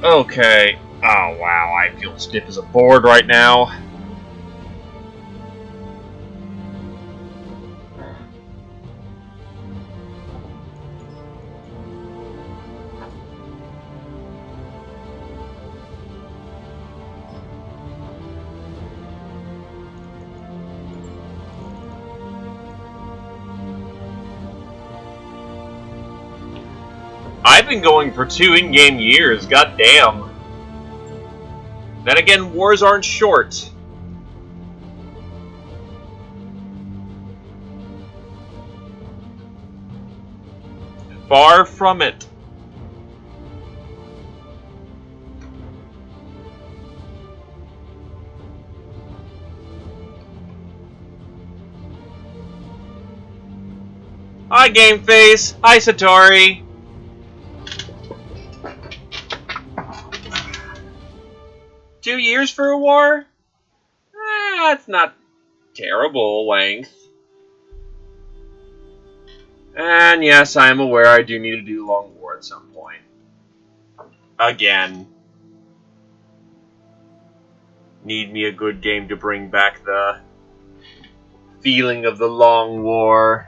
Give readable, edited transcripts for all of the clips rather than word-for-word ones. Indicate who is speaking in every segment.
Speaker 1: Okay. Oh wow, I feel stiff as a board right now. I've been going for 2 in-game years, goddamn. Then again, wars aren't short. Far from it. Hi, Game Face. Hi, Satori. Two years for a war? That's not terrible length. And yes, I am aware I do need to do long war at some point. Again. Need me a good game to bring back the feeling of the long war.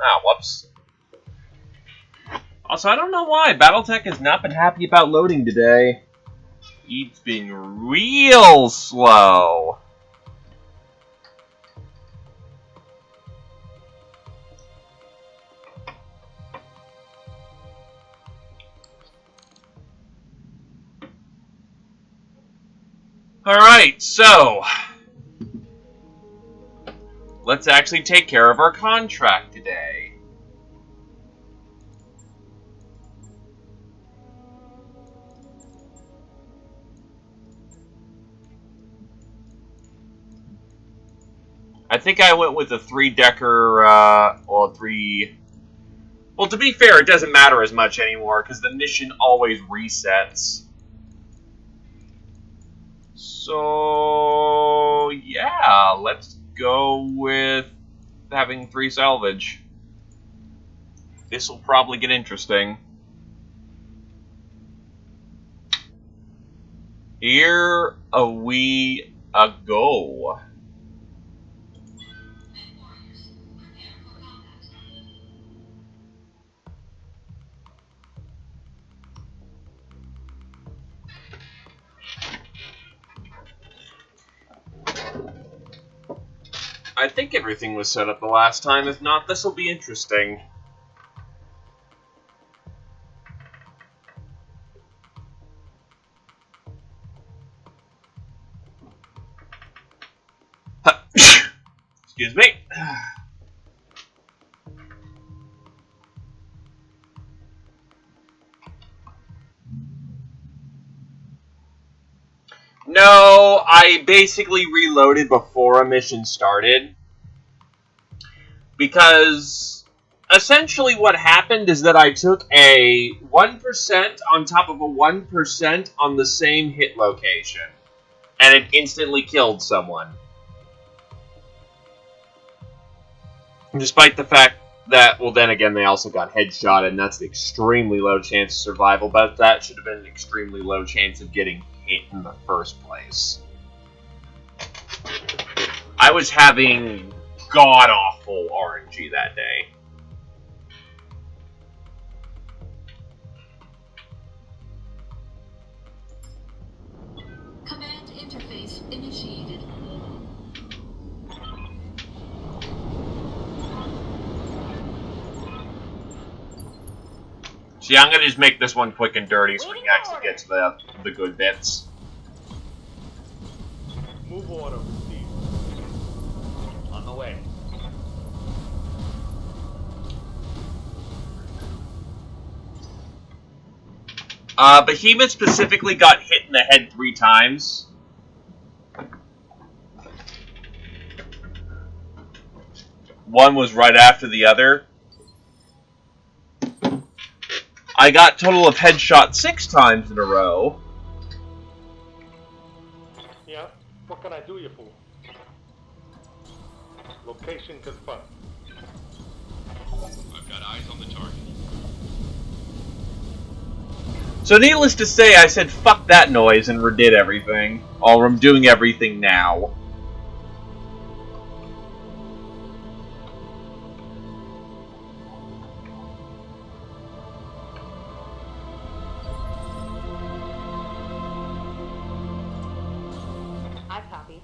Speaker 1: Ah, whoops. Also, I don't know why BattleTech has not been happy about loading today. It's been real slow. Alright, so let's actually take care of our contract today. I think I went with a 3-decker, well, 3... Well, to be fair, it doesn't matter as much anymore, because the mission always resets. So, yeah, let's go with having 3 salvage. This will probably get interesting. Here we go. I think everything was set up the last time. If not, this will be interesting. Excuse me. No, I basically reloaded before a mission started. Because essentially what happened is that I took a 1% on top of a 1% on the same hit location. And it instantly killed someone. Despite the fact that, well, then again, they also got headshot, and that's an extremely low chance of survival, but that should have been an extremely low chance of getting hit in the first place. I was having god-awful RNG that day.
Speaker 2: Command interface initiated.
Speaker 1: See, I'm gonna just make this one quick and dirty so we can actually get to the good bits.
Speaker 3: Move order received. On the way.
Speaker 1: Behemoth specifically got hit in the head 3 times. One was right after the other. I got total of headshot 6 times in a row.
Speaker 3: Yeah, what can I do you for? Location confirmed.
Speaker 4: I've got eyes on the target.
Speaker 1: So needless to say, I said fuck that noise and redid everything. Or I'm doing everything now.
Speaker 5: I copy.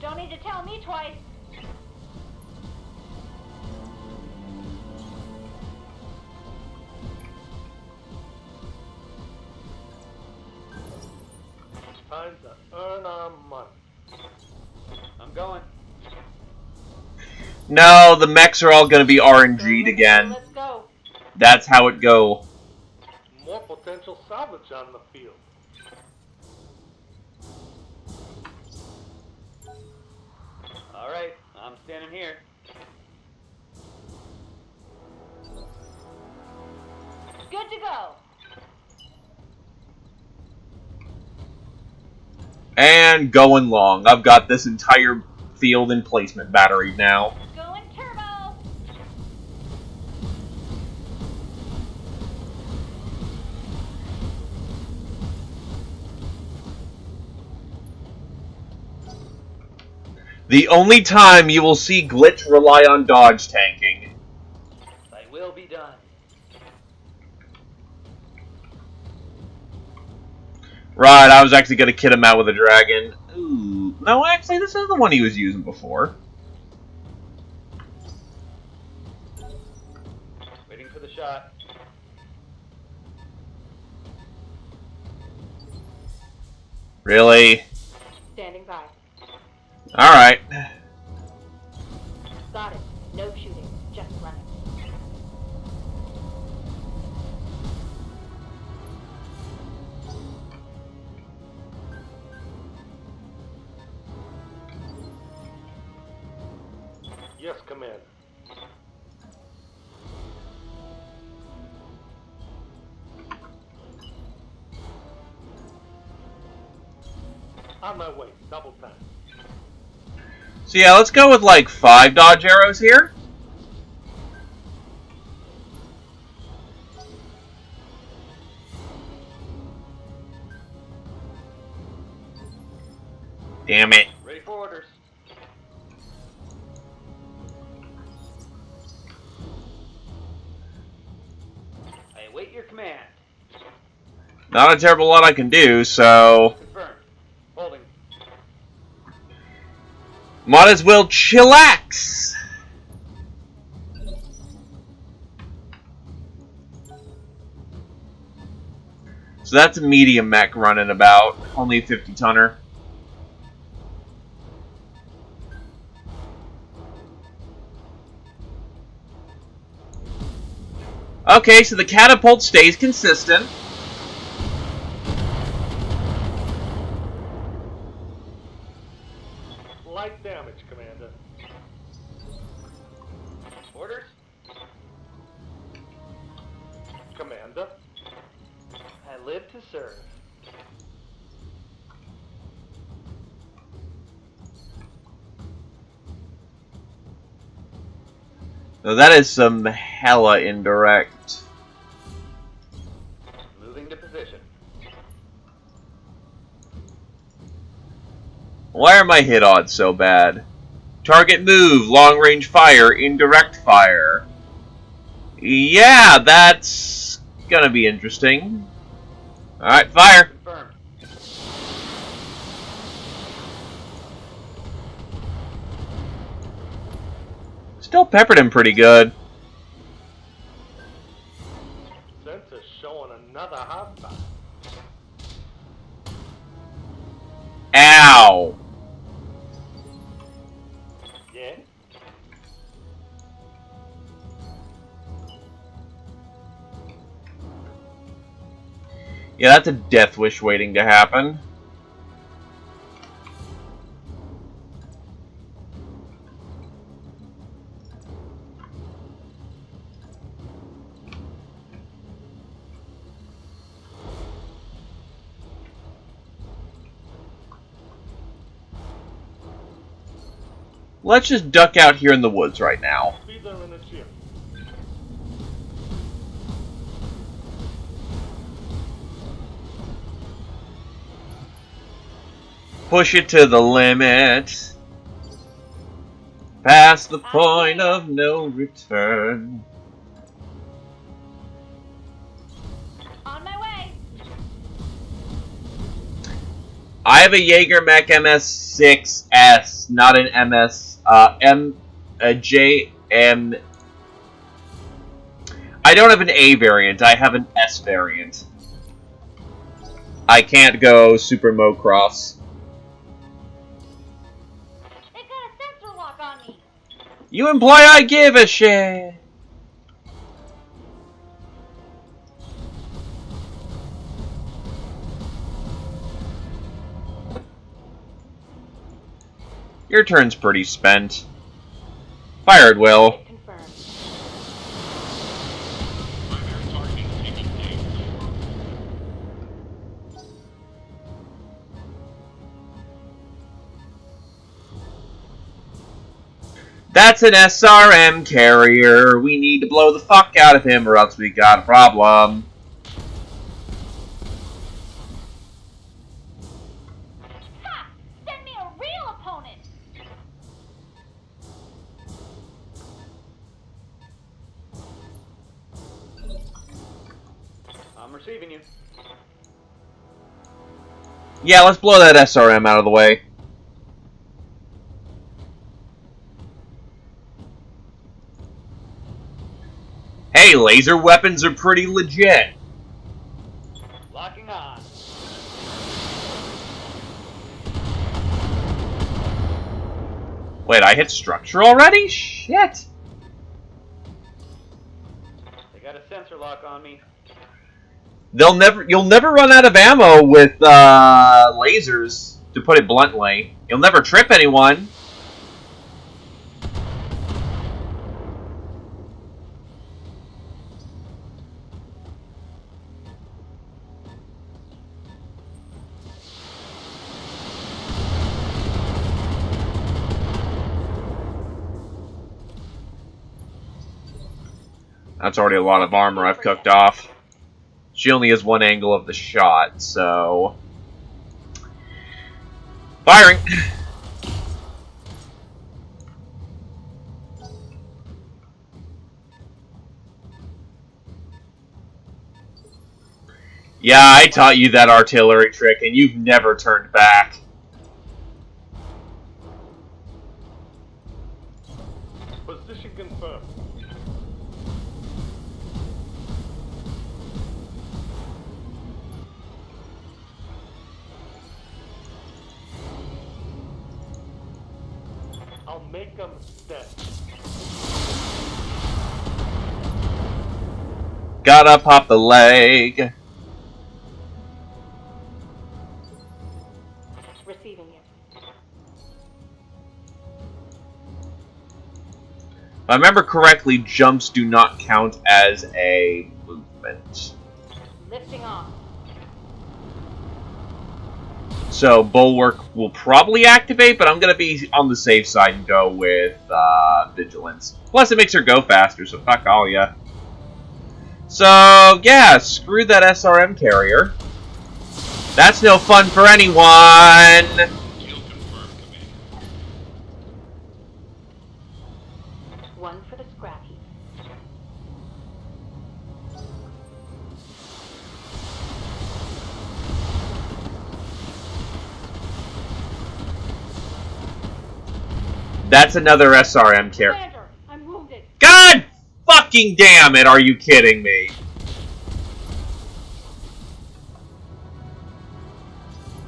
Speaker 5: Don't need to tell me twice.
Speaker 3: Time to earn our money. I'm going.
Speaker 1: No, the mechs are all gonna be RNG'd again.
Speaker 5: Let's go.
Speaker 1: That's how it go.
Speaker 3: More potential salvage on the field. All right, I'm standing here.
Speaker 5: Good to go.
Speaker 1: And going long. I've got this entire field in placement battery now.
Speaker 5: Going turbo.
Speaker 1: The only time you will see Glitch rely on dodge tanking.
Speaker 3: I will be done.
Speaker 1: Right, I was actually going to kid him out with a dragon. Ooh. No, actually, this is the one he was using before.
Speaker 3: Waiting for the shot.
Speaker 1: Really?
Speaker 5: Standing by.
Speaker 1: Alright.
Speaker 5: Got it. No shooting. Just running.
Speaker 3: Yes, Commander. On my way. Double time.
Speaker 1: So yeah, let's go with like 5 dodge arrows here. Damn it.
Speaker 3: Ready for orders. I await your command.
Speaker 1: Not a terrible lot I can do, so...
Speaker 3: Confirmed. Holding.
Speaker 1: Might as well chillax. So that's a medium mech running about, only a 50-tonner. Okay, so the catapult stays consistent.
Speaker 3: Light damage, Commander. Orders? Commander. I live to serve.
Speaker 1: Now that is some hella indirect.
Speaker 3: Moving to position.
Speaker 1: Why are my hit odds so bad? Target move, long range fire, indirect fire. Yeah, that's gonna be interesting. Alright, fire!
Speaker 3: Confirmed.
Speaker 1: Still peppered him pretty good.
Speaker 3: Sensor showing another hotspot.
Speaker 1: Ow!
Speaker 3: Yeah?
Speaker 1: Yeah, that's a death wish waiting to happen. Let's just duck out here in the woods right now.
Speaker 3: Be there in a chip.
Speaker 1: Push it to the limit. Past the point of no return.
Speaker 5: On my way.
Speaker 1: I have a Jaeger Mech MS6S, not an MS, a JM. I don't have an A variant, I have an S variant. I can't go Super Mocross.
Speaker 5: They've got a sensor lock on me.
Speaker 1: You imply I give a shit. Your turn's pretty spent. Fire at will.
Speaker 5: Confirmed.
Speaker 1: That's an SRM carrier. We need to blow the fuck out of him or else we got a problem.
Speaker 5: Ha! Send me a real opponent.
Speaker 3: I'm receiving you.
Speaker 1: Yeah, let's blow that SRM out of the way. Hey, laser weapons are pretty legit.
Speaker 3: Locking on.
Speaker 1: Wait, I hit structure already? Shit.
Speaker 3: They got a sensor lock on me.
Speaker 1: You'll never run out of ammo with lasers, to put it bluntly. You'll never trip anyone. That's already a lot of armor I've cooked off. She only has one angle of the shot, so... Firing! Yeah, I taught you that artillery trick, and you've never turned back.
Speaker 3: confirmed. I'll make them dead.
Speaker 1: Gotta pop the leg.
Speaker 5: Receiving you.
Speaker 1: If I remember correctly, jumps do not count as a movement.
Speaker 5: Lifting off.
Speaker 1: So Bulwark will probably activate, but I'm going to be on the safe side and go with Vigilance. Plus it makes her go faster, so fuck all ya. So, yeah, screw that SRM carrier. That's no fun for anyone!
Speaker 4: Kill confirmed, Commander.
Speaker 5: One for the scrap heap.
Speaker 1: That's another SRM carrier.
Speaker 5: Commander, I'm wounded.
Speaker 1: God fucking damn it, are you kidding me?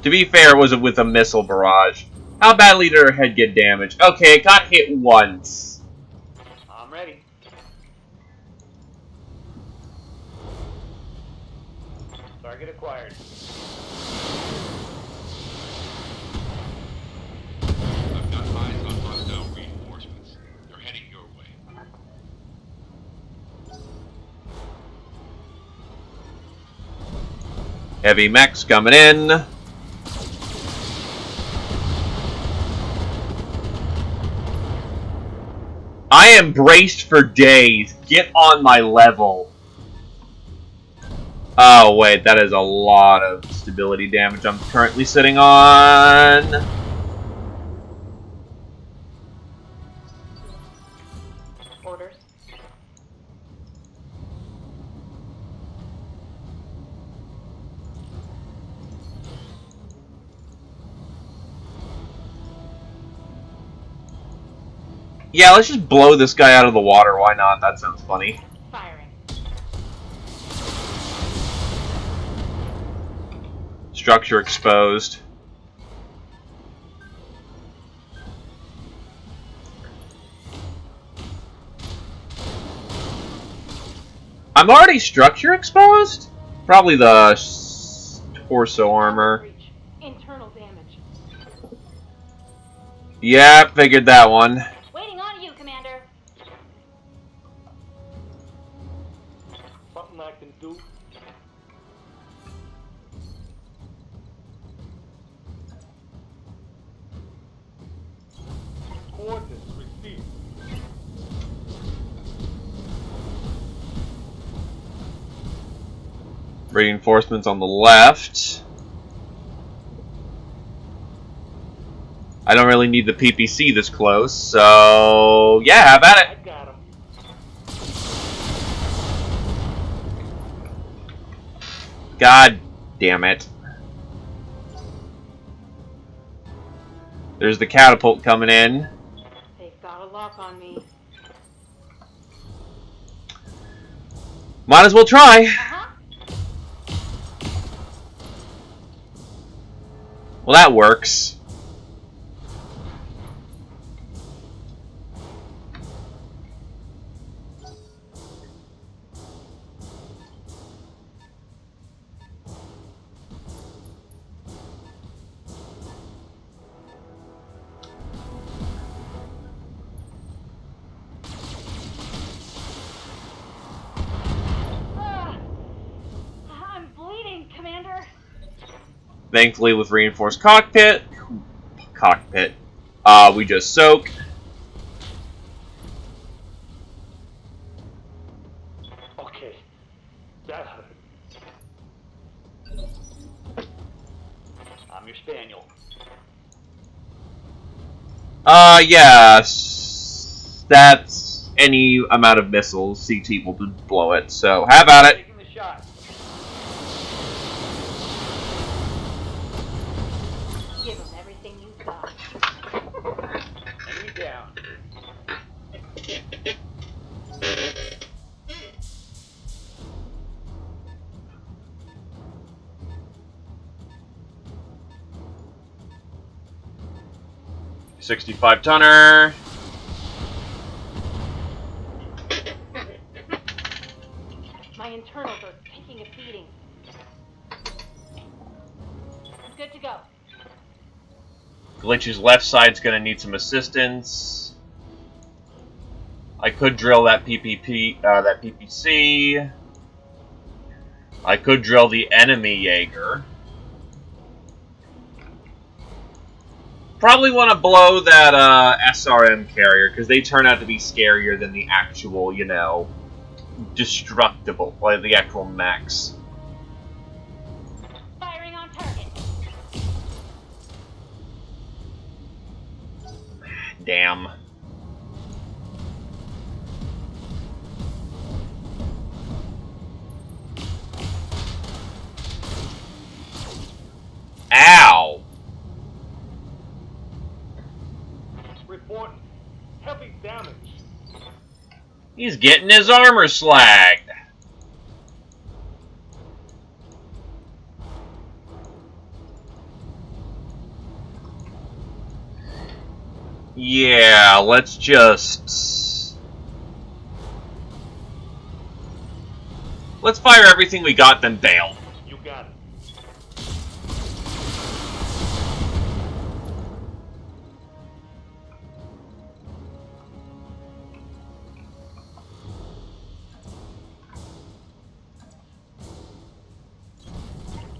Speaker 1: To be fair, it was with a missile barrage. How badly did her head get damaged? Okay, it got hit once.
Speaker 3: I'm ready. Target acquired.
Speaker 4: I've got eyes on hostile reinforcements. They're heading your way.
Speaker 1: Heavy mechs coming in. I am braced for days. Get on my level. Oh, wait, that is a lot of stability damage I'm currently sitting on.
Speaker 5: Orders.
Speaker 1: Yeah, let's just blow this guy out of the water. Why not? That sounds funny.
Speaker 5: Firing.
Speaker 1: Structure exposed. I'm already structure exposed? Probably the torso armor.
Speaker 5: Breach. Internal damage.
Speaker 1: Yeah, figured that one.
Speaker 5: Waiting on you, Commander.
Speaker 3: Something I can do. Coordinates received.
Speaker 1: Reinforcements on the left. I don't really need the PPC this close, so yeah, how about it?
Speaker 3: I got him.
Speaker 1: God damn it. There's the catapult coming in.
Speaker 5: They've got a lock on me.
Speaker 1: Might as well try.
Speaker 5: Uh-huh.
Speaker 1: Well, that works.
Speaker 5: I'm bleeding, Commander.
Speaker 1: Thankfully, with reinforced cockpit, we just soak.
Speaker 3: Okay. That hurt. I'm your spaniel.
Speaker 1: Yeah, that's any amount of missiles. CT will blow it, so how about it?
Speaker 3: Taking the shot.
Speaker 5: Give them everything you've got.
Speaker 3: Enemy down.
Speaker 1: $65 tonner.
Speaker 5: My internals are taking a beating. Good to go.
Speaker 1: Glitch's left side's gonna need some assistance. I could drill that PPC. I could drill the enemy Jaeger. Probably want to blow that SRM carrier, because they turn out to be scarier than the actual, you know, destructible, like the actual mechs.
Speaker 5: Firing on target.
Speaker 1: Damn. Ow!
Speaker 3: Reporting. Heavy damage.
Speaker 1: He's getting his armor slagged. Yeah, let's fire everything we got, then bail.
Speaker 3: You got it.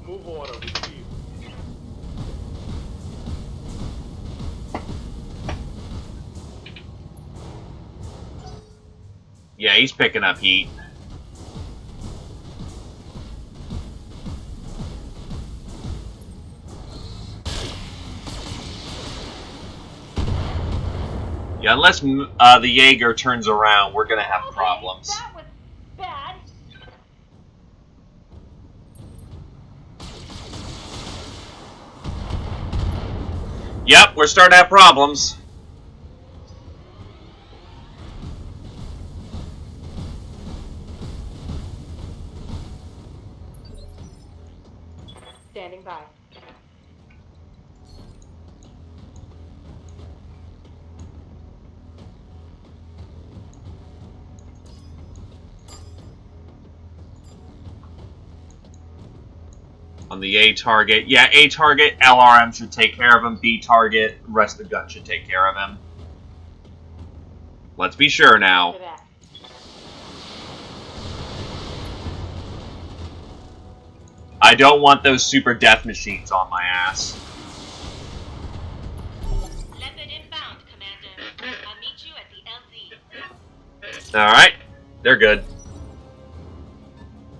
Speaker 3: Move order received.
Speaker 1: Yeah, he's picking up heat. Yeah, unless the Jaeger turns around, we're gonna have problems.
Speaker 5: That was bad.
Speaker 1: Yep, we're starting to have problems.
Speaker 5: Standing by.
Speaker 1: On the A target. Yeah, A target, LRM should take care of him. B target, rest of the gun should take care of him. Let's be sure now.
Speaker 5: After that.
Speaker 1: I don't want those super death machines on my ass.
Speaker 2: Leopard inbound, Commander. I'll meet you at the LZ.
Speaker 1: Alright, they're good.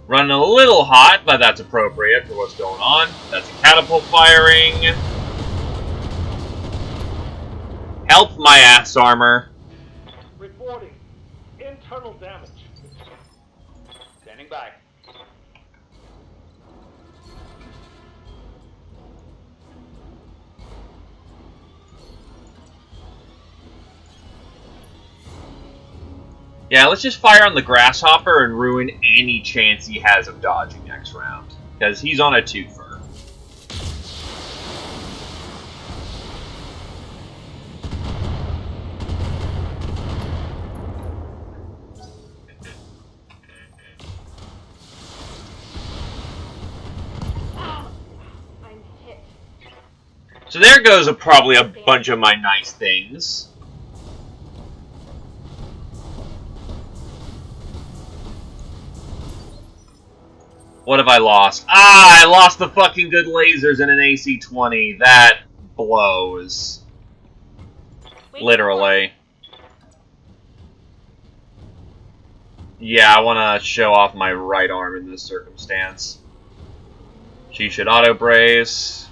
Speaker 1: Running a little hot, but that's appropriate for what's going on. That's a catapult firing. Help my ass armor.
Speaker 3: Reporting. Internal damage. Standing by.
Speaker 1: Yeah, let's just fire on the Grasshopper and ruin any chance he has of dodging next round. Because he's on a twofer.
Speaker 5: I'm hit.
Speaker 1: So there goes probably a bunch of my nice things. What have I lost? Ah, I lost the fucking good lasers in an AC-20. That blows. Literally. Yeah, I want to show off my right arm in this circumstance. She should auto-brace.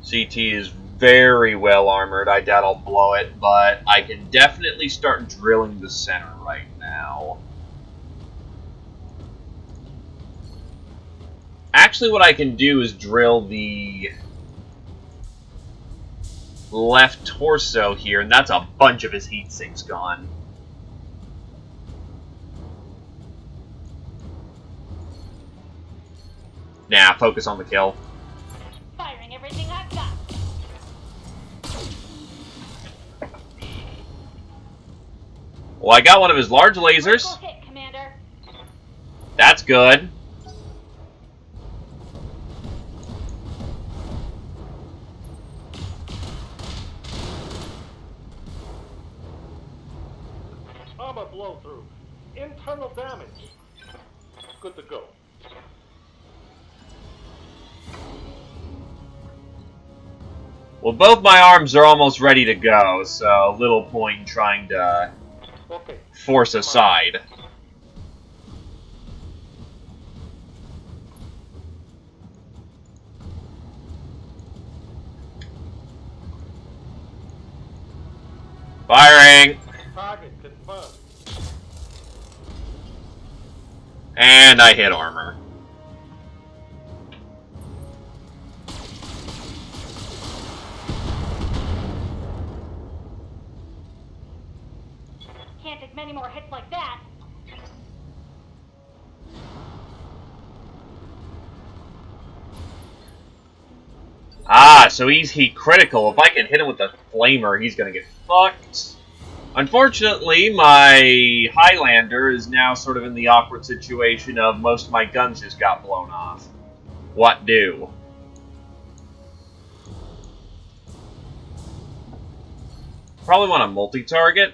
Speaker 1: CT is very well armored. I doubt I'll blow it, but I can definitely start drilling the center right now. Actually, what I can do is drill the left torso here, and that's a bunch of his heat sinks gone. Nah, focus on the kill.
Speaker 5: Firing everything I've got.
Speaker 1: Well, I got one of his large lasers.
Speaker 5: Critical hit, Commander.
Speaker 1: That's good.
Speaker 3: Armor blow through. Internal damage. Good to go.
Speaker 1: Well, both my arms are almost ready to go, so little point in trying to
Speaker 3: Okay.
Speaker 1: force aside. Firing!
Speaker 3: Target confirmed.
Speaker 1: And I hit armor.
Speaker 5: Can't take many more hits like that.
Speaker 1: Ah, so he's heat critical. If I can hit him with the flamer, he's gonna get fucked. Unfortunately, my Highlander is now sort of in the awkward situation of most of my guns just got blown off. What do? Probably want to multi-target.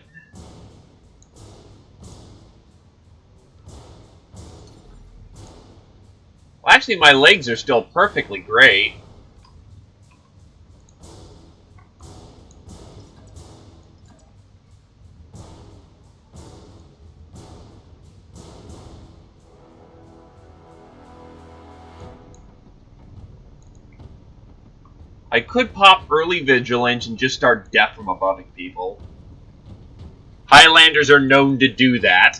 Speaker 1: Well, actually, my legs are still perfectly great. I could pop early vigilance and just start death from aboveing people. Highlanders are known to do that.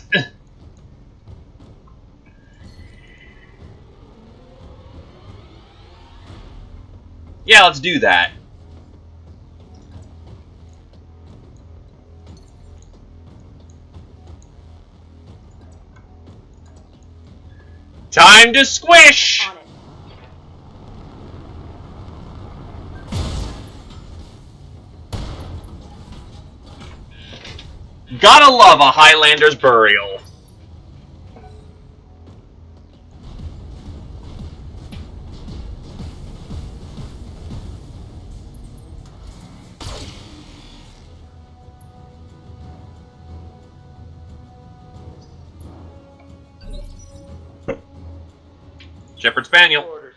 Speaker 1: Yeah, let's do that. Time to squish!
Speaker 5: On it.
Speaker 1: Gotta love a Highlander's burial. Shepherd Spaniel.
Speaker 3: Orders.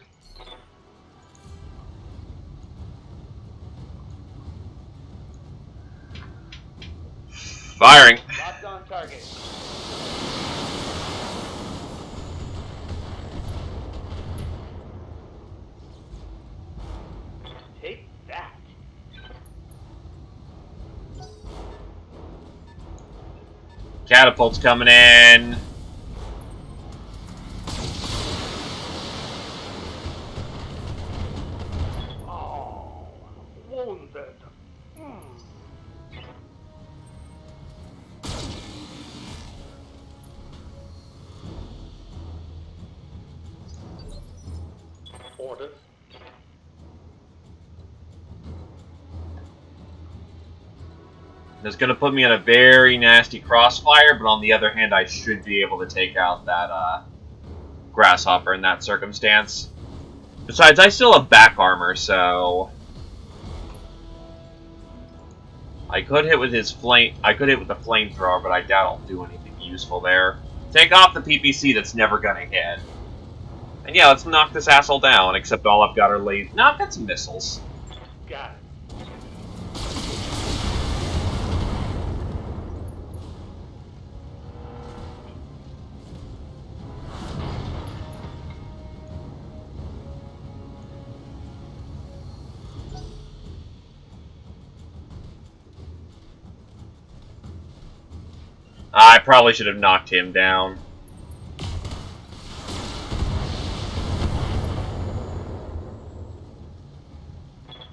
Speaker 1: Firing.
Speaker 3: Locked on target. Take that.
Speaker 1: Catapult's coming in.
Speaker 3: Oh, wounded. Orders.
Speaker 1: That's going to put me in a very nasty crossfire, but on the other hand, I should be able to take out that grasshopper in that circumstance. Besides, I still have back armor, so I could hit with his flame. I could hit with the flamethrower, but I doubt I'll do anything useful there. Take off the PPC that's never gonna hit. And yeah, let's knock this asshole down. Except all I've got are lasers. No, I've got some missiles.
Speaker 3: Got it.
Speaker 1: I probably should have knocked him down.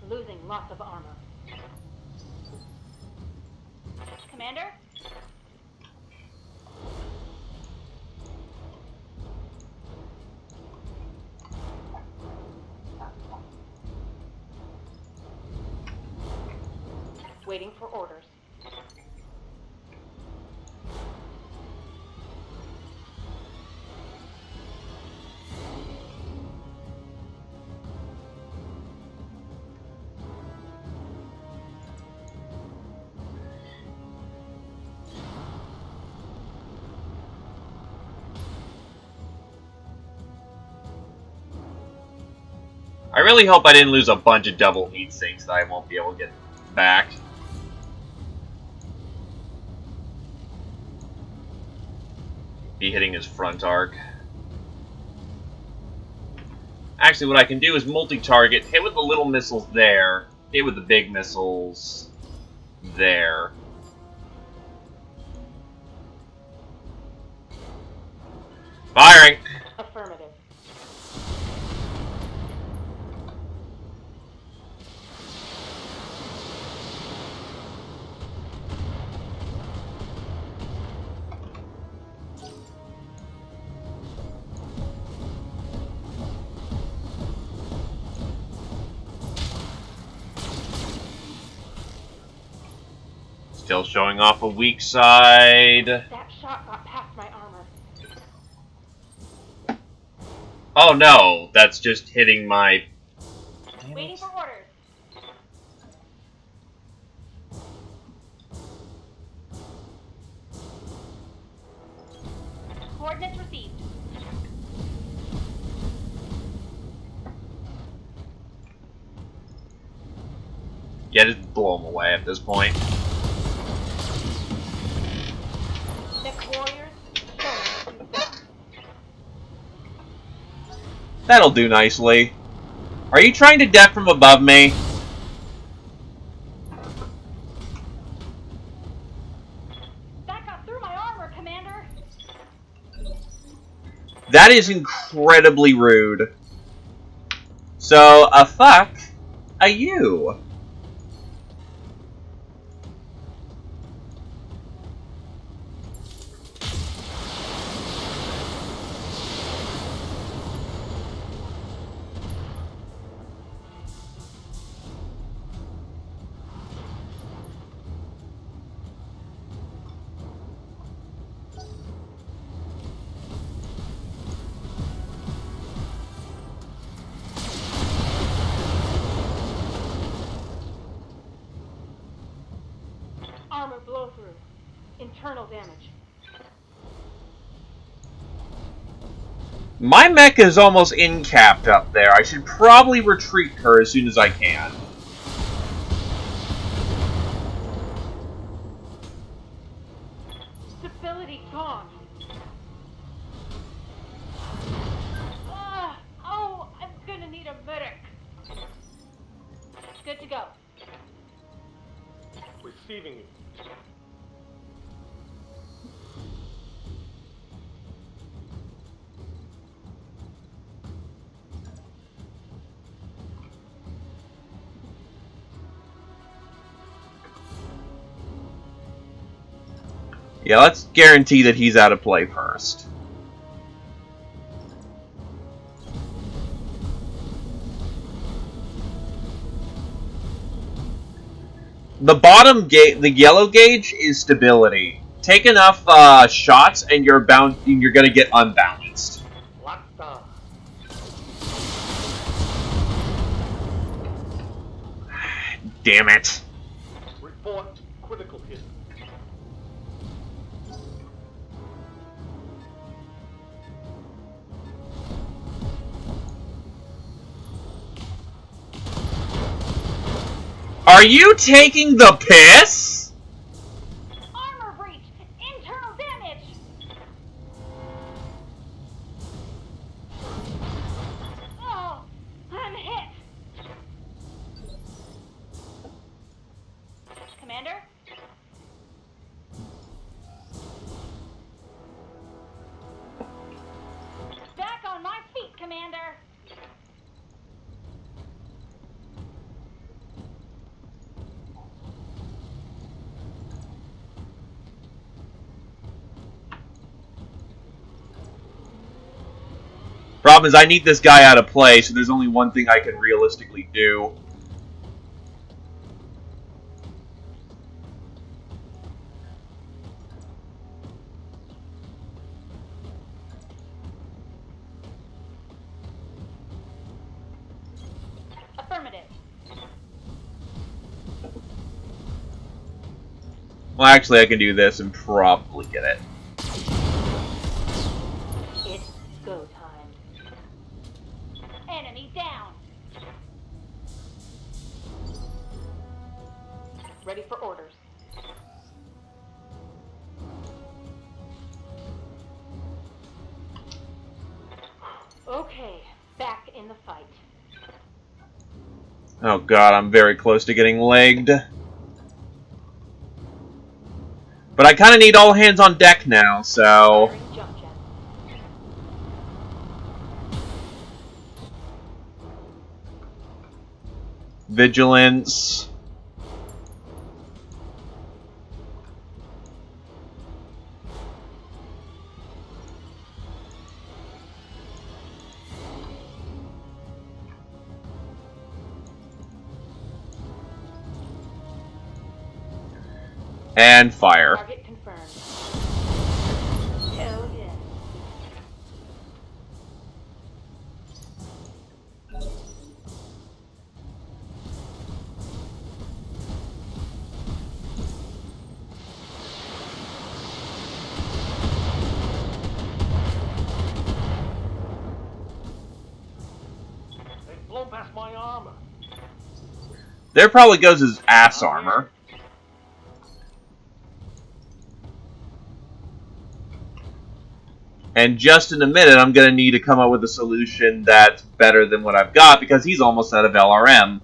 Speaker 5: Losing lots of armor. Commander? Waiting for orders.
Speaker 1: I really hope I didn't lose a bunch of double heat sinks that I won't be able to get back. Be hitting his front arc. Actually, what I can do is multi-target, hit with the little missiles there, hit with the big missiles there. Firing!
Speaker 5: Affirmative.
Speaker 1: Still showing off a weak side.
Speaker 5: That shot got past my armor.
Speaker 1: Oh no, that's just hitting my...
Speaker 5: Waiting for orders. Coordinates received.
Speaker 1: Yeah, just blow him away at this point.
Speaker 5: The warriors showing you that.
Speaker 1: That'll do nicely. Are you trying to def from above me?
Speaker 5: That got through my armor, Commander.
Speaker 1: That is incredibly rude. So, a fuck a you.
Speaker 5: Armor blow through. Internal damage.
Speaker 1: My mech is almost in-capped up there. I should probably retreat her as soon as I can.
Speaker 5: Stability gone. Oh, I'm gonna need a medic. Good to go.
Speaker 3: Receiving you.
Speaker 1: Yeah, let's guarantee that he's out of play first. The bottom gauge, the yellow gauge, is stability. Take enough shots, and you're gonna get unbalanced.
Speaker 3: Locked on.
Speaker 1: Damn it!
Speaker 3: Report critical hit.
Speaker 1: Are you taking the piss?
Speaker 5: Armor breach. Internal damage. Oh, I'm hit. Commander?
Speaker 1: Problem is, I need this guy out of play, so there's only one thing I can realistically do.
Speaker 5: Affirmative.
Speaker 1: Well, actually, I can do this and probably get it.
Speaker 5: It's go time. Enemy down. Ready for orders. Okay, back in the fight.
Speaker 1: Oh god, I'm very close to getting legged. But I kind of need all hands on deck now, so...
Speaker 5: Firing jump jet.
Speaker 1: Vigilance. And fire.
Speaker 5: Target confirmed. Hell yeah.
Speaker 3: They've blown past my armor.
Speaker 1: There probably goes his ass armor. And just in a minute, I'm going to need to come up with a solution that's better than what I've got, because he's almost out of LRM.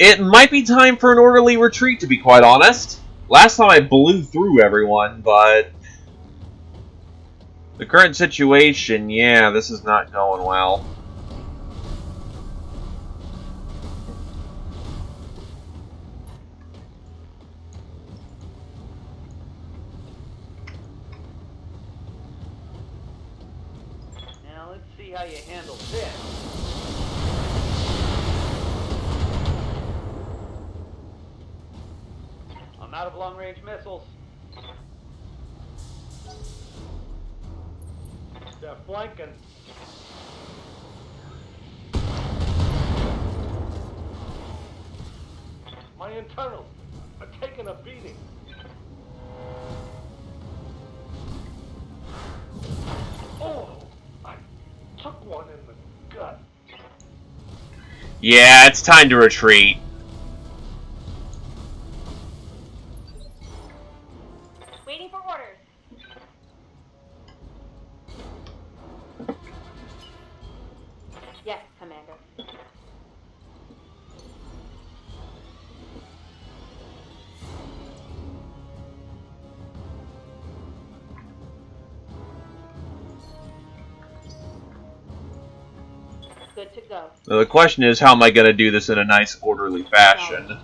Speaker 1: It might be time for an orderly retreat, to be quite honest. Last time I blew through everyone, but... the current situation, yeah, this is not going well.
Speaker 6: Now let's see how you handle this. I'm out of long-range missiles.
Speaker 3: They're flanking. My internals are taking a beating. Oh, I took one in the gut.
Speaker 1: Yeah, it's time to retreat.
Speaker 5: Waiting for orders. Yes, Commander. Good to go.
Speaker 1: Now, the question is, how am I going to do this in a nice, orderly fashion?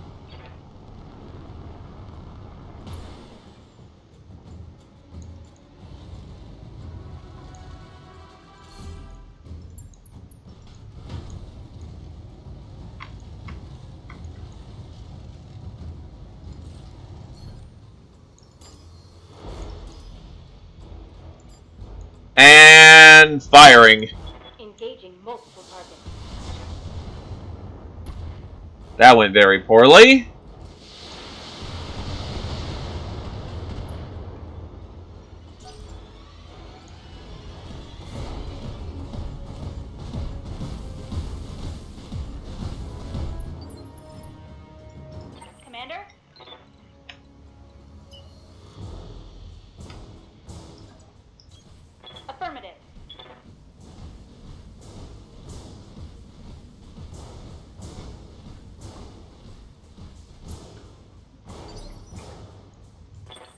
Speaker 1: And firing.
Speaker 5: Engaging multiple targets.
Speaker 1: That went very poorly.
Speaker 5: Commander? Affirmative.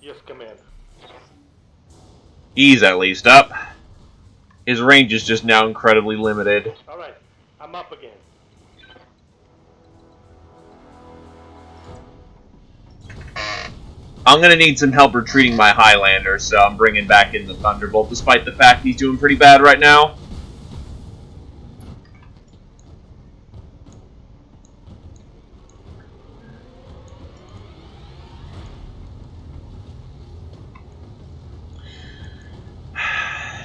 Speaker 3: Yes, Commander.
Speaker 1: He's at least up. His range is just now incredibly limited.
Speaker 3: All right, I'm up again.
Speaker 1: I'm gonna need some help retreating my Highlander, so I'm bringing back in the Thunderbolt, despite the fact he's doing pretty bad right now.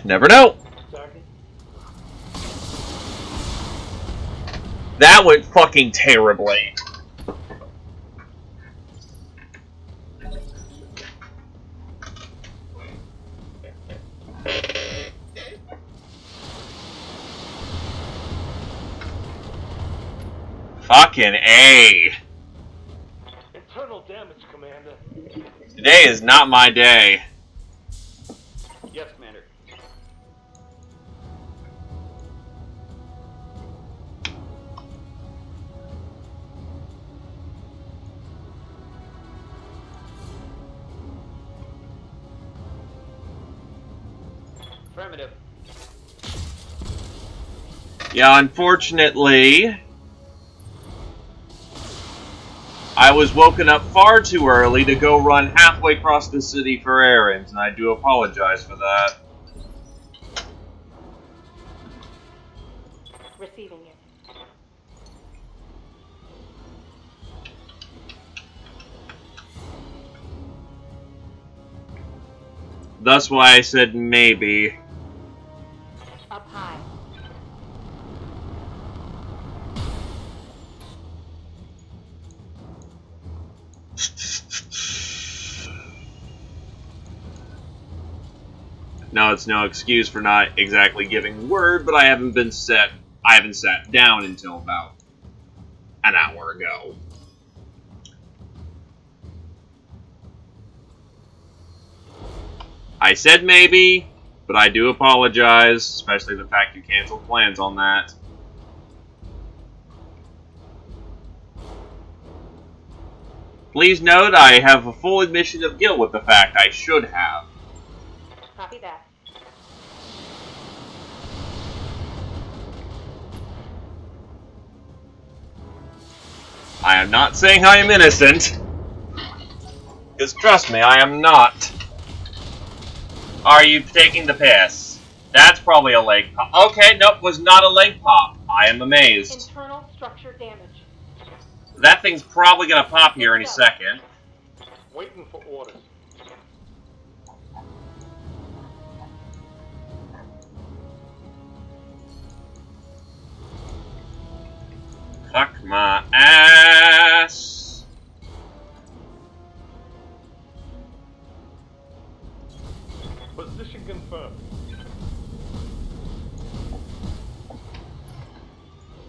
Speaker 1: Never know.
Speaker 3: Sergeant?
Speaker 1: That went fucking terribly. Fucking A.
Speaker 3: Internal damage, Commander.
Speaker 1: Today is not my day.
Speaker 6: Yes, Commander. Affirmative.
Speaker 1: Yeah, unfortunately, I was woken up far too early to go run halfway across the city for errands, and I do apologize for that.
Speaker 5: Receiving you.
Speaker 1: That's why I said maybe.
Speaker 5: Up high.
Speaker 1: No, it's no excuse for not exactly giving word, but I haven't sat down until about an hour ago. I said maybe, but I do apologize, especially the fact you canceled plans on that. Please note, I have a full admission of guilt with the fact I should have.
Speaker 5: Copy that.
Speaker 1: I am not saying I am innocent. Because trust me, I am not. Are you taking the piss? That's probably a leg pop. Okay, nope, was not a leg pop. I am amazed.
Speaker 5: Internal structure damage.
Speaker 1: That thing's probably gonna pop here any second.
Speaker 3: Waiting for orders.
Speaker 1: Fuck my ass.
Speaker 3: Position confirmed.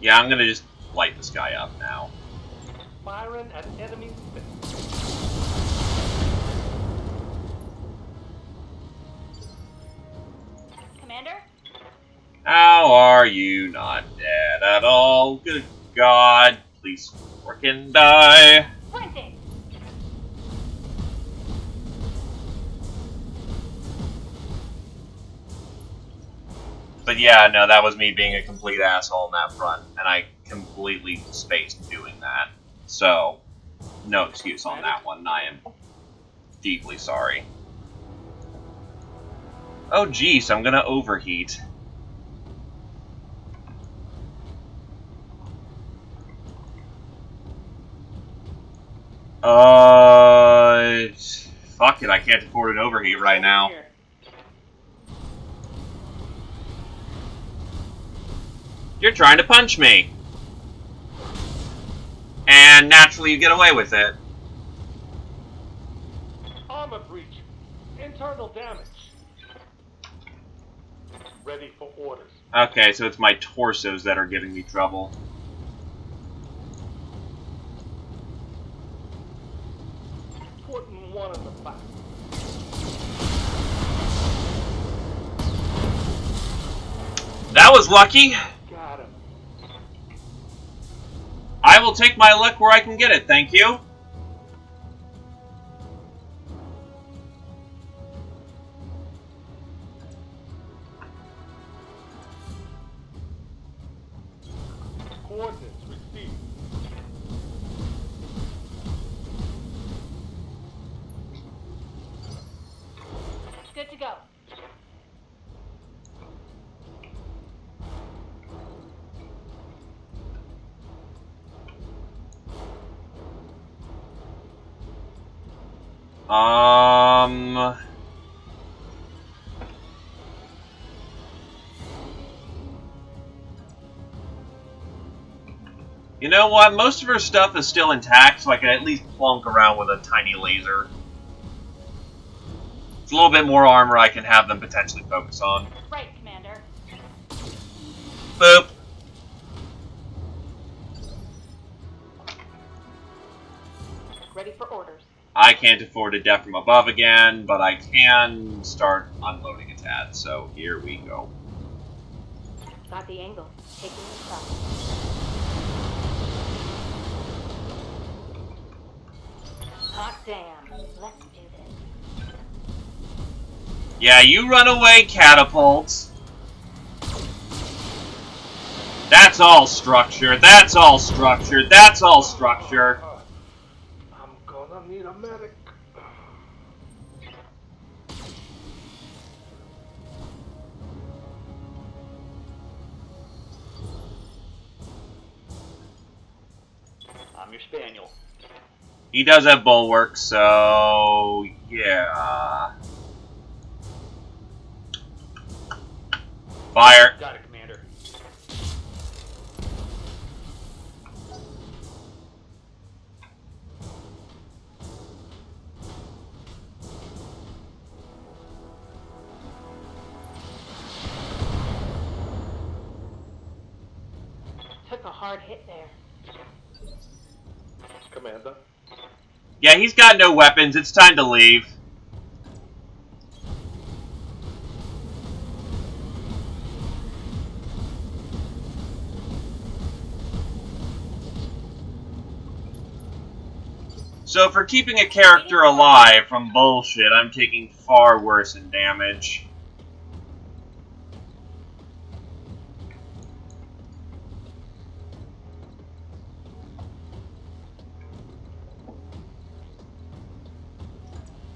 Speaker 1: Yeah, I'm gonna just light this guy up now.
Speaker 3: Firing at enemy space.
Speaker 5: Commander?
Speaker 1: How are you not dead at all? Good God, please frickin' die.
Speaker 5: Sprinting!
Speaker 1: But yeah, no, that was me being a complete asshole on that front, and I completely spaced doing that. So, no excuse on that one. I am deeply sorry. Oh geez, I'm gonna overheat. Fuck it, I can't afford an overheat right now. You're trying to punch me. And naturally you get away with it.
Speaker 3: Armor breach. Internal damage. Ready for orders.
Speaker 1: Okay, so it's my torsos that are giving me trouble.
Speaker 3: Putting one in the back.
Speaker 1: That was lucky.
Speaker 3: Got him.
Speaker 1: I will take my luck where I can get it, thank you.
Speaker 3: Coordinates received.
Speaker 1: You know what? Most of her stuff is still intact, so I can at least plonk around with a tiny laser. It's a little bit more armor I can have them potentially focus on.
Speaker 5: Right, Commander.
Speaker 1: Boop.
Speaker 5: Ready for orders.
Speaker 1: I can't afford a death from above again, but I can start unloading a tad, so here we go.
Speaker 5: Got the angle. Taking the truck. Hot damn. Let's do this.
Speaker 1: Yeah, you run away, catapults. That's all structure. That's all structure. That's all structure.
Speaker 3: I'm gonna need a medic.
Speaker 6: I'm your spaniel.
Speaker 1: He does have bulwark, so yeah. Fire.
Speaker 6: Got it, Commander.
Speaker 5: Took a hard hit there.
Speaker 3: Commander.
Speaker 1: Yeah, he's got no weapons. It's time to leave. So for keeping a character alive from bullshit, I'm taking far worse in damage.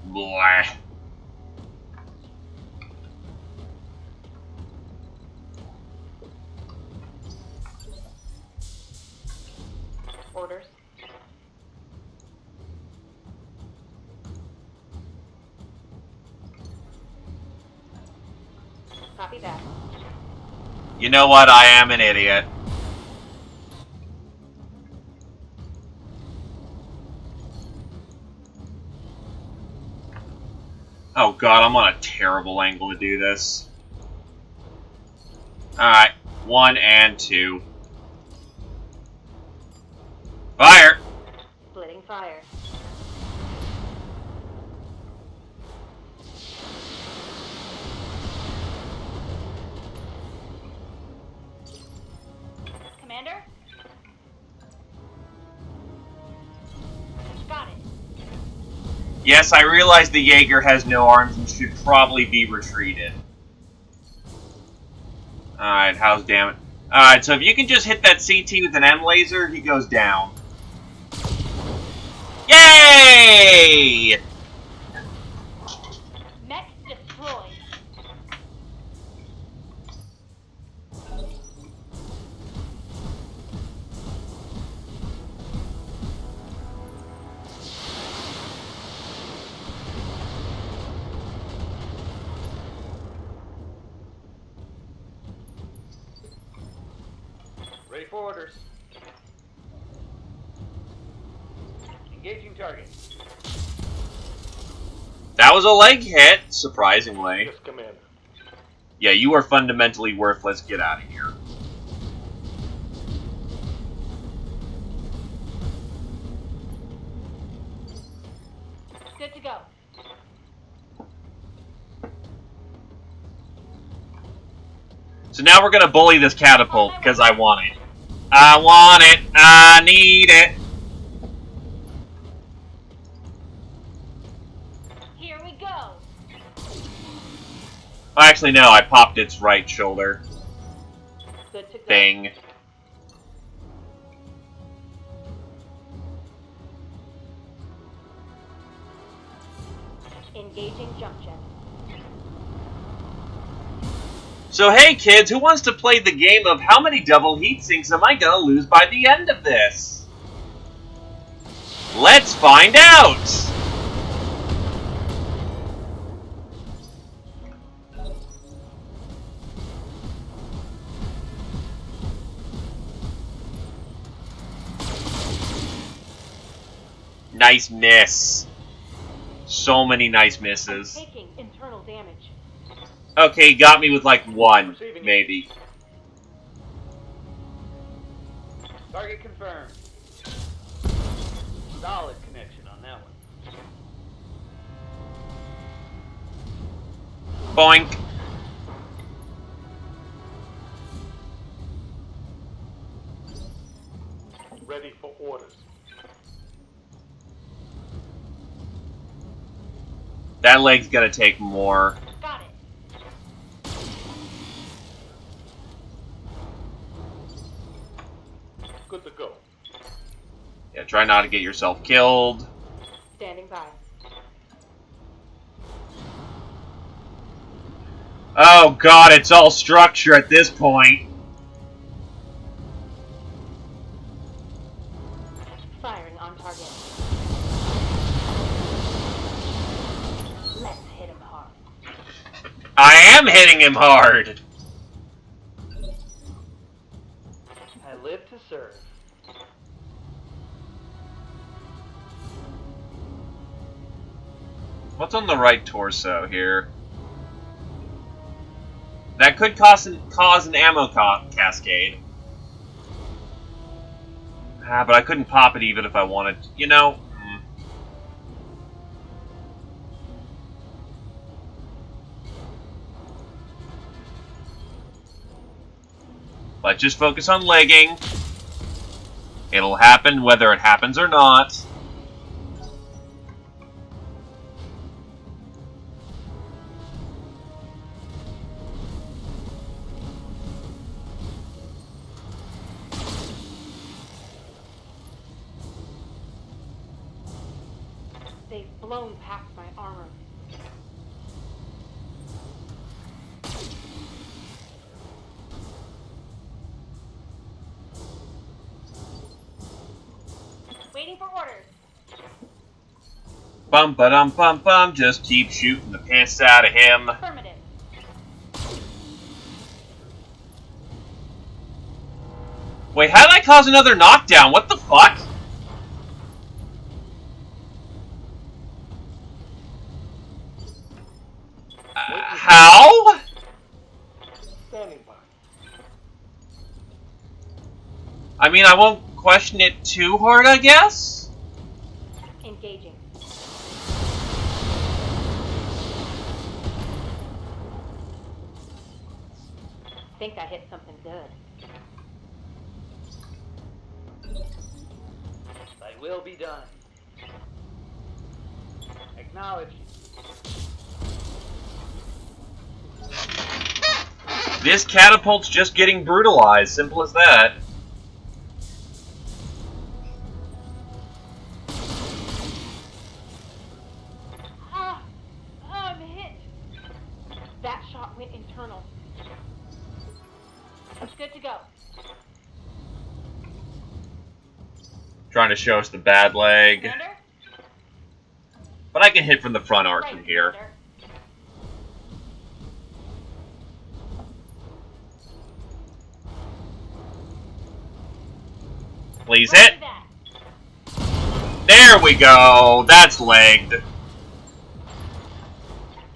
Speaker 1: Blah.
Speaker 5: Orders. Copy that.
Speaker 1: You know what? I am an idiot. Oh god, I'm on a terrible angle to do this. Alright, 1 and 2. Fire!
Speaker 5: Splitting fire. Commander? Got it.
Speaker 1: Yes, I realize the Jaeger has no arms and should probably be retreated. Alright, how's damn it? Alright, so if you can just hit that CT with an M laser, he goes down. Yay!
Speaker 5: Mech destroyed.
Speaker 6: Ready for orders. Engaging target.
Speaker 1: That was a leg hit, surprisingly.
Speaker 3: Yes, Commander.
Speaker 1: Yeah, you are fundamentally worthless. Get out of here.
Speaker 5: Good to go.
Speaker 1: So now we're gonna bully this catapult, because I want it. I want it! I need it!
Speaker 5: Here we go.
Speaker 1: Actually, no, I popped its right shoulder.
Speaker 5: Good to go.
Speaker 1: Thing.
Speaker 5: Engaging junction.
Speaker 1: So hey kids, who wants to play the game of how many double heat sinks am I gonna lose by the end of this? Let's find out! Nice miss. So many nice misses.
Speaker 2: Taking internal damage.
Speaker 1: Okay, got me with like one,
Speaker 3: Receiving it.
Speaker 1: maybe.
Speaker 6: Target confirmed. Solid connection on that one.
Speaker 1: Boink.
Speaker 3: Ready for orders.
Speaker 1: That leg's gonna take more.
Speaker 2: Got it.
Speaker 3: Good to go.
Speaker 1: Yeah, try not to get yourself killed.
Speaker 2: Standing by.
Speaker 1: Oh god, it's all structure at this point.
Speaker 2: Firing on target. Let's hit him hard.
Speaker 1: I am hitting him hard.
Speaker 6: I live to serve.
Speaker 1: What's on the right torso here? That could cause an ammo cascade. Ah, but I couldn't pop it even if I wanted. You know. Let's just focus on legging. It'll happen whether it happens or not.
Speaker 2: They've blown past my armor. Waiting for orders.
Speaker 1: Bum ba dum bum bum. Just keep shooting the piss out of him.
Speaker 2: Affirmative.
Speaker 1: Wait, how did I cause another knockdown? What the fuck? How?
Speaker 3: Standing by.
Speaker 1: I mean, I won't question it too hard, I guess?
Speaker 2: Engaging. Think I hit something good.
Speaker 6: Thy will be done. Acknowledged.
Speaker 1: This catapult's just getting brutalized. Simple as that.
Speaker 2: Ah! I'm hit! That shot went internal. It's good to go.
Speaker 1: Trying to show us the bad leg.
Speaker 2: Commander?
Speaker 1: But I can hit from the front arc
Speaker 2: Right,
Speaker 1: from here.
Speaker 2: Commander.
Speaker 1: Please
Speaker 2: Roger
Speaker 1: hit.
Speaker 2: that.
Speaker 1: There we go. That's legged.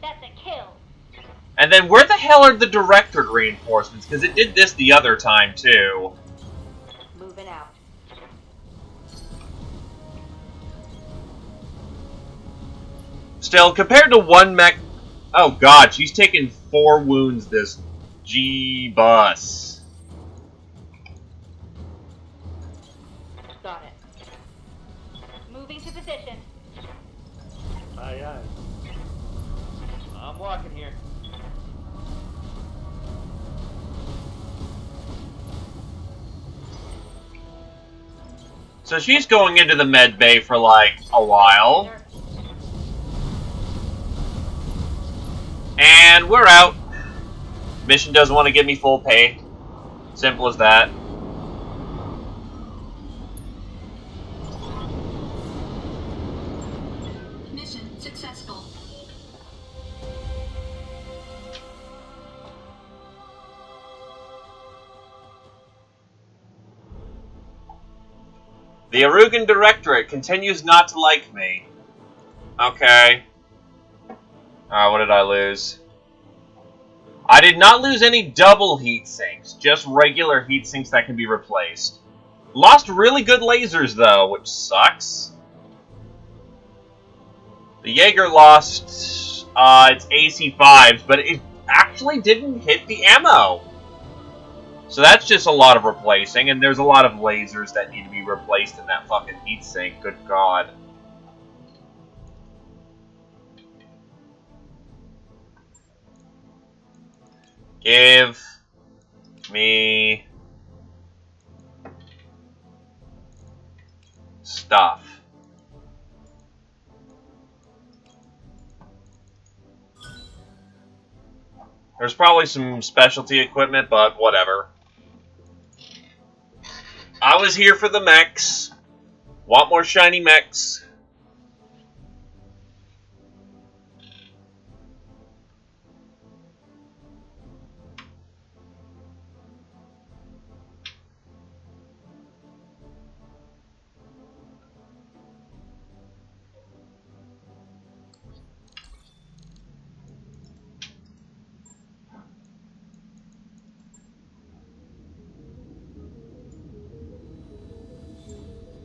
Speaker 2: That's a kill.
Speaker 1: And then where the hell are the directed reinforcements? Because it did this the other time, too.
Speaker 2: Moving out.
Speaker 1: Still, compared to one mech... Oh god, she's taken 4 wounds, this G-bus.
Speaker 2: Got it. Moving to position.
Speaker 3: Aye, aye.
Speaker 6: I'm walking here.
Speaker 1: So she's going into the med bay for, like, a while. And we're out. Mission doesn't want to give me full pay. Simple as that.
Speaker 7: Mission successful.
Speaker 1: The Arugan Directorate continues not to like me. Okay. What did I lose? I did not lose any double heat sinks, just regular heat sinks that can be replaced. Lost really good lasers, though, which sucks. The Jaeger lost its AC-5s, but it actually didn't hit the ammo. So that's just a lot of replacing, and there's a lot of lasers that need to be replaced in that fucking heatsink, good god. Give me stuff. There's probably some specialty equipment, but whatever. I was here for the mechs. Want more shiny mechs.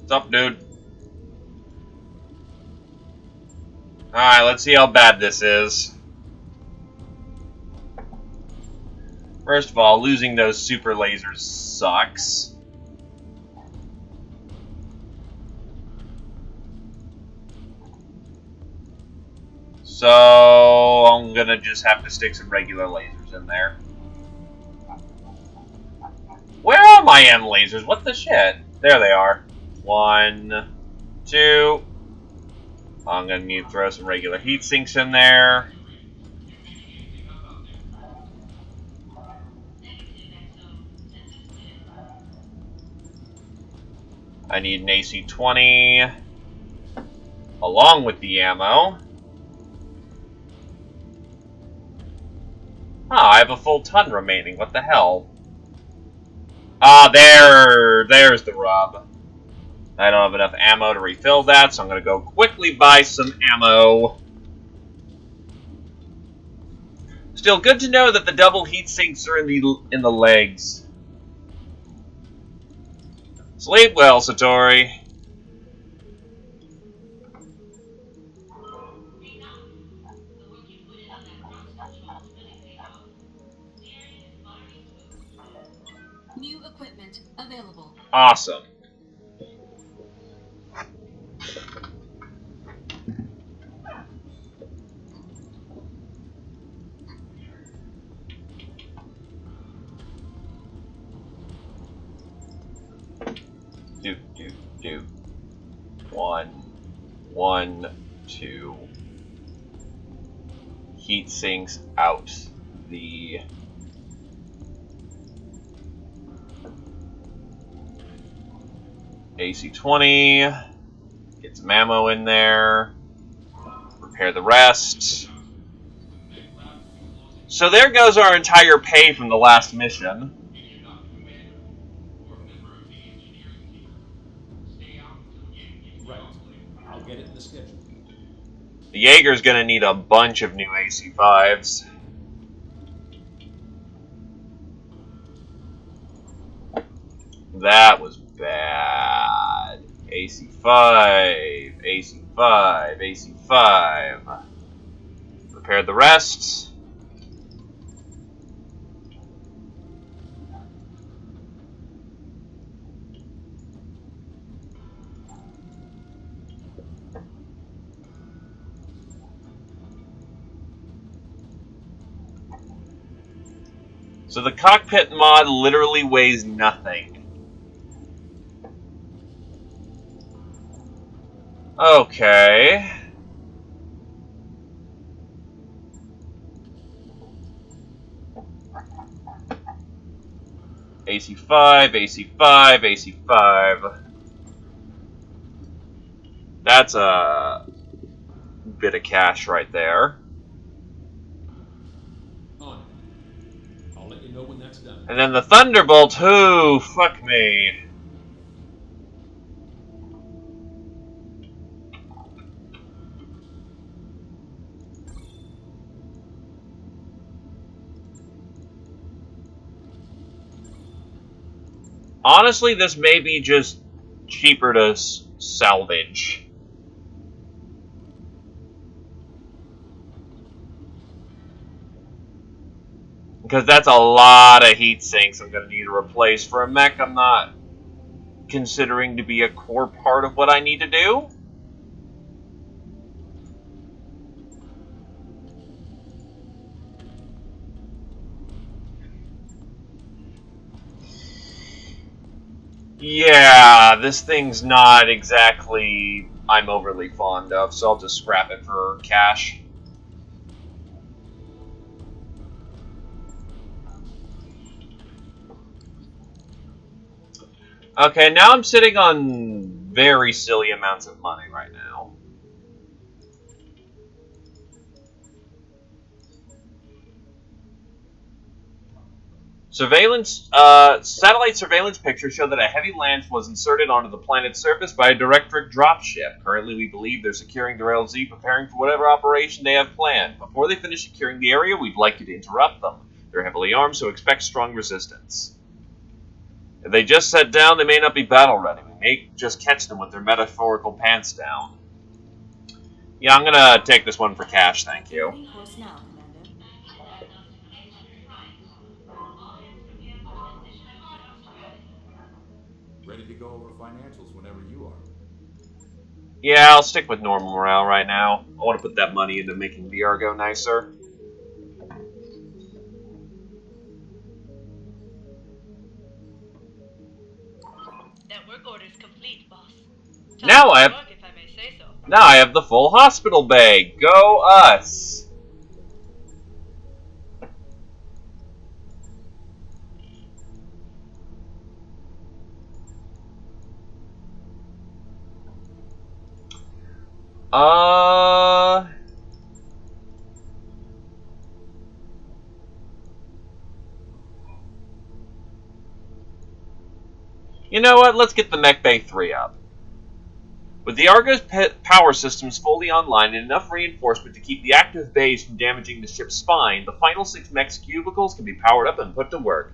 Speaker 1: What's up, dude? Alright, let's see how bad this is. First of all, losing those super lasers sucks. So, I'm gonna just have to stick some regular lasers in there. Where are my M lasers? What the shit? There they are. 1, 2. I'm gonna need to throw some regular heat sinks in there. I need an AC-20 along with the ammo. I have a full ton remaining. What the hell? There's the rub. I don't have enough ammo to refill that, so I'm gonna go quickly buy some ammo. Still, good to know that the double heat sinks are in the legs. Sleep well, Satori.
Speaker 7: New equipment available.
Speaker 1: Awesome. Do. 1, 2. Heat sinks out. The AC-20. Get some ammo in there. Repair the rest. So there goes our entire pay from the last mission.
Speaker 8: Right. I'll get it in the schedule.
Speaker 1: The Jaeger's gonna need a bunch of new AC-5s. That was bad. AC-5, AC-5, AC-5. Repair the rest. So the cockpit mod literally weighs nothing. Okay. AC-5, AC-5, AC-5. That's a bit of cash right there.
Speaker 8: On it. I'll let you know when that's done.
Speaker 1: And then the Thunderbolt, who fuck me. Honestly, this may be just cheaper to salvage. Because that's a lot of heat sinks I'm going to need to replace for a mech I'm not considering to be a core part of what I need to do. Yeah, this thing's not exactly I'm overly fond of, so I'll just scrap it for cash. Okay, now I'm sitting on very silly amounts of money right now. Satellite surveillance pictures show that a heavy lance was inserted onto the planet's surface by a directric dropship. Currently, we believe they're securing the LZ, preparing for whatever operation they have planned. Before they finish securing the area, we'd like you to interrupt them. They're heavily armed, so expect strong resistance. If they just sat down, they may not be battle-ready. We may just catch them with their metaphorical pants down. Yeah, I'm gonna take this one for cash, thank you.
Speaker 7: Activating course now, Commander.
Speaker 8: Ready to go over financials whenever you are.
Speaker 1: Yeah, I'll stick with normal morale right now. I want to put that money into making the Argo nicer.
Speaker 2: Network orders complete, boss.
Speaker 1: Now
Speaker 2: Time
Speaker 1: I
Speaker 2: to
Speaker 1: have
Speaker 2: work, if I may say so.
Speaker 1: Now I have the full hospital bay. Go us! Uh... You know what? Let's get the Mech Bay 3 up. With the Argo's power systems fully online and enough reinforcement to keep the active bays from damaging the ship's spine, the final 6 mech's cubicles can be powered up and put to work.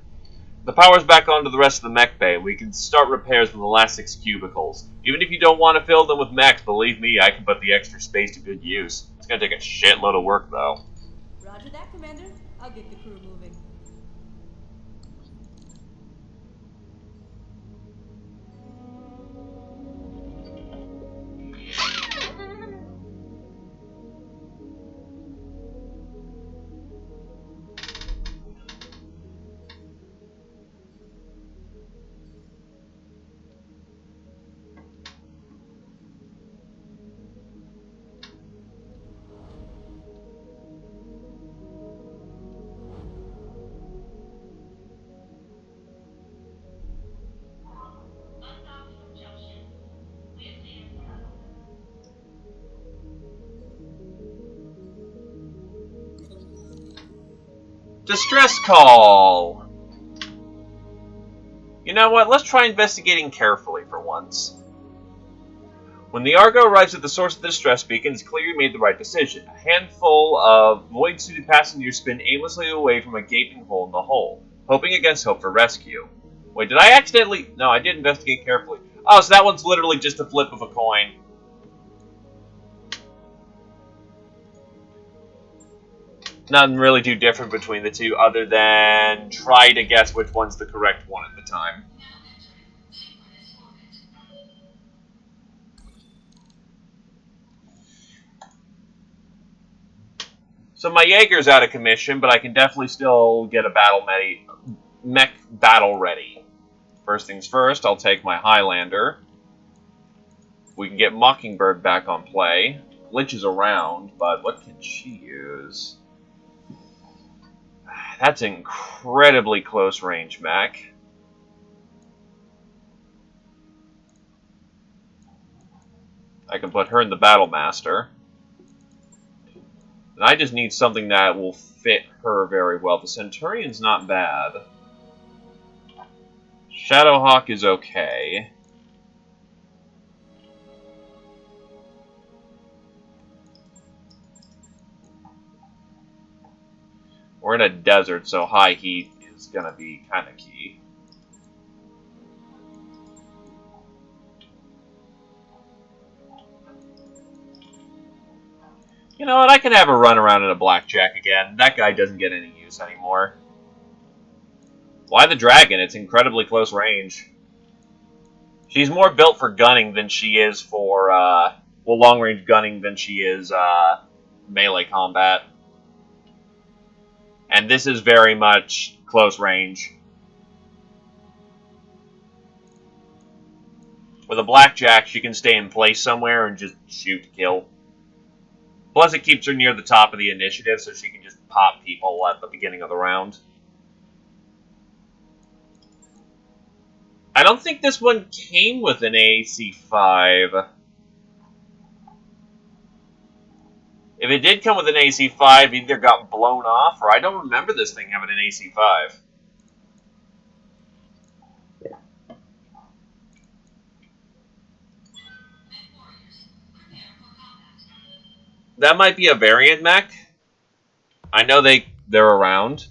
Speaker 1: The power's back onto the rest of the mech bay. We can start repairs on the last 6 cubicles. Even if you don't want to fill them with mechs, believe me, I can put the extra space to good use. It's gonna take a shitload of work, though.
Speaker 7: Roger that, Commander. I'll get the crew moving.
Speaker 2: Undocked from junction. We're clear.
Speaker 1: Distress call! You know what? Let's try investigating carefully for once. When the Argo arrives at the source of the distress beacon, it's clear you made the right decision. A handful of void-suited passengers spin aimlessly away from a gaping hole in the hull, hoping against hope for rescue. Wait, did I accidentally... No, I did investigate carefully. Oh, so that one's literally just a flip of a coin. Nothing really too different between the two, other than try to guess which one's the correct one at the time. So my Jaeger's out of commission, but I can definitely still get a mech battle ready. First things first, I'll take my Highlander. We can get Mockingbird back on play. Glitch is around, but what can she use? That's an incredibly close range mech. I can put her in the Battle Master. And I just need something that will fit her very well. The Centurion's not bad. Shadowhawk is okay. We're in a desert, so high heat is going to be kind of key. You know what? I can have a run around in a blackjack again. That guy doesn't get any use anymore. Why the dragon? It's incredibly close range. She's more built for gunning than she is for, long-range gunning than she is, melee combat. And this is very much close range. With a blackjack, she can stay in place somewhere and just shoot to kill. Plus, it keeps her near the top of the initiative, so she can just pop people at the beginning of the round. I don't think this one came with an AC5. If it did come with an AC5, it either got blown off, or I don't remember this thing having an AC5. That might be a variant mech. I know they're around.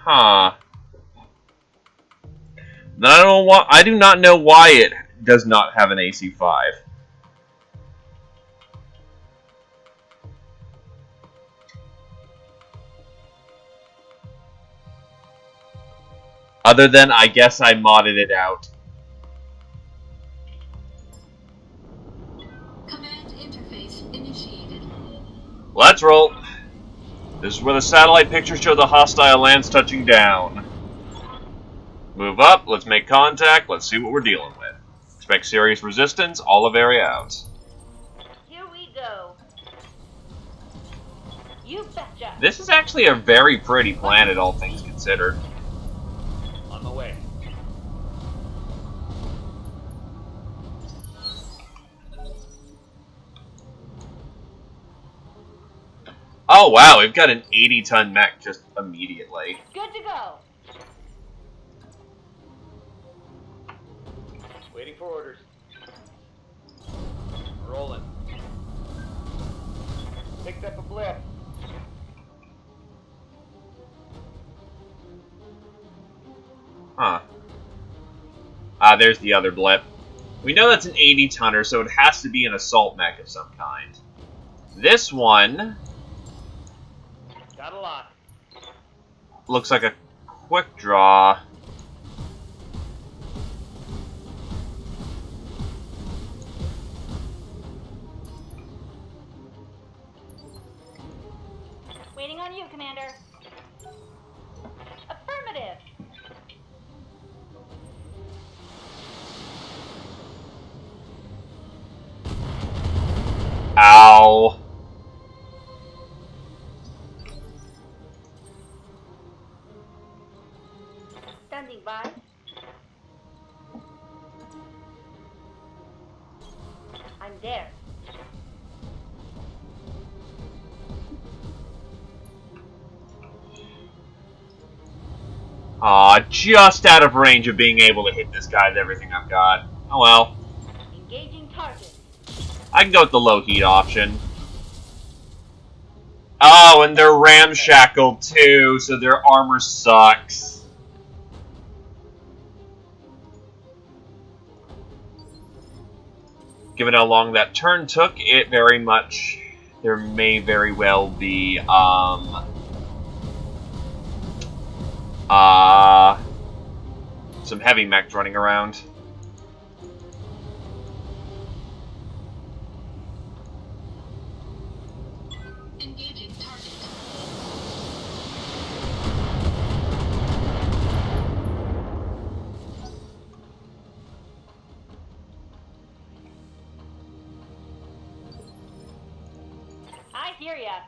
Speaker 1: Huh. I do not know why it does not have an AC5. Other than, I guess I modded it out.
Speaker 2: Command interface initiated.
Speaker 1: Let's roll. This is where the satellite pictures show the hostile lands touching down. Move up, let's make contact, let's see what we're dealing with. Expect serious resistance, olive area out.
Speaker 5: Here we go. You betcha.
Speaker 1: This is actually a very pretty planet, all things considered.
Speaker 6: On the way.
Speaker 1: Oh wow, we've got an 80-ton mech just immediately.
Speaker 5: Good to go.
Speaker 6: Waiting for orders. Rolling.
Speaker 3: Picked up a blip.
Speaker 1: Huh. There's the other blip. We know that's an 80-tonner, so it has to be an assault mech of some kind. This one
Speaker 6: Got a lot.
Speaker 1: looks like a quick draw.
Speaker 5: Waiting on you, Commander. Affirmative.
Speaker 1: Ow.
Speaker 5: Standing by. I'm there.
Speaker 1: Just out of range of being able to hit this guy with everything I've got. Oh well.
Speaker 5: Engaging target.
Speaker 1: I can go with the low heat option. Oh, and they're ramshackled too, so their armor sucks. Given how long that turn took, it very much... There may very well be, some heavy mechs running around.
Speaker 2: Engaging target.
Speaker 5: I hear ya.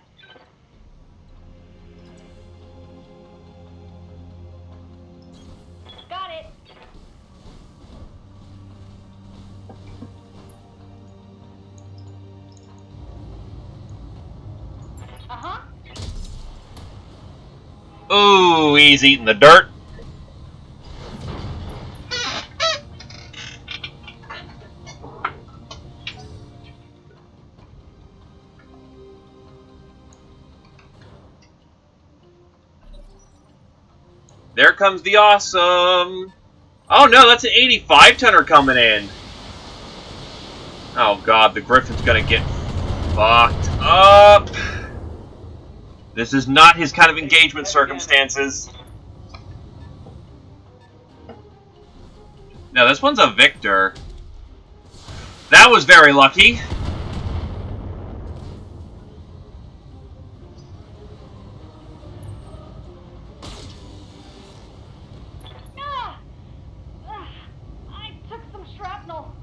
Speaker 1: Ooh, he's eating the dirt. There comes the awesome. Oh no, that's an 85 tonner coming in. Oh god, the Griffin's gonna get fucked up. This is not his kind of engagement circumstances. No, this one's a Victor. That was very lucky.
Speaker 5: Ah! I took some shrapnel.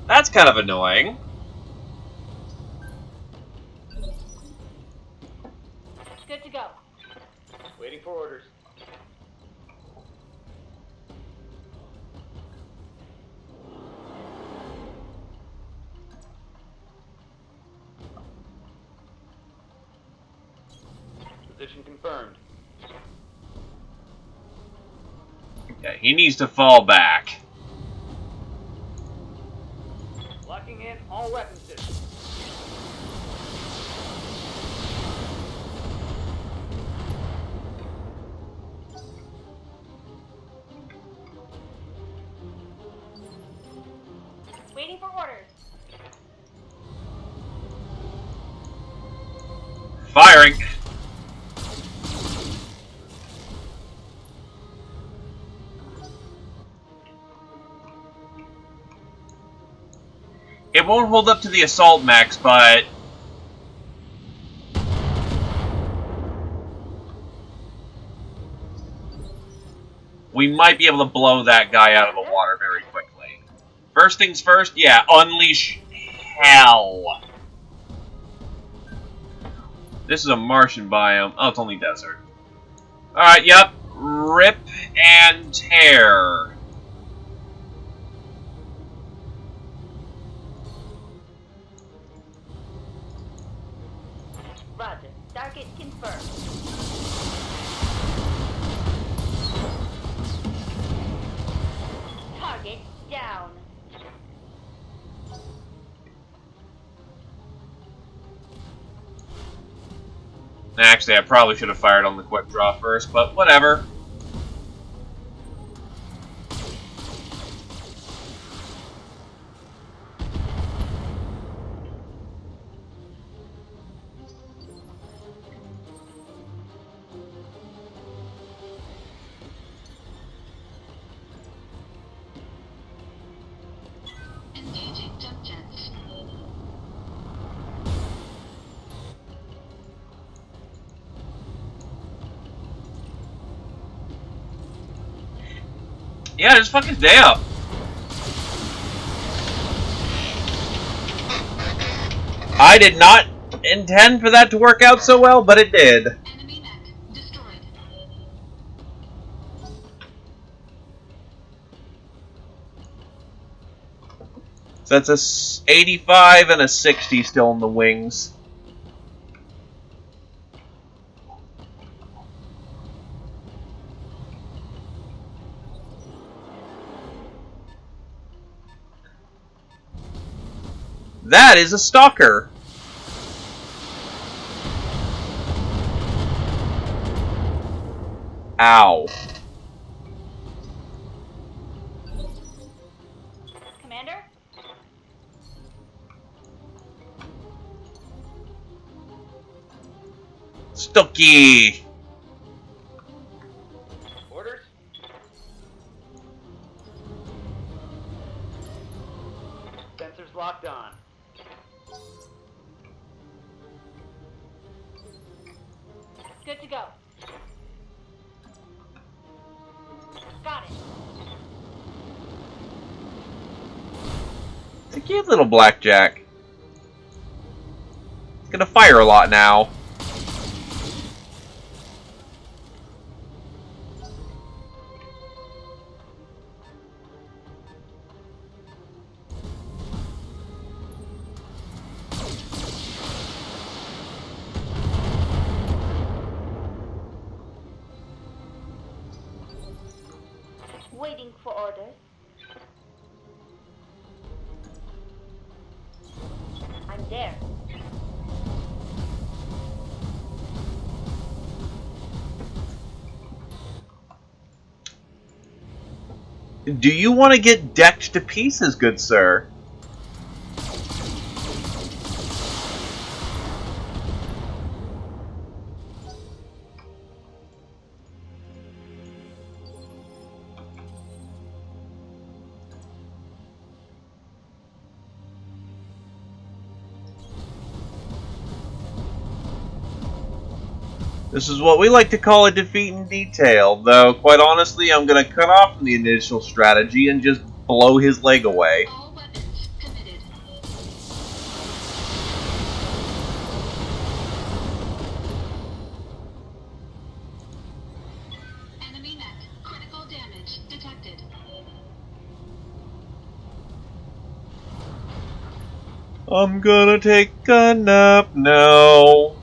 Speaker 1: That's kind of annoying.
Speaker 5: Good to go.
Speaker 6: Waiting for orders. Position confirmed.
Speaker 1: Okay, he needs to fall back.
Speaker 6: Locking in all weapon systems.
Speaker 5: Waiting for orders.
Speaker 1: Firing. It won't hold up to the assault max, but we might be able to blow that guy out of the water very quickly. First things first, yeah, unleash hell. This is a Martian biome. Oh, it's only desert. Alright, yep. Rip and tear.
Speaker 5: Roger. Target confirmed. Target down.
Speaker 1: Actually, I probably should have fired on the quick draw first, but whatever.
Speaker 2: Engaging jump jets.
Speaker 1: Yeah, just fuck his day up. I did not intend for that to work out so well, but it did.
Speaker 2: Enemy mech destroyed.
Speaker 1: So that's a 85 and a 60 still in the wings. That is a stalker. Ow.
Speaker 5: Commander?
Speaker 1: Stucky.
Speaker 6: Orders? Sensors locked on.
Speaker 5: Good to go. Got it.
Speaker 1: It's a cute little blackjack. It's gonna fire a lot now.
Speaker 5: orders? I'm there.
Speaker 1: Do you want to get decked to pieces, good sir? This is what we like to call a defeat in detail, though quite honestly I'm going to cut off from the initial strategy and just blow his leg away.
Speaker 2: All weapons committed. Enemy mech. Critical damage detected.
Speaker 1: I'm gonna take a nap now.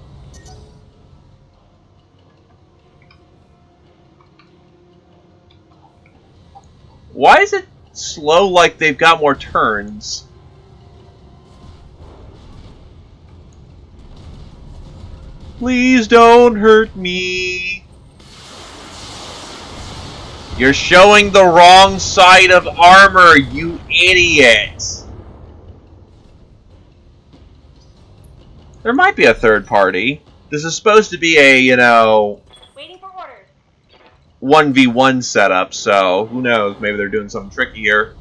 Speaker 1: Why is it slow like they've got more turns? Please don't hurt me. You're showing the wrong side of armor, you idiot. There might be a third party. This is supposed to be a,
Speaker 5: Waiting for orders.
Speaker 1: 1v1 setup, so who knows? Maybe they're doing something tricky here.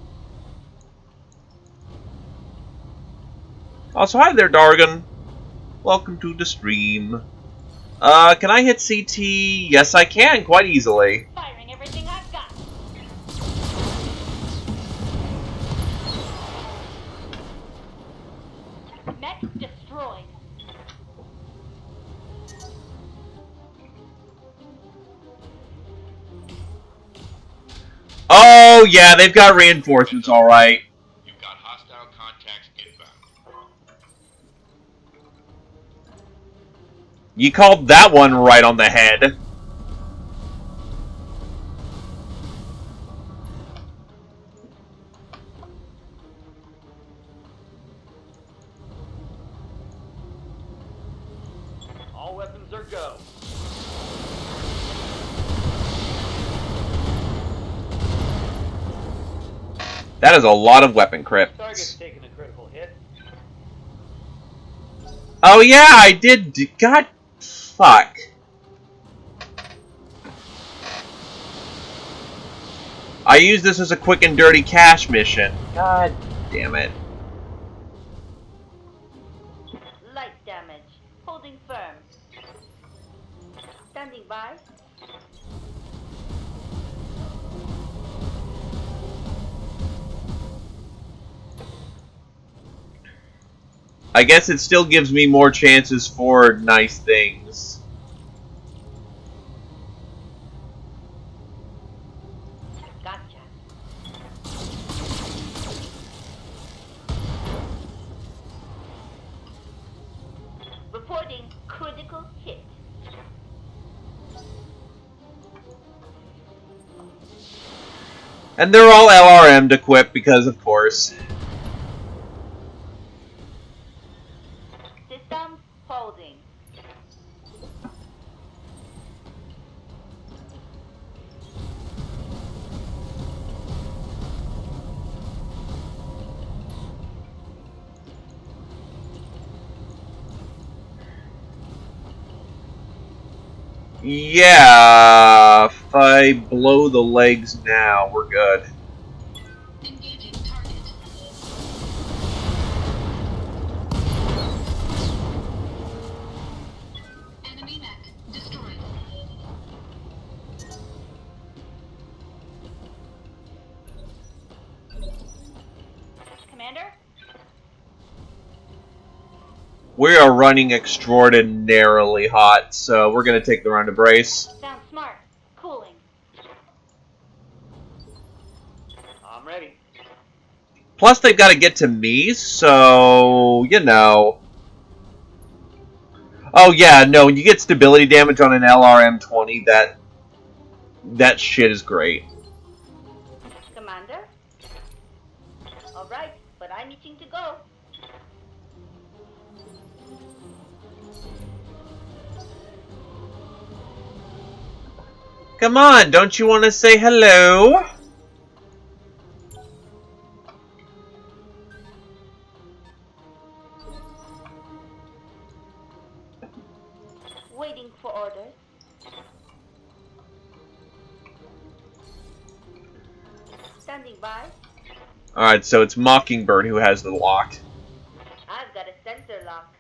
Speaker 1: Also, hi there, Dargon. Welcome to the stream. Can I hit CT? Yes, I can, quite easily.
Speaker 5: Firing everything I've got. Mech destroyed.
Speaker 1: Oh, yeah, they've got reinforcements, alright.
Speaker 4: You've got hostile contacts inbound.
Speaker 1: You called that one right on the head.
Speaker 6: All weapons are go.
Speaker 1: That is a lot of weapon crypts.
Speaker 6: Target's taking a critical hit.
Speaker 1: Oh yeah, I did. God, fuck. I used this as a quick and dirty cash mission. God damn it.
Speaker 5: Light damage. Holding firm. Standing by.
Speaker 1: I guess it still gives me more chances for nice things.
Speaker 5: Gotcha. Reporting critical hit.
Speaker 1: And they're all LRM'd equipped because, of course.
Speaker 5: System holding.
Speaker 1: Yeah, if I blow the legs now, we're good.
Speaker 2: Engaging target. Enemy mech destroyed.
Speaker 5: Commander?
Speaker 1: We are running extraordinarily hot, so we're going to take the round of brace.
Speaker 5: Sounds smart. Cooling.
Speaker 6: I'm ready.
Speaker 1: Plus, they've got to get to me, so, you know. Oh, yeah, no, when you get stability damage on an LRM-20, that shit is great.
Speaker 5: Commander? Commander? Alright, but I'm itching to go.
Speaker 1: Come on, don't you want to say hello?
Speaker 5: Waiting for orders. Standing by.
Speaker 1: Alright, so it's Mockingbird who has the lock.
Speaker 5: I've got a sensor lock.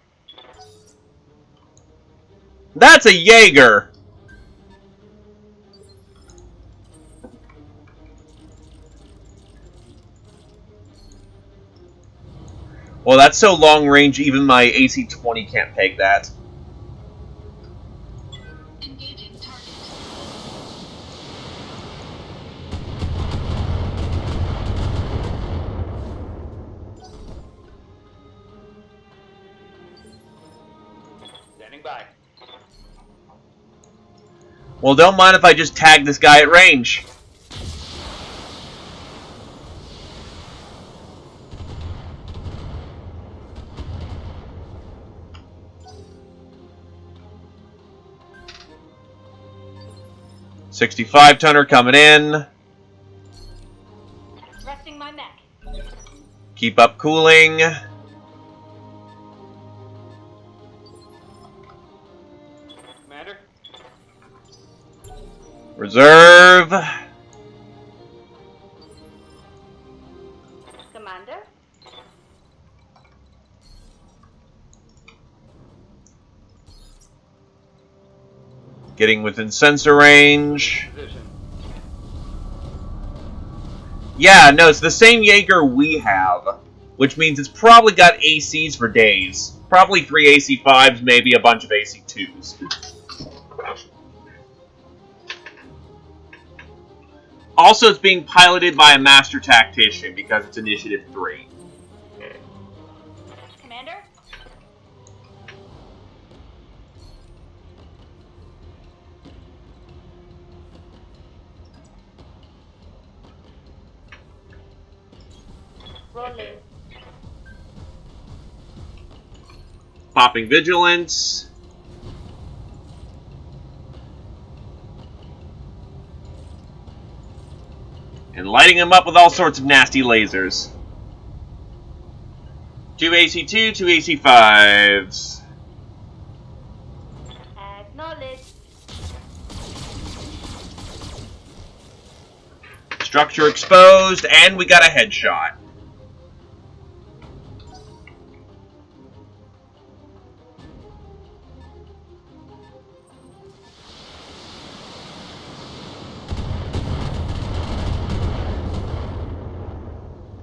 Speaker 1: That's a Jaeger! Well, that's so long range, even my AC-20 can't peg that.
Speaker 2: Engaging target.
Speaker 6: Standing by.
Speaker 1: Well, don't mind if I just tag this guy at range. $65-tonner coming in.
Speaker 5: Resting my mech.
Speaker 1: Keep up cooling.
Speaker 6: Commander?
Speaker 1: Reserve.
Speaker 5: Commander?
Speaker 1: Getting within sensor range.
Speaker 6: Position.
Speaker 1: Yeah, no, it's the same Jaeger we have, which means it's probably got ACs for days. Probably 3 AC5s, maybe a bunch of AC2s. Also, it's being piloted by a Master Tactician because it's Initiative 3.
Speaker 5: Commander? Rolling.
Speaker 1: Popping Vigilance. And lighting them up with all sorts of nasty lasers. 2 AC2, 2 AC5s.
Speaker 5: Acknowledge.
Speaker 1: Structure exposed, and we got a headshot.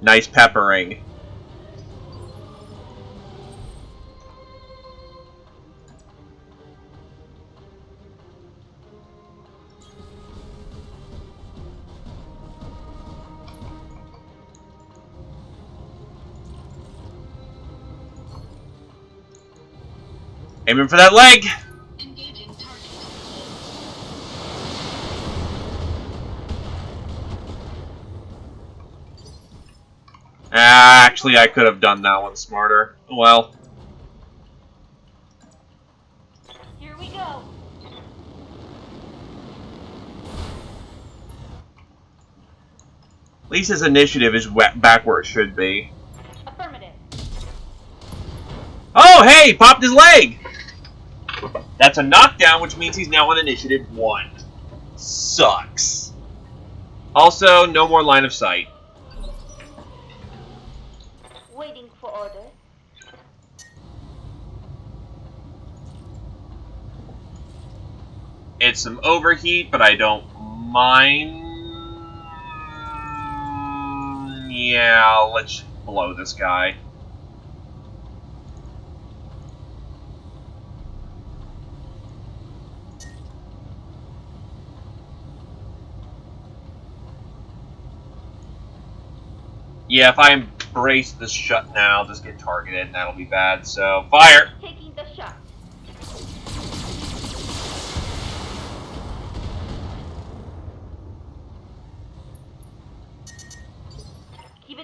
Speaker 1: Nice peppering. Aiming for that leg.
Speaker 2: Engaging target.
Speaker 1: Actually, I could have done that one smarter. Well,
Speaker 5: Here we go.
Speaker 1: at least his initiative is back where it should be.
Speaker 5: Affirmative.
Speaker 1: Oh, hey, popped his leg! That's a knockdown, which means he's now on initiative 1. Sucks. Also, no more line of sight.
Speaker 5: Waiting for orders.
Speaker 1: It's some overheat, but I don't mind. Yeah, let's blow this guy. Yeah, if I embrace this shut now, I'll just get targeted, and that'll be bad. So, fire!
Speaker 5: Taking the shot.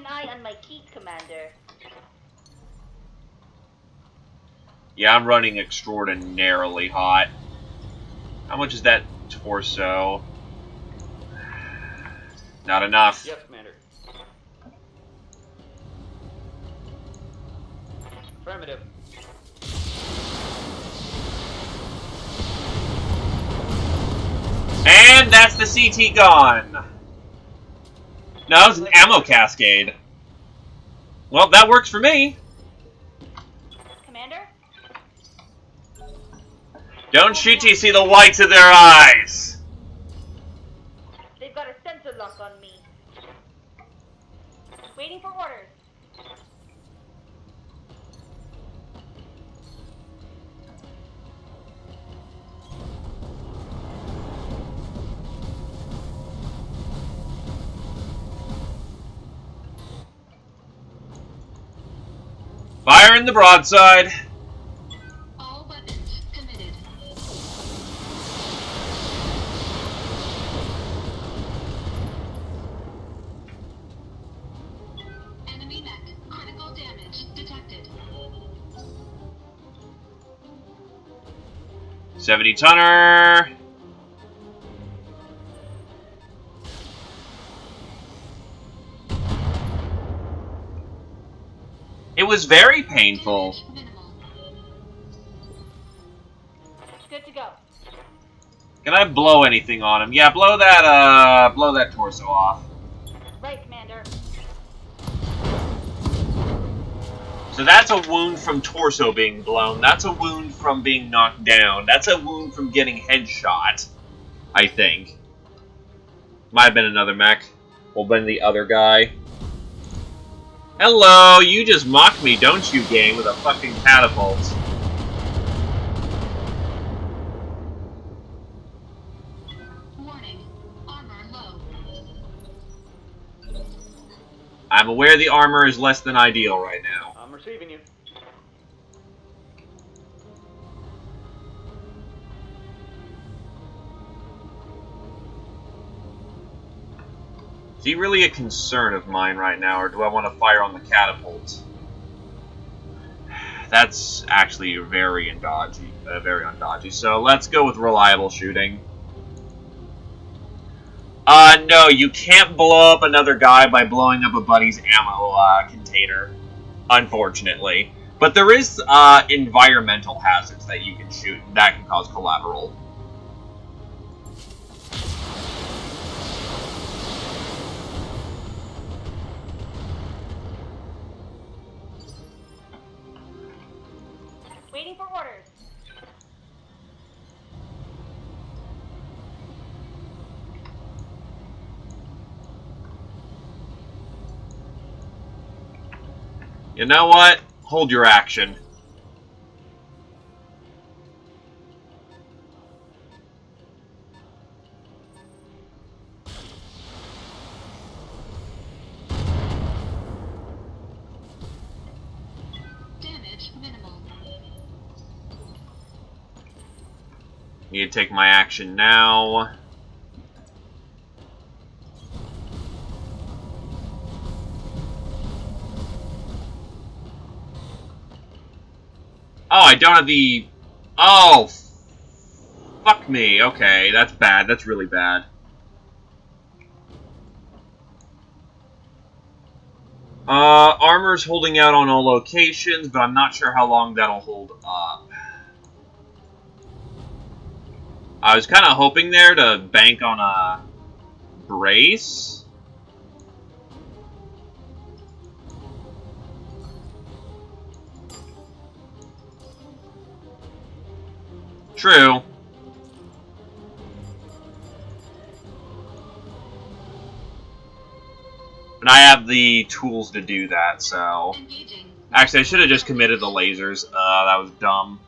Speaker 2: eye on my keys, Commander.
Speaker 1: Yeah, I'm running extraordinarily hot. How much is that torso? Not enough.
Speaker 6: Yes, Commander. Affirmative.
Speaker 1: And that's the CT gone. No, it's an ammo cascade. Well, that works for me.
Speaker 2: Commander?
Speaker 1: Don't shoot till you see the whites of their eyes.
Speaker 2: They've got a sensor lock on me. Waiting for orders.
Speaker 1: Fire in the broadside.
Speaker 2: All weapons committed. Enemy mech. Critical damage detected.
Speaker 1: 70-tonner. It was very painful.
Speaker 2: Minimal. Good to go.
Speaker 1: Can I blow anything on him? Yeah, blow that torso off.
Speaker 2: Right, Commander.
Speaker 1: So that's a wound from torso being blown. That's a wound from being knocked down. That's a wound from getting headshot, I think. Might have been another mech. Or been the other guy. Hello, you just mocked me, don't you, gang, with a fucking catapult.
Speaker 2: Warning. Armor low.
Speaker 1: I'm aware the armor is less than ideal right now.
Speaker 6: I'm receiving you.
Speaker 1: Is he really a concern of mine right now, or do I want to fire on the catapult? That's actually very undodgy. So let's go with reliable shooting. No, you can't blow up another guy by blowing up a buddy's ammo container, unfortunately. But there is environmental hazards that you can shoot that can cause collateral.
Speaker 2: Waiting for orders.
Speaker 1: You know what? Hold your action.
Speaker 2: Damage minimal.
Speaker 1: Need to take my action now. Oh, I don't have the... Oh! Fuck me. Okay, that's bad. That's really bad. Armor's holding out on all locations, but I'm not sure how long that'll hold up. I was kind of hoping there to bank on a brace. True. And I have the tools to do that, so...
Speaker 2: Engaging.
Speaker 1: Actually, I should have just committed the lasers. That was dumb.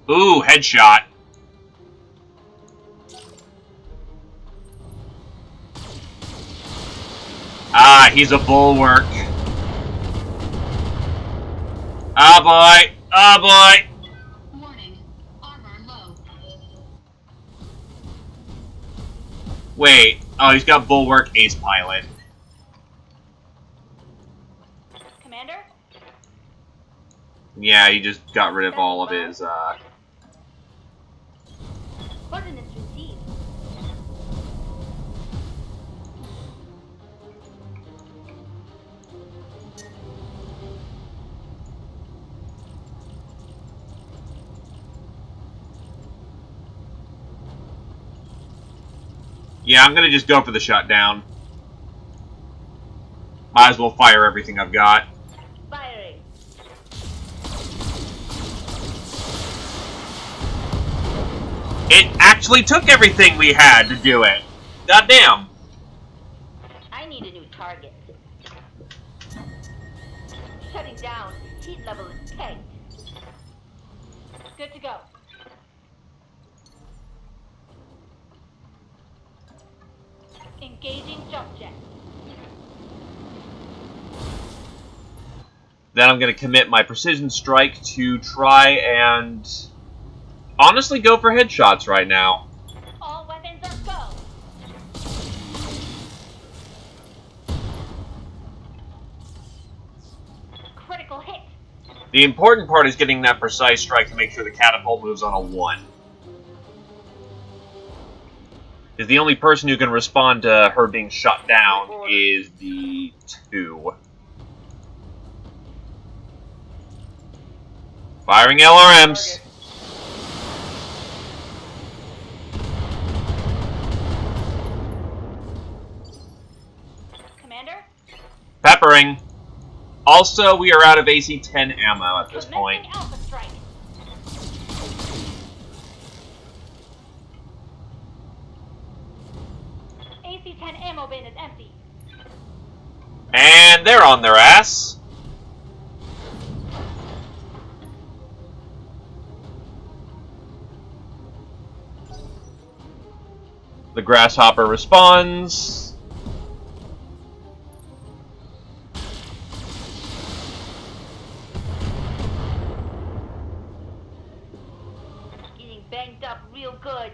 Speaker 1: Ooh, headshot. Ah, he's a bulwark. Ah, boy. Ah, boy.
Speaker 2: Warning. Armor low.
Speaker 1: Wait. Oh, he's got Bulwark, Ace Pilot.
Speaker 5: Commander?
Speaker 1: Yeah, he just got rid of all of his,
Speaker 5: Ordnance received.
Speaker 1: Yeah, I'm gonna just go for the shutdown. Might as well fire everything I've got.
Speaker 5: Firing.
Speaker 1: It actually took everything we had to do it. Goddamn.
Speaker 5: I need a new target. Shutting down. Heat level is pegged. Good to go. Engaging jump jet.
Speaker 1: Then I'm gonna commit my precision strike to try and honestly go for headshots right now.
Speaker 5: All weapons are go. Critical hit.
Speaker 1: The important part is getting that precise strike to make sure the catapult moves on a 1. Because the only person who can respond to her being shut down is the 2. Firing LRMs.
Speaker 5: Commander?
Speaker 1: Peppering. Also, we are out of AC-10 ammo at this point.
Speaker 5: Commencing Alpha strike. AC-10 ammo bin is empty.
Speaker 1: And they're on their ass. The Grasshopper responds.
Speaker 5: Getting banged up real good.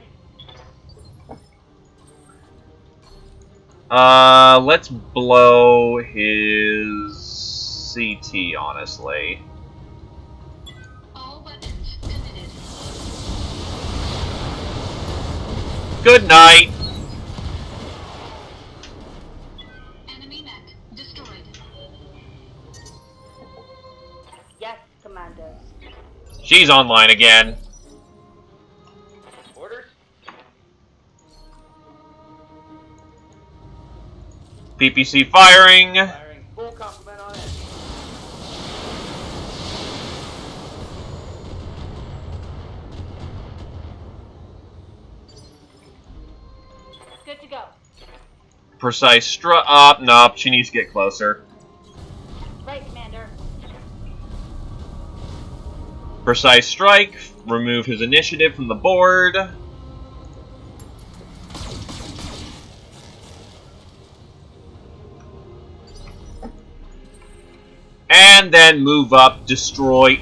Speaker 1: Let's blow his CT, honestly.
Speaker 2: All weapons committed.
Speaker 1: Good night.
Speaker 2: Enemy mech destroyed.
Speaker 5: Yes, Commander.
Speaker 1: She's online again.
Speaker 6: Orders?
Speaker 1: PPC firing.
Speaker 6: Firing full complement on it.
Speaker 5: Good to go.
Speaker 1: Precise strike. Up, nope. She needs to get closer.
Speaker 5: Right, Commander.
Speaker 1: Precise strike. Remove his initiative from the board. And then move up. Destroy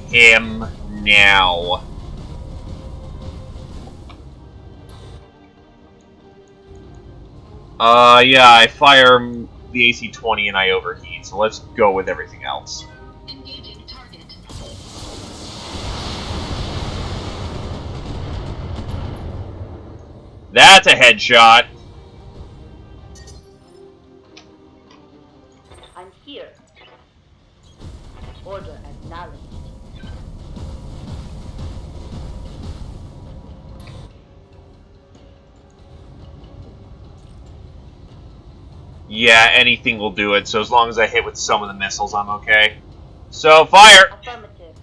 Speaker 1: him now. Yeah, I fire the AC-20 and I overheat, so let's go with everything else.
Speaker 2: Engaging target.
Speaker 1: That's a headshot.
Speaker 5: I'm here. Order acknowledged.
Speaker 1: Yeah, anything will do it, so as long as I hit with some of the missiles, I'm okay. So, fire!
Speaker 5: Affirmative.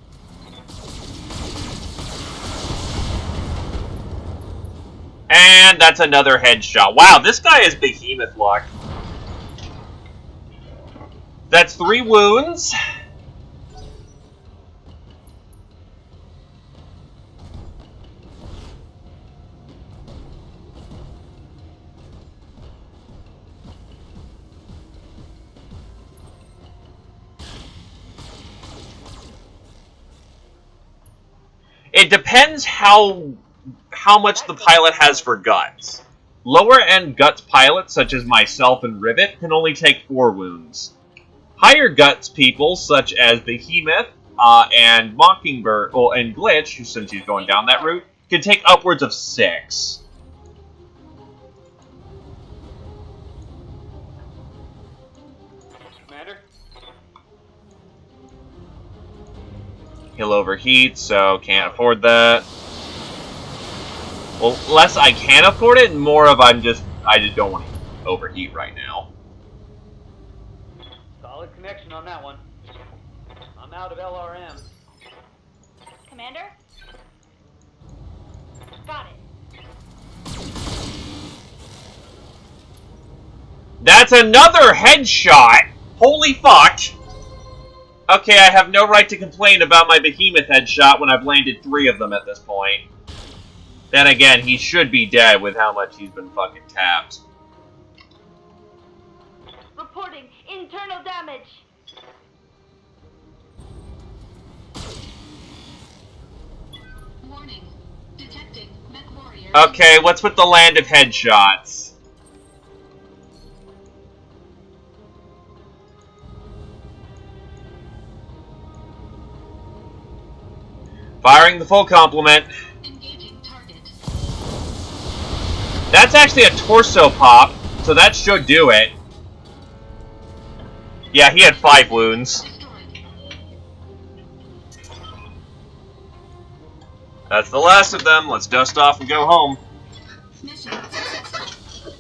Speaker 1: And that's another headshot. Wow, this guy has behemoth luck. That's 3 wounds. It depends how much the pilot has for guns. Lower-end Guts pilots, such as myself and Rivet, can only take 4 wounds. Higher Guts people, such as Behemoth and Mockingbird, and Glitch, since he's going down that route, can take upwards of 6.
Speaker 6: Commander?
Speaker 1: He'll overheat, so can't afford that. Well, less I can afford it, and more of I just don't want to overheat right now.
Speaker 6: Solid connection on that one. I'm out of LRM.
Speaker 5: Commander? Got it.
Speaker 1: That's another headshot! Holy fuck! Okay, I have no right to complain about my Behemoth headshot when I've landed 3 of them at this point. Then again, he should be dead with how much he's been fucking tapped.
Speaker 5: Reporting internal damage.
Speaker 2: Warning. Detecting mech warrior.
Speaker 1: Okay, what's with the land of headshots? Firing the full complement.
Speaker 2: Engaging target.
Speaker 1: That's actually a torso pop, so that should do it. Yeah, he had 5 wounds.
Speaker 2: Destroyed.
Speaker 1: That's the last of them. Let's dust off and go home.
Speaker 2: Mission successful.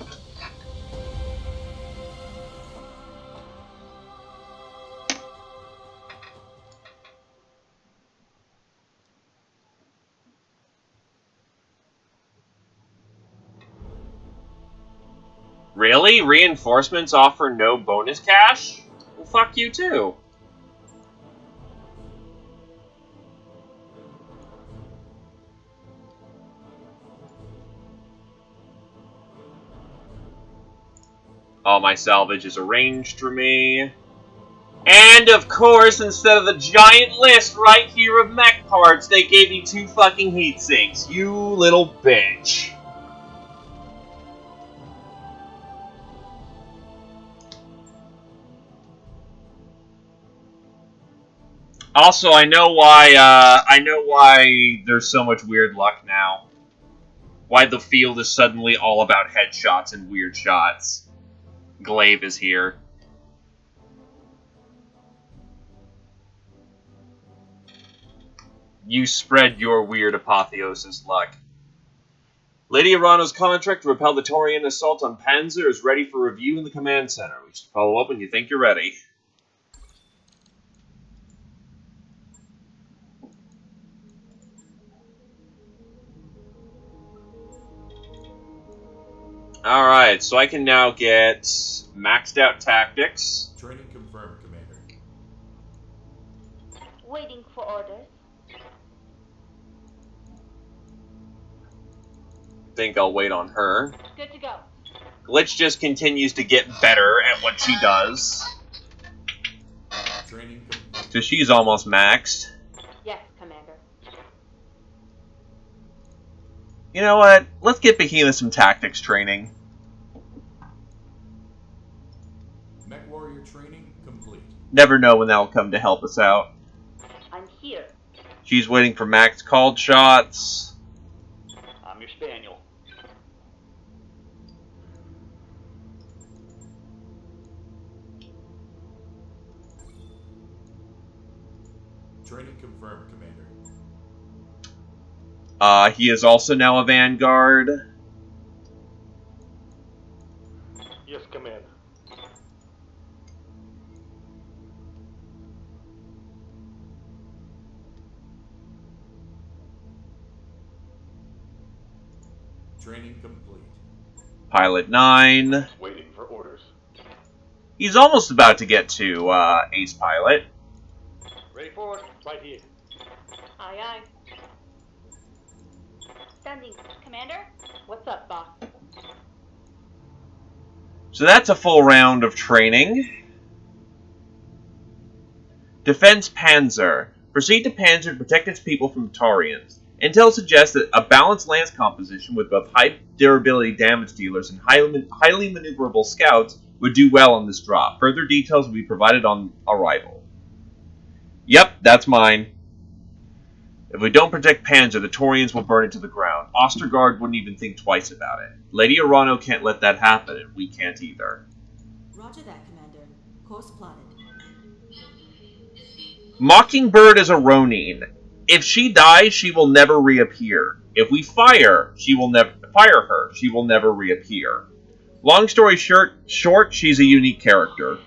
Speaker 1: Really? Reinforcements offer no bonus cash? Well, fuck you too. All my salvage is arranged for me. And, of course, instead of the giant list right here of mech parts, they gave me 2 fucking heat sinks. You little bitch. Also, I know why there's so much weird luck now. Why the field is suddenly all about headshots and weird shots. Glaive is here. You spread your weird apotheosis luck. Lady Arano's contract to repel the Taurian assault on Panzer is ready for review in the command center. We should follow up when you think you're ready. Alright, so I can now get maxed out tactics.
Speaker 8: Training confirmed, Commander.
Speaker 5: Waiting for orders.
Speaker 1: Think I'll wait on her.
Speaker 5: Good to go.
Speaker 1: Glitch just continues to get better at what she does.
Speaker 8: Training complete.
Speaker 1: So she's almost maxed.
Speaker 5: Yes, Commander.
Speaker 1: You know what? Let's get Behemoth some tactics training.
Speaker 8: Mech warrior training complete.
Speaker 1: Never know when that'll come to help us out.
Speaker 5: I'm here.
Speaker 1: She's waiting for max called shots.
Speaker 6: I'm your spaniel.
Speaker 8: Training confirmed, Commander.
Speaker 1: He is also now a Vanguard.
Speaker 3: Yes, Commander.
Speaker 8: Training complete.
Speaker 1: Pilot 9.
Speaker 3: Waiting for orders.
Speaker 1: He's almost about to get to Ace Pilot.
Speaker 6: Ready for it?
Speaker 3: Right here.
Speaker 5: Aye, aye. Standing. Commander? What's up, boss?
Speaker 1: So that's a full round of training. Defense Panzer. Proceed to Panzer to protect its people from the Taurians. Intel suggests that a balanced lance composition with both high durability damage dealers and highly maneuverable scouts would do well on this drop. Further details will be provided on arrival. Yep, that's mine. If we don't protect Panzer, the Taurians will burn it to the ground. Ostergaard wouldn't even think twice about it. Lady Arano can't let that happen, and we can't either.
Speaker 7: Roger that, Commander. Course plotted.
Speaker 1: Mockingbird is a Ronin. If she dies, she will never reappear. If we fire, she will never fire her. She will never reappear. Long story short, she's a unique character.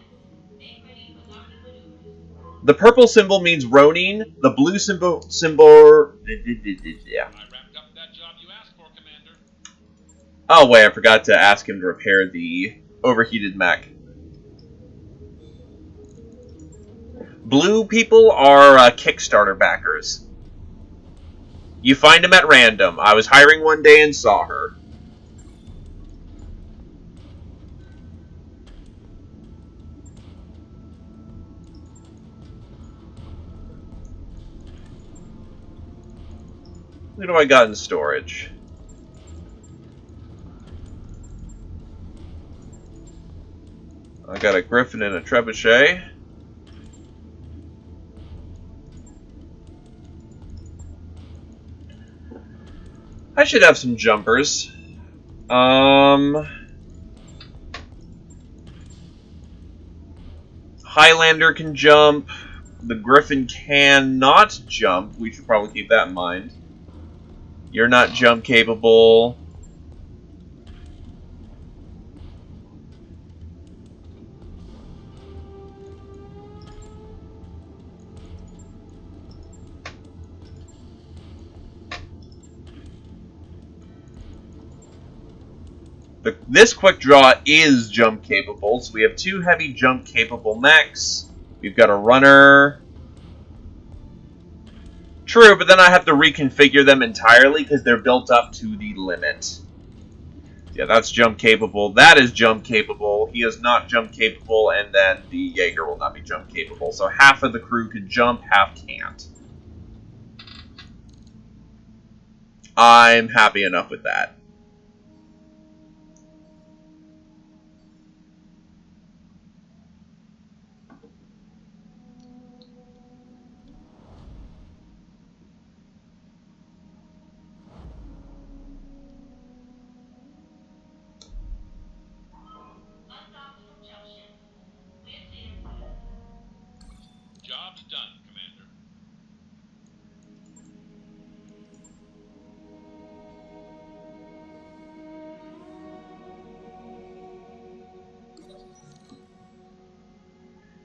Speaker 1: The purple symbol means Ronin. The blue symbol. Yeah.
Speaker 4: I wrapped up that job you asked for, Commander.
Speaker 1: Oh wait, I forgot to ask him to repair the overheated mech. Blue people are Kickstarter backers. You find them at random. I was hiring one day and saw her. What do I got in storage? I got a Griffin and a Trebuchet. I should have some jumpers. Highlander can jump. The Griffin cannot jump. We should probably keep that in mind. You're not jump capable. This quick draw is jump capable, so we have 2 heavy jump capable mechs. We've got a runner. True, but then I have to reconfigure them entirely because they're built up to the limit. Yeah, that's jump capable. That is jump capable. He is not jump capable, and then the Jaeger will not be jump capable. So half of the crew can jump, half can't. I'm happy enough with that.
Speaker 2: Undocked from jump ship. We're clear.
Speaker 4: Job's done, Commander.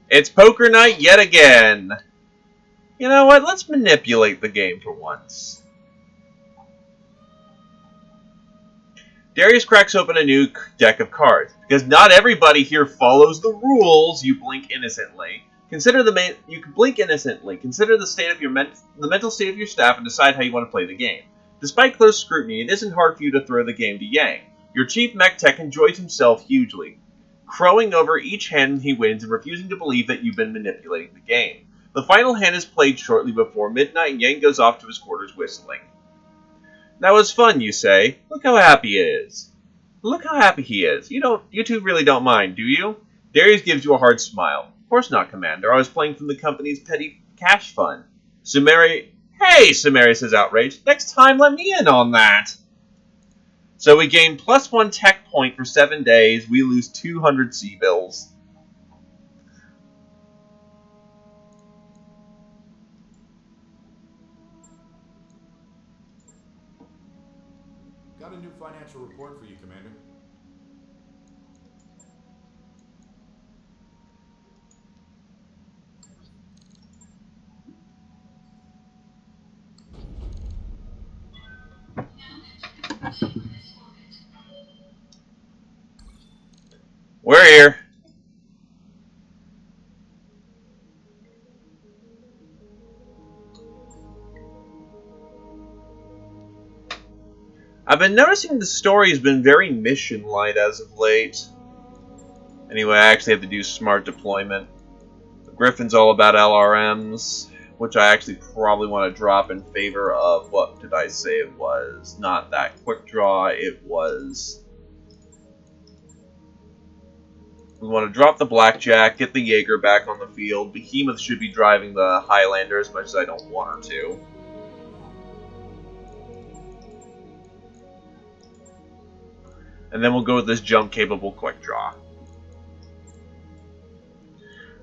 Speaker 1: It's poker night yet again. You know what? Let's manipulate the game for once. Darius cracks open a new deck of cards. Because not everybody here follows the rules, you blink innocently. You can blink innocently. Consider the state of the mental state of your staff and decide how you want to play the game. Despite close scrutiny, it isn't hard for you to throw the game to Yang. Your chief mech tech enjoys himself hugely, crowing over each hand he wins and refusing to believe that you've been manipulating the game. The final hand is played shortly before midnight, and Yang goes off to his quarters whistling. That was fun, you say. Look how happy he is. Look how happy he is. You two really don't mind, do you? Darius gives you a hard smile. Of course not, Commander. I was playing from the company's petty cash fund. Sumeri... Hey, Sumeri says outraged. Next time, let me in on that. So we gain +1 tech point for 7 days. We lose 200 C-bills.
Speaker 9: Got a new financial report for you, Commander.
Speaker 1: We're here. I've been noticing the story has been very mission light as of late. Anyway, I actually have to do smart deployment. The Griffin's all about LRMs.
Speaker 10: which I actually probably want to drop in favor of, what did I say it was? Not that quick draw, it was... We want to drop the Blackjack, get the Jaeger back on the field. Behemoth should be driving the Highlander as much as I don't want her to. And then we'll go with this jump-capable quick draw.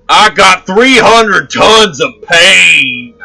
Speaker 10: I got 300 tons of pain!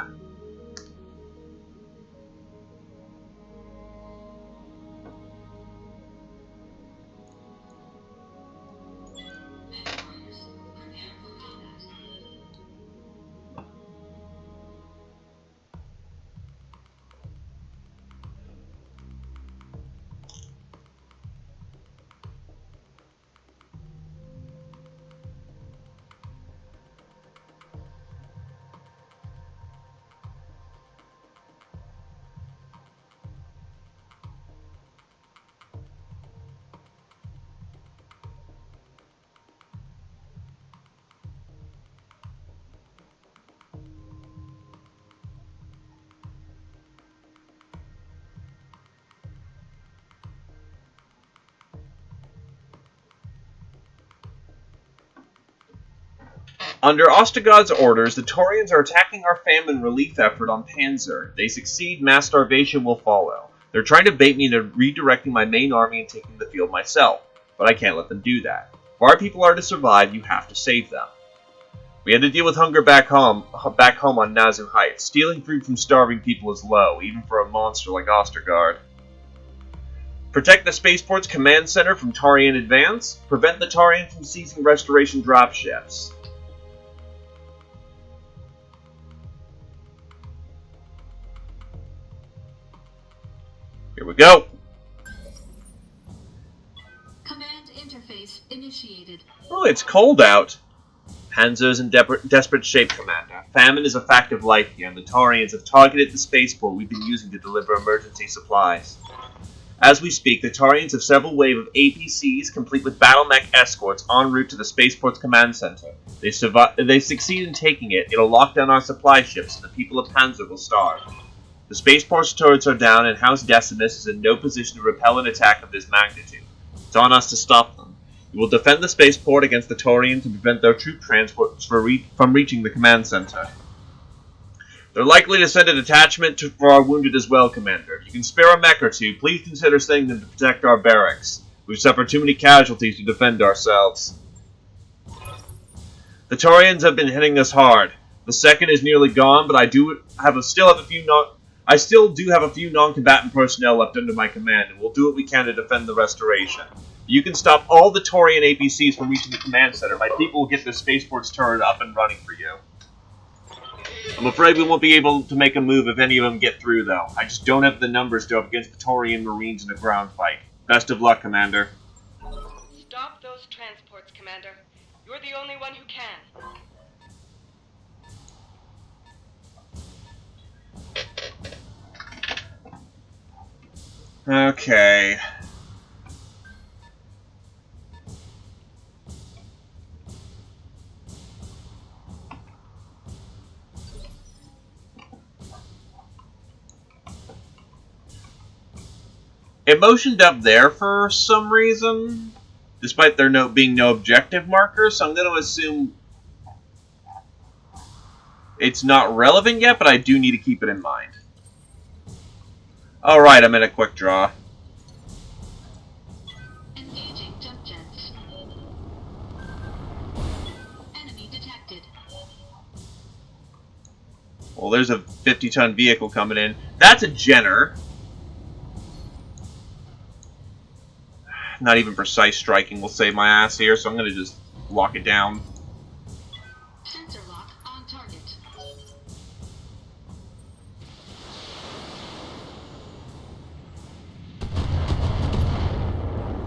Speaker 10: Under Ostagod's orders, the Taurians are attacking our famine relief effort on Panzer. They succeed, mass starvation will follow. They're trying to bait me into redirecting my main army and taking the field myself, but I can't let them do that. If our people are to survive, you have to save them. We had to deal with hunger back home on Nazim Heights. Stealing food from starving people is low, even for a monster like Ostergaard. Protect the Spaceport's command center from Taurian advance. Prevent the Taurians from seizing restoration dropships. Here we go.
Speaker 2: Command interface initiated.
Speaker 10: Oh, it's cold out. Panzer's in desperate shape, Commander. Famine is a fact of life here, and the Taurians have targeted the spaceport we've been using to deliver emergency supplies. As we speak, the Taurians have several waves of APCs, complete with BattleTech escorts, en route to the spaceport's command center. If they succeed in taking it, it'll lock down our supply ships, and the people of Panzer will starve. The spaceport's turrets are down, and House Decimus is in no position to repel an attack of this magnitude. It's on us to stop them. We will defend the spaceport against the Taurians and prevent their troop transports from reaching the command center. They're likely to send a detachment for our wounded as well, Commander. If you can spare a mech or two, please consider sending them to protect our barracks. We've suffered too many casualties to defend ourselves. The Taurians have been hitting us hard. The second is nearly gone, but I still do have a few non-combatant personnel left under my command, and we'll do what we can to defend the restoration. You can stop all the Taurian APCs from reaching the command center. My people will get the spaceport's turret up and running for you. I'm afraid we won't be able to make a move if any of them get through, though. I just don't have the numbers to up against the Taurian Marines in a ground fight. Best of luck, Commander.
Speaker 11: Stop those transports, Commander. You're the only one who can.
Speaker 10: Okay. It motioned up there for some reason, despite there being no objective marker, so I'm going to assume it's not relevant yet, but I do need to keep it in mind. Alright, I'm in a quick draw.
Speaker 2: Engaging jump jets. Enemy detected.
Speaker 10: Well, there's a 50-ton vehicle coming in. That's a Jenner. Not even precise striking will save my ass here, so I'm going to just lock it down.
Speaker 2: Sensor lock on target.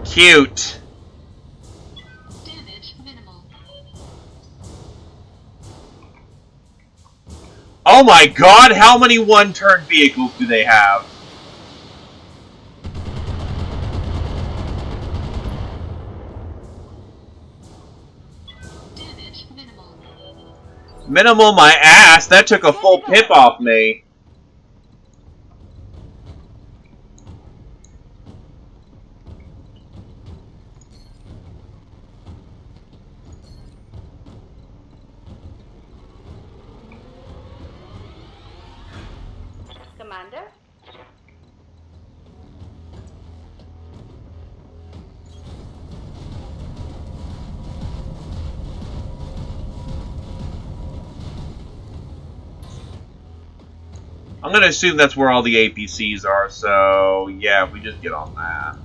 Speaker 10: Cute.
Speaker 2: Damage minimal.
Speaker 10: Oh my god, how many one-turn vehicles do they have? Minimal my ass! That took a full pip off me.
Speaker 11: Commander?
Speaker 10: I'm gonna assume that's where all the APCs are, so yeah, we just get on that.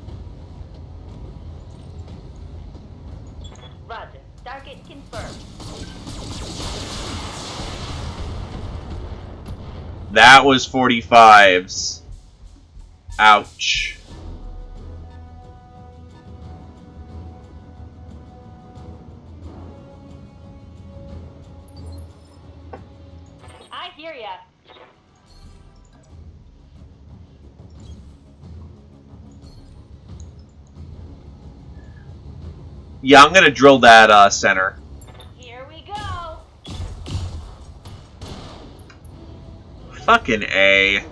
Speaker 5: Roger. Target confirmed.
Speaker 10: That was 45s. Ouch.
Speaker 5: I hear ya.
Speaker 10: Yeah, I'm gonna drill that center.
Speaker 5: Here we go.
Speaker 10: Fucking A.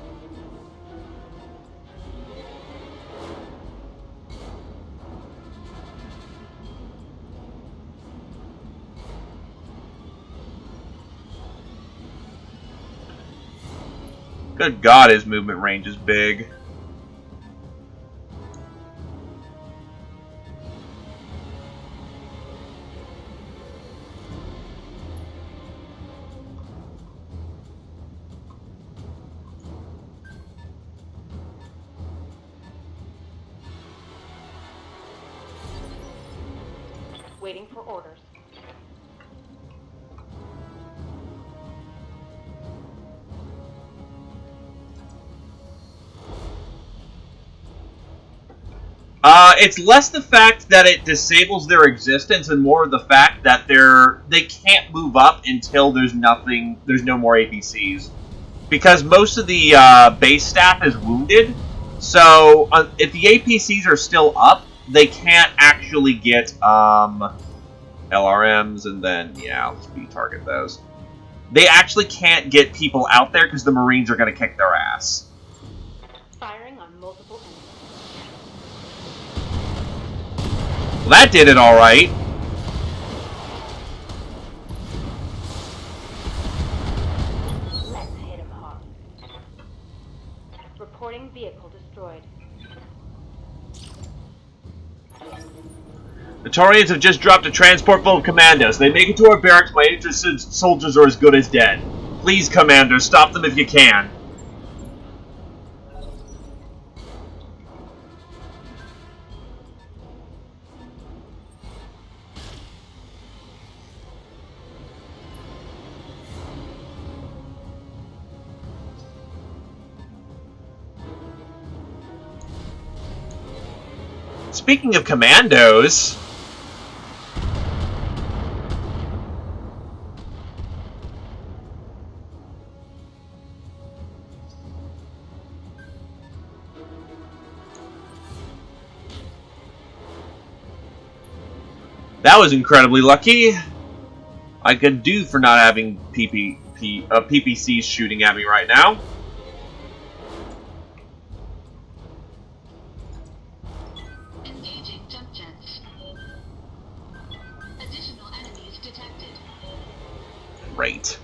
Speaker 10: Good God, his movement range is big.
Speaker 5: Waiting for orders.
Speaker 10: It's less the fact that it disables their existence and more the fact that they can't move up until there's no more APCs. Because most of the base staff is wounded, so if the APCs are still up, they can't actually get LRMs, and then, yeah, let's target those. They actually can't get people out there because the Marines are going to kick their ass.
Speaker 5: Firing on multiple enemies.
Speaker 10: Well, that did it alright.
Speaker 5: Let's hit him hard. Reporting vehicle destroyed.
Speaker 10: The Taurians have just dropped a transport full of commandos. They make it to our barracks, my interested soldiers are as good as dead. Please, Commander, stop them if you can. Speaking of commandos... That was incredibly lucky. I could do for not having PPCs shooting at me right now.
Speaker 2: Engaging jump jets. Additional enemies detected.
Speaker 10: Great.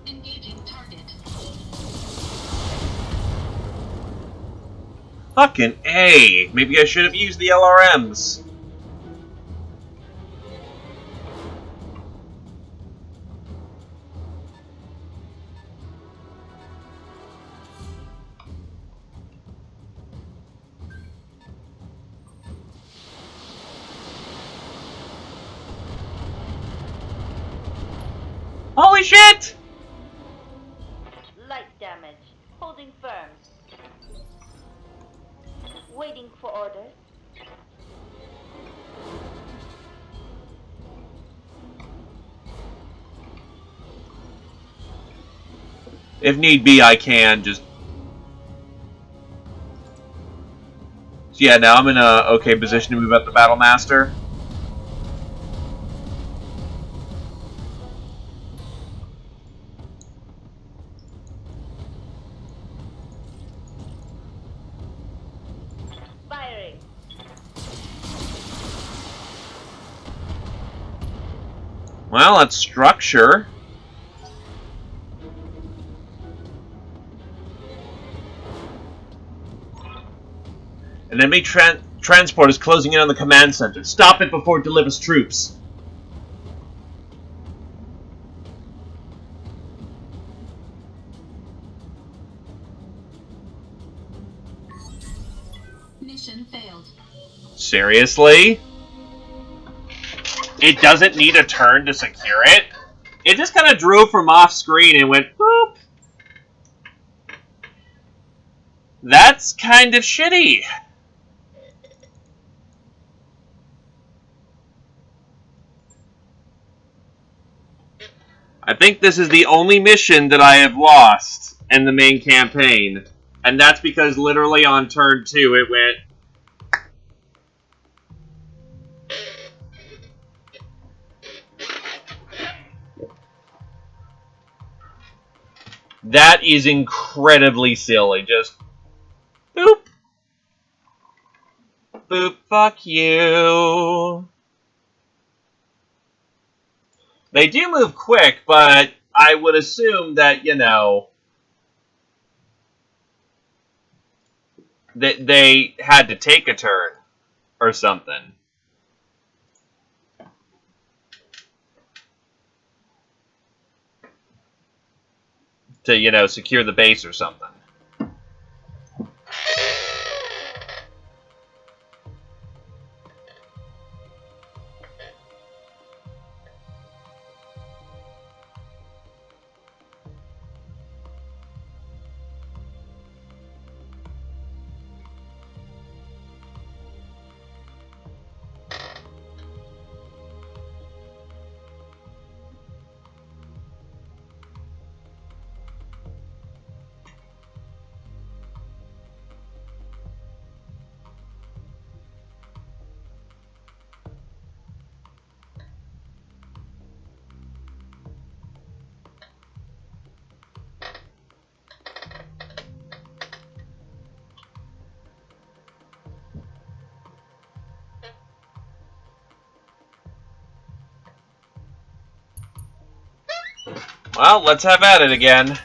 Speaker 2: Engaging target.
Speaker 10: Fucking A. Maybe I should have used the LRMs. Holy shit!
Speaker 5: Light damage. Holding firm. Waiting for orders.
Speaker 10: If need be, I can just... Yeah, now I'm in a okay position to move up the Battle Master.
Speaker 5: Firing.
Speaker 10: Well, that's structure. An enemy transport is closing in on the command center. Stop it before it delivers troops.
Speaker 7: Mission failed.
Speaker 10: Seriously? It doesn't need a turn to secure it? It just kind of drove from off screen and went boop. That's kind of shitty. I think this is the only mission that I have lost in the main campaign. And that's because literally on turn 2 it went... That is incredibly silly. Just... boop. Boop, fuck you. They do move quick, but I would assume that, you know... that they had to take a turn. Or something. To, you know, secure the base or something. Well, let's have at it again.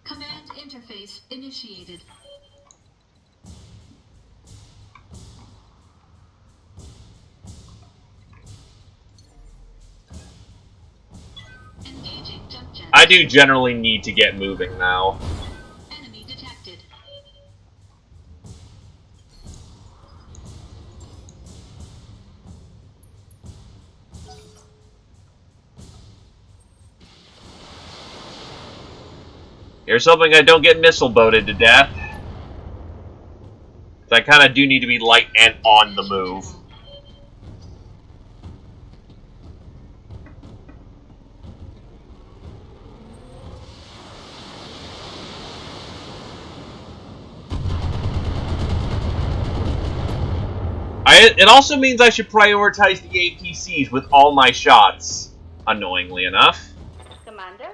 Speaker 7: Command interface initiated. Engaging jump jet.
Speaker 10: I do generally need to get moving now.
Speaker 7: Enemy detected.
Speaker 10: Here's hoping I don't get missile boated to death. So I kind of do need to be light and on the move. It also means I should prioritize the APCs with all my shots, annoyingly enough.
Speaker 5: Commander?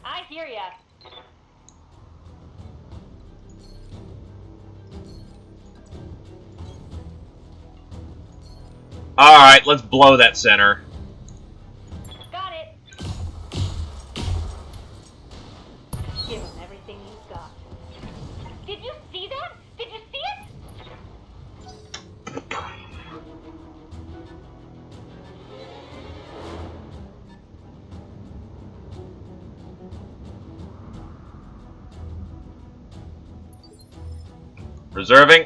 Speaker 5: I hear ya.
Speaker 10: Alright, let's blow that center.
Speaker 5: Got it. Give him everything you've got. Did you see that? Did you see it?
Speaker 10: Reserving.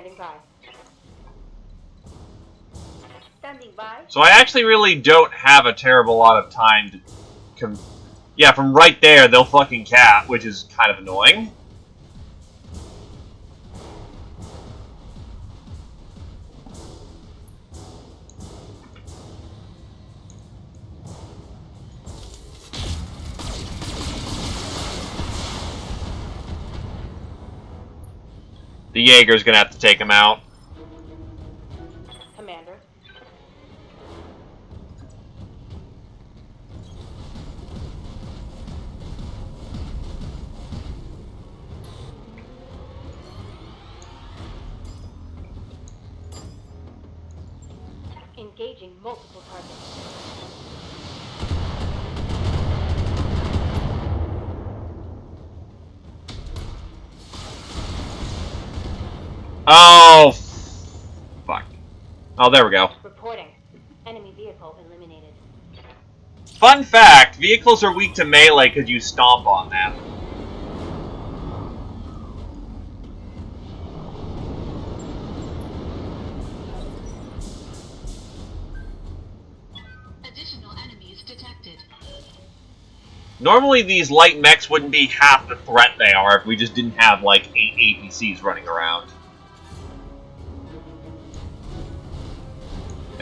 Speaker 5: Standing by. Standing by.
Speaker 10: So I actually really don't have a terrible lot of time to... Yeah, from right there, they'll fucking cap, which is kind of annoying. The Jaeger's gonna have to take him out.
Speaker 5: Commander. Engaging multiple targets.
Speaker 10: Oh, fuck. Oh, there we go.
Speaker 5: Reporting. Enemy vehicle eliminated.
Speaker 10: Fun fact, vehicles are weak to melee because you stomp on them.
Speaker 7: Additional enemies detected.
Speaker 10: Normally these light mechs wouldn't be half the threat they are if we just didn't have, like, 8 APCs running around.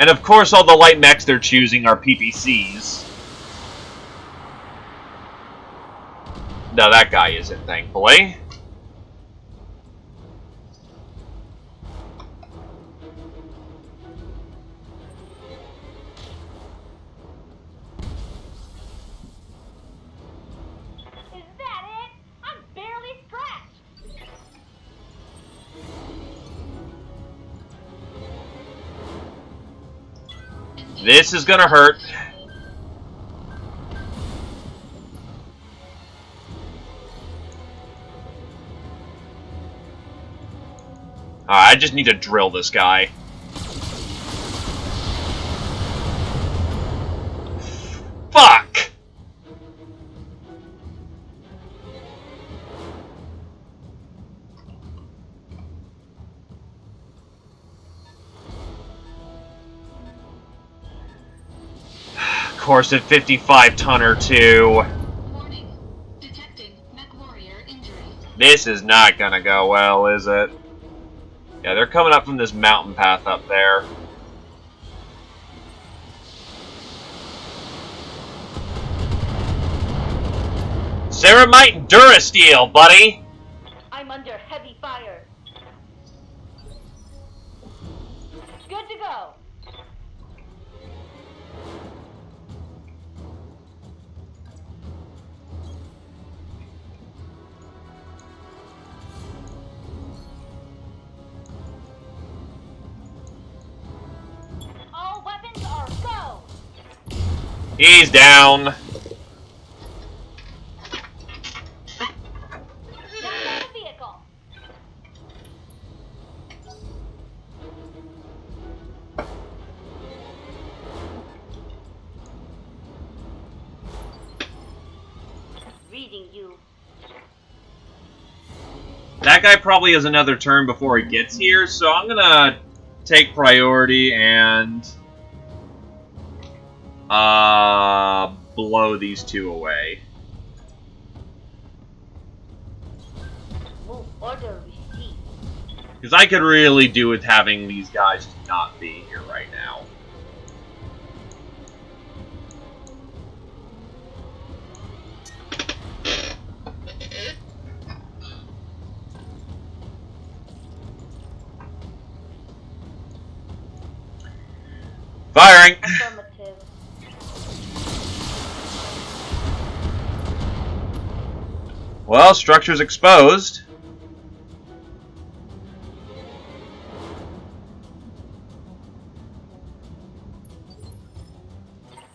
Speaker 10: And of course all the light mechs they're choosing are PPCs. No, that guy isn't, thankfully.
Speaker 5: Is that it? I'm barely scratched.
Speaker 10: This is gonna hurt. I just need to drill this guy. Fuck! Of course, at 55 ton or two.
Speaker 7: Warning. Detecting mech warrior injury.
Speaker 10: This is not gonna go well, is it? Yeah, they're coming up from this mountain path up there. Ceramite and Durasteel, buddy!
Speaker 5: I'm under heavy fire. Good to go. All weapons are go.
Speaker 10: He's down.
Speaker 5: Down the vehicle. Reading you.
Speaker 10: That guy probably has another turn before he gets here, so I'm gonna take priority and blow these two away.
Speaker 5: Move order received.
Speaker 10: Because I could really do with having these guys just not be here right now. Firing!
Speaker 5: Affirmative.
Speaker 10: Well, structure's exposed.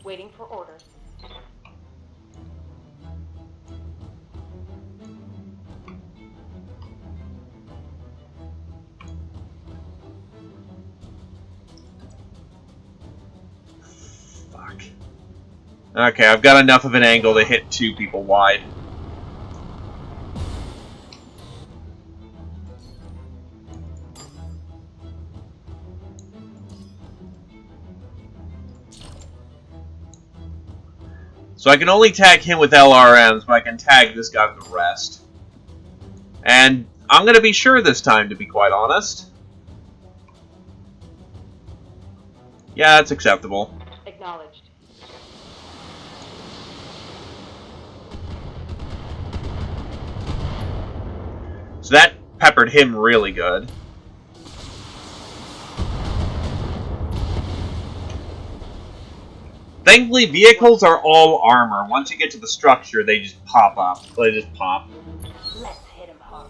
Speaker 5: Waiting for orders.
Speaker 10: Fuck. Okay, I've got enough of an angle to hit two people wide. So I can only tag him with LRMs, but I can tag this guy with the rest. And I'm going to be sure this time, to be quite honest. Yeah, that's acceptable.
Speaker 11: Acknowledged.
Speaker 10: So that peppered him really good. Thankfully, vehicles are all armor. Once you get to the structure, they just pop up. They just pop.
Speaker 5: Let's hit him hard.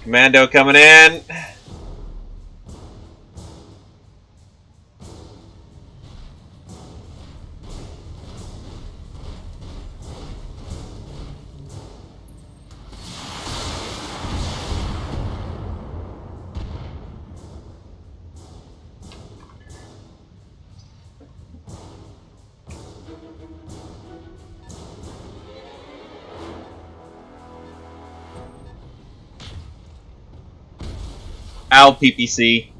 Speaker 10: Commando coming in. Ow, PPC.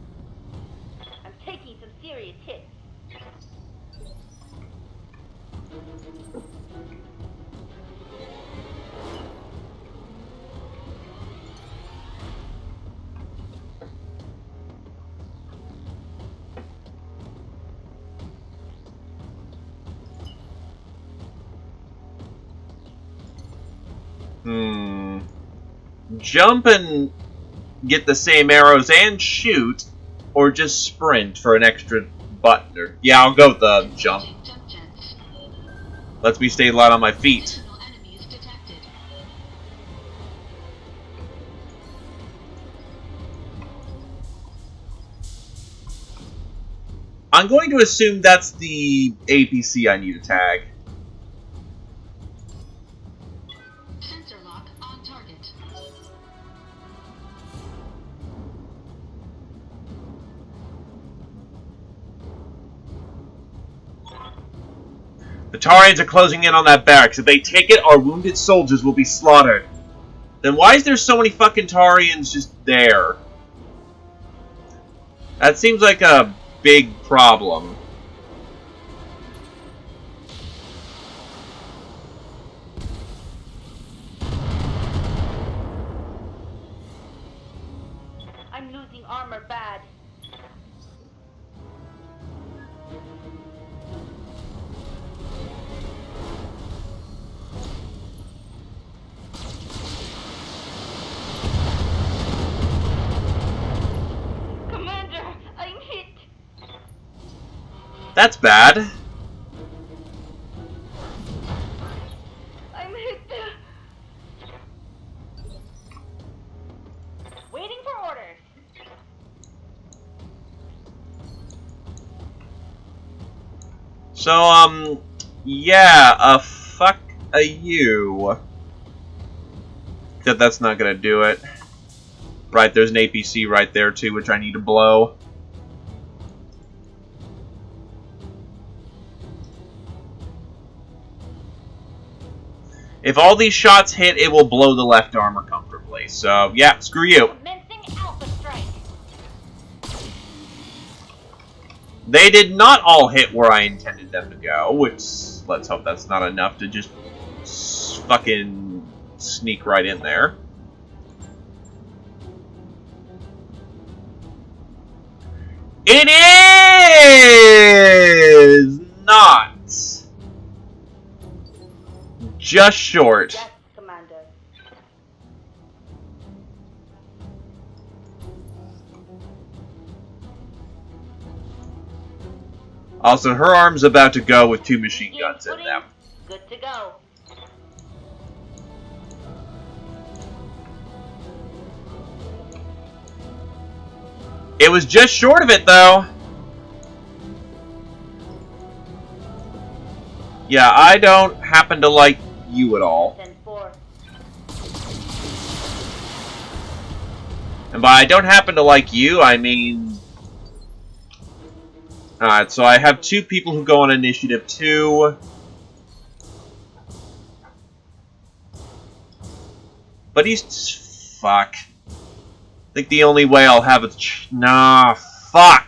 Speaker 5: I'm taking some serious hits.
Speaker 10: Jump and get the same arrows and shoot, or just sprint for an extra button. Or, yeah, I'll go with the jump.
Speaker 7: Jump jets.
Speaker 10: Lets me stay light on my feet.
Speaker 7: Additional enemies detected.
Speaker 10: I'm going to assume that's the APC I need to tag.
Speaker 7: Sensor lock on target.
Speaker 10: The Tarians are closing in on that barracks. If they take it, our wounded soldiers will be slaughtered. Then why is there so many fucking Tarians just there? That seems like a big problem.
Speaker 5: I'm losing armor bad.
Speaker 11: Commander, I'm hit.
Speaker 10: That's bad.
Speaker 11: I'm hit.
Speaker 5: Waiting for orders.
Speaker 10: So, yeah, fuck a you. Except that's not gonna do it. Right, there's an APC right there, too, which I need to blow. If all these shots hit, it will blow the left armor comfortably. So, yeah, screw you.
Speaker 5: Commencing alpha strike.
Speaker 10: They did not all hit where I intended them to go, which, let's hope that's not enough to just fucking sneak right in there. It is not. Just short.
Speaker 5: Yes, Commander.
Speaker 10: Also, her arm's about to go with 2 machine guns in them.
Speaker 5: Good to go.
Speaker 10: It was just short of it, though. Yeah, I don't happen to like you at all.
Speaker 5: 10-4.
Speaker 10: And by I don't happen to like you, I mean... Alright, so I have 2 people who go on initiative 2. But he's... fuck. I think the only way I'll have a... Nah, fuck!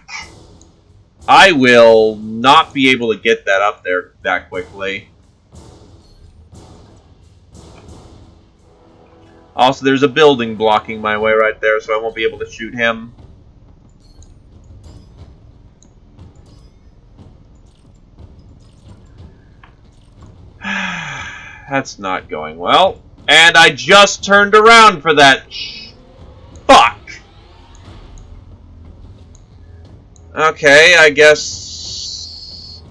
Speaker 10: I will not be able to get that up there that quickly. Also, there's a building blocking my way right there, so I won't be able to shoot him. That's not going well. And I just turned around for that. Fuck! Okay, I guess...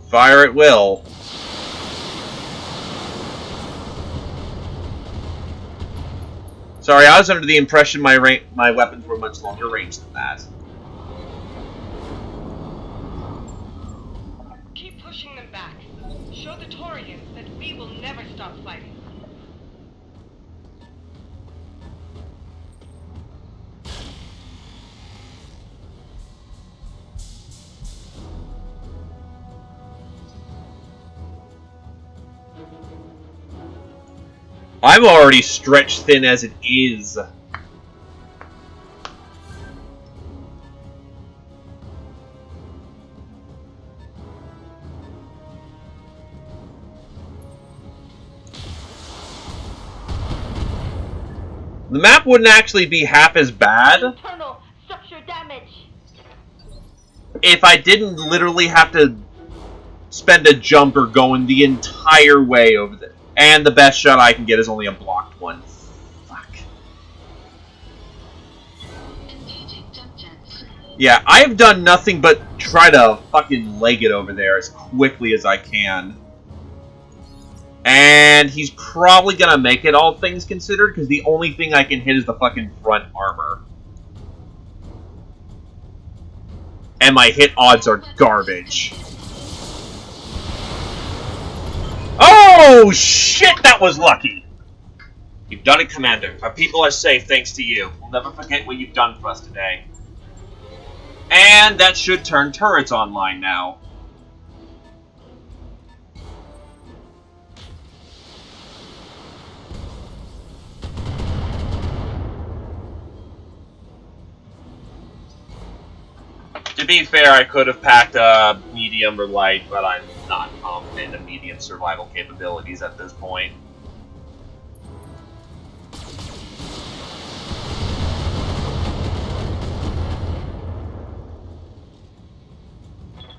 Speaker 10: Fire at will. Sorry, I was under the impression my weapons were much longer range than that.
Speaker 11: Keep pushing them back. Show the Taurians that we will never stop fighting.
Speaker 10: I'm already stretched thin as it is. The map wouldn't actually be half as bad
Speaker 5: Internal structure damage.
Speaker 10: if I didn't literally have to spend a jumper going the entire way over there. And the best shot I can get is only a blocked one. Fuck.
Speaker 7: Engaging jump jets.
Speaker 10: Yeah, I've done nothing but try to fucking leg it over there as quickly as I can. And he's probably gonna make it, all things considered, because the only thing I can hit is the fucking front armor. And my hit odds are garbage. Oh, shit, that was lucky! You've done it, Commander. Our people are safe thanks to you. We'll never forget what you've done for us today. And that should turn turrets online now. To be fair, I could have packed a medium or light, but I'm not confident in medium survival capabilities at this point.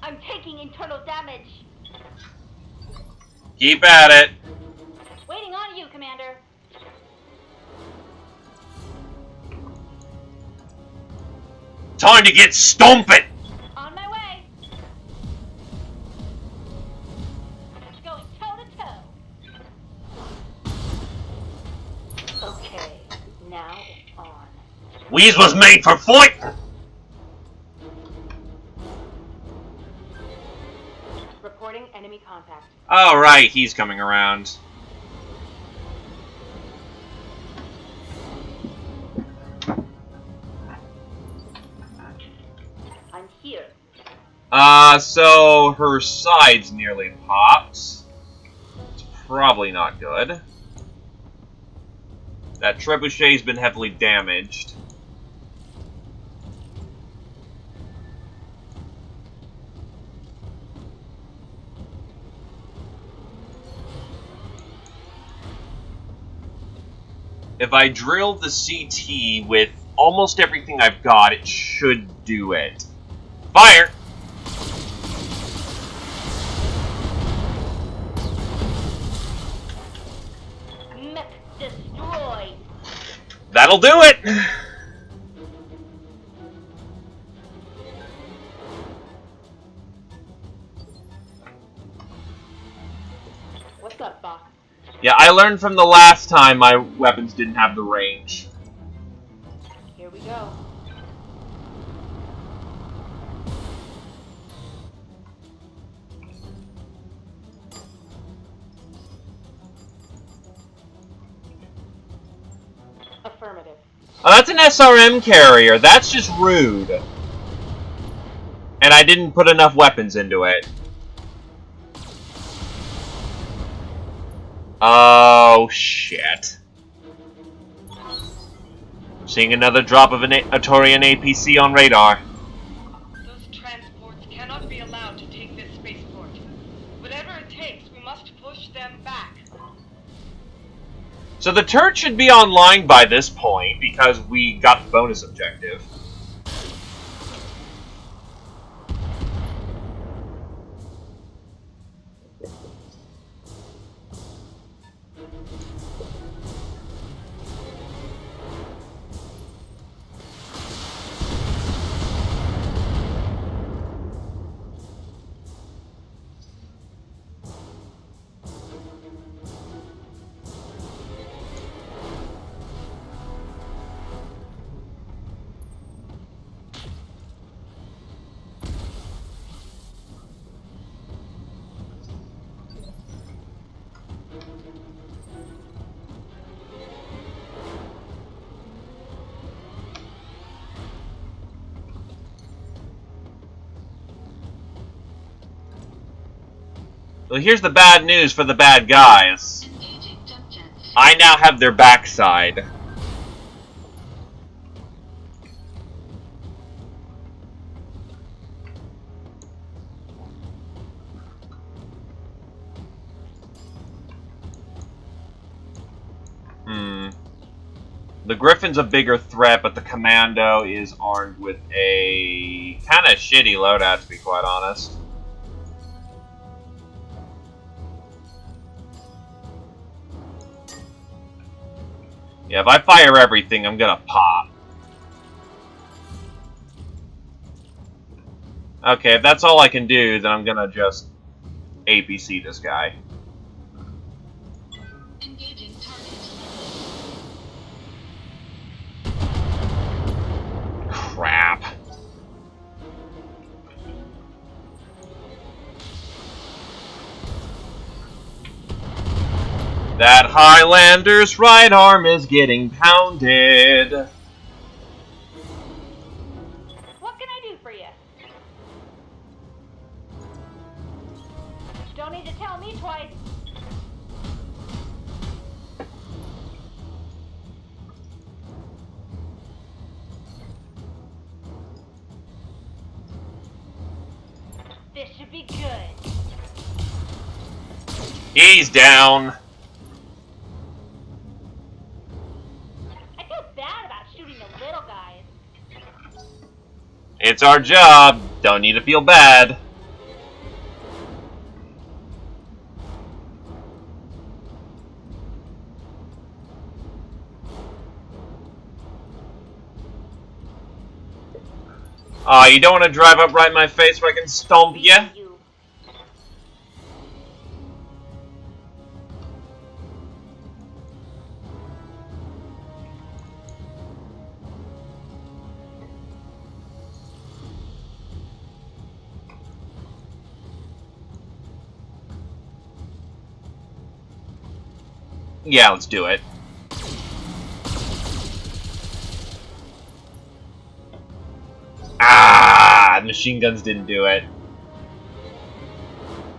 Speaker 5: I'm taking internal damage.
Speaker 10: Keep at it.
Speaker 5: Waiting on you, Commander.
Speaker 10: Time to get stomping!
Speaker 5: On my way. Going toe to toe. Okay, now on.
Speaker 10: Wheeze was made for fight!
Speaker 5: Reporting enemy contact.
Speaker 10: Alright, he's coming around.
Speaker 5: I'm here.
Speaker 10: So her sides nearly popped. It's probably not good. That trebuchet's been heavily damaged. If I drill the CT with almost everything I've got, it should do it. Fire!
Speaker 5: Mech destroyed.
Speaker 10: That'll do it!
Speaker 5: What's up, Box?
Speaker 10: Yeah, I learned from the last time my weapons didn't have the range.
Speaker 5: Here we go. Affirmative.
Speaker 10: Oh, that's an SRM carrier. That's just rude. And I didn't put enough weapons into it. Oh, shit. Seeing another drop of a Torian APC on radar.
Speaker 11: Those transports cannot be allowed to take this spaceport. Whatever it takes, we must push them back.
Speaker 10: So the turret should be online by this point, because we got the bonus objective. Well, here's the bad news for the bad guys.
Speaker 7: Engaging jump jets.
Speaker 10: I now have their backside. The Griffin's a bigger threat, but the Commando is armed with a kind of shitty loadout, to be quite honest. Yeah, if I fire everything, I'm gonna pop. Okay, if that's all I can do, then I'm gonna just APC this guy.
Speaker 7: Engaging target.
Speaker 10: Crap. That Highlander's right arm is getting pounded.
Speaker 5: What can I do for you? Don't need to tell me twice. This should be good.
Speaker 10: He's down.
Speaker 5: I feel bad about shooting the little guys.
Speaker 10: It's our job. Don't need to feel bad. Aw, you don't want to drive up right in my face where I can stomp ya?
Speaker 5: You.
Speaker 10: Yeah, let's do it. Ah, machine guns didn't do it.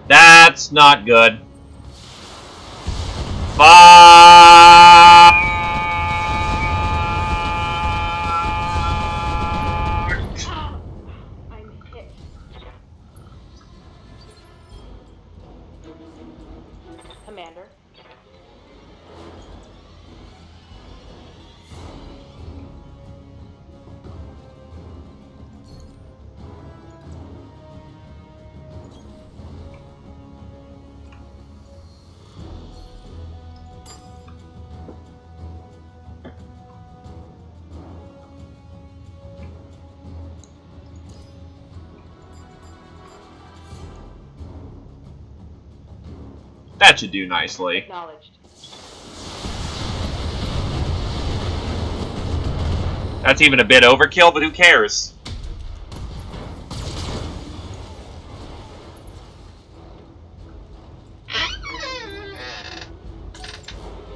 Speaker 10: That's not good.
Speaker 5: I'm hit. Commander.
Speaker 10: That should do nicely.
Speaker 5: Acknowledged.
Speaker 10: That's even a bit overkill, but who cares?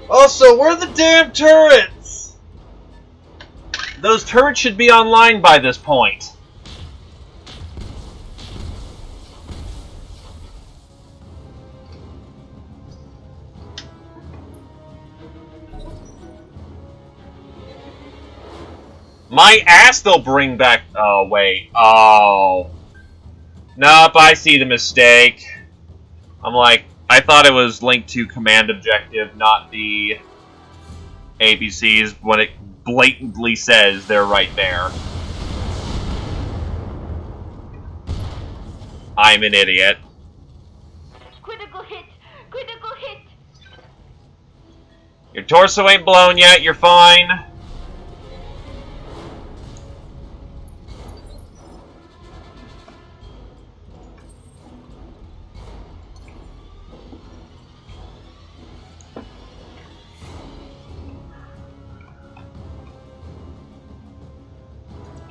Speaker 10: Also, where are the damn turrets? Those turrets should be online by this point. My ass they'll bring back... Oh, wait. Oh. Nope, I see the mistake. I'm like, I thought it was linked to command objective, not the ABCs, when it blatantly says they're right there. I'm an idiot.
Speaker 5: Critical hit! Critical hit!
Speaker 10: Your torso ain't blown yet, you're fine.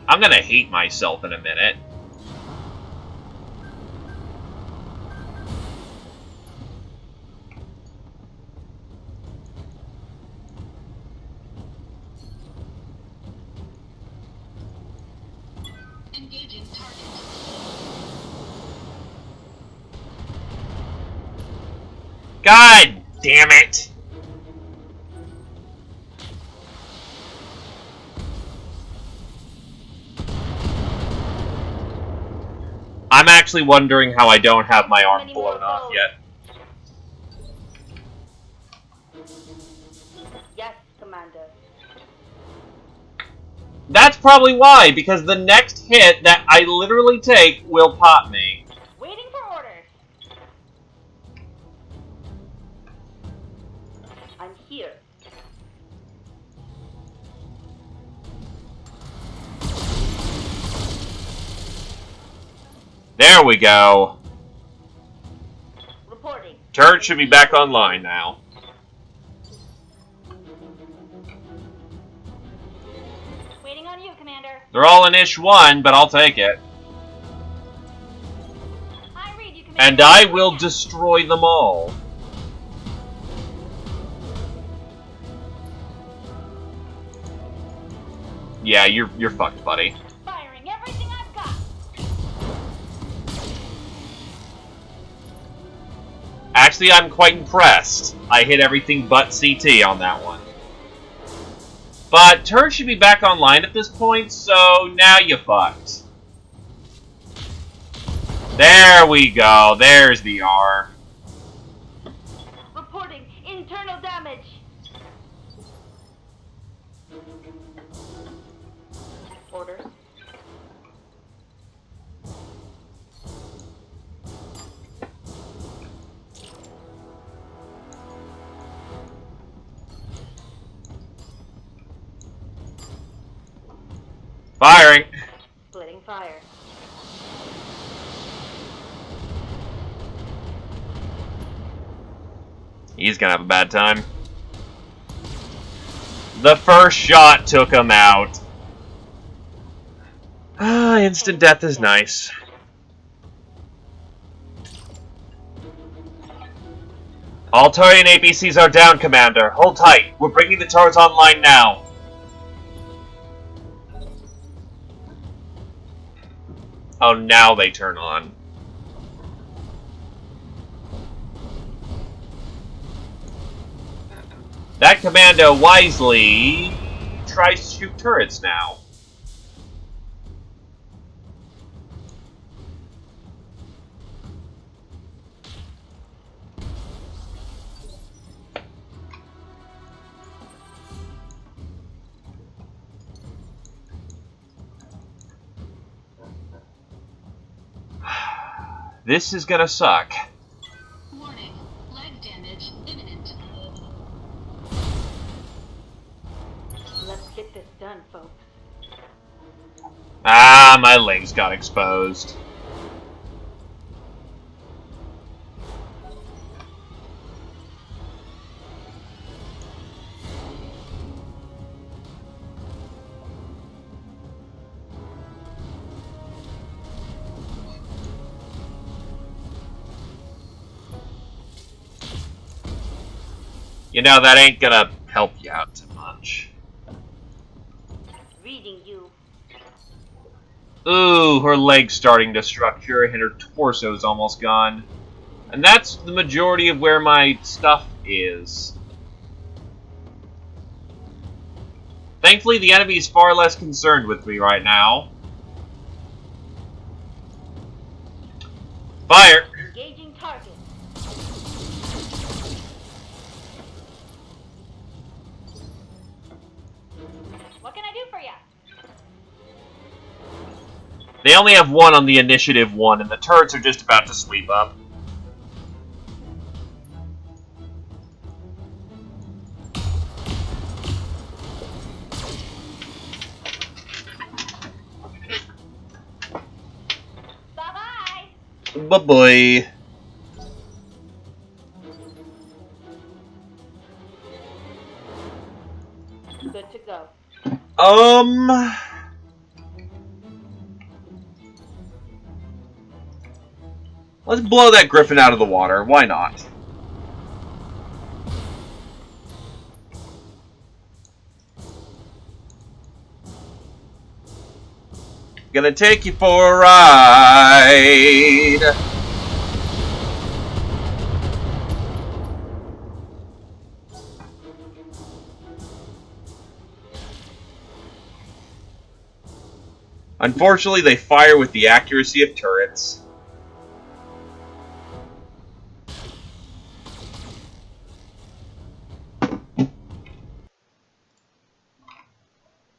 Speaker 10: I'm gonna hate myself in a minute.
Speaker 7: Engaging target.
Speaker 10: God damn it! I'm actually wondering how I don't have my arm blown off yet.
Speaker 5: Yes, Commander.
Speaker 10: That's probably why, because the next hit that I literally take will pop me.
Speaker 5: Waiting for orders. I'm here.
Speaker 10: There we go.
Speaker 5: Reporting.
Speaker 10: Turret should be back online now.
Speaker 5: Waiting on you, Commander.
Speaker 10: They're all in Ish 1, but I'll take it.
Speaker 5: I read you, Commander.
Speaker 10: And I will destroy them all. Yeah, you're fucked, buddy.
Speaker 5: Firing everything I've got.
Speaker 10: Actually, I'm quite impressed. I hit everything but CT on that one. But turret should be back online at this point, so now you fucked. There we go. There's the R.
Speaker 5: Reporting internal damage. Orders.
Speaker 10: Firing.
Speaker 5: Splitting fire.
Speaker 10: He's gonna have a bad time. The first shot took him out. Ah, instant death is nice. All turret and APCs are down, Commander. Hold tight. We're bringing the turrets online now. Oh, now they turn on. That commando wisely tries to shoot turrets now. This is gonna suck.
Speaker 7: Warning. Leg damage imminent.
Speaker 5: Let's get this done, folks.
Speaker 10: Ah, my legs got exposed. You know, that ain't gonna help you out too much.
Speaker 5: Reading you.
Speaker 10: Ooh, her leg's starting to structure, and her torso's almost gone. And that's the majority of where my stuff is. Thankfully, the enemy is far less concerned with me right now. Fire!
Speaker 5: Engaging target. What can I do for you?
Speaker 10: They only have one on the initiative one, and the turrets are just about to sweep up.
Speaker 5: Bye-bye.
Speaker 10: Bye-bye.
Speaker 5: Good to go.
Speaker 10: Let's blow that griffin out of the water. Why not? Gonna take you for a ride. Unfortunately, they fire with the accuracy of turrets.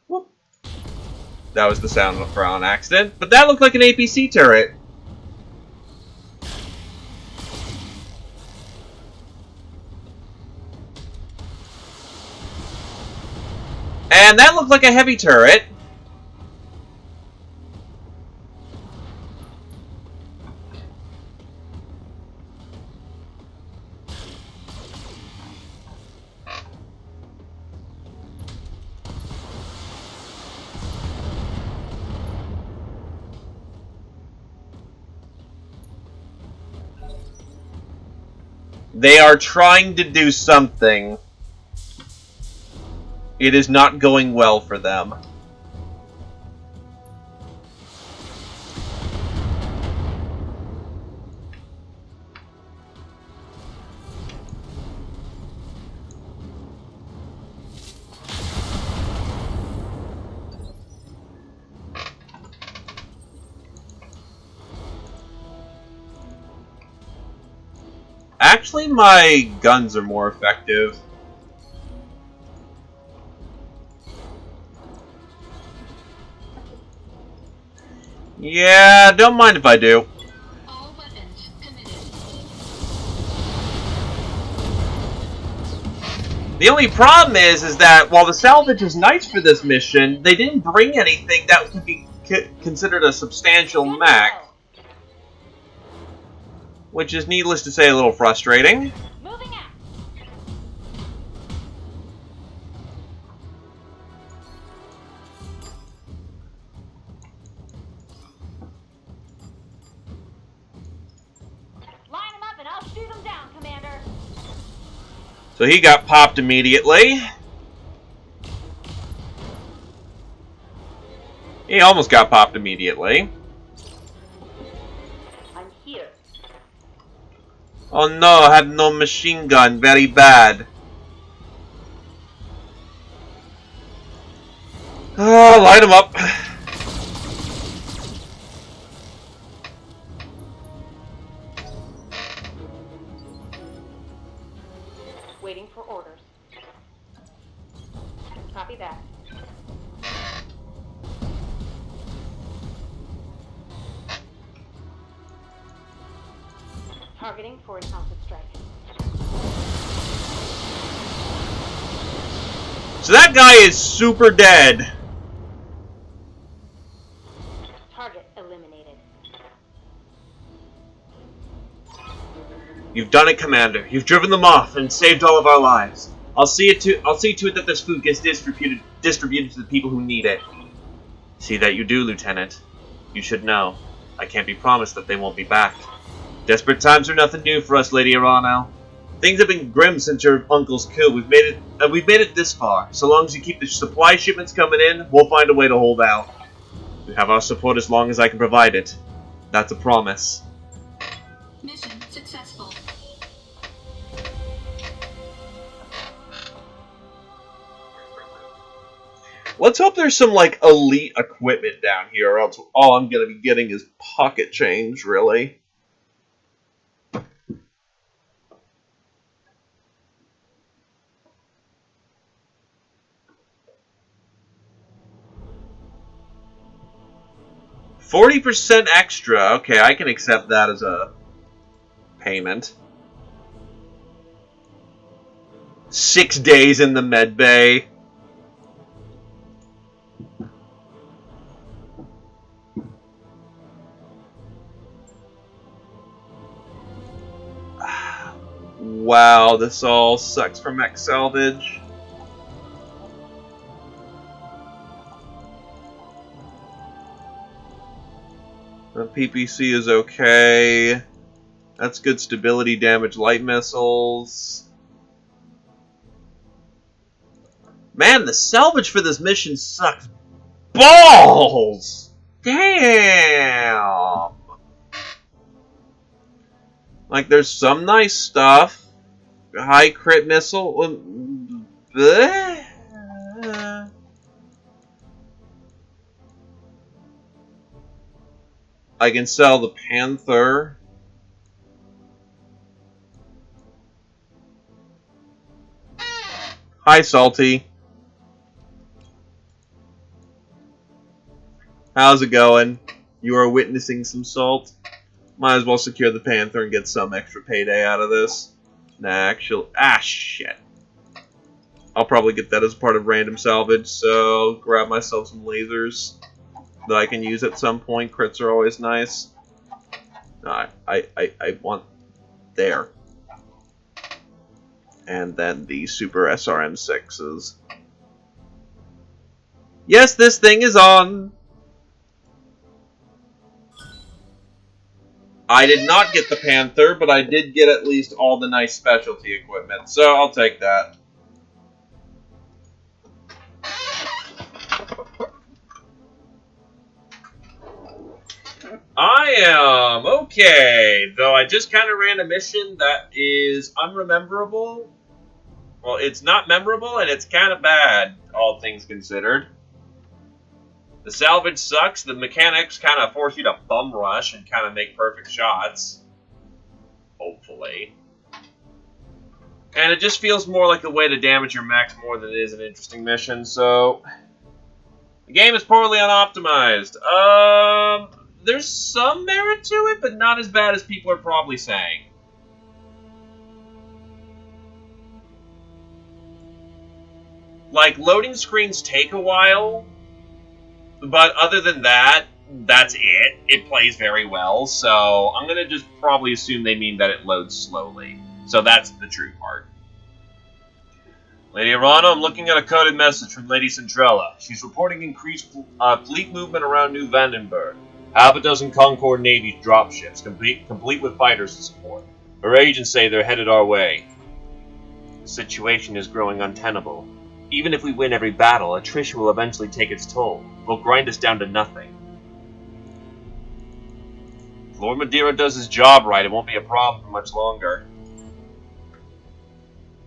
Speaker 10: Whoop. That was the sound for an accident, but that looked like an APC turret. And that looked like a heavy turret. They are trying to do something. It is not going well for them. Actually, my guns are more effective. Yeah, don't mind if I do.
Speaker 7: All weapons committed.
Speaker 10: The only problem is that while the salvage is nice for this mission, they didn't bring anything that could be considered a substantial mech. Which is, needless to say, a little frustrating.
Speaker 5: Moving out. Line them up and I'll shoot them down, Commander.
Speaker 10: So he got popped immediately. He almost got popped immediately.
Speaker 5: I'm here.
Speaker 10: Oh no, I had no machine gun. Very bad. Light him up.
Speaker 5: Waiting for orders. Copy that. Targeting for an alpha strike.
Speaker 10: So that guy is super dead.
Speaker 5: Target eliminated.
Speaker 10: You've done it, Commander. You've driven them off and saved all of our lives. I'll see to it that this food gets distributed to the people who need it. See that you do, Lieutenant. You should know. I can't be promised that they won't be back. Desperate times are nothing new for us, Lady Arano. Things have been grim since your uncle's coup. We've made it this far. So long as you keep the supply shipments coming in, we'll find a way to hold out. You have our support as long as I can provide it. That's a promise.
Speaker 7: Mission successful.
Speaker 10: Let's hope there's some, like, elite equipment down here, or else all I'm gonna be getting is pocket change, really. $40% extra. Okay, I can accept that as a payment. 6 days in the med bay. Wow, this all sucks for mech salvage. The PPC is okay. That's good stability damage, light missiles. Man, the salvage for this mission sucks balls! Damn! Like, there's some nice stuff. High crit missile. Bleh. I can sell the Panther. Hi, Salty. How's it going? You are witnessing some salt? Might as well secure the Panther and get some extra payday out of this. Nah, actually... Ah, shit. I'll probably get that as part of random salvage, so I'll grab myself some lasers that I can use at some point. Crits are always nice. No, I want there. And then the Super SRM6s. Yes, this thing is on! I did not get the Panther, but I did get at least all the nice specialty equipment, so I'll take that. I am okay, though I just kind of ran a mission that is unrememberable. Well, it's not memorable, and it's kind of bad, all things considered. The salvage sucks, the mechanics kind of force you to bum rush and kind of make perfect shots. Hopefully. And it just feels more like a way to damage your mechs more than it is an interesting mission, so... The game is poorly unoptimized. There's some merit to it, but not as bad as people are probably saying. Like, loading screens take a while, but other than that, that's it. It plays very well, so I'm going to just probably assume they mean that it loads slowly. So that's the true part. Lady Arano, I'm looking at a coded message from Lady Centrella. She's reporting increased fleet movement around New Vandenberg. Half a dozen Concord Navy dropships, complete with fighters to support. Her agents say they're headed our way. The situation is growing untenable. Even if we win every battle, attrition will eventually take its toll. Will grind us down to nothing. If Lord Madeira does his job right, it won't be a problem for much longer.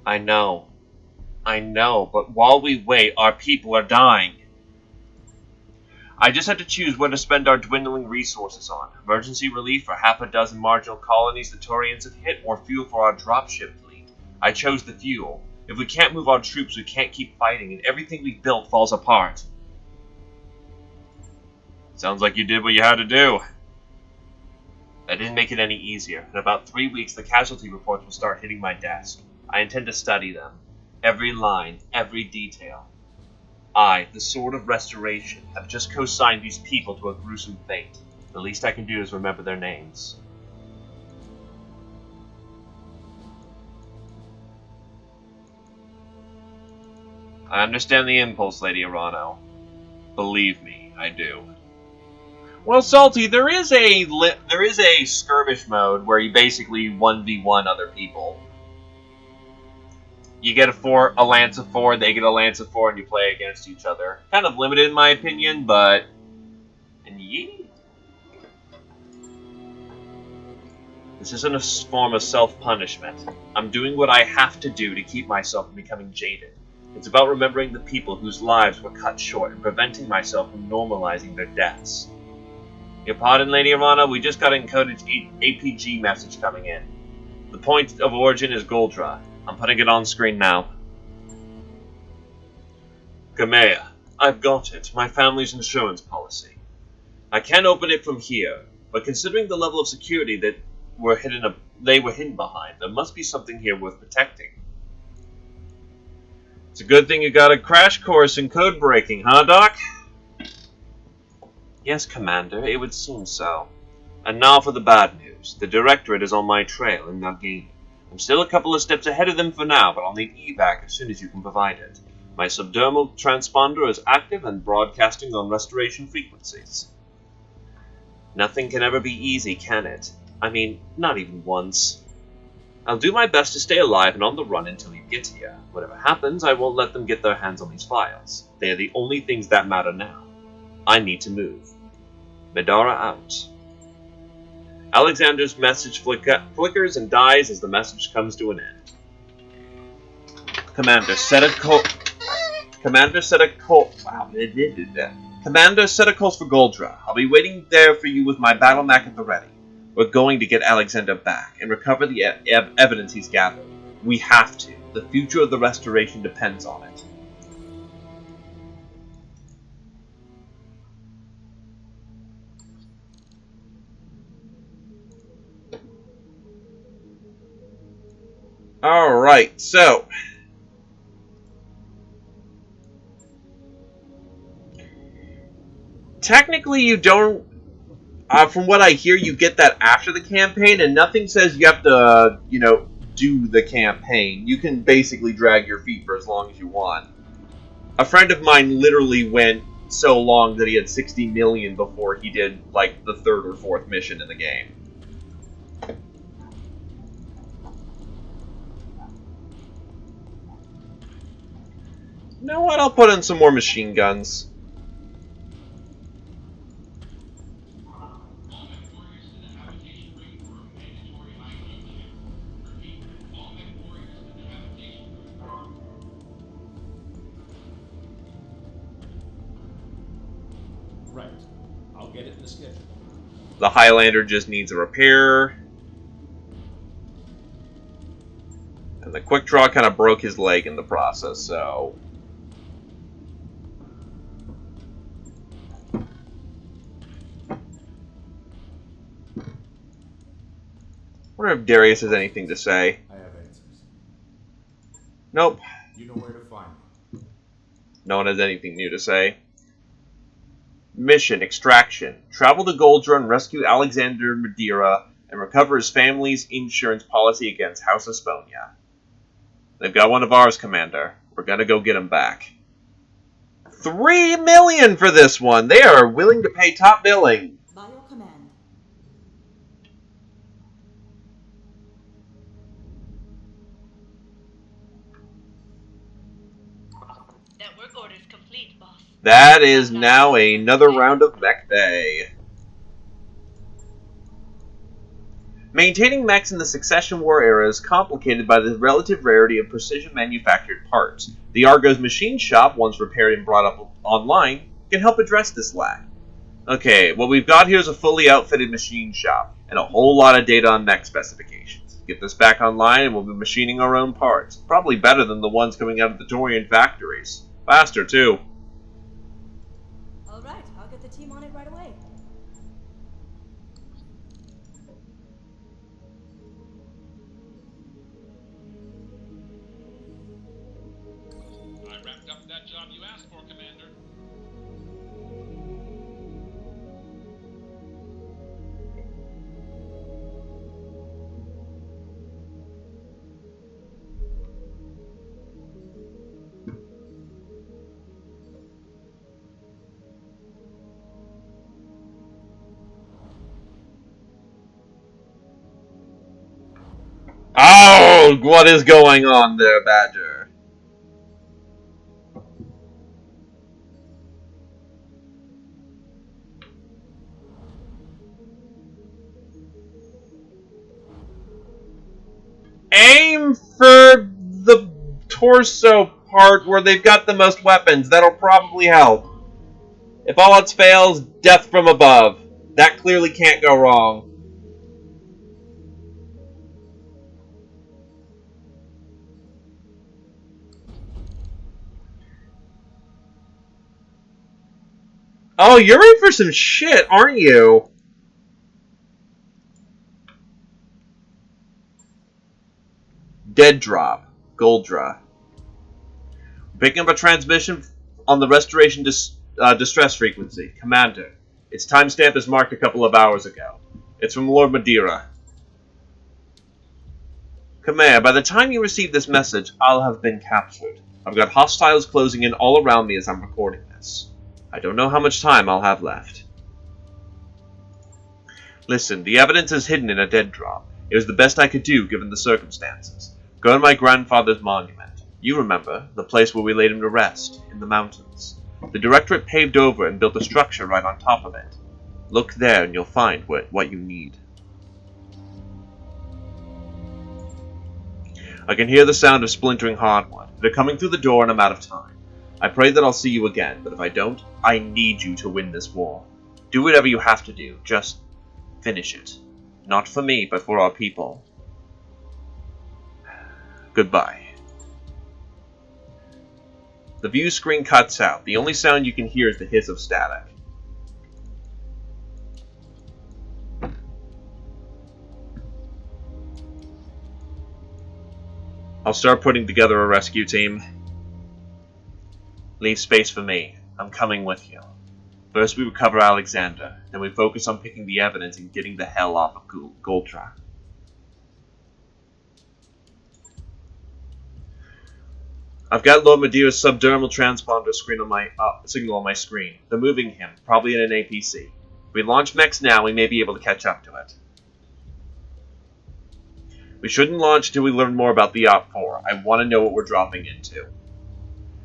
Speaker 10: I know, but while we wait, our people are dying. I just had to choose where to spend our dwindling resources on. Emergency relief for half a dozen marginal colonies the Turians have hit, or fuel for our dropship fleet. I chose the fuel. If we can't move our troops, we can't keep fighting, and everything we built falls apart. Sounds like you did what you had to do. That didn't make it any easier. In about 3 weeks, the casualty reports will start hitting my desk. I intend to study them. Every line, every detail. I, the Sword of Restoration, have just co-signed these people to a gruesome fate. The least I can do is remember their names. I understand the impulse, Lady Arano. Believe me, I do. Well, Salty, there is a skirmish mode where you basically 1v1 other people. You get a lance of 4, they get a lance of 4, and you play against each other. Kind of limited in my opinion, but... And yee. This isn't a form of self-punishment. I'm doing what I have to do to keep myself from becoming jaded. It's about remembering the people whose lives were cut short and preventing myself from normalizing their deaths. Your pardon, Lady Arana, we just got an encoded APG message coming in. The point of origin is Goldra. I'm putting it on screen now. Gamea, I've got it. My family's insurance policy. I can open it from here, but considering the level of security that they were hidden behind, there must be something here worth protecting. It's a good thing you got a crash course in code breaking, huh, Doc? Yes, Commander, it would seem so. And now for the bad news. The Directorate is on my trail in Nagini. I'm still a couple of steps ahead of them for now, but I'll need evac as soon as you can provide it. My subdermal transponder is active and broadcasting on restoration frequencies. Nothing can ever be easy, can it? I mean, not even once. I'll do my best to stay alive and on the run until you get here. Whatever happens, I won't let them get their hands on these files. They are the only things that matter now. I need to move. Medara out. Alexander's message flickers and dies as the message comes to an end. Commander, set a course for Goldra. I'll be waiting there for you with my battle mech at the ready. We're going to get Alexander back and recover the evidence he's gathered. We have to. The future of the Restoration depends on it. Alright, so technically you don't, from what I hear, you get that after the campaign, and nothing says you have to, do the campaign. You can basically drag your feet for as long as you want. A friend of mine literally went so long that he had 60 million before he did, like, the third or fourth mission in the game. You know what? I'll put in some more machine guns.
Speaker 8: Right. I'll get it in the schedule.
Speaker 10: The Highlander just needs a repair. And the quick draw kind of broke his leg in the process, so... I wonder if Darius has anything to say.
Speaker 9: I have answers.
Speaker 10: Nope.
Speaker 9: You know where to find me.
Speaker 10: No one has anything new to say. Mission, Extraction. Travel to Goldra and rescue Alexander Madeira and recover his family's insurance policy against House Asponia. They've got one of ours, Commander. We're gonna go get him back. 3 million for this one! They are willing to pay top billing.
Speaker 12: Bio command.
Speaker 2: Network orders complete, boss.
Speaker 10: That is now another round of Mech Bay. Maintaining mechs in the Succession War era is complicated by the relative rarity of precision-manufactured parts. The Argo's machine shop, once repaired and brought up online, can help address this lack. Okay, what we've got here is a fully outfitted machine shop, and a whole lot of data on mech specifications. Get this back online and we'll be machining our own parts. Probably better than the ones coming out of the Dorian factories. Faster, too.
Speaker 12: Alright, I'll get the team on it right away.
Speaker 4: I wrapped up that job you asked for, Commander.
Speaker 10: Oh, what is going on there, Badger? Aim for the torso part where they've got the most weapons. That'll probably help. If all else fails, death from above. That clearly can't go wrong. Oh, you're in for some shit, aren't you? Dead drop. Goldra. Picking up a transmission on the restoration distress frequency. Commander. Its timestamp is marked a couple of hours ago. It's from Lord Madeira. Khmer, by the time you receive this message, I'll have been captured. I've got hostiles closing in all around me as I'm recording this. I don't know how much time I'll have left. Listen, the evidence is hidden in a dead drop. It was the best I could do given the circumstances. Go to my grandfather's monument. You remember, the place where we laid him to rest, in the mountains. The Directorate paved over and built a structure right on top of it. Look there and you'll find what you need. I can hear the sound of splintering hardwood. They're coming through the door and I'm out of time. I pray that I'll see you again, but if I don't, I need you to win this war. Do whatever you have to do, just finish it. Not for me, but for our people. Goodbye. The view screen cuts out. The only sound you can hear is the hiss of static. I'll start putting together a rescue team. Leave space for me. I'm coming with you. First we recover Alexander, then we focus on picking the evidence and getting the hell off of Goldra. I've got Lord Madeira's subdermal transponder screen on my signal on my screen. They're moving him, probably in an APC. If we launch mechs now, we may be able to catch up to it. We shouldn't launch till we learn more about the Op-4. I want to know what we're dropping into.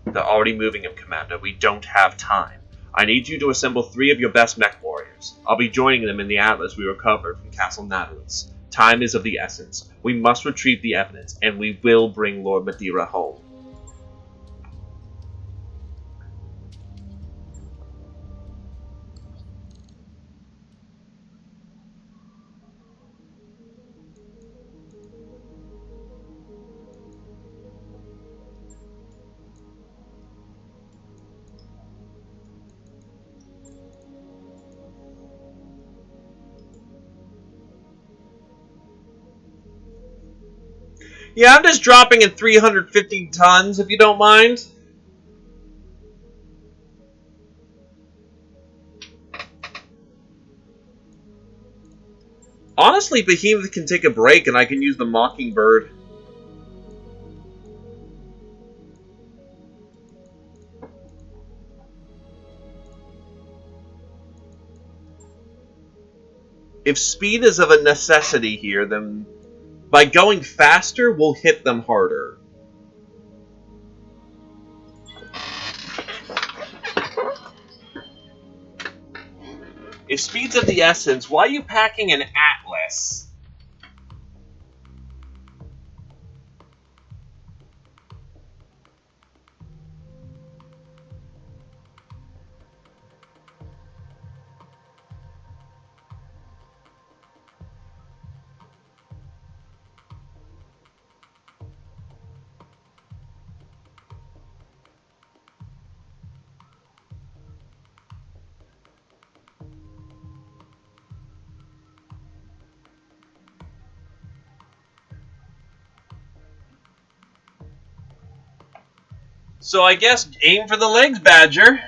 Speaker 10: They're already moving him, Commander. We don't have time. I need you to assemble 3 of your best mech warriors. I'll be joining them in the Atlas we recovered from Castle Nautilus. Time is of the essence. We must retrieve the evidence, and we will bring Lord Madeira home. Yeah, I'm just dropping in 350 tons, if you don't mind. Honestly, Behemoth can take a break and I can use the Mockingbird. If speed is of a necessity here, then by going faster, we'll hit them harder. If speed's of the essence, why are you packing an Atlas? So I guess aim for the legs, Badger.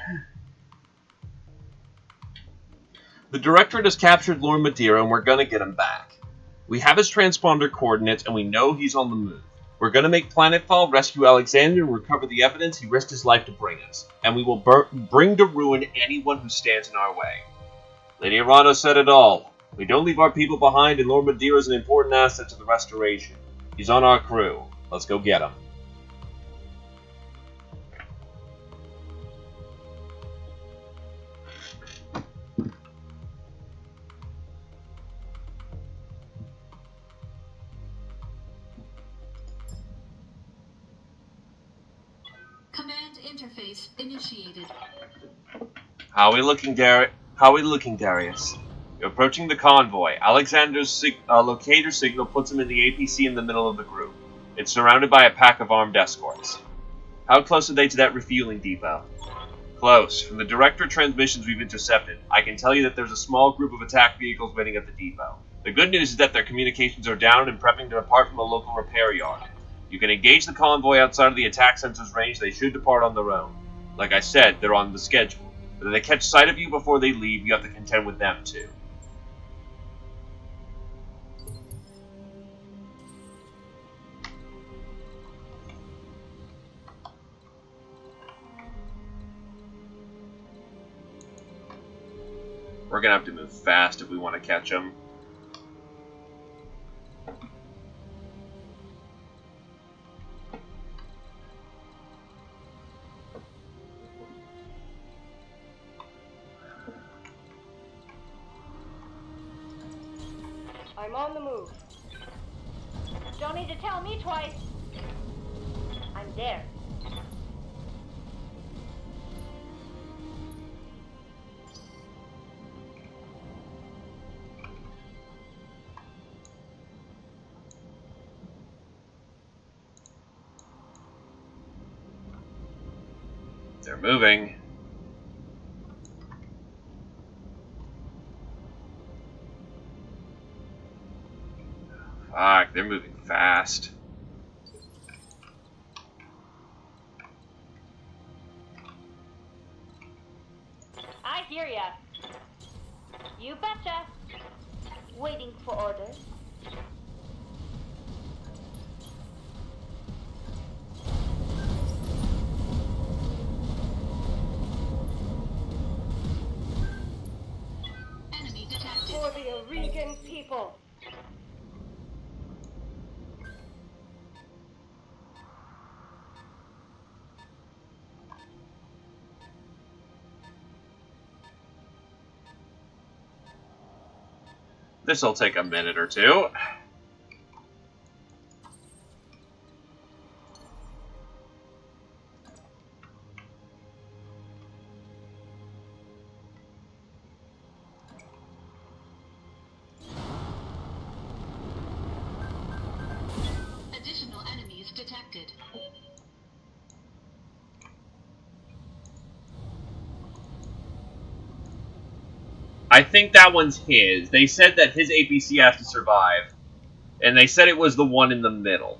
Speaker 10: The Directorate has captured Lord Madeira and we're gonna get him back. We have his transponder coordinates and we know he's on the move. We're gonna make planetfall, rescue Alexander, and recover the evidence he risked his life to bring us. And we will bring to ruin anyone who stands in our way. Lady Arano said it all. We don't leave our people behind and Lord Madeira is an important asset to the restoration. He's on our crew. Let's go get him.
Speaker 7: interface initiated.
Speaker 10: How are we looking, Darius? You're approaching the convoy. Alexander's locator signal puts him in the APC in the middle of the group. It's surrounded by a pack of armed escorts. How close are they to that refueling depot? Close. From the director transmissions we've intercepted, I can tell you that there's a small group of attack vehicles waiting at the depot. The good news is that their communications are down and prepping to depart from a local repair yard. You can engage the convoy outside of the attack sensor's range. They should depart on their own. Like I said, they're on the schedule. But if they catch sight of you before they leave, you have to contend with them too. We're gonna have to move fast if we want to catch them.
Speaker 5: I'm on the move. Don't need to tell me twice. I'm there.
Speaker 10: They're moving. Fuck, they're moving fast.
Speaker 5: I hear ya. You betcha. Waiting for orders.
Speaker 7: Enemy detected.
Speaker 5: For the Regan people.
Speaker 10: This'll take a minute or two.
Speaker 7: Additional enemies detected.
Speaker 10: I think that one's his. They said that his APC has to survive. And they said it was the one in the middle.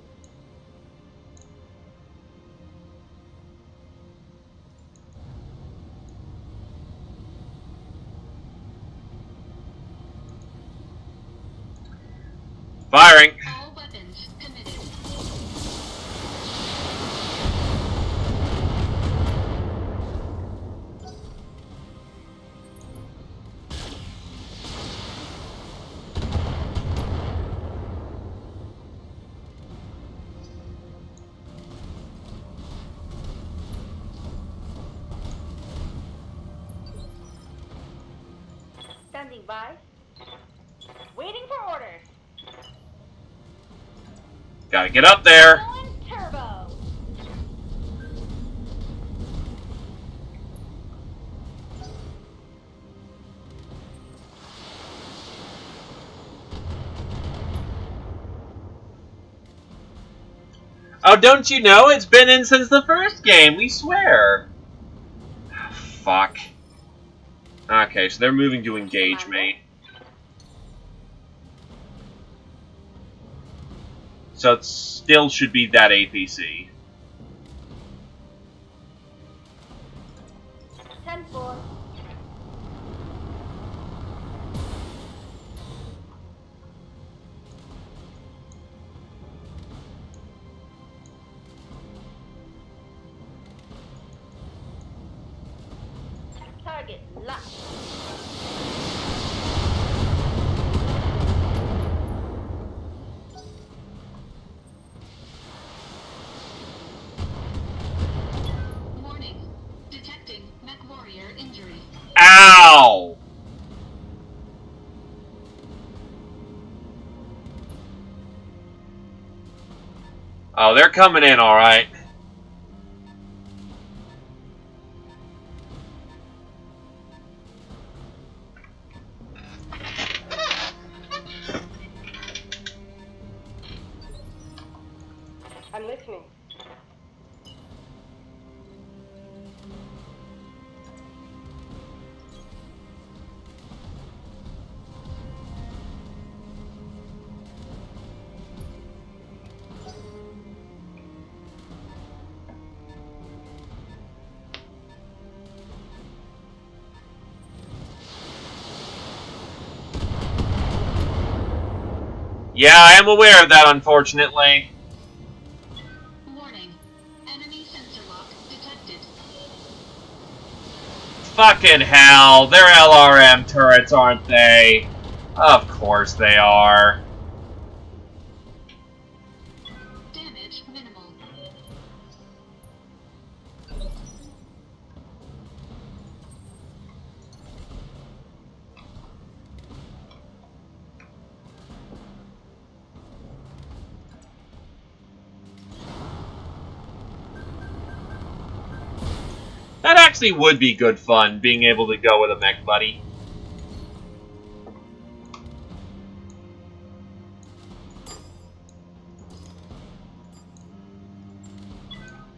Speaker 10: Firing!
Speaker 7: All weapons committed.
Speaker 5: Standing by. Waiting for orders.
Speaker 10: Gotta get up there!
Speaker 5: Going turbo.
Speaker 10: Oh, don't you know? It's been in since the first game, we swear! Fuck. Okay, so they're moving to engage me. So it still should be that APC.
Speaker 5: 10-4. Target locked.
Speaker 7: Warning. Detecting mech warrior injury.
Speaker 10: Ow! Oh, they're coming in alright. Yeah, I am aware of that, unfortunately.
Speaker 7: Warning. Enemy sensor lock detected.
Speaker 10: Fucking hell, they're LRM turrets, aren't they? Of course they are.
Speaker 7: Damage minimal.
Speaker 10: That actually would be good fun, being able to go with a mech buddy.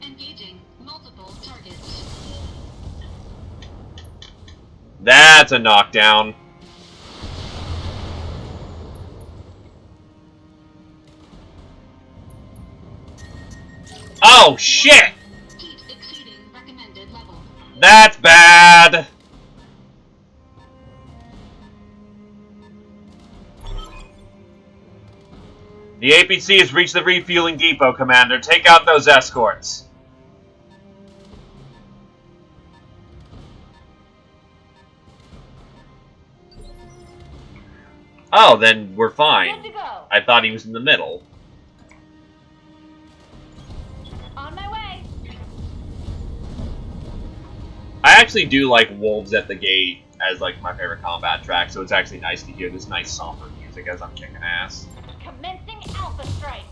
Speaker 7: Engaging multiple targets.
Speaker 10: That's a knockdown. Oh, shit!
Speaker 7: Heat exceeding recommended level.
Speaker 10: That's bad! The APC has reached the refueling depot, Commander. Take out those escorts. Oh, then we're fine.
Speaker 5: Good to go.
Speaker 10: I thought he was in the middle.
Speaker 5: On my way.
Speaker 10: I actually do like Wolves at the Gate as like my favorite combat track, so it's actually nice to hear this nice somber music as I'm kicking ass.
Speaker 5: Commencing Alpha Strike.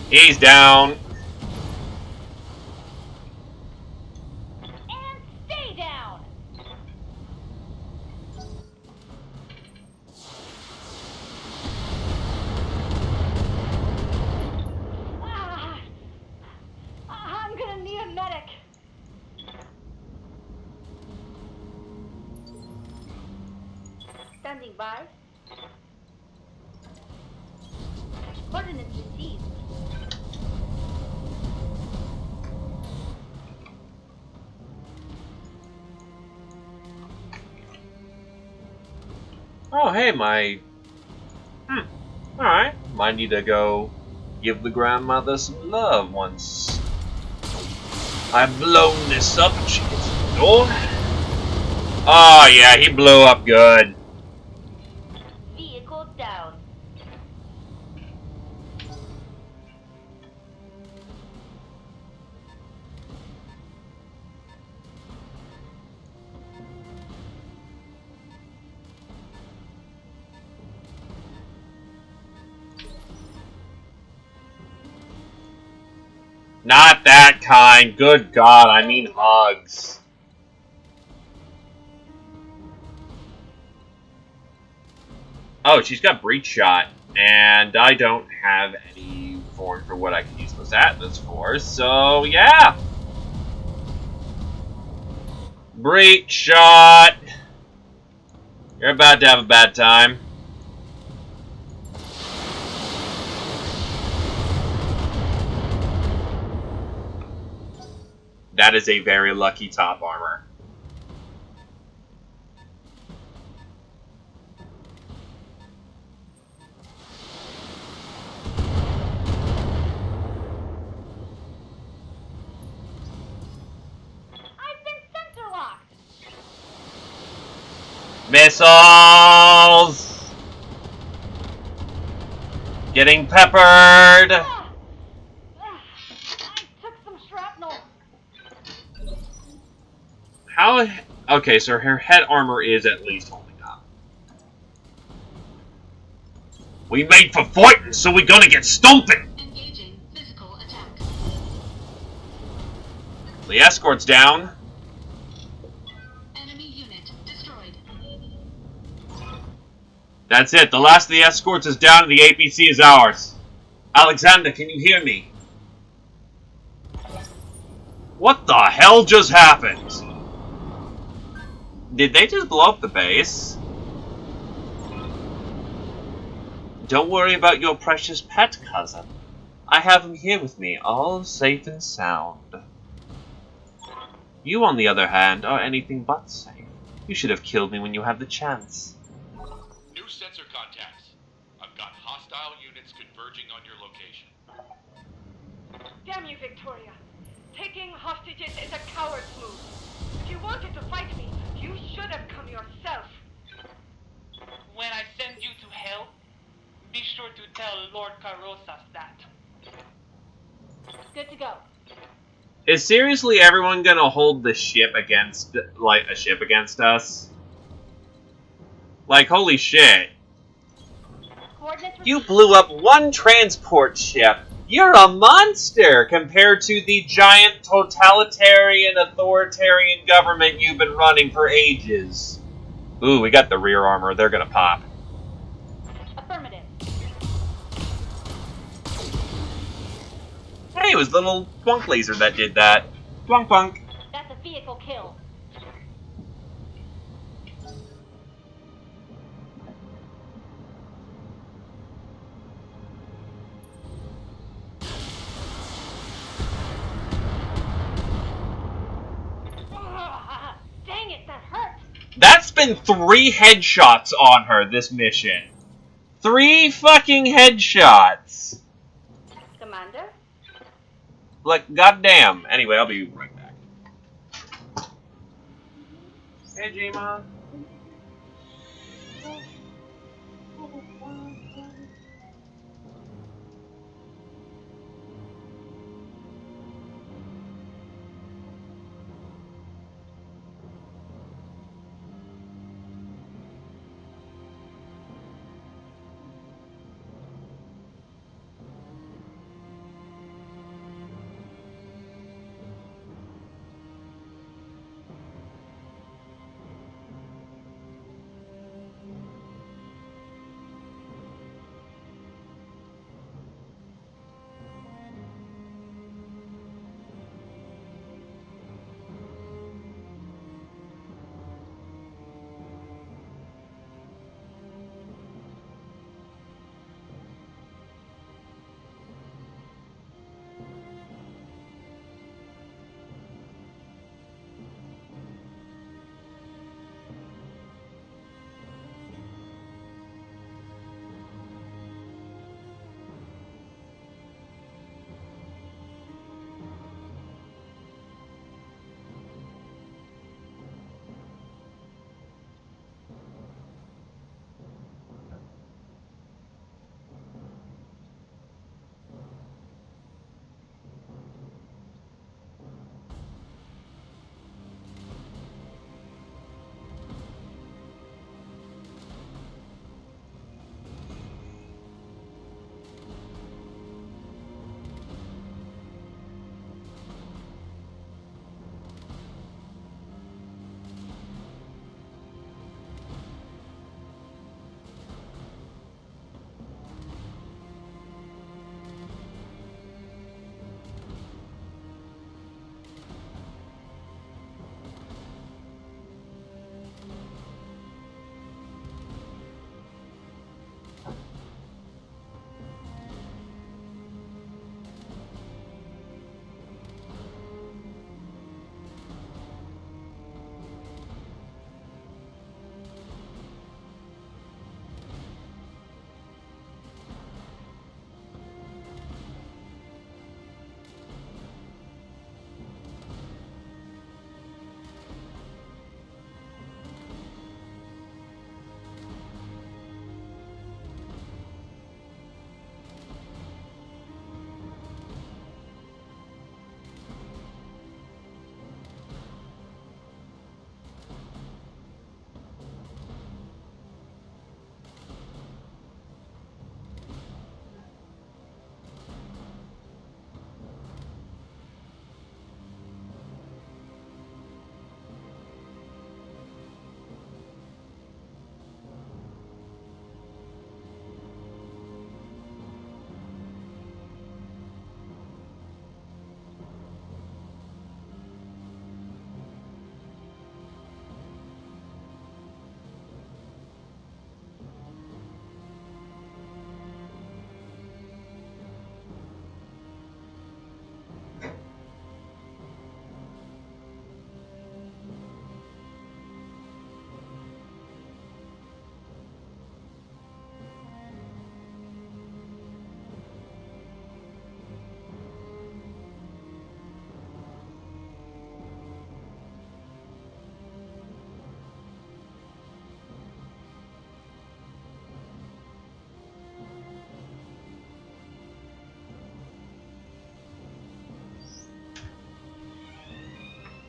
Speaker 10: He's down.
Speaker 5: And stay down. Ah, I'm gonna need a medic. Standing by. Coordinates received.
Speaker 10: Oh, hey, my... Alright. Might need to go give the grandmother some love once I've blown this up and she gets to the door. Oh, yeah, he blew up good.
Speaker 5: Vehicle down.
Speaker 10: Not that kind. Good God, I mean hugs. Oh, she's got breach shot, and I don't have any form for what I can use those atlas for, so yeah. Breach shot. You're about to have a bad time. That is a very lucky top armor.
Speaker 5: I've been sensor locked.
Speaker 10: Missiles! Getting peppered!
Speaker 5: I took some shrapnel.
Speaker 10: How? Okay, so her head armor is at least holding up. We made for fighting, so we're gonna get stomping!
Speaker 7: Engaging physical attack.
Speaker 10: The escort's down.
Speaker 7: Enemy unit destroyed.
Speaker 10: That's it. The last of the escorts is down and the APC is ours. Alexander, can you hear me? What the hell just happened? Did they just blow up the base? Don't worry about your precious pet, cousin. I have him here with me, all safe and sound. You, on the other hand, are anything but safe. You should have killed me when you had the chance.
Speaker 4: New sensor contacts. I've got converging on your location.
Speaker 11: Damn you, Victoria. Taking hostages is a coward's move. If you wanted to fight me, you should have come yourself.
Speaker 13: When I send you to hell, be sure to tell Lord Carosas that.
Speaker 5: Good to go.
Speaker 10: Is seriously everyone gonna hold the ship against, like, a ship against us? Like, holy shit.
Speaker 5: Coordinates
Speaker 10: You
Speaker 5: received.
Speaker 10: blew up one transport ship! You're a monster compared to the giant totalitarian authoritarian government you've been running for ages. Ooh, we got the rear armor. They're gonna pop.
Speaker 5: Affirmative.
Speaker 10: Hey, it was the little twunk laser that did that. Twunk punk.
Speaker 5: That's a vehicle kill. Dang it, that hurt.
Speaker 10: That's been 3 headshots on her this mission. 3 fucking headshots.
Speaker 5: Commander?
Speaker 10: Like, goddamn. Anyway, I'll be right back. Hey, Jima.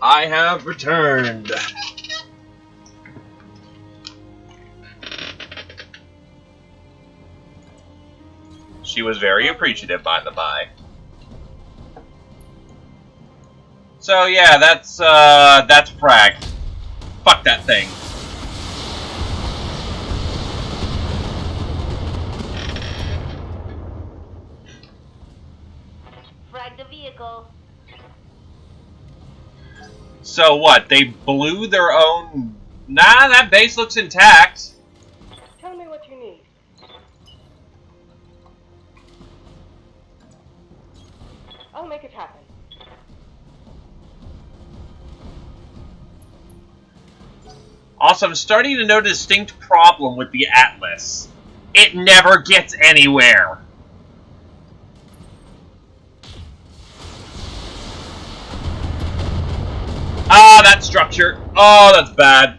Speaker 10: I have returned. She was very appreciative, by the by. So yeah, that's fragged. Fuck that thing.
Speaker 5: Frag the vehicle.
Speaker 10: So what? They blew their own. Nah, that base looks intact.
Speaker 11: Tell me what you need. I'll make it happen.
Speaker 10: Also, I'm starting to notice a distinct problem with the Atlas. It never gets anywhere. Ah, that structure. Oh, that's bad.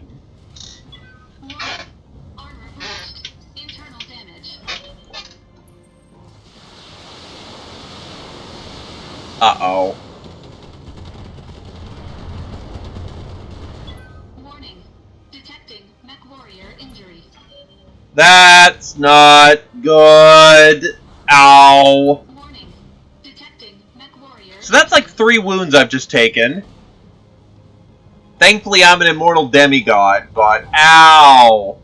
Speaker 7: Armor burst. Internal damage.
Speaker 10: Uh-oh.
Speaker 7: Warning. Detecting mech warrior injury.
Speaker 10: That's not good. Ow.
Speaker 7: Warning. Detecting mech warrior.
Speaker 10: So that's like 3 wounds I've just taken. Thankfully, I'm an immortal demigod, but ow.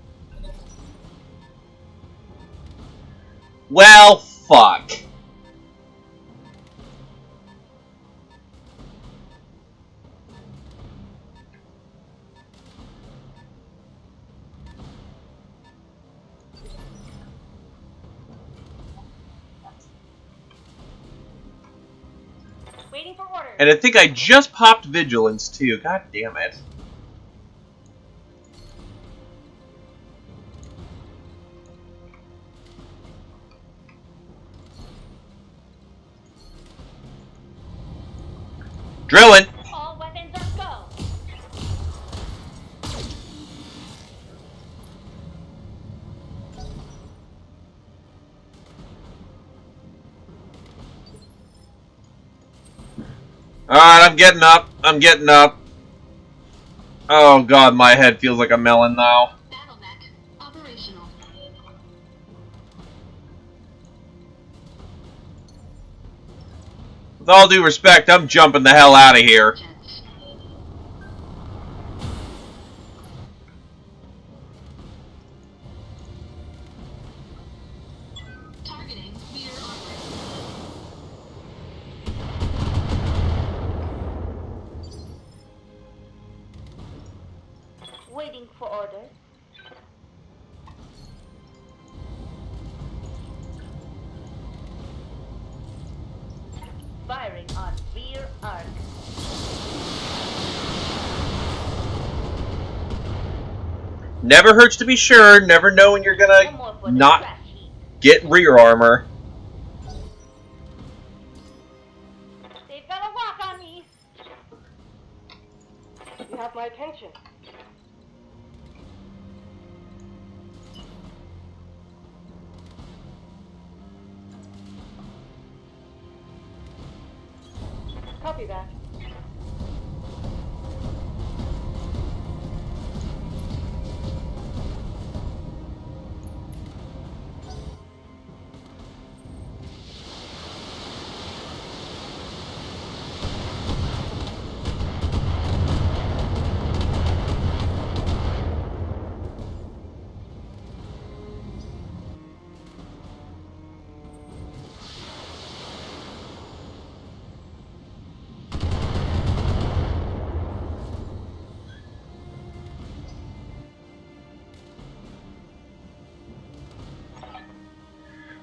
Speaker 10: Well, fuck.
Speaker 5: Waiting for orders.
Speaker 10: And I think I just popped Vigilance, too. God damn it. Drilling!
Speaker 5: All weapons are go.
Speaker 10: Alright, I'm getting up. I'm getting up. Oh god, my head feels like a melon now.
Speaker 7: BattleTech operational.
Speaker 10: With all due respect, I'm jumping the hell out of here.
Speaker 7: Jets. Targeting rear armor.
Speaker 5: Waiting for orders. Firing on rear arc.
Speaker 10: Never hurts to be sure. Never know when you're
Speaker 5: One
Speaker 10: gonna
Speaker 5: more for the
Speaker 10: not
Speaker 5: trash heap.
Speaker 10: get rear armor.
Speaker 5: They've got a lock on me.
Speaker 11: You have my attention. Copy that.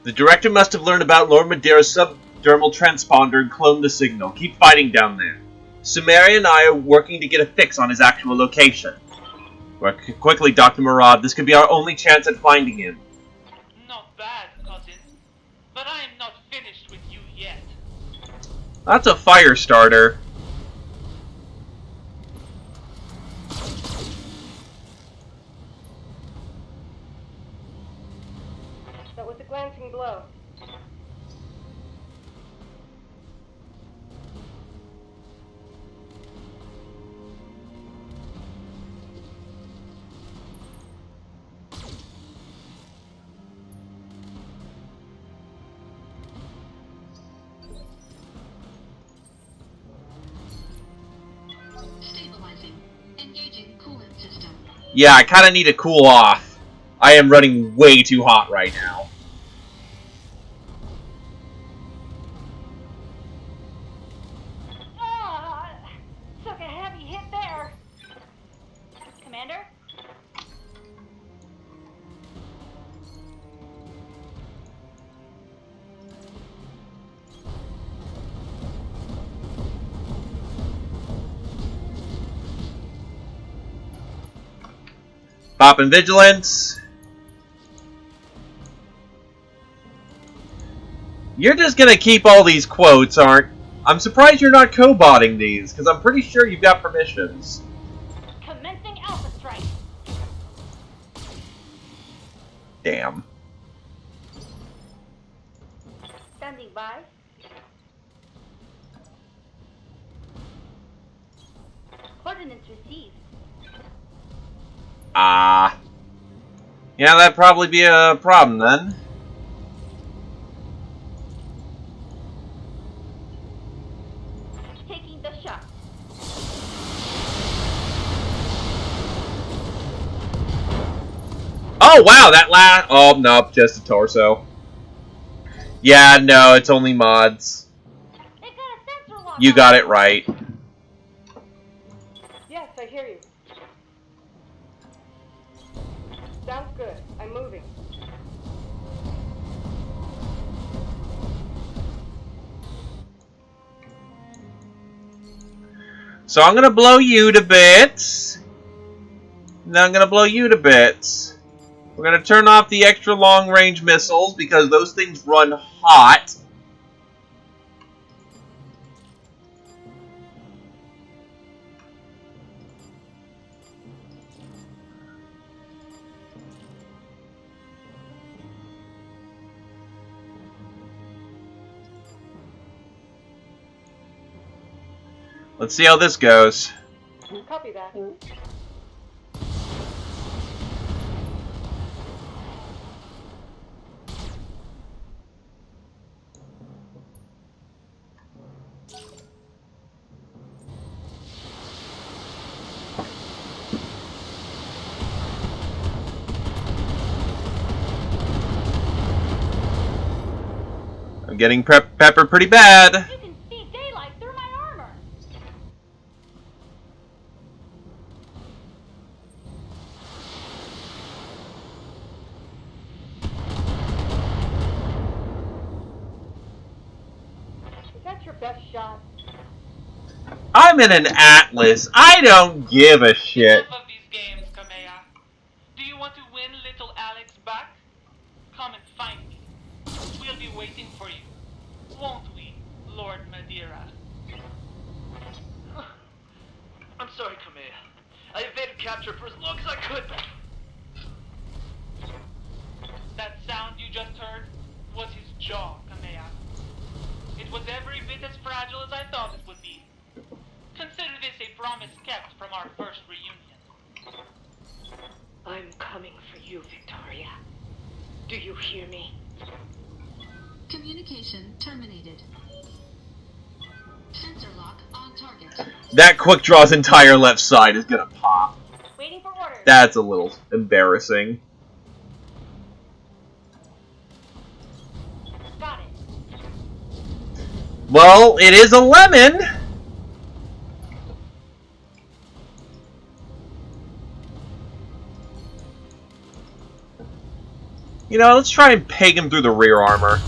Speaker 10: The director must have learned about Lord Madeira's subdermal transponder and cloned the signal. Keep fighting down there. Sumeria and I are working to get a fix on his actual location. Work quickly, Dr. Murad. This could be our only chance at finding him.
Speaker 13: Not bad, cousin. But I am not finished with you yet.
Speaker 10: That's a fire starter.
Speaker 11: That was a glancing blow.
Speaker 7: Neutralizing. Engaging coolant system.
Speaker 10: Yeah, I kind of need to cool off. I am running way too hot right now.
Speaker 5: Took a heavy hit there. Commander?
Speaker 10: Popping vigilance. You're just gonna keep all these quotes, aren't? I'm surprised you're not co-botting these, because I'm pretty sure you've got permissions.
Speaker 5: Commencing Alpha Strike.
Speaker 10: Damn.
Speaker 5: Standing by. Coordinates received.
Speaker 10: Ah. Yeah, that'd probably be a problem then.
Speaker 5: Taking the shot.
Speaker 10: Oh, wow, that last... Oh, nope, just a torso. Yeah, no, it's only mods.
Speaker 5: It got a sensor lock.
Speaker 10: You got it right.
Speaker 11: Yes, I hear you. Sounds good. I'm moving.
Speaker 10: So I'm gonna blow you to bits. Now I'm gonna blow you to bits. We're gonna turn off the extra long-range missiles because those things run hot. Let's see how this goes.
Speaker 11: Copy that.
Speaker 10: I'm getting peppered pretty bad.
Speaker 5: You can see daylight through my armor.
Speaker 11: Is that your best shot?
Speaker 10: I'm in an Atlas. I don't give a shit.
Speaker 13: Enough of these games, Kamea. Do you want to win little Alex back? Come and find me. We'll be waiting for you. Won't we, Lord Madeira?
Speaker 6: I'm sorry, Kamea. I evaded capture for as long as I could.
Speaker 13: That sound you just heard was his jaw, Kamea. It was every bit as fragile as I thought it would be. Consider this a promise kept from our first reunion.
Speaker 11: I'm coming for you, Victoria. Do you hear me?
Speaker 7: Communication terminated. Sensor lock on target.
Speaker 10: That quick draw's entire left side is gonna pop.
Speaker 5: Waiting for orders.
Speaker 10: That's a little embarrassing.
Speaker 5: Got it.
Speaker 10: Well, it is a lemon. You know, let's try and peg him through the rear armor.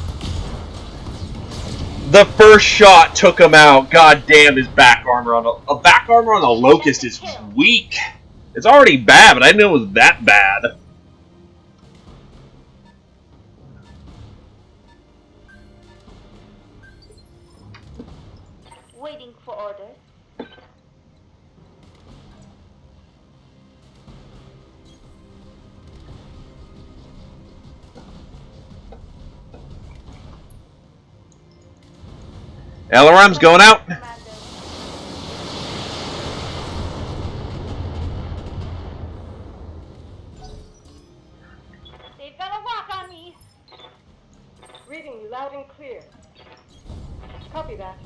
Speaker 10: The first shot took him out. God damn, his back armor on a back armor on the Locust is weak. It's already bad, but I didn't know it was that bad.
Speaker 5: Waiting for orders.
Speaker 10: LRM's going out.
Speaker 5: They've got a lock on me.
Speaker 11: Reading you loud and clear. Copy that.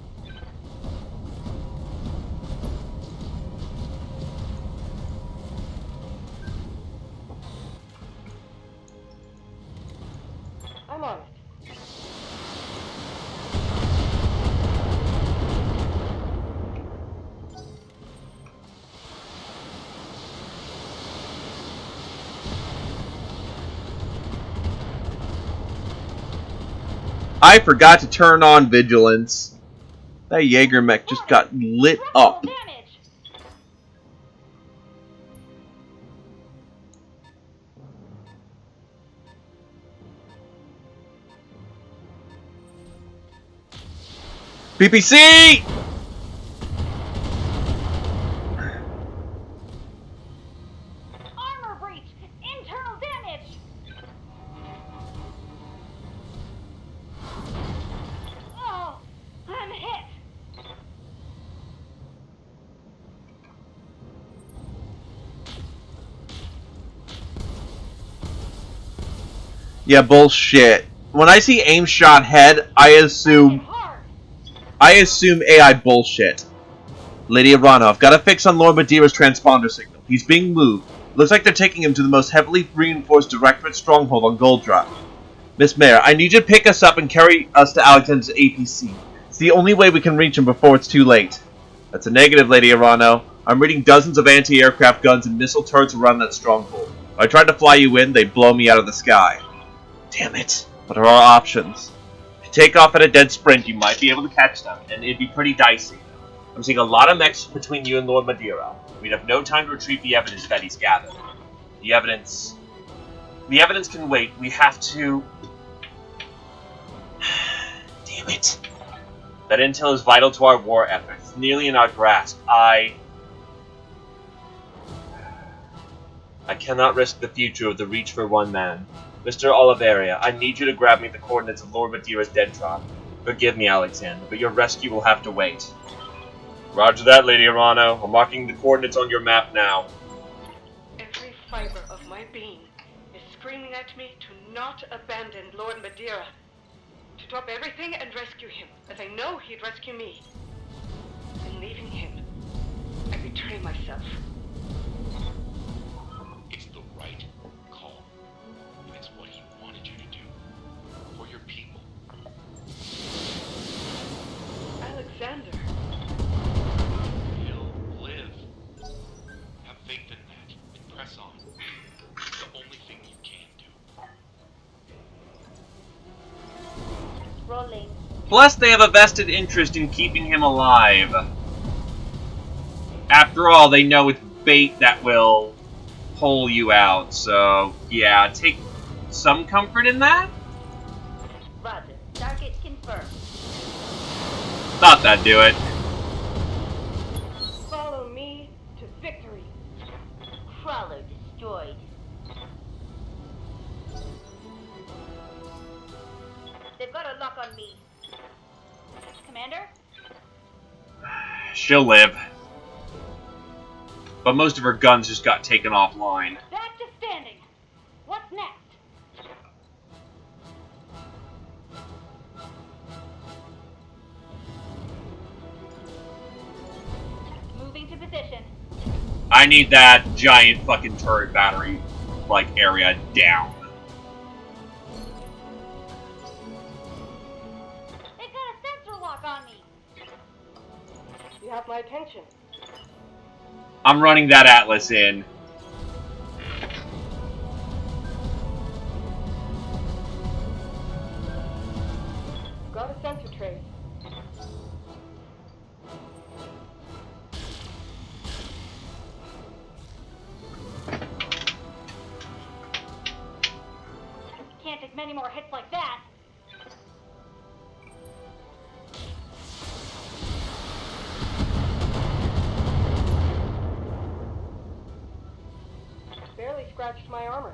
Speaker 11: I'm on it.
Speaker 10: I forgot to turn on vigilance. That Jaeger mech just got lit up.
Speaker 5: Damage.
Speaker 10: PPC!
Speaker 5: Armor breach. Internal damage. Oh, I'm hit.
Speaker 10: Yeah, bullshit. When I see aim shot head, I assume AI bullshit. Lady Aranov, got a fix on Lord Madeira's transponder signal. He's being moved. Looks like they're taking him to the most heavily reinforced Directorate stronghold on Goldra. Miss Mayor, I need you to pick us up and carry us to Alexander's APC. It's the only way we can reach him before it's too late. That's a negative, Lady Arano. I'm reading dozens of anti-aircraft guns and missile turrets around that stronghold. If I tried to fly you in, they'd blow me out of the sky. Damn it. What are our options? If you take off at a dead sprint, you might be able to catch them, and it'd be pretty dicey. I'm seeing a lot of mechs between you and Lord Madeira. We'd have no time to retrieve the evidence that he's gathered. The evidence can wait. We have to... Damn it. That intel is vital to our war effort. It's nearly in our grasp. I cannot risk the future of the Reach for one man. Mr. Oliveria, I need you to grab me the coordinates of Lord Madeira's dead drop. Forgive me, Alexander, but your rescue will have to wait. Roger that, Lady Arano. I'm marking the coordinates on your map now.
Speaker 11: Every fiber of my being is screaming at me to not abandon Lord Madeira. To drop everything and rescue him, as I know he'd rescue me. In leaving him, I betray myself.
Speaker 4: It's the right call. And it's what he wanted you to do. For your people.
Speaker 11: Alexander.
Speaker 4: He'll live. Have faith in that. And press on. It's the only thing you can do.
Speaker 5: Rolling.
Speaker 10: Plus, they have a vested interest in keeping him alive. After all, they know it's bait that will pull you out, so yeah, take some comfort in that?
Speaker 5: Roger. Target confirmed.
Speaker 10: Thought that'd do it.
Speaker 11: Follow me to victory.
Speaker 5: Crawler destroyed. They've got a lock on me. Commander?
Speaker 10: She'll live. But most of her guns just got taken offline.
Speaker 5: Back to standing. What's next? Moving to position.
Speaker 10: I need that giant fucking turret battery, like, area down.
Speaker 5: They've got a sensor lock on me.
Speaker 11: You have my attention.
Speaker 10: I'm running that Atlas in.
Speaker 11: Got a sensor trace.
Speaker 5: Can't take many more hits like that.
Speaker 11: Barely scratched my armor.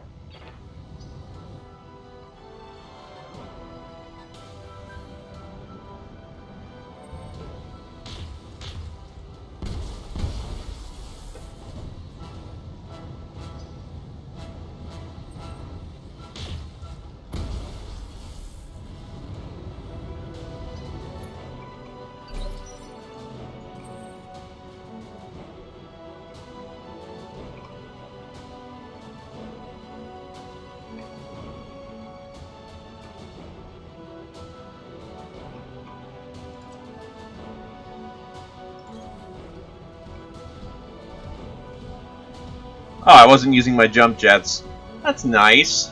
Speaker 10: Oh, I wasn't using my jump jets. That's nice.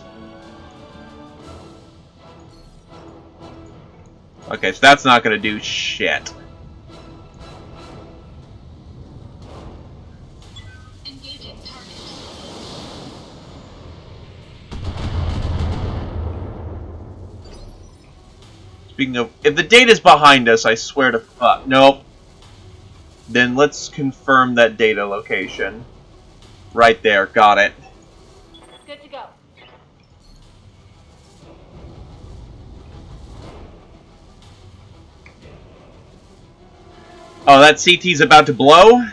Speaker 10: Okay, so that's not gonna do shit.
Speaker 7: Engaging target.
Speaker 10: Speaking of, if the data's behind us, I swear to fuck. Nope. Then let's confirm that data location. Right there, got it.
Speaker 5: Good to go.
Speaker 10: Oh, that CT's about to blow?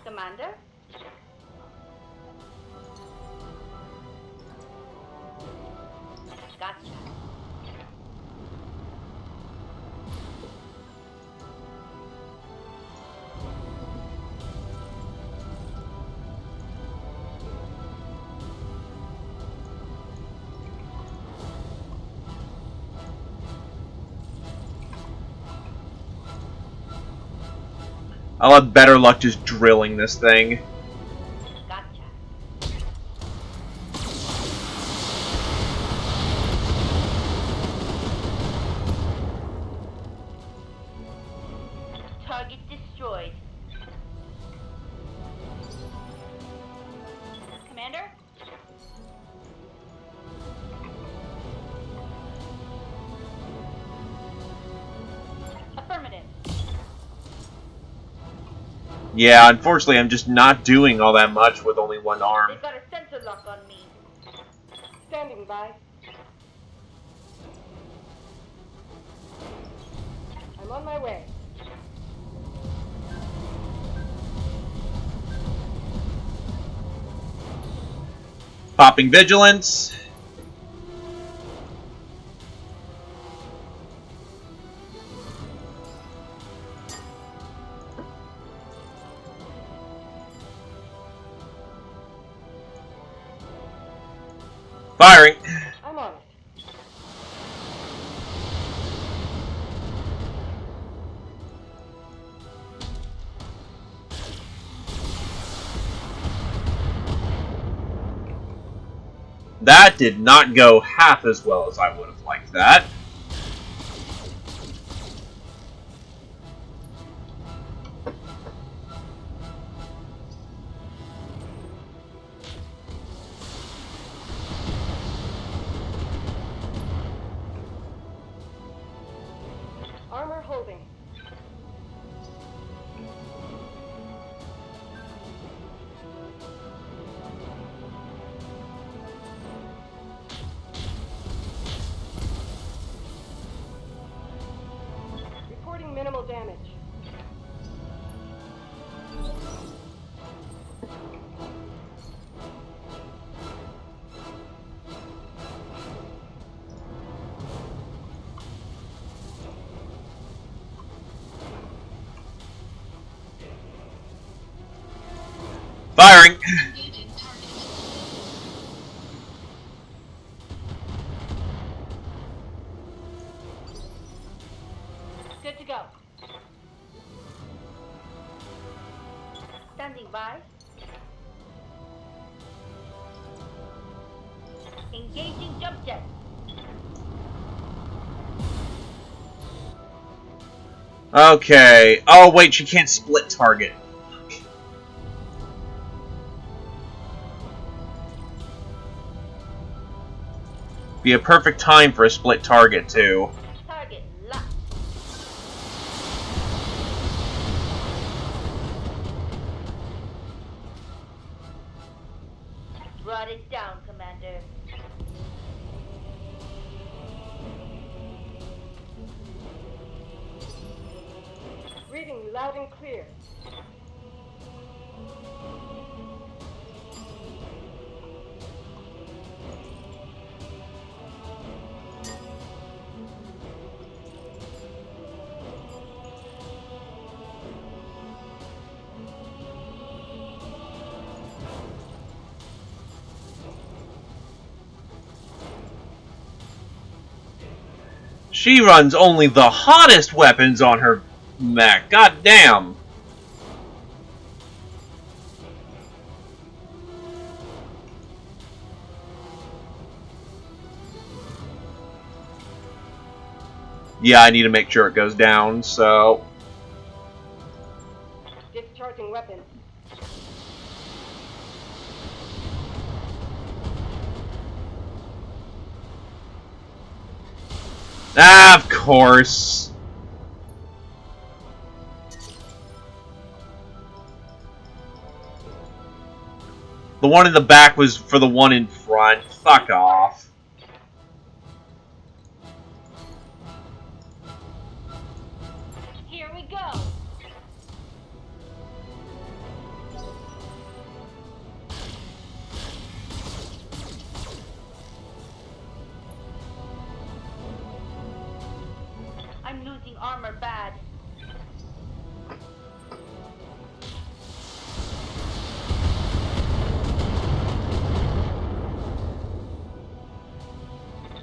Speaker 5: Commander? Gotcha.
Speaker 10: I'll have better luck just drilling this thing.
Speaker 5: Gotcha. Target destroyed. Commander? Affirmative.
Speaker 10: Yeah, unfortunately, I'm just not doing all that much with only one arm.
Speaker 5: They've got a sensor lock on me.
Speaker 11: Standing by. I'm on my way.
Speaker 10: Popping vigilance. Firing.
Speaker 11: I'm on it.
Speaker 10: That did not go half as well as I would have liked that.
Speaker 11: Armor holding. Reporting minimal damage.
Speaker 10: Firing.
Speaker 7: Engaging target.
Speaker 5: Good to go. Standing by. Engaging jump jet.
Speaker 10: Okay. Oh, wait, she can't split target. Be a perfect time for a split target, too.
Speaker 5: Target locked. Brought it down, Commander.
Speaker 11: Reading loud and clear.
Speaker 10: She runs only the hottest weapons on her mech. God damn. Yeah, I need to make sure it goes down, so...
Speaker 11: Discharging weapons.
Speaker 10: Ah, of course. The one in the back was for the one in front. Fuck off.
Speaker 5: Here we go. I'm losing armor bad.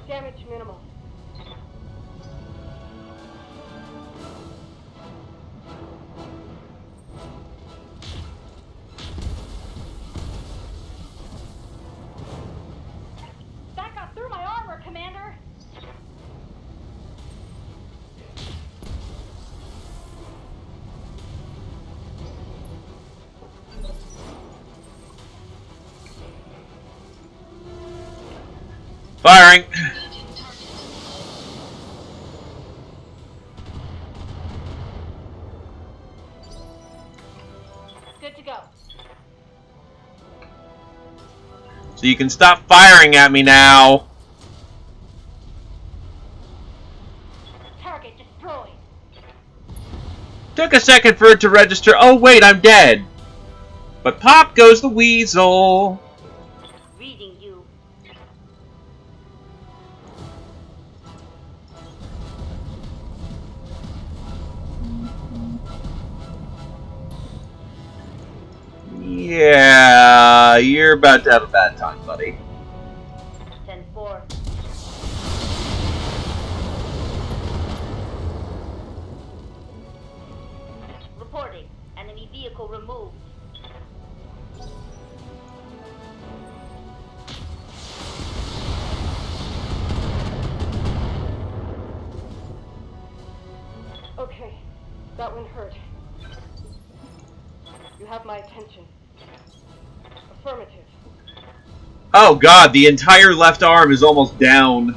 Speaker 11: Damage minimal.
Speaker 5: That got through my armor, Commander.
Speaker 10: Firing.
Speaker 5: Good to go.
Speaker 10: So you can stop firing at me now.
Speaker 5: Target destroyed.
Speaker 10: Took a second for it to register. Oh wait, I'm dead. But pop goes the weasel.
Speaker 5: Reading you.
Speaker 10: Yeah, you're about to have a bad time, buddy.
Speaker 5: 10-4. Reporting. Enemy vehicle removed.
Speaker 11: Okay, that one hurt. You have my attention. Affirmative.
Speaker 10: Oh god, the entire left arm is almost down.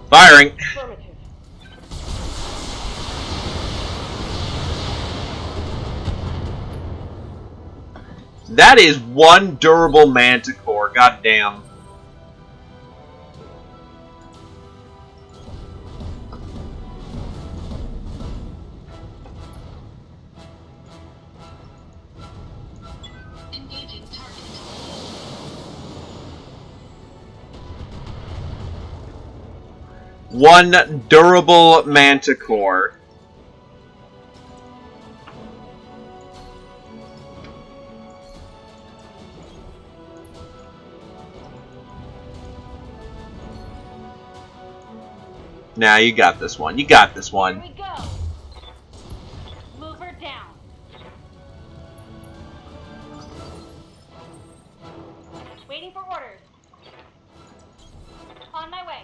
Speaker 10: Firing.
Speaker 11: Affirmative.
Speaker 10: That is one durable manticore, goddamn.
Speaker 7: Engaging target.
Speaker 10: One durable manticore. Now you got this one. You got this one.
Speaker 5: Here we go. Move her down. Waiting for orders. On my way.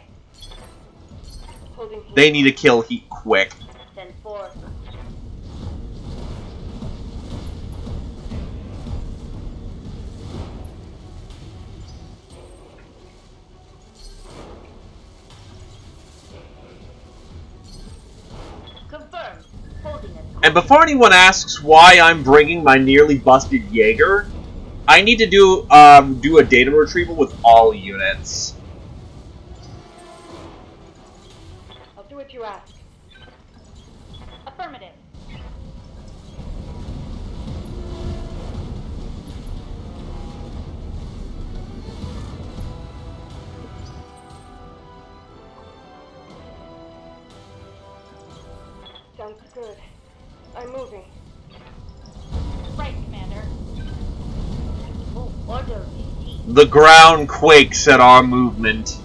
Speaker 11: Holding heat.
Speaker 10: They need to kill Heat quick.
Speaker 5: 10-4. Confirmed. Holding it.
Speaker 10: And before anyone asks why I'm bringing my nearly busted Jaeger, I need to do a data retrieval with all units.
Speaker 11: I'll do what you ask.
Speaker 5: Affirmative.
Speaker 11: Sounds good. I'm moving.
Speaker 5: Right, Commander. Order received.
Speaker 10: The ground quakes at our movement.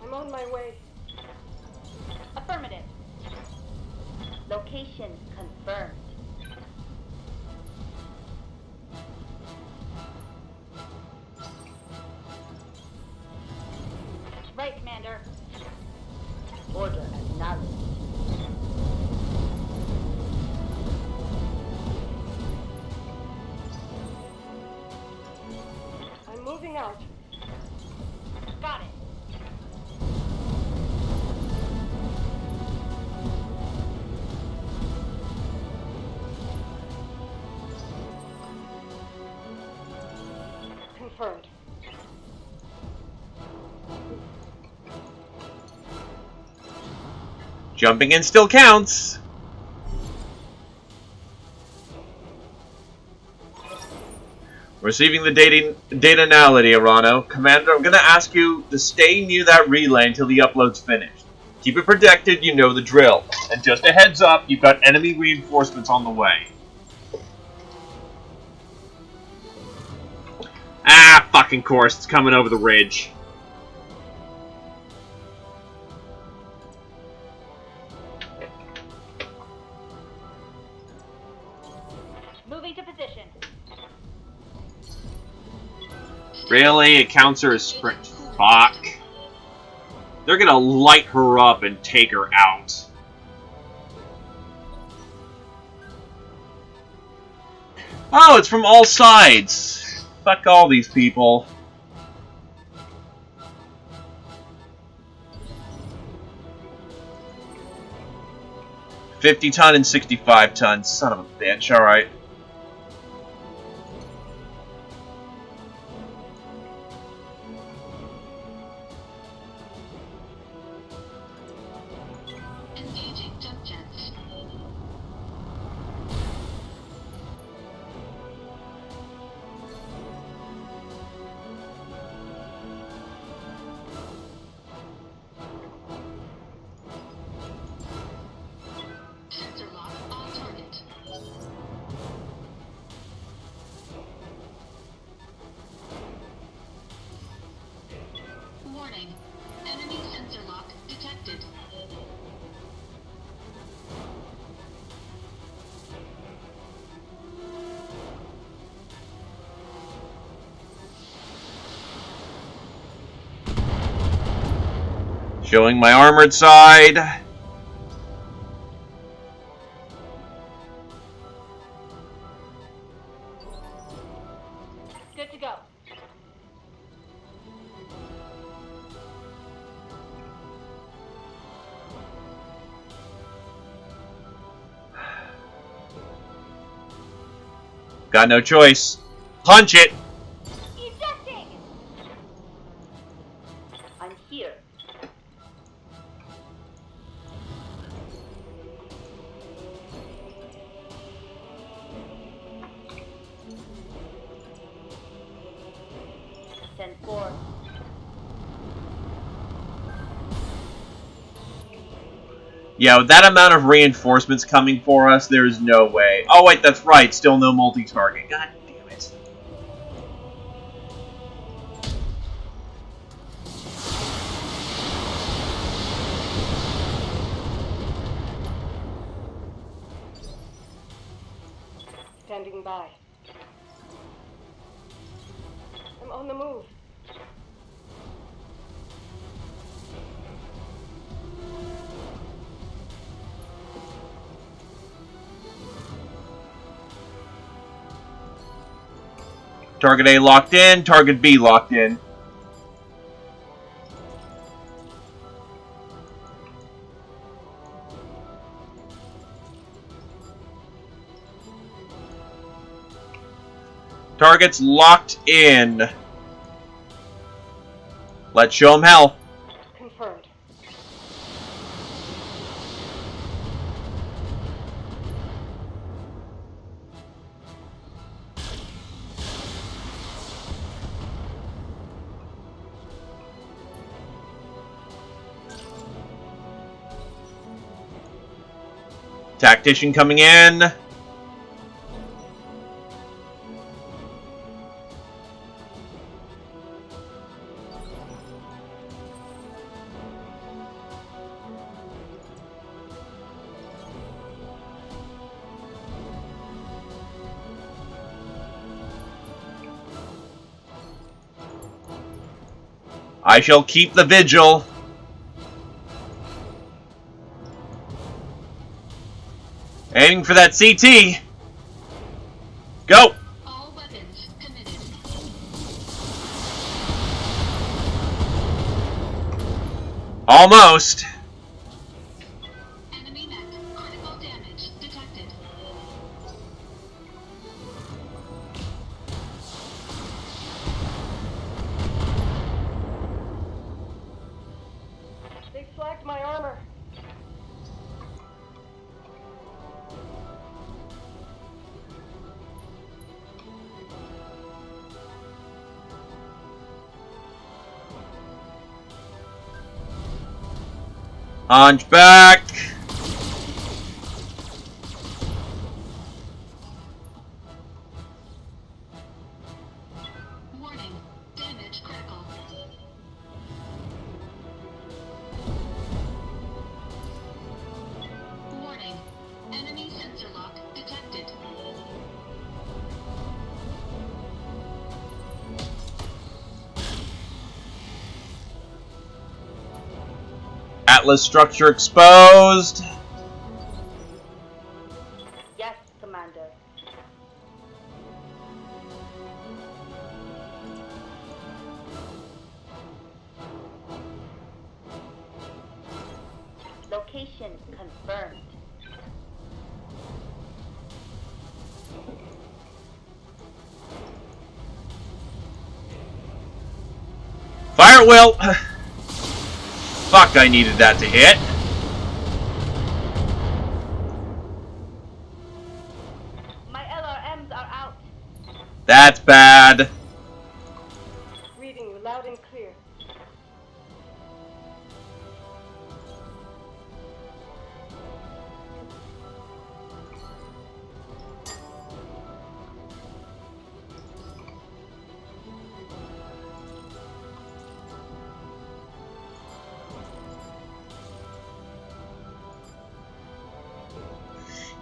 Speaker 11: I'm on my way.
Speaker 5: Affirmative. Location confirmed. Right, Commander. Order acknowledged.
Speaker 11: I'm moving out.
Speaker 5: Got it.
Speaker 11: Confirmed.
Speaker 10: Jumping in still counts. Receiving the data now, Lydia Rano. Commander, I'm going to ask you to stay near that relay until the upload's finished. Keep it protected, you know the drill. And just a heads up, you've got enemy reinforcements on the way. Ah, fucking course, it's coming over the ridge.
Speaker 5: Moving to position.
Speaker 10: Really? It counts her as sprint. Fuck. They're gonna light her up and take her out. Oh, it's from all sides. Fuck all these people. $50-ton and 65-ton. Son of a bitch. Alright.
Speaker 7: Engaging jump jets. Sensor lock on target. Warning. Enemy sensor lock detected.
Speaker 10: Showing my armored side.
Speaker 5: Good to go.
Speaker 10: Got no choice. Punch it!
Speaker 5: Ejecting! I'm here. Send forth.
Speaker 10: Yeah, with that amount of reinforcements coming for us, there is no way. Oh wait, that's right, still no multi-target. God damn it.
Speaker 11: Standing by. I'm on the move.
Speaker 10: Target A locked in, target B locked in. Target's locked in. Let's show them hell.
Speaker 11: Confirmed.
Speaker 10: Tactician coming in. I shall keep the vigil. Aiming for that CT. Go!
Speaker 7: All weapons committed.
Speaker 10: Almost.
Speaker 7: Enemy mech. Critical damage detected.
Speaker 11: They flagged my armor.
Speaker 10: Hunchback.
Speaker 7: Warning. Damage critical. Warning. Enemy sensor lock detected.
Speaker 10: Atlas structure exposed.
Speaker 5: Yes, Commander. Location confirmed.
Speaker 10: Fire at will. Fuck, I needed that to hit.
Speaker 5: My LRMs are out.
Speaker 10: That's bad.
Speaker 11: Reading you loud and clear.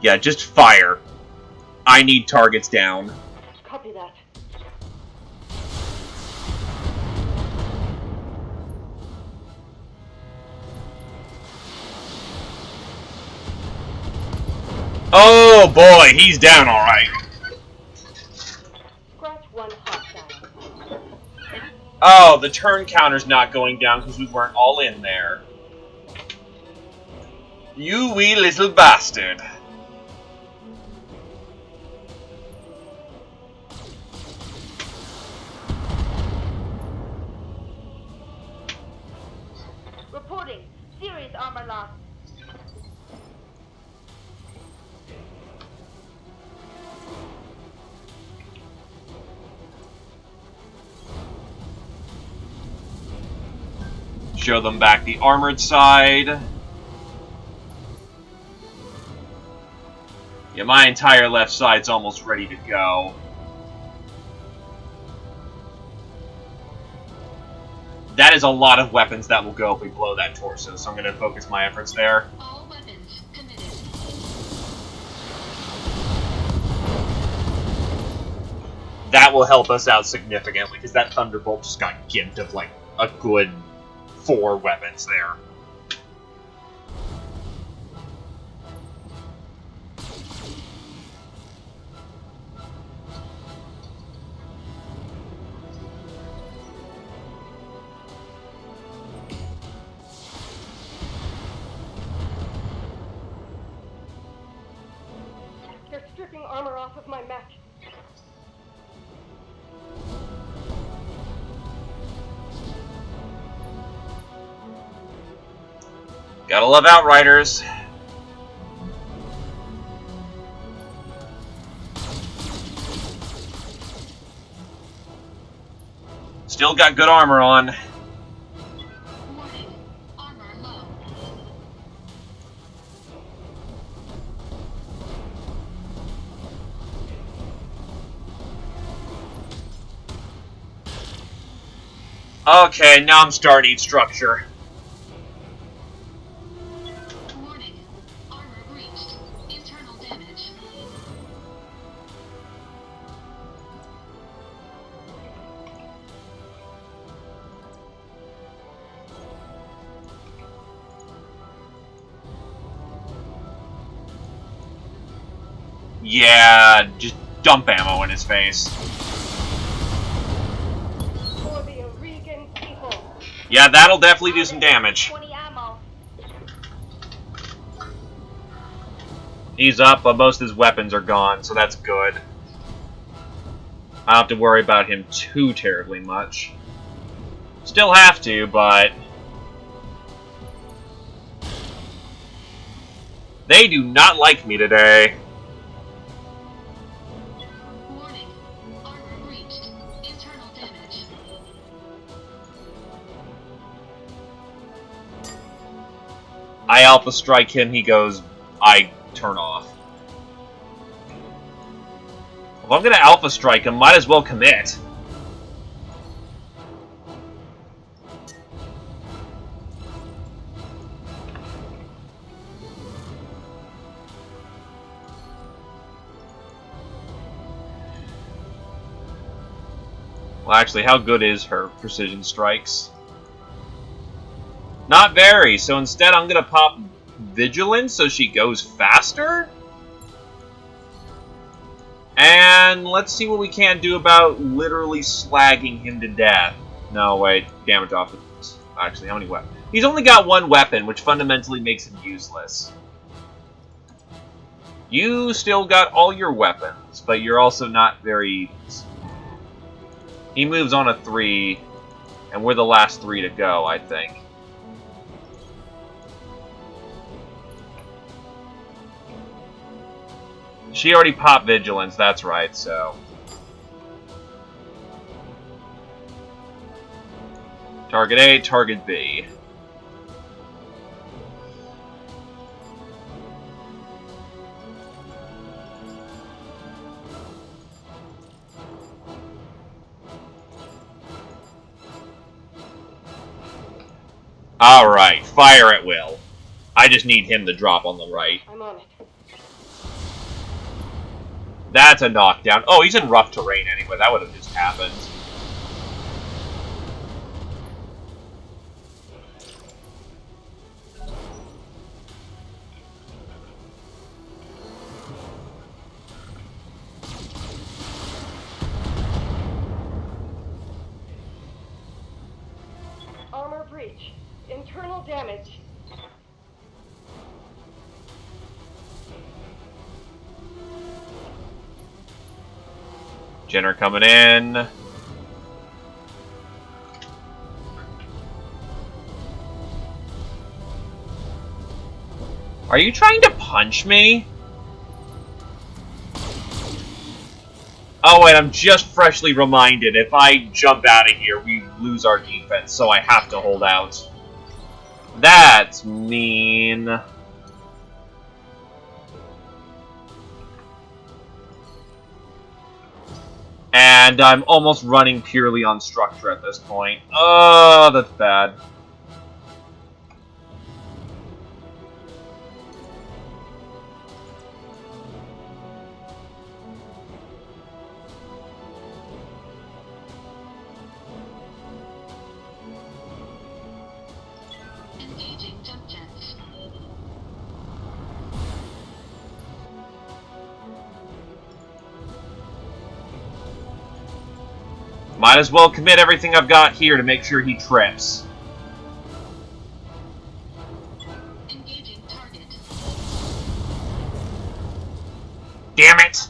Speaker 10: Yeah, just fire. I need targets down.
Speaker 11: Copy that.
Speaker 10: Oh boy, he's down alright.
Speaker 11: Scratch one hostile.
Speaker 10: Oh, the turn counter's not going down because we weren't all in there. You wee little bastard.
Speaker 5: Reporting. Serious armor loss.
Speaker 10: Show them back the armored side. Yeah, my entire left side's almost ready to go. That is a lot of weapons that will go if we blow that torso, so I'm going to focus my efforts there.
Speaker 7: All weapons committed.
Speaker 10: That will help us out significantly, because that Thunderbolt just got gimped of, like, a good 4 weapons there.
Speaker 11: They're stripping armor off of my mech.
Speaker 10: Gotta love Outriders. Still got good armor on.
Speaker 7: Warning. Armor low.
Speaker 10: Okay, now I'm starting to eat structure.
Speaker 7: Warning. Armor breached. Internal damage.
Speaker 10: Yeah, just dump ammo in his face.
Speaker 11: For the Oregon people.
Speaker 10: Yeah, that'll definitely do some damage.
Speaker 5: 20 ammo.
Speaker 10: He's up, but most of his weapons are gone, so that's good. I don't have to worry about him too terribly much. Still have to, but... They do not like me today.
Speaker 7: Warning. Armor breached. Internal damage.
Speaker 10: I alpha strike him, he goes, I turn off. If I'm gonna alpha strike him, might as well commit. Well, actually, how good is her precision strikes? Not very, so instead I'm gonna pop Vigilance so she goes faster? And let's see what we can do about literally slagging him to death. No, wait, damage off. Actually, how many weapons? He's only got one weapon, which fundamentally makes him useless. You still got all your weapons, but you're also not very... He moves on a 3, and we're the last 3 to go, I think. She already popped Vigilance, that's right, so... Target A, target B. Alright, fire at will. I just need him to drop on the right.
Speaker 11: I'm on it.
Speaker 10: That's a knockdown. Oh, he's in rough terrain anyway. That would have just happened.
Speaker 11: Armor breach. Internal damage.
Speaker 10: Jenner coming in. Are you trying to punch me? Oh wait, I'm just freshly reminded. If I jump out of here, we lose our defense, so I have to hold out. That's mean. And I'm almost running purely on structure at this point. Oh, that's bad.
Speaker 7: Engaging jump jets.
Speaker 10: Might as well commit everything I've got here to make sure he trips.
Speaker 7: Engaging target.
Speaker 10: Damn it!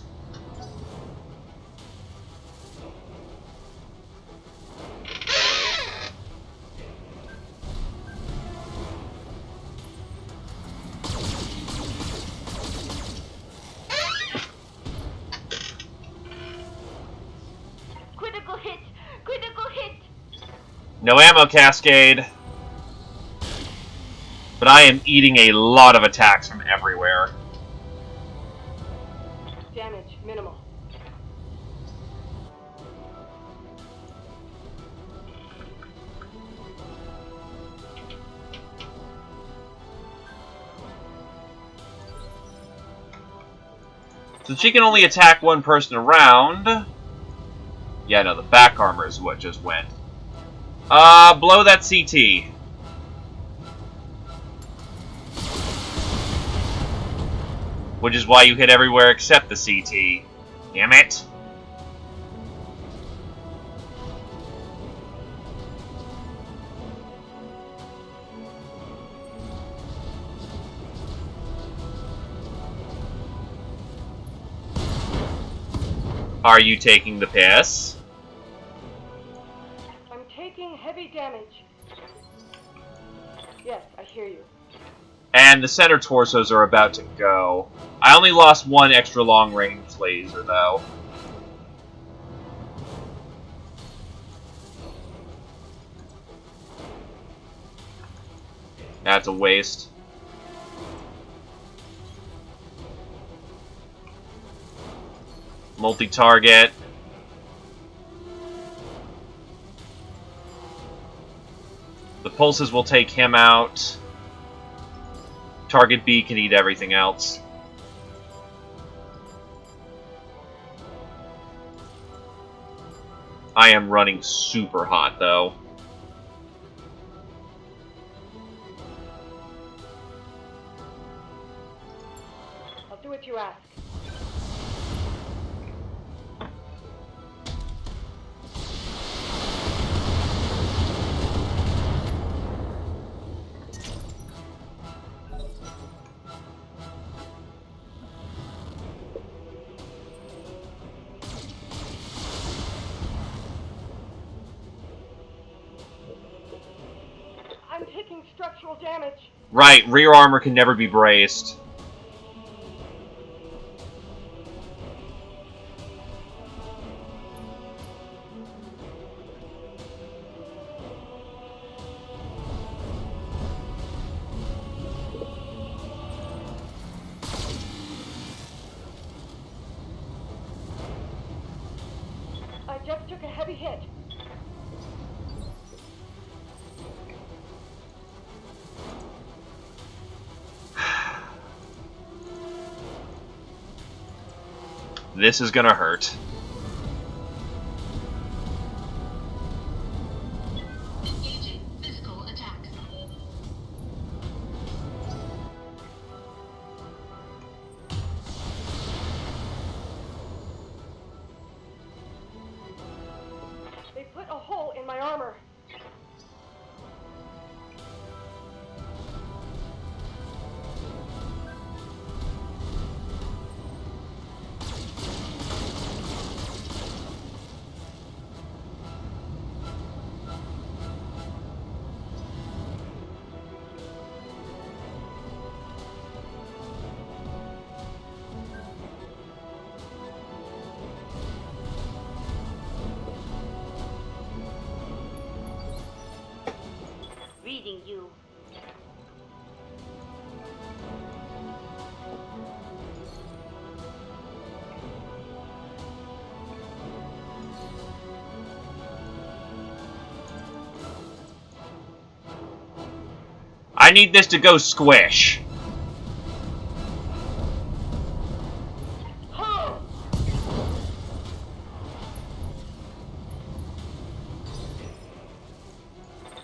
Speaker 5: Critical hit! Critical hit!
Speaker 10: No ammo cascade. But I am eating a lot of attacks from everywhere.
Speaker 11: Damage minimal.
Speaker 10: So she can only attack one person around. Yeah, no, the back armor is what just went. Blow that CT. Which is why you hit everywhere except the CT. Damn it! Are you taking the piss?
Speaker 11: I'm taking heavy damage. Yes, I hear you.
Speaker 10: And the center torsos are about to go. I only lost one extra long-range laser, though. That's a waste. Multi-target. The pulses will take him out. Target B can eat everything else. I am running super hot, though.
Speaker 11: I'll do what you ask. I'm taking structural damage.
Speaker 10: Right, rear armor can never be braced.
Speaker 11: I just took a heavy hit.
Speaker 10: This is gonna hurt.
Speaker 7: Engaging physical attack.
Speaker 11: They put a hole in my armor.
Speaker 2: Reading you.
Speaker 10: I need this to go squish.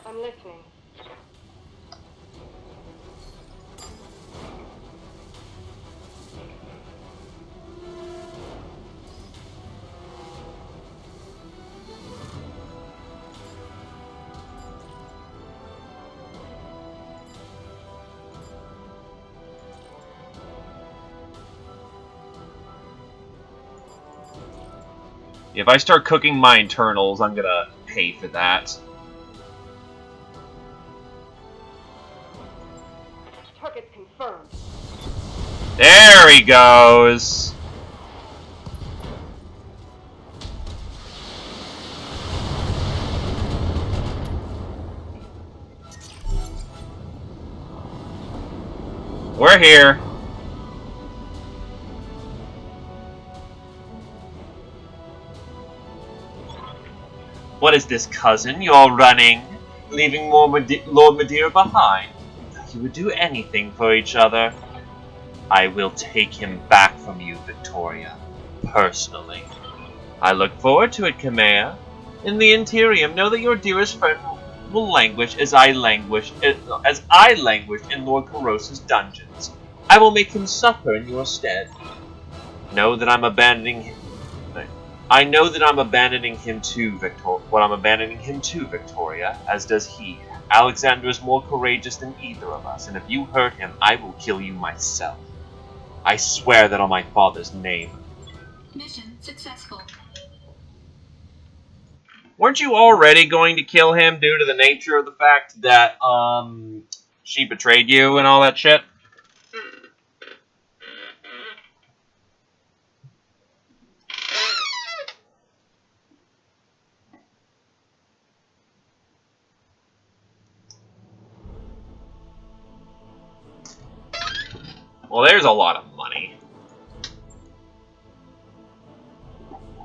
Speaker 11: I'm listening.
Speaker 10: If I start cooking my internals, I'm gonna pay for that.
Speaker 11: Target confirmed.
Speaker 10: There he goes! We're here. What is this, cousin? You're running, leaving Lord Madeira behind. You would do anything for each other. I will take him back from you, Victoria, personally. I look forward to it, Kamea. In the Interium, know that your dearest friend will languish as I languished in Lord Corrosa's dungeons. I will make him suffer in your stead. Know that I'm abandoning him. I know that I'm abandoning him to Victoria, as does he. Alexander is more courageous than either of us, and if you hurt him, I will kill you myself. I swear that on my father's name.
Speaker 7: Mission successful.
Speaker 10: Weren't you already going to kill him due to the nature of the fact that, she betrayed you and all that shit? Well, there's a lot of money.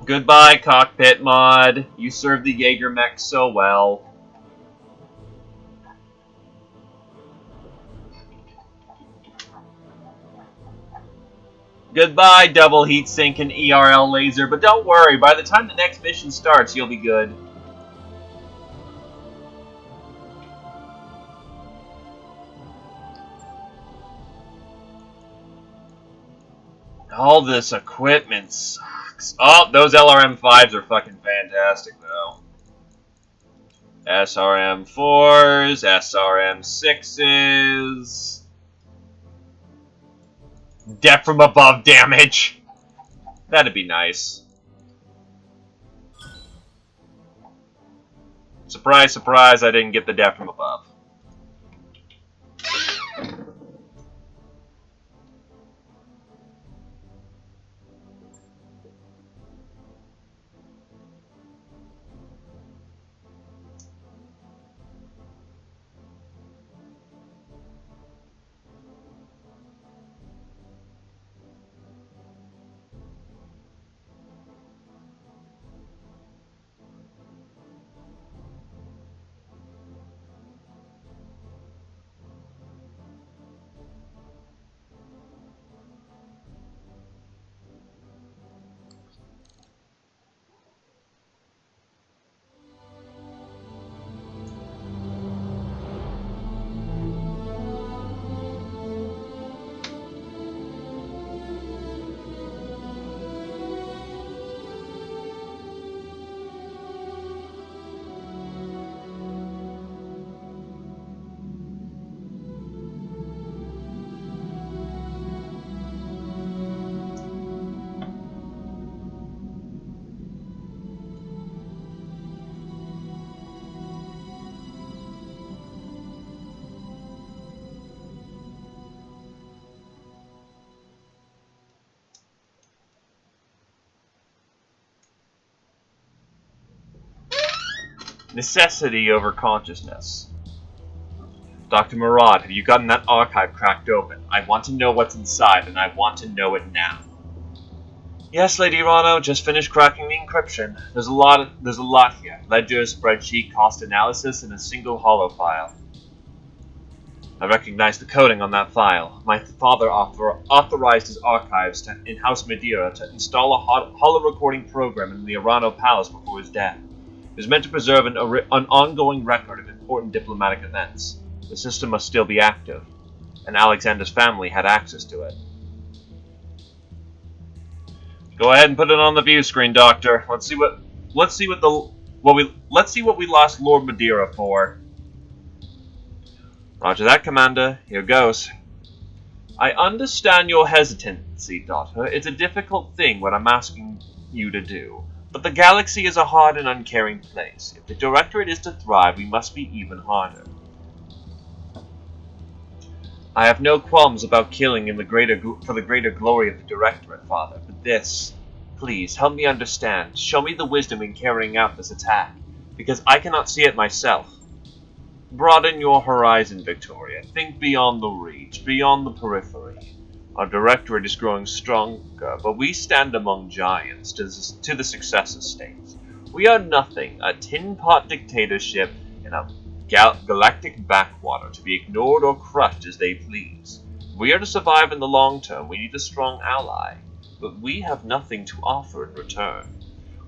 Speaker 10: Goodbye, cockpit mod. You served the Jaeger mech so well. Goodbye, double heatsink and ERL laser, but don't worry, by the time the next mission starts, you'll be good. All this equipment sucks. Oh, those LRM-5s are fucking fantastic, though. SRM-4s, SRM-6s... Death from above damage! That'd be nice. Surprise, surprise, I didn't get the death from above. Necessity over consciousness. Dr. Murad, have you gotten that archive cracked open? I want to know what's inside, and I want to know it now. Yes, Lady Rano, just finished cracking the encryption. There's a lot here. Ledger, spreadsheet, cost analysis, and a single hollow file. I recognize the coding on that file. My father authorized his archives in House Madeira to install a hollow recording program in the Arano Palace before his death. It was meant to preserve an ongoing record of important diplomatic events. The system must still be active, and Alexander's family had access to it. Go ahead and put it on the view screen, Doctor. Let's see what we lost Lord Madeira for. Roger that, Commander. Here goes. I understand your hesitancy, Doctor. It's a difficult thing what I'm asking you to do. But the galaxy is a hard and uncaring place. If the Directorate is to thrive, we must be even harder. I have no qualms about killing for the greater glory of the Directorate, Father, but this... Please, help me understand. Show me the wisdom in carrying out this attack, because I cannot see it myself. Broaden your horizon, Victoria. Think beyond the reach, beyond the periphery. Our Directorate is growing stronger, but we stand among giants to the successor states. We are nothing, a tin-pot dictatorship in a galactic backwater to be ignored or crushed as they please. If we are to survive in the long term, we need a strong ally, but we have nothing to offer in return.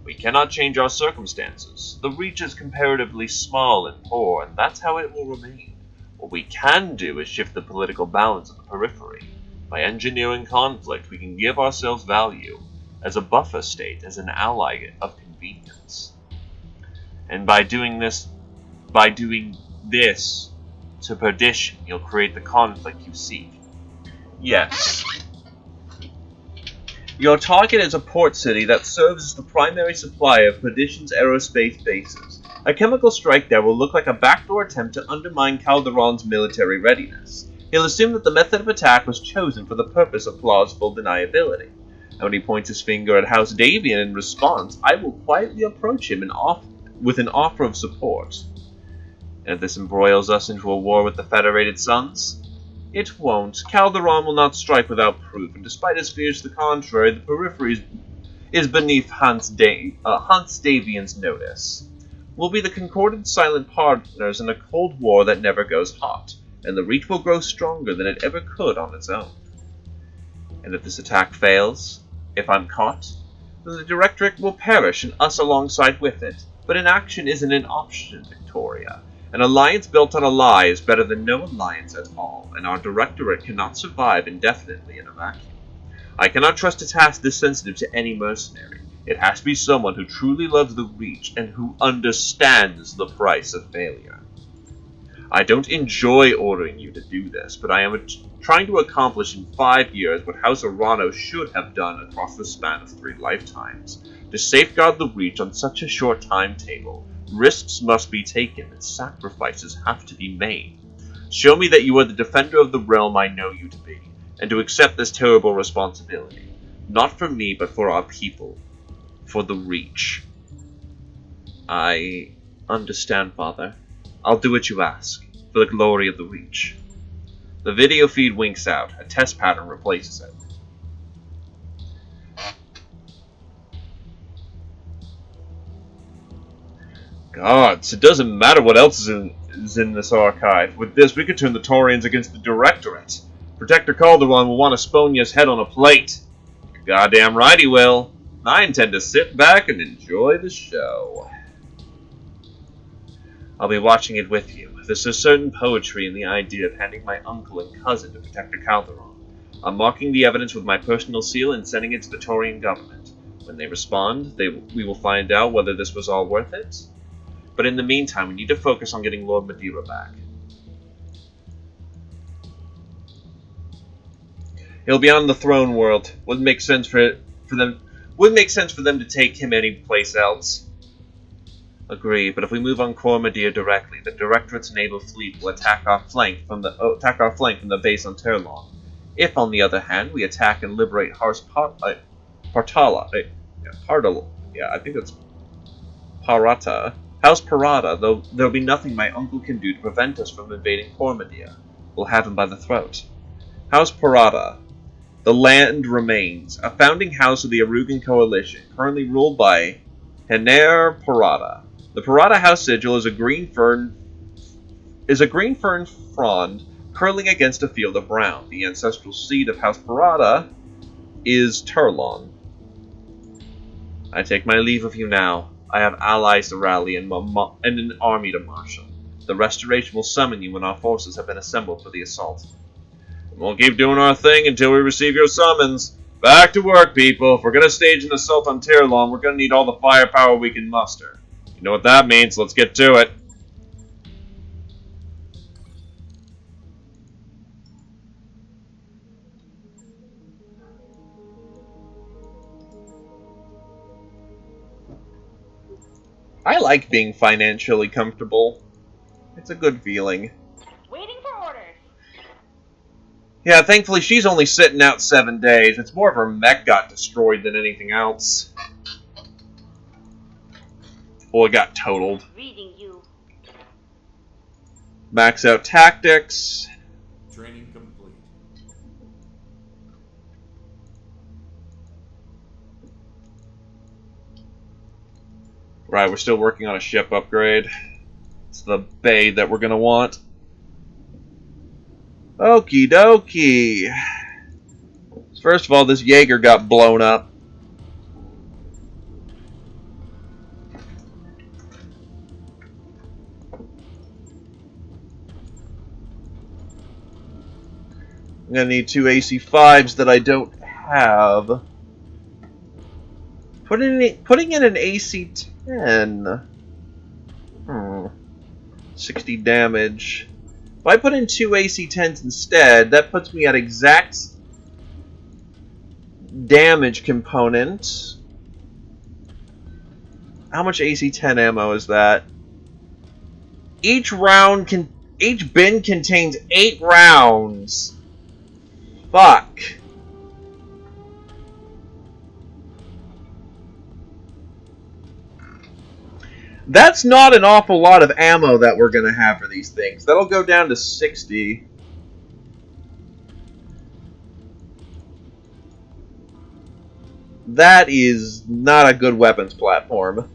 Speaker 10: We cannot change our circumstances. The reach is comparatively small and poor, and that's how it will remain. What we can do is shift the political balance of the periphery. By engineering conflict, we can give ourselves value as a buffer state, as an ally of convenience. And by doing this to perdition, you'll create the conflict you seek. Yes. Your target is a port city that serves as the primary supplier of Perdition's aerospace bases. A chemical strike there will look like a backdoor attempt to undermine Calderon's military readiness. He'll assume that the method of attack was chosen for the purpose of plausible deniability. And when he points his finger at House Davian in response, I will quietly approach him with an offer of support. And if this embroils us into a war with the Federated Suns? It won't. Calderon will not strike without proof, and despite his fears to the contrary, the periphery is beneath Hans Davian's notice. We'll be the concordant silent partners in a cold war that never goes hot, and the Reach will grow stronger than it ever could on its own. And if this attack fails, if I'm caught, then the Directorate will perish and us alongside with it. But inaction isn't an option, Victoria. An alliance built on a lie is better than no alliance at all, and our Directorate cannot survive indefinitely in a vacuum. I cannot trust a task this sensitive to any mercenary. It has to be someone who truly loves the Reach and who understands the price of failure. I don't enjoy ordering you to do this, but I am trying to accomplish in 5 years what House Arano should have done across the span of 3 lifetimes. To safeguard the Reach on such a short timetable, risks must be taken and sacrifices have to be made. Show me that you are the defender of the realm I know you to be, and to accept this terrible responsibility. Not for me, but for our people. For the Reach. I understand, Father. I'll do what you ask, for the glory of the Reach. The video feed winks out. A test pattern replaces it. Gods, it doesn't matter what else is in this archive. With this, we could turn the Taurians against the Directorate. Protector Calderon will want Esponia's head on a plate. You're goddamn right he will. I intend to sit back and enjoy the show. I'll be watching it with you. There's a certain poetry in the idea of handing my uncle and cousin to Protector Calderon. I'm marking the evidence with my personal seal and sending it to the Taurian government. When they respond, we will find out whether this was all worth it. But in the meantime, we need to focus on getting Lord Madeira back. He'll be on the throne world. Wouldn't make sense for them to take him anyplace else. Agree, but if we move on Cormadir directly, the Directorate's naval fleet will attack our flank from the base on Terlon. If, on the other hand, we attack and liberate Parata, House Parata, there'll be nothing my uncle can do to prevent us from invading Cormadir. We'll have him by the throat. House Parata. The land remains, a founding house of the Arugan Coalition, currently ruled by Henair Parata. The Parata House sigil is a green fern frond curling against a field of brown. The ancestral seat of House Parata is Terlon. I take my leave of you now. I have allies to rally and an army to marshal. The Restoration will summon you when our forces have been assembled for the assault. We'll keep doing our thing until we receive your summons. Back to work, people. If we're going to stage an assault on Terlon, we're going to need all the firepower we can muster. You know what that means, let's get to it. I like being financially comfortable. It's a good feeling.
Speaker 5: Waiting for orders.
Speaker 10: Yeah, thankfully she's only sitting out 7 days. It's more of her mech got destroyed than anything else. Well, it got totaled.
Speaker 5: Reading you.
Speaker 10: Max out tactics.
Speaker 9: Training complete.
Speaker 10: Right, we're still working on a ship upgrade. It's the bay that we're gonna want. Okie dokie. First of all, this Jaeger got blown up. I'm gonna need 2 AC-5s that I don't have. Putting in an AC-10. 60 damage. If I put in 2 AC-10s instead, that puts me at exact damage component. How much AC-10 ammo is that? Each bin contains 8 rounds. Fuck. That's not an awful lot of ammo that we're gonna have for these things. That'll go down to 60. That is not a good weapons platform.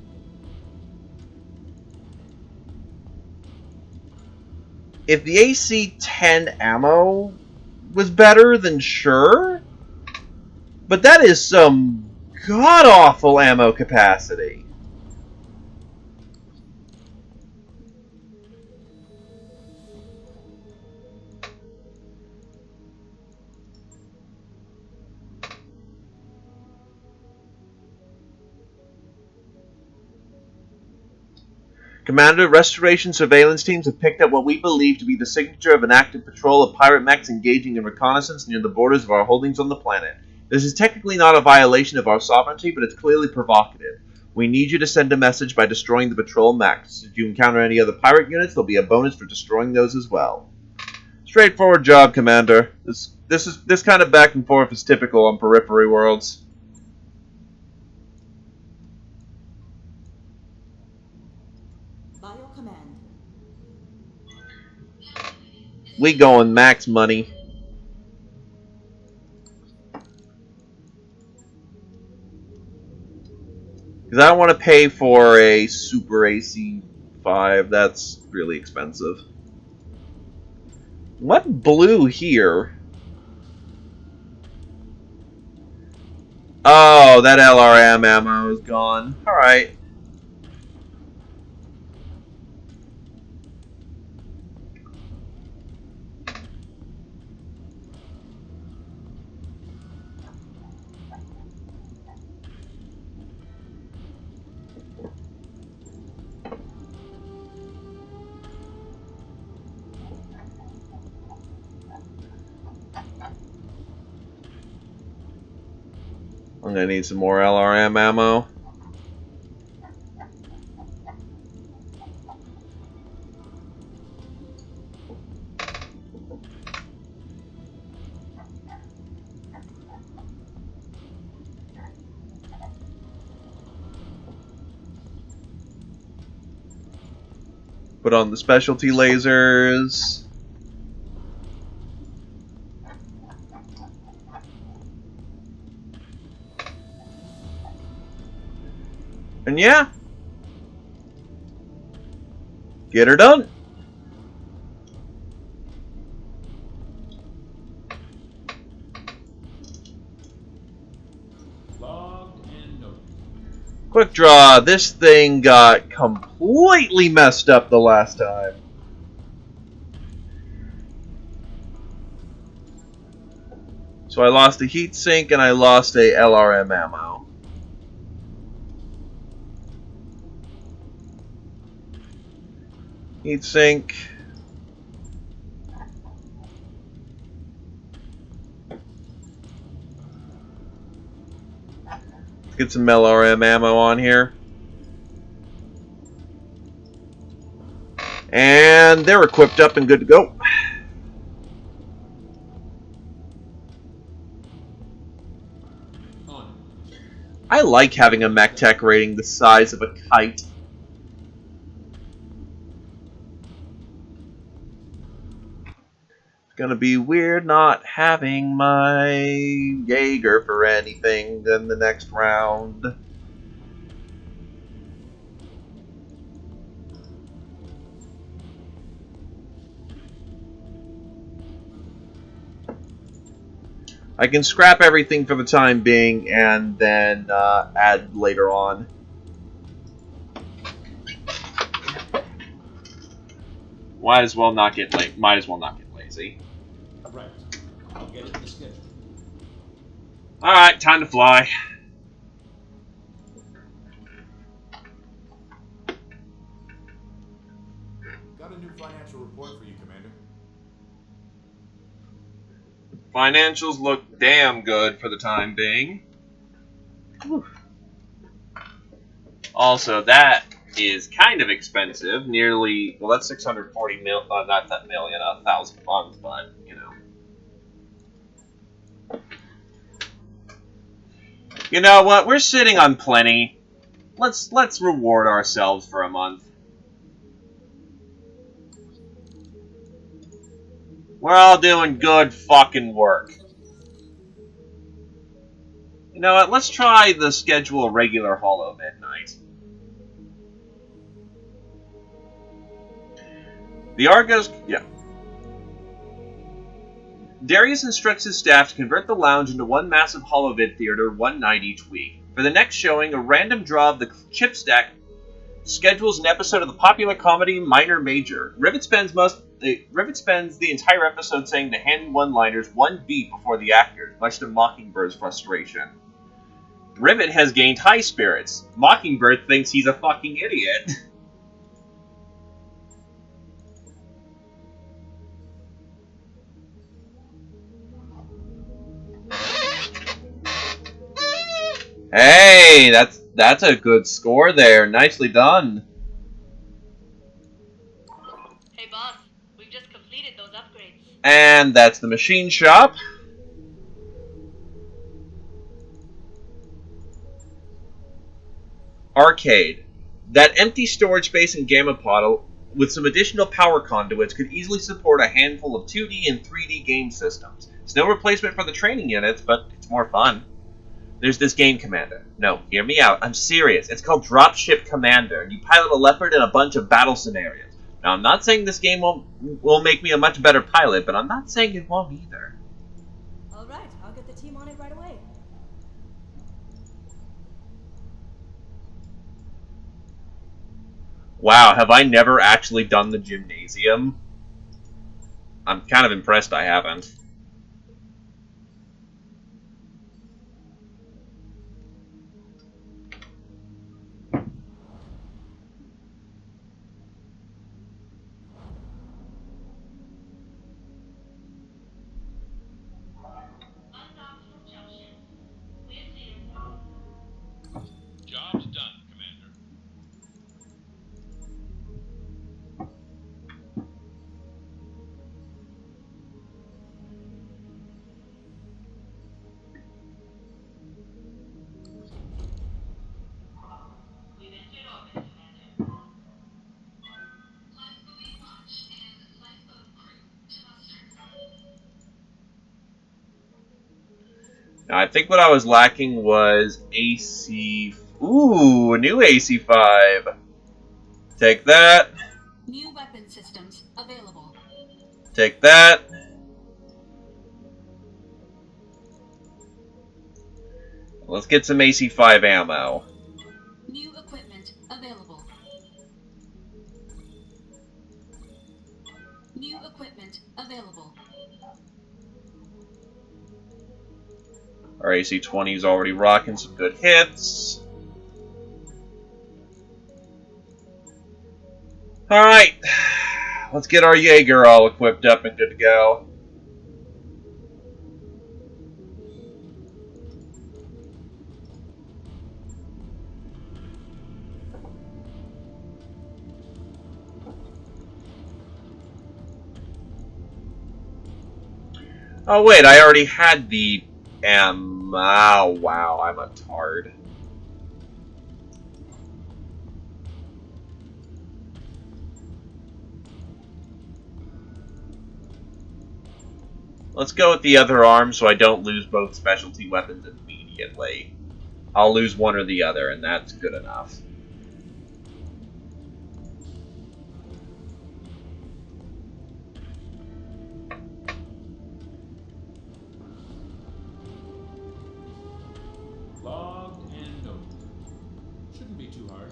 Speaker 10: If the AC-10 ammo was better, then sure. But that is some god-awful ammo capacity. Commander, restoration surveillance teams have picked up what we believe to be the signature of an active patrol of pirate mechs engaging in reconnaissance near the borders of our holdings on the planet. This is technically not a violation of our sovereignty, but it's clearly provocative. We need you to send a message by destroying the patrol mechs. If you encounter any other pirate units, there'll be a bonus for destroying those as well. Straightforward job, Commander. This kind of back and forth is typical on Periphery Worlds.
Speaker 12: Bio command.
Speaker 10: We going max money. Because I don't want to pay for a Super AC-5. That's really expensive. What blue here? Oh, that LRM ammo is gone. Alright. I'm gonna need some more LRM ammo. Put on the specialty lasers. And yeah. Get her done. Quick draw. This thing got completely messed up the last time. So I lost a heatsink and I lost a LRM ammo. Heatsink. Get some LRM ammo on here. And they're equipped up and good to go. I like having a mech tech rating the size of a kite. It's gonna be weird not having my Jaeger for anything in the next round. I can scrap everything for the time being and then add later on. Might as well not get lazy.
Speaker 8: Right. I'll get it in the schedule.
Speaker 10: Alright, time to fly.
Speaker 9: Got a new financial report for you, Commander.
Speaker 10: Financials look damn good for the time being. Whew. Also, that is kind of expensive. Nearly, well, that's 640 mil. Not that million, 1,000 a month, but you know. You know what? We're sitting on plenty. Let's reward ourselves for a month. We're all doing good fucking work. You know what? Let's try the schedule a regular Hollow Midnight. The Argos, yeah. Darius instructs his staff to convert the lounge into one massive holovid theater one night each week. For the next showing, a random draw of the chip stack schedules an episode of the popular comedy Minor Major. Rivet spends the entire episode saying the handy one-liners one beat before the actors, much to Mockingbird's frustration. Rivet has gained high spirits. Mockingbird thinks he's a fucking idiot. Hey, that's a good score there. Nicely done.
Speaker 2: Hey boss, we've just completed those upgrades.
Speaker 10: And that's the machine shop. Arcade. That empty storage space in Gamma Pod with some additional power conduits could easily support a handful of 2D and 3D game systems. It's no replacement for the training units, but it's more fun. There's this game, Commander. No, hear me out. I'm serious. It's called Dropship Commander, and you pilot a Leopard in a bunch of battle scenarios. Now, I'm not saying this game will make me a much better pilot, but I'm not saying it won't either.
Speaker 12: Alright, I'll get the team on it right away.
Speaker 10: Wow, have I never actually done the gymnasium? I'm kind of impressed I haven't.
Speaker 4: Job's done, Commander.
Speaker 2: We've entered orbit, Commander.
Speaker 7: Lifeboat launch and lifeboat crew to muster.
Speaker 10: Now, I think what I was lacking was AC... Ooh, a new AC-5. Take that.
Speaker 7: New weapon systems available.
Speaker 10: Take that. Let's get some AC-5 ammo.
Speaker 7: New equipment available. New equipment available.
Speaker 10: Our AC-20 is already rocking some good hits. Alright. Let's get our Jaeger all equipped up and good to go. Oh wait, I already had the oh wow, I'm a tard. Let's go with the other arm so I don't lose both specialty weapons immediately. I'll lose one or the other, and that's good enough.
Speaker 8: Logged and noted. Shouldn't be too hard.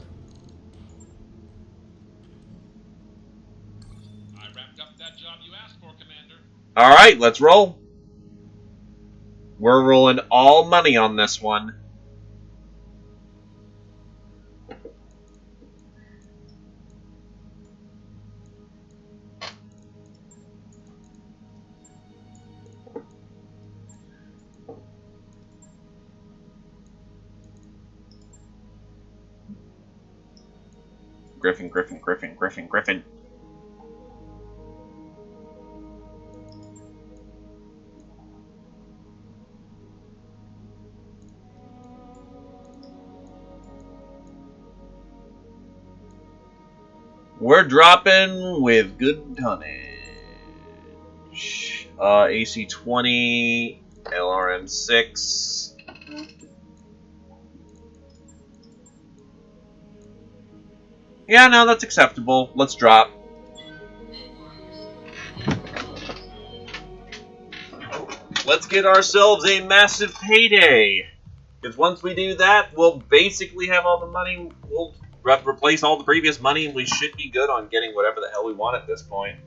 Speaker 4: I wrapped up that job you asked for, Commander.
Speaker 10: Alright, let's roll. We're rolling all money on this one. Griffin, Griffin, Griffin, Griffin, Griffin. We're dropping with good tonnage. AC-20, LRM-6. Yeah, no, that's acceptable. Let's drop. Let's get ourselves a massive payday. Because once we do that, we'll basically have all the money. We'll replace all the previous money, and we should be good on getting whatever the hell we want at this point.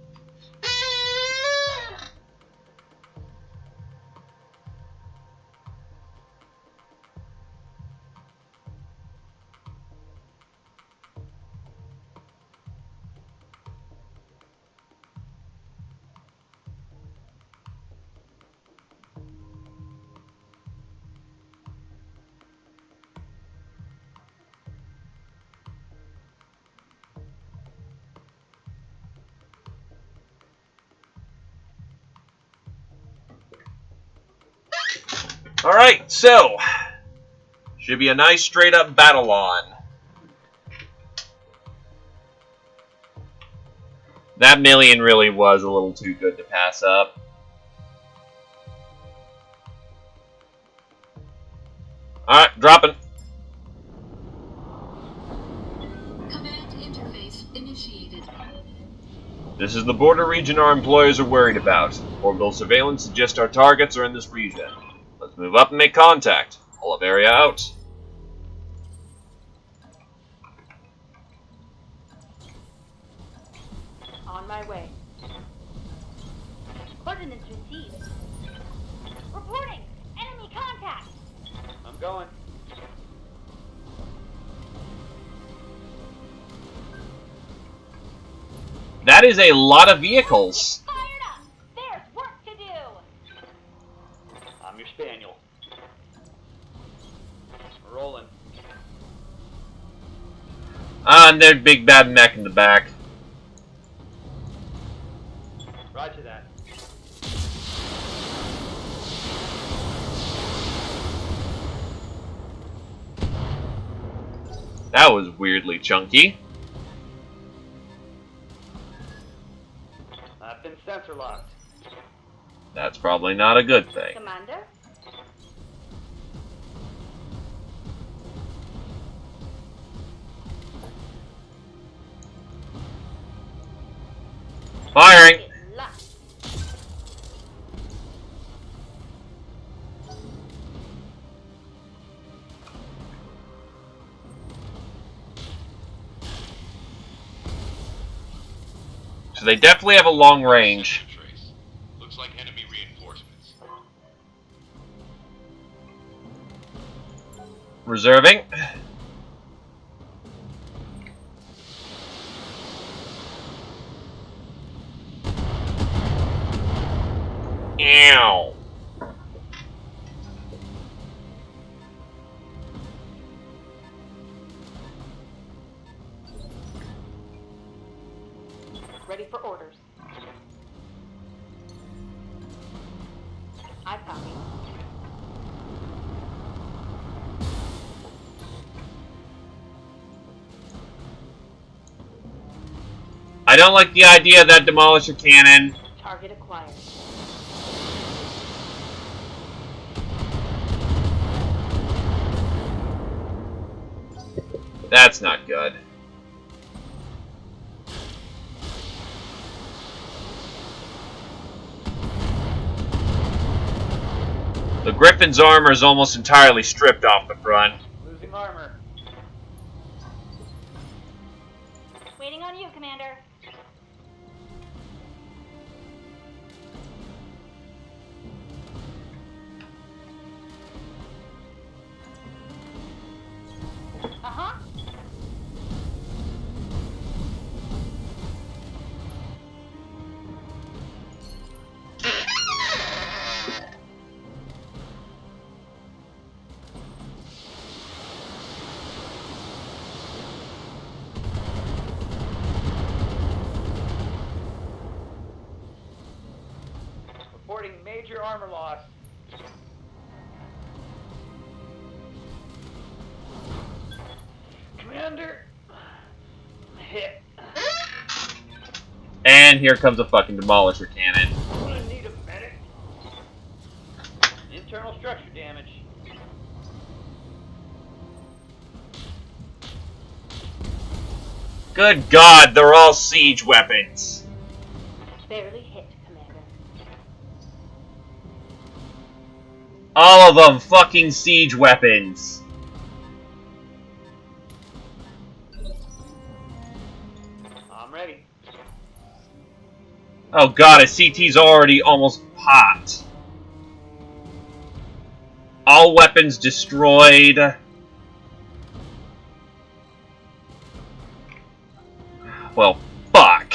Speaker 10: Alright, so should be a nice straight up battle on. That million really was a little too good to pass up. Alright, dropping.
Speaker 7: Command interface initiated.
Speaker 10: This is the border region our employers are worried about. Orbital surveillance suggests our targets are in this region. Let's move up and make contact. Olive area out.
Speaker 5: On my way. Coordinates received. Reporting! Enemy contact!
Speaker 6: I'm going.
Speaker 10: That is a lot of vehicles.
Speaker 5: Fired up! There's work to do!
Speaker 6: I'm your spaniel. We're rolling.
Speaker 10: And there's big bad mech in the back.
Speaker 6: Roger that.
Speaker 10: That was weirdly chunky.
Speaker 6: I've been sensor locked.
Speaker 10: That's probably not a good thing.
Speaker 5: Commander?
Speaker 10: Firing! So they definitely have a long range.
Speaker 4: Looks like enemy reinforcements.
Speaker 10: Reserving. Ow.
Speaker 5: Ready for orders. I copy.
Speaker 10: I don't like the idea of that demolisher cannon.
Speaker 5: Target acquired.
Speaker 10: That's not good. The Griffin's armor is almost entirely stripped off the front.
Speaker 6: Losing armor.
Speaker 5: Waiting on you, Commander.
Speaker 6: Reporting major armor loss. Commander, hit.
Speaker 10: And here comes a fucking demolisher cannon.
Speaker 6: I'm gonna need a medic. Internal structure damage.
Speaker 10: Good God, they're all siege weapons.
Speaker 5: Barely hit, Commander.
Speaker 10: All of them fucking siege weapons.
Speaker 6: I'm ready.
Speaker 10: Oh God, a CT's already almost popped. All weapons destroyed. Well, fuck.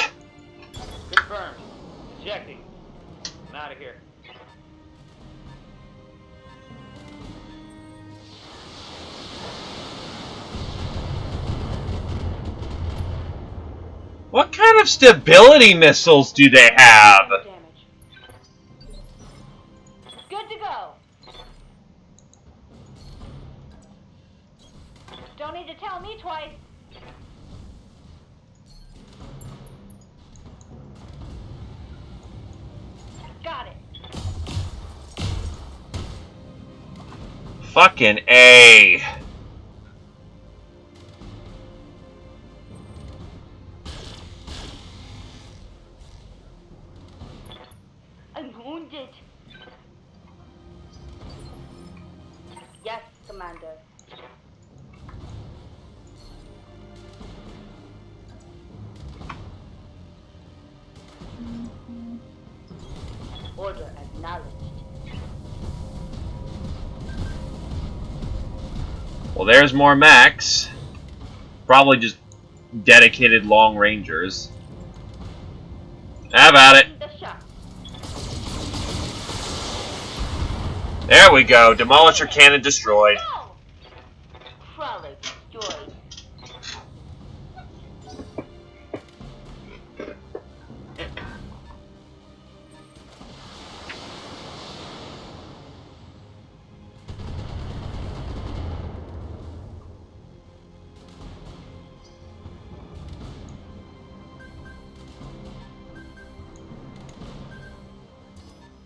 Speaker 6: Confirmed. Ejecting. I'm out of here.
Speaker 10: What kind of stability missiles do they have?
Speaker 5: Damage. Good to go. Don't need to tell me twice. Got it.
Speaker 10: Fucking A.
Speaker 5: I'm wounded. Yes, Commander. Order acknowledged.
Speaker 10: Well, there's more mechs. Probably just dedicated long rangers. How about it?
Speaker 5: The shot.
Speaker 10: There we go. Demolisher cannon destroyed.
Speaker 5: No! Crawler destroyed.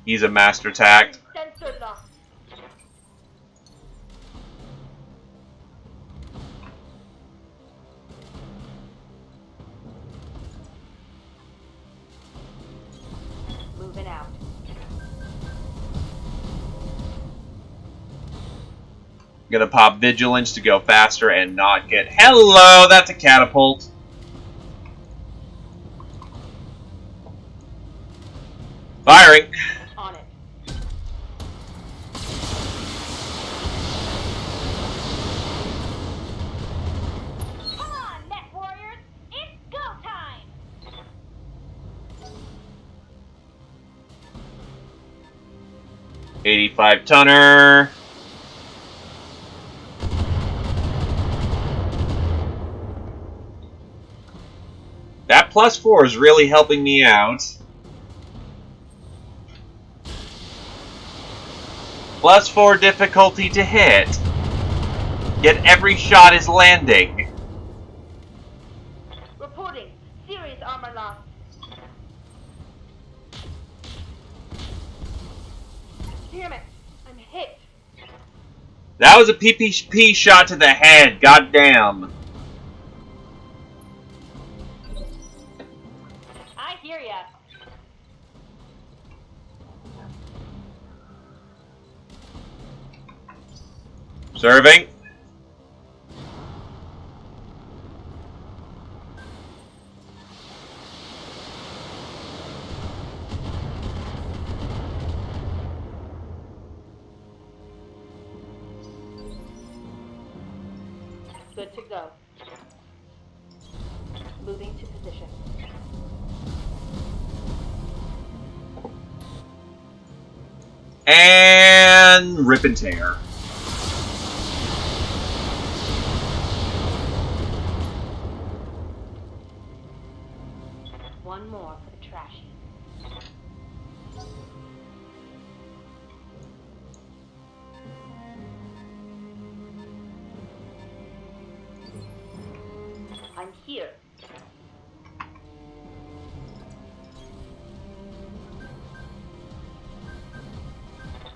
Speaker 10: He's a master tact.
Speaker 5: Sensor lock. Moving out.
Speaker 10: Gonna pop vigilance to go faster and not get. Hello, that's a catapult. Firing.
Speaker 5: On it. Come on, Net Warriors! It's go time!
Speaker 10: 85-tonner. That +4 is really helping me out. +4 difficulty to hit. Yet every shot is landing.
Speaker 5: Reporting. Serious armor loss. Damn it. I'm hit.
Speaker 10: That was a PPP shot to the head. Goddamn.
Speaker 5: I hear ya.
Speaker 10: Serving.
Speaker 5: Good to go. Moving to position.
Speaker 10: And rip and tear.
Speaker 5: One more for the trashy. I'm here.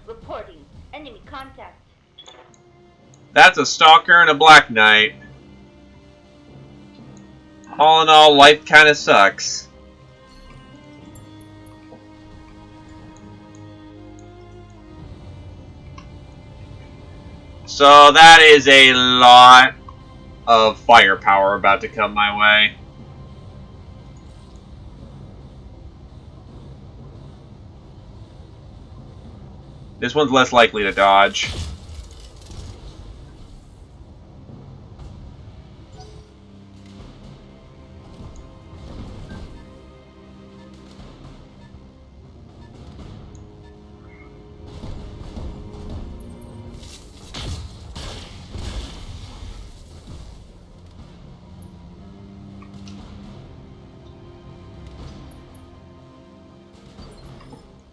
Speaker 5: Reporting. Enemy contact.
Speaker 10: That's a Stalker and a Black Knight. All in all, life kinda sucks. So that is a lot of firepower about to come my way. This one's less likely to dodge.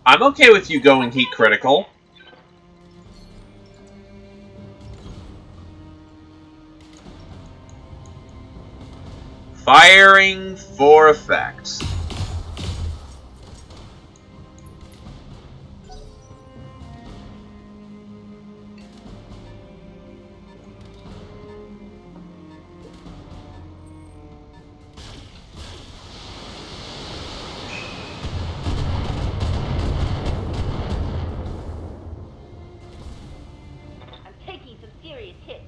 Speaker 10: I'm okay with you going heat critical. Firing for effect.
Speaker 5: I'm taking some serious hits.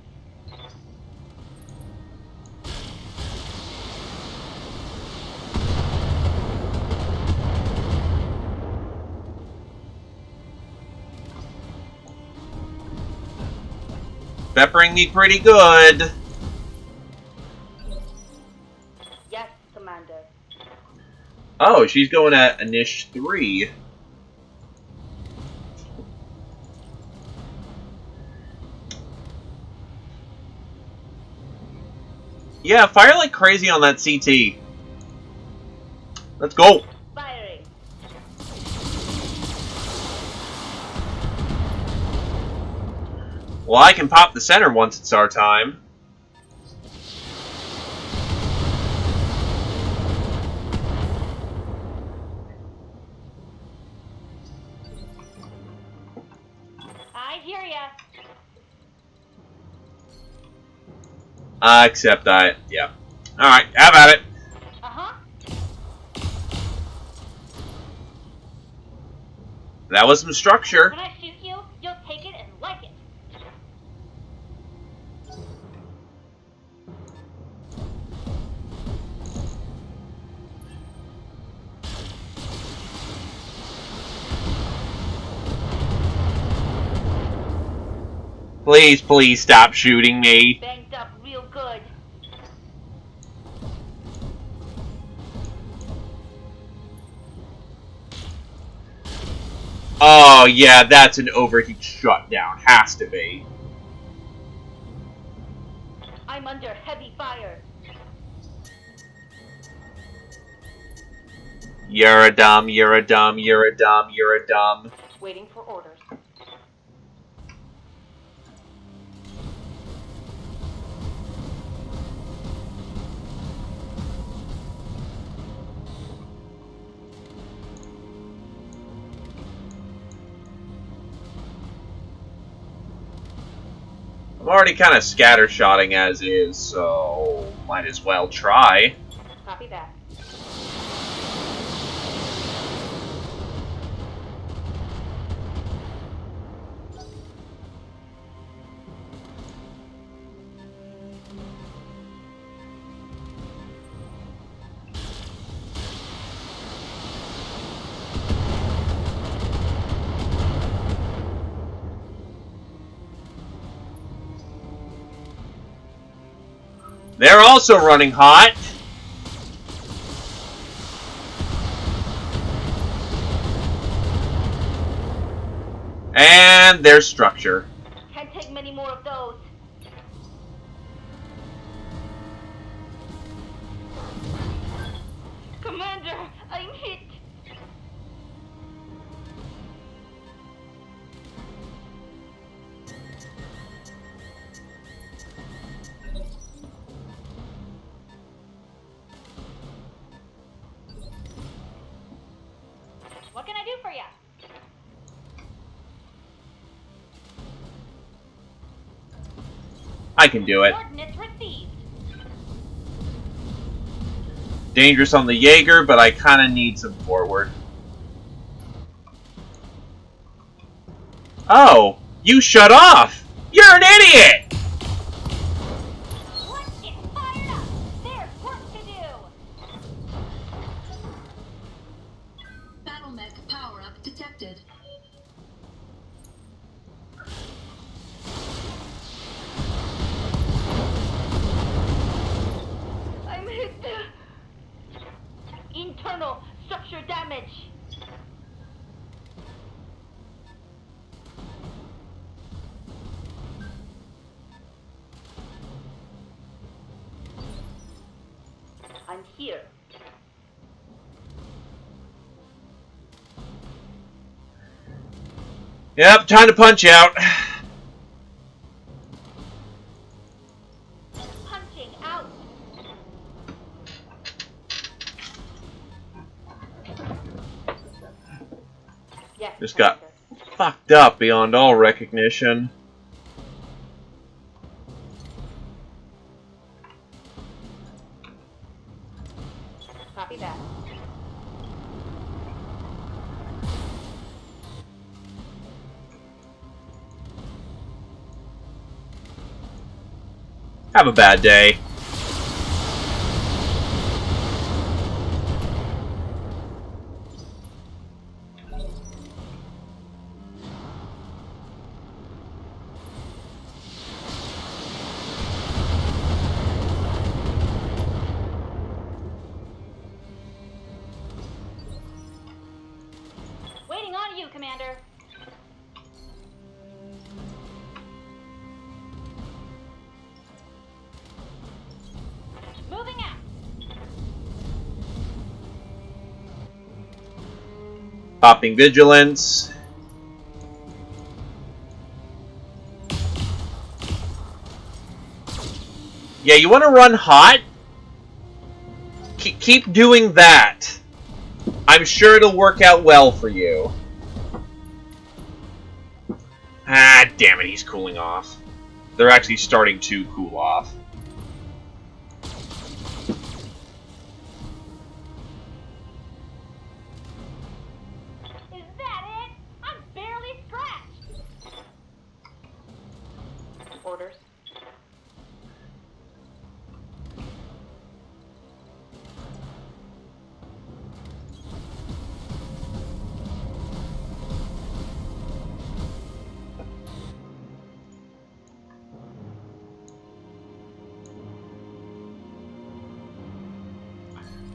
Speaker 10: Peppering me pretty good.
Speaker 5: Yes, Commander.
Speaker 10: Oh, she's going at Inish 3. Yeah, fire like crazy on that CT. Let's go.
Speaker 5: Firing.
Speaker 10: Well, I can pop the center once it's our time.
Speaker 5: I hear ya.
Speaker 10: Except I, yeah. Alright, have at it.
Speaker 5: Uh-huh.
Speaker 10: That was some structure.
Speaker 5: When I shoot you, you'll take it and like it.
Speaker 10: Please, please stop shooting me.
Speaker 5: Banged up real good.
Speaker 10: Oh, yeah, that's an overheat shutdown. Has to be.
Speaker 5: I'm under heavy fire.
Speaker 10: You're a dumb, you're a dumb, you're a dumb, you're a dumb.
Speaker 5: Waiting for orders.
Speaker 10: I'm already kind of scattershotting as is, so might as well try.
Speaker 5: Copy that.
Speaker 10: They're also running hot. And there's structure.
Speaker 5: Can't take many more of those. Commander, I'm hit.
Speaker 10: I can do it.
Speaker 5: Coordinates received.
Speaker 10: Dangerous on the Jaeger, but I kind of need some forward. Oh, you shut off! You're an idiot!
Speaker 5: Let's get fired up. There's work to do.
Speaker 7: BattleTech power-up detected.
Speaker 5: I'm hit. Internal structure damage. I'm here.
Speaker 10: Yep, time to punch out.
Speaker 5: Punching out. Yes,
Speaker 10: Just got
Speaker 5: Commander.
Speaker 10: fucked up beyond all recognition.
Speaker 5: Copy that.
Speaker 10: Have a bad day.
Speaker 5: Waiting on you, Commander. Moving out.
Speaker 10: Popping vigilance. Yeah, you want to run hot? Keep doing that. I'm sure it'll work out well for you. Ah, damn it, he's cooling off. They're actually starting to cool off.
Speaker 5: Is that it? I'm barely scratched. Orders.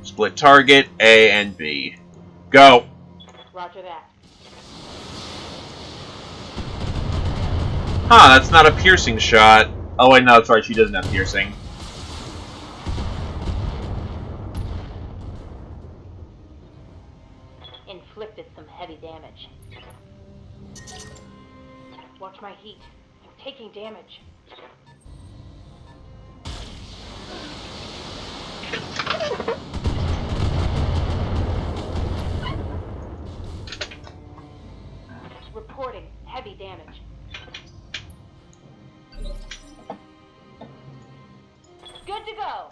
Speaker 10: Split target, A and B. Go!
Speaker 5: Roger that.
Speaker 10: Huh, that's not a piercing shot. Oh wait, no, that's right, she doesn't have piercing.
Speaker 5: Inflicted some heavy damage. Watch my heat. I'm taking damage. Reporting heavy damage. Good to go.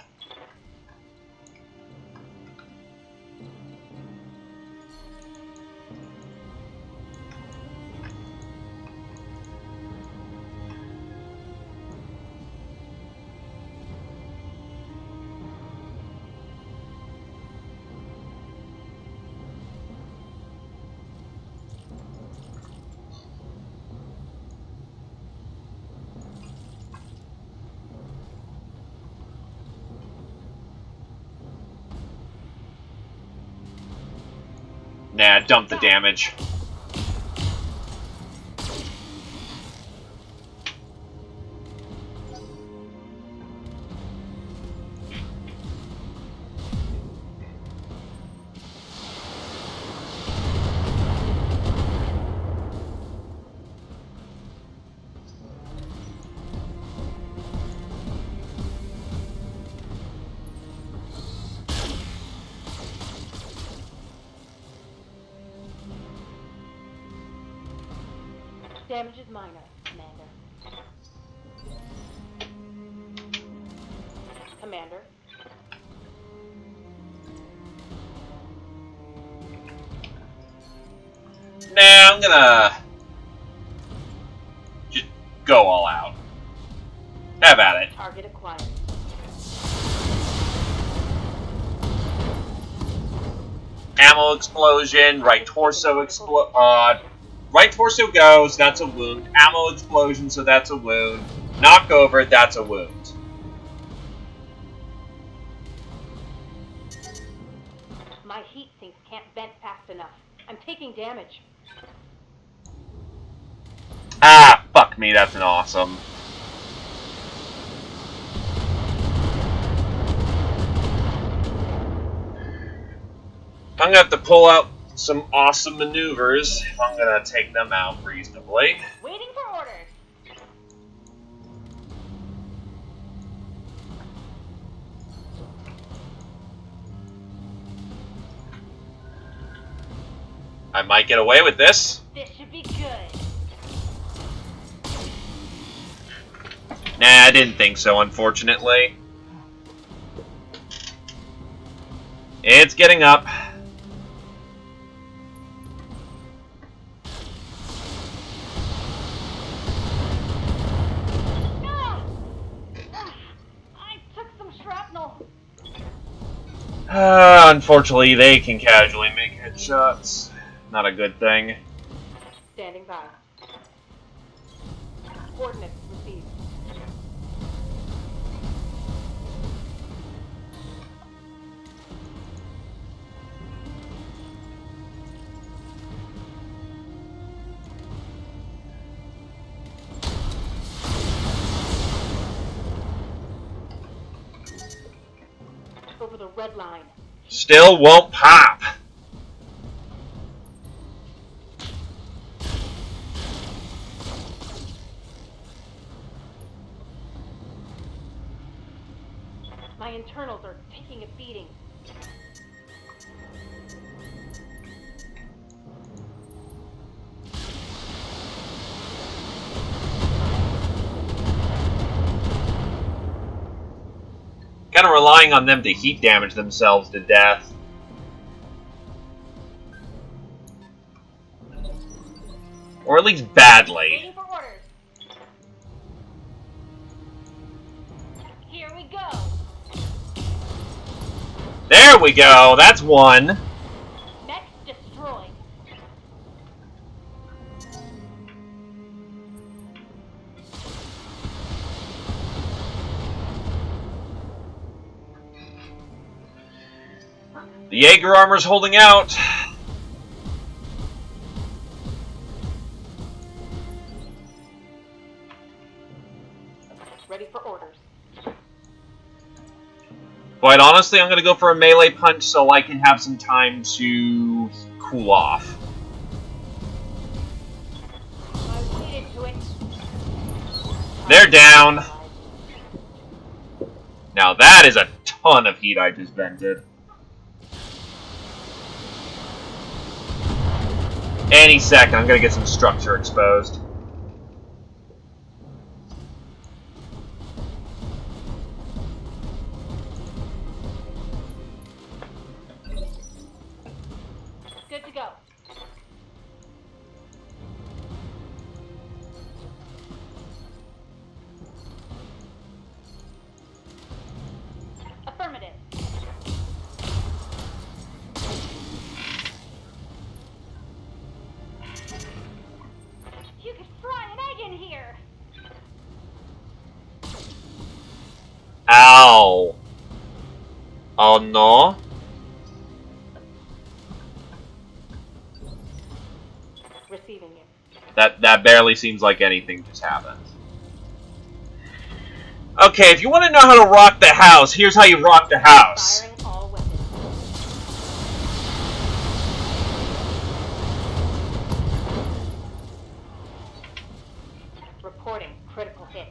Speaker 10: Nah, dump the damage.
Speaker 5: Damage is minor, Commander.
Speaker 11: Commander.
Speaker 10: Nah, I'm gonna just go all out. Have at it.
Speaker 11: Target acquired.
Speaker 10: Ammo explosion, right torso right torso goes, that's a wound. Ammo explosion, so that's a wound. Knock over, that's a wound.
Speaker 5: My heat sinks can't vent fast enough. I'm taking damage.
Speaker 10: Ah, fuck me, that's an awesome. I'm gonna have to pull out some awesome maneuvers if I'm gonna take them out reasonably.
Speaker 5: Waiting for orders.
Speaker 10: I might get away with this.
Speaker 5: This should be good.
Speaker 10: Nah, I didn't think so, unfortunately. It's getting up.
Speaker 5: I took some shrapnel.
Speaker 10: Unfortunately, they can casually make headshots. Not a good thing.
Speaker 11: Standing by. Coordinates received. Over the red line.
Speaker 10: Still won't pop.
Speaker 5: My internals are taking a beating.
Speaker 10: Kind of relying on them to heat damage themselves to death. Or at least badly.
Speaker 5: Waiting for orders. Here we go.
Speaker 10: There we go, that's one.
Speaker 5: Mech destroyed.
Speaker 10: The Jaeger armor's holding out.
Speaker 11: Ready for orders.
Speaker 10: Quite honestly, I'm going to go for a melee punch so I can have some time to cool off.
Speaker 5: I waited to it.
Speaker 10: They're down. Now that is a ton of heat I just vented. Any second, I'm going to get some structure exposed.
Speaker 5: Good to go. Affirmative. You could fry an egg in here.
Speaker 10: Ow. Oh no.
Speaker 11: Receiving it.
Speaker 10: That barely seems like anything just happened. Okay, if you want to know how to rock the house, here's how you rock the house.
Speaker 11: Firing all weapons. Reporting critical hit.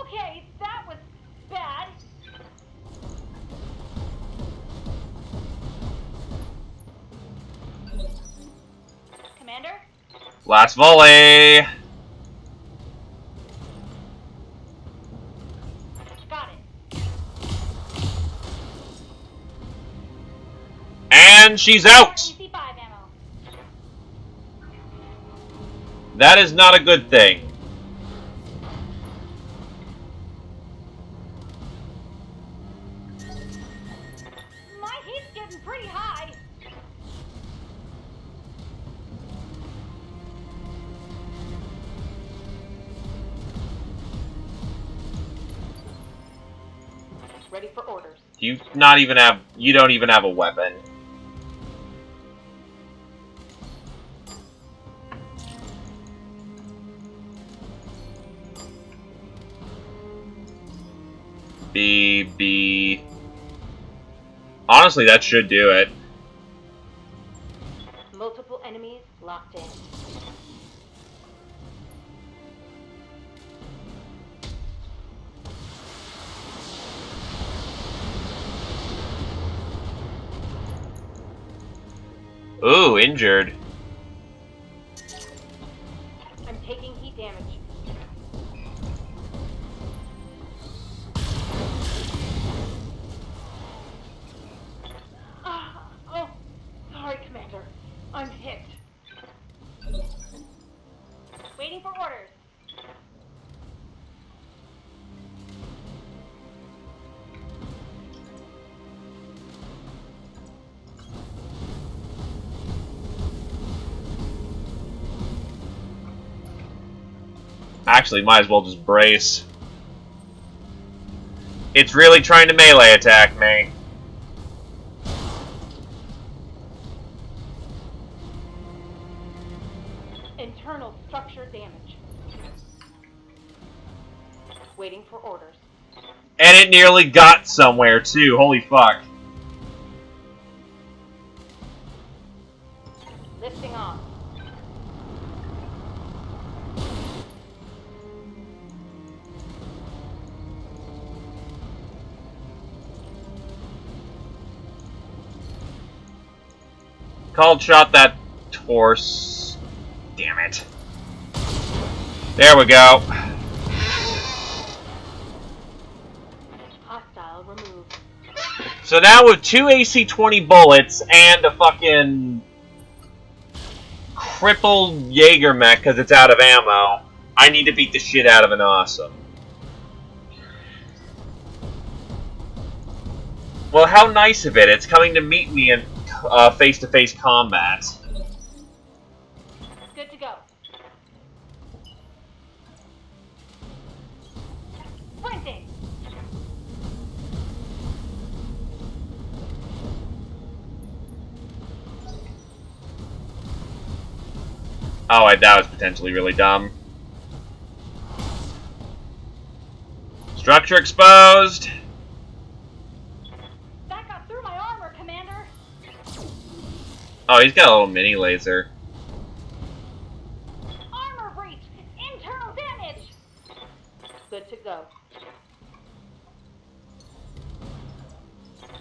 Speaker 5: Okay, that was bad.
Speaker 10: Last volley!
Speaker 5: Got it.
Speaker 10: And she's out!
Speaker 5: EC5 ammo.
Speaker 10: That is not a good thing.
Speaker 5: My heat's getting pretty high.
Speaker 11: Ready for orders.
Speaker 10: You don't even have a weapon. B. Honestly, that should do it.
Speaker 5: Multiple enemies locked in.
Speaker 10: Ooh, injured.
Speaker 5: I'm taking heat damage. Oh, sorry, Commander. I'm hit. Waiting for orders.
Speaker 10: Actually, might as well just brace. It's really trying to melee attack me.
Speaker 5: Internal structure damage. Waiting for orders.
Speaker 10: And it nearly got somewhere, too. Holy fuck.
Speaker 5: Lifting off.
Speaker 10: Called shot that torso. Damn it. There we go.
Speaker 5: Hostile removed.
Speaker 10: So now with 2 AC-20 bullets and a fucking crippled Jaeger mech because it's out of ammo, I need to beat the shit out of an awesome. Well, how nice of it. It's coming to meet me in face-to-face combat.
Speaker 5: Good to go. Sprinting.
Speaker 10: Oh, that was potentially really dumb. Structure exposed.
Speaker 5: That got through my armor, Commander.
Speaker 10: Oh, he's got a little mini laser.
Speaker 5: Armor breach. Internal damage. Good to go.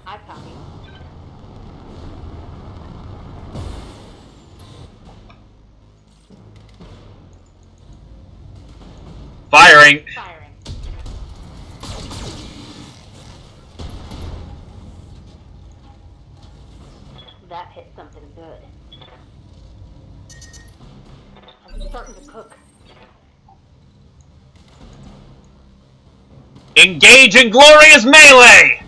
Speaker 5: I copy.
Speaker 10: Firing.
Speaker 5: Firing. That hit something good. I'm starting to cook.
Speaker 10: Engage in glorious melee!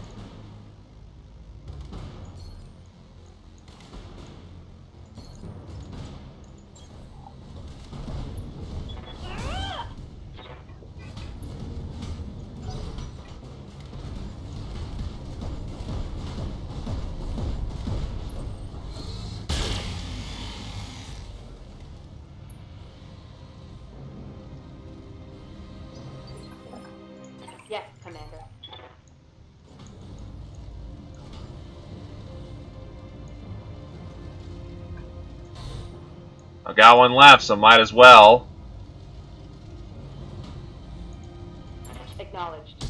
Speaker 5: Yes, Commander.
Speaker 10: I've got one left, so might as well.
Speaker 5: Acknowledged.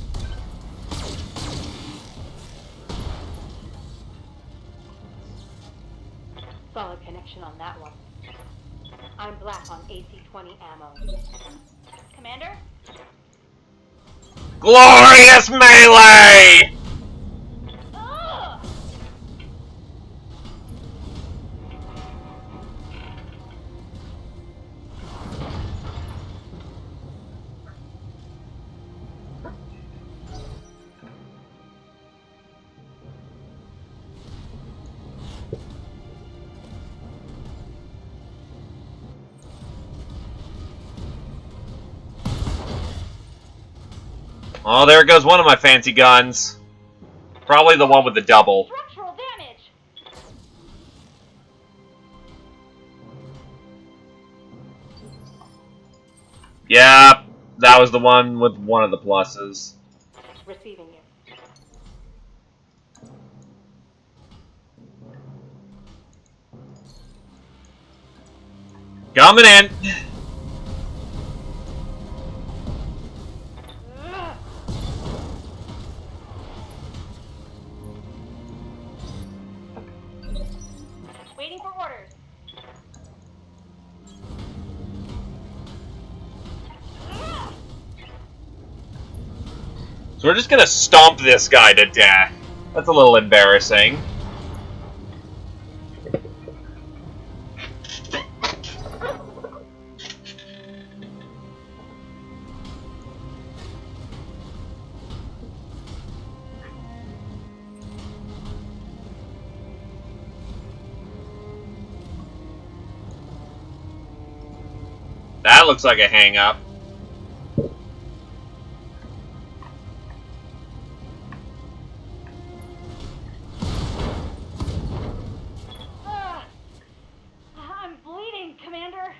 Speaker 5: Solid connection on that one. I'm black on AC-20 ammo. Commander?
Speaker 10: Glorious melee!
Speaker 5: Ugh!
Speaker 10: Oh, there goes one of my fancy guns. Probably the one with the double.
Speaker 5: Structural damage!
Speaker 10: Yeah, that was the one with one of the pluses.
Speaker 5: Receiving you.
Speaker 10: Coming in.
Speaker 5: Ugh. Waiting for orders. Ugh.
Speaker 10: So we're just gonna stomp this guy to death. That's a little embarrassing. That looks like a hang-up.
Speaker 5: Ugh. I'm bleeding, Commander.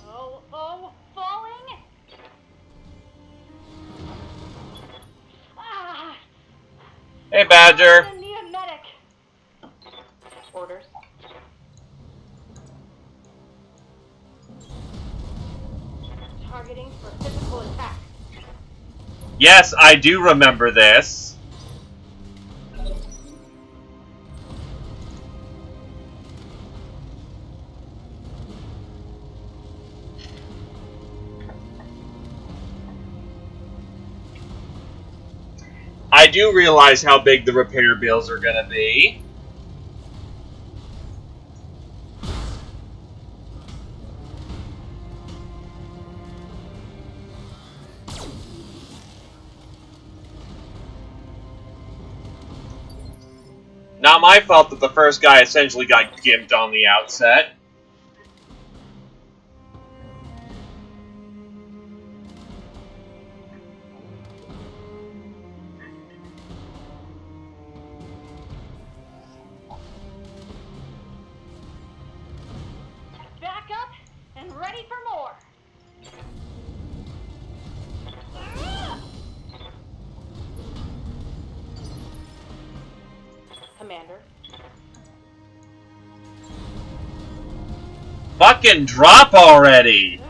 Speaker 5: Oh, falling? Ah,
Speaker 10: Hey, Badger.
Speaker 5: I'm gonna need a medic. Orders. Targeting for physical attack.
Speaker 10: Yes, I do remember this. I do realize how big the repair bills are gonna be. Not my fault that the first guy essentially got gimped on the outset.
Speaker 5: Back up and ready for more. Ugh. Commander.
Speaker 10: Fucking drop already!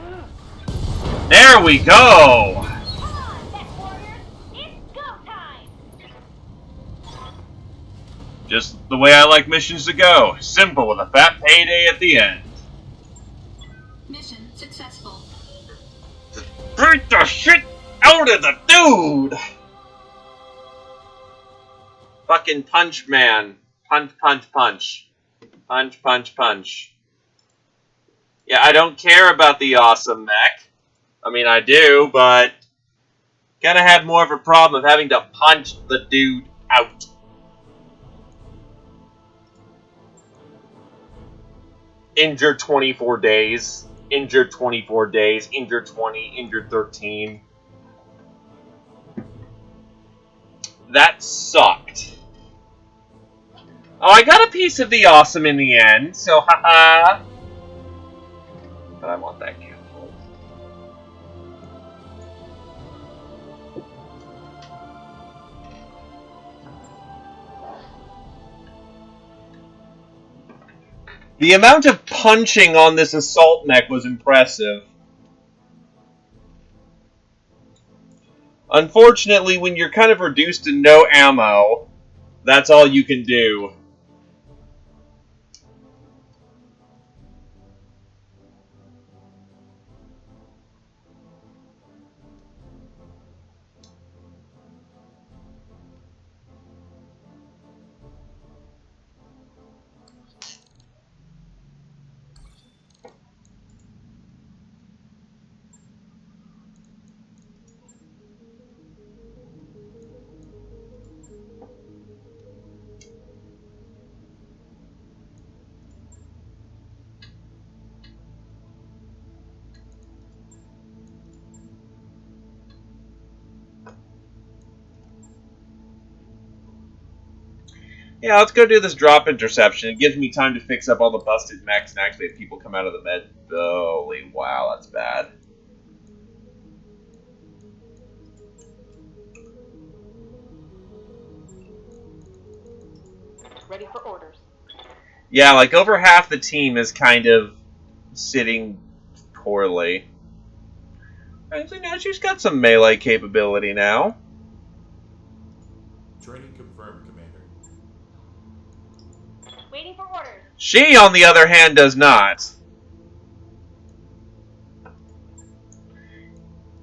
Speaker 10: There we go!
Speaker 5: Come on, Tech Warriors! It's go time!
Speaker 10: Just the way I like missions to go. Simple with a fat payday at the end.
Speaker 7: Mission successful.
Speaker 10: Beat the shit out of the dude! Fucking punch man. Punch, punch, punch. Punch, punch, punch. Yeah, I don't care about the awesome mech. I mean, I do, but kinda have more of a problem of having to punch the dude out. Injured 24 days. Injured 24 days. Injured 20. Injured 13. That sucked. Oh, I got a piece of the awesome in the end, so haha. But I want that catapult. The amount of punching on this assault mech was impressive. Unfortunately, when you're kind of reduced to no ammo, that's all you can do. Yeah, let's go do this drop interception. It gives me time to fix up all the busted mechs and actually have people come out of the med. Holy wow, that's bad.
Speaker 11: Ready for orders.
Speaker 10: Yeah, like over half the team is kind of sitting poorly. Actually, now she's got some melee capability now.
Speaker 9: Training confirmed, Commander.
Speaker 5: Waiting for orders.
Speaker 10: She, on the other hand, does not.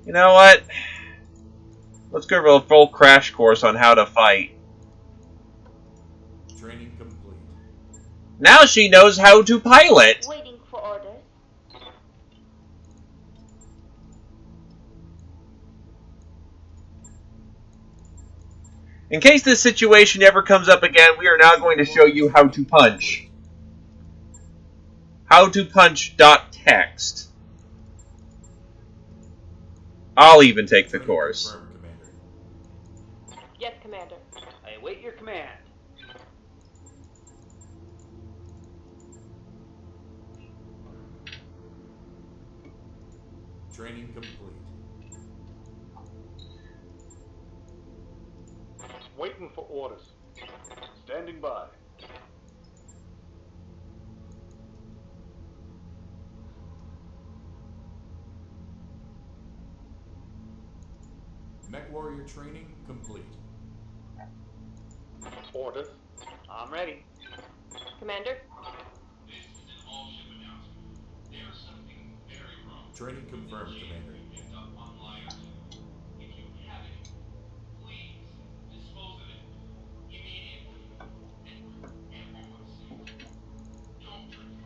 Speaker 10: You know what? Let's go over a full crash course on how to fight.
Speaker 9: Training complete.
Speaker 10: Now she knows how to pilot!
Speaker 5: Waiting for orders.
Speaker 10: In case this situation ever comes up again, we are now going to show you how to punch. How to punch.txt. I'll even take the course.
Speaker 9: Confirmed, Commander.
Speaker 11: Yes, Commander.
Speaker 6: I await your command.
Speaker 9: Training complete.
Speaker 3: Waiting for orders. Standing by.
Speaker 9: Mech warrior training complete.
Speaker 3: Orders.
Speaker 6: I'm ready.
Speaker 11: Commander?
Speaker 4: This is an all-ship announcement. There is something very wrong.
Speaker 9: Training confirmed, Commander.
Speaker 4: Picked up on Liar 2. If you have it, please dispose of it immediately. And for everyone's sake, don't drink it.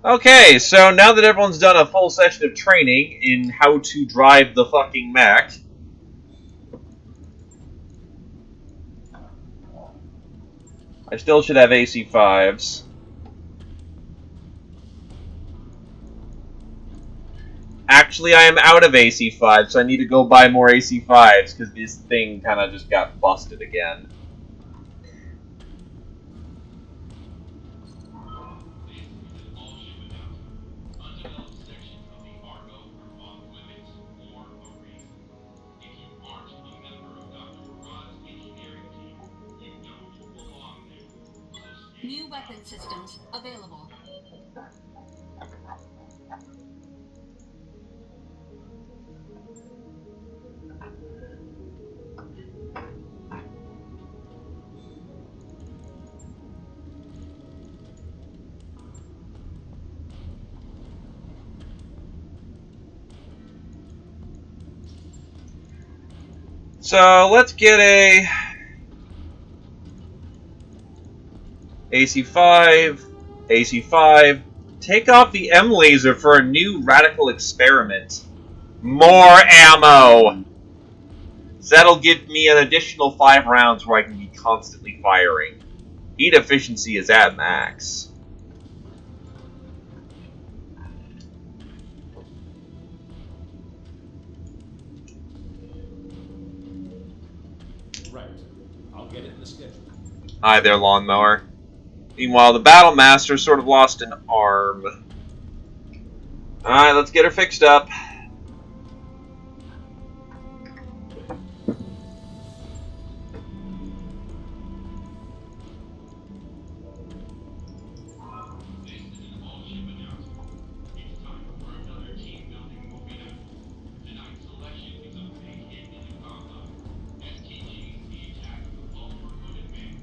Speaker 10: Okay, so now that everyone's done a full session of training in how to drive the fucking mech, I still should have AC5s. Actually, I am out of AC5s, so I need to go buy more AC5s, because this thing kind of just got busted again.
Speaker 4: Undeveloped sections of the Argo are off limits for a reason. If you aren't a member of Dr. Murad's engineering team, you don't belong there. So stay
Speaker 7: New weapon systems available.
Speaker 10: So let's get a AC5, AC5. Take off the M laser for a new radical experiment. More ammo! So that'll give me an additional 5 rounds where I can be constantly firing. Heat efficiency is at max.
Speaker 8: Right. I'll get it in the schedule.
Speaker 10: Hi there, lawnmower. Meanwhile, the Battle Master sort of lost an arm. Alright, let's get her fixed up.
Speaker 4: This is an all-ship announcement. It's time for another team-building movie night. Tonight's selection is a big hit in the combat. STG's The Attack of the Ultra-Hooded Man.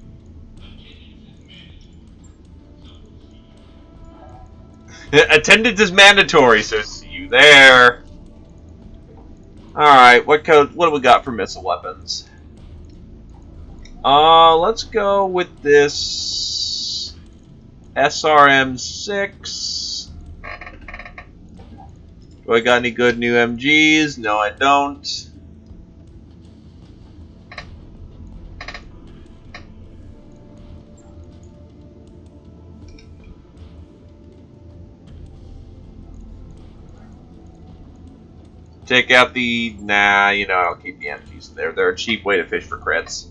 Speaker 4: Attendance is mandatory. So see you.
Speaker 10: Attendance is mandatory, so see you there. Alright, what do we got for missile weapons? Let's go with this SRM-6. Do I got any good new MGs? No, I don't. Take out the... Nah, you know, I'll keep the MGs in there. They're a cheap way to fish for crits.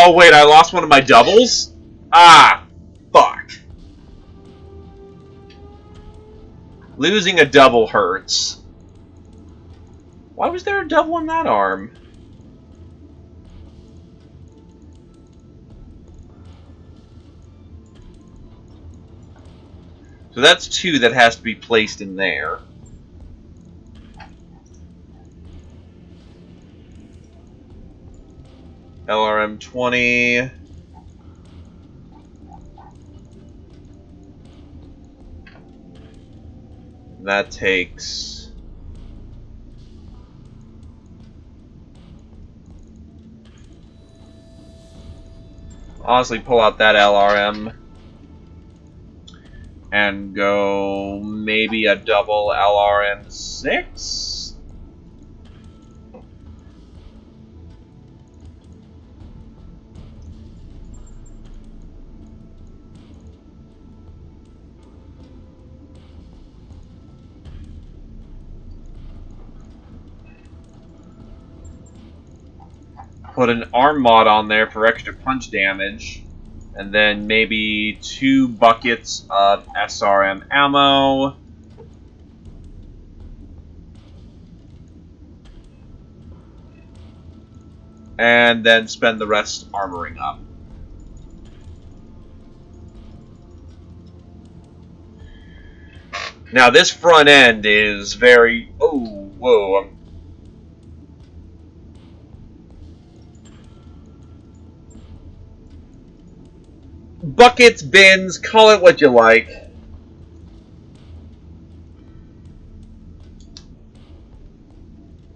Speaker 10: Oh, wait, I lost one of my doubles? Ah, fuck. Losing a double hurts. Why was there a double on that arm? So that's 2 that has to be placed in there. LRM 20. That takes... Honestly, pull out that LRM. And go maybe a double LRM 6? Put an arm mod on there for extra punch damage. And then maybe 2 buckets of SRM ammo. And then spend the rest armoring up. Now this front end is very... Oh, whoa. Buckets, bins, call it what you like.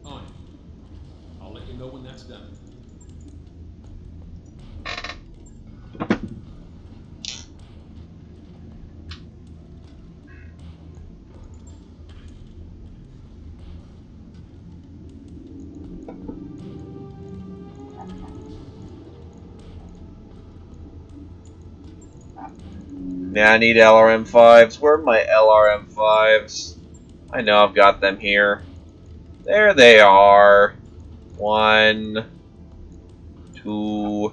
Speaker 8: On it. I'll let you know when that's done.
Speaker 10: Yeah, I need LRM5s. Where are my LRM5s? I know I've got them here. There they are. 1, 2...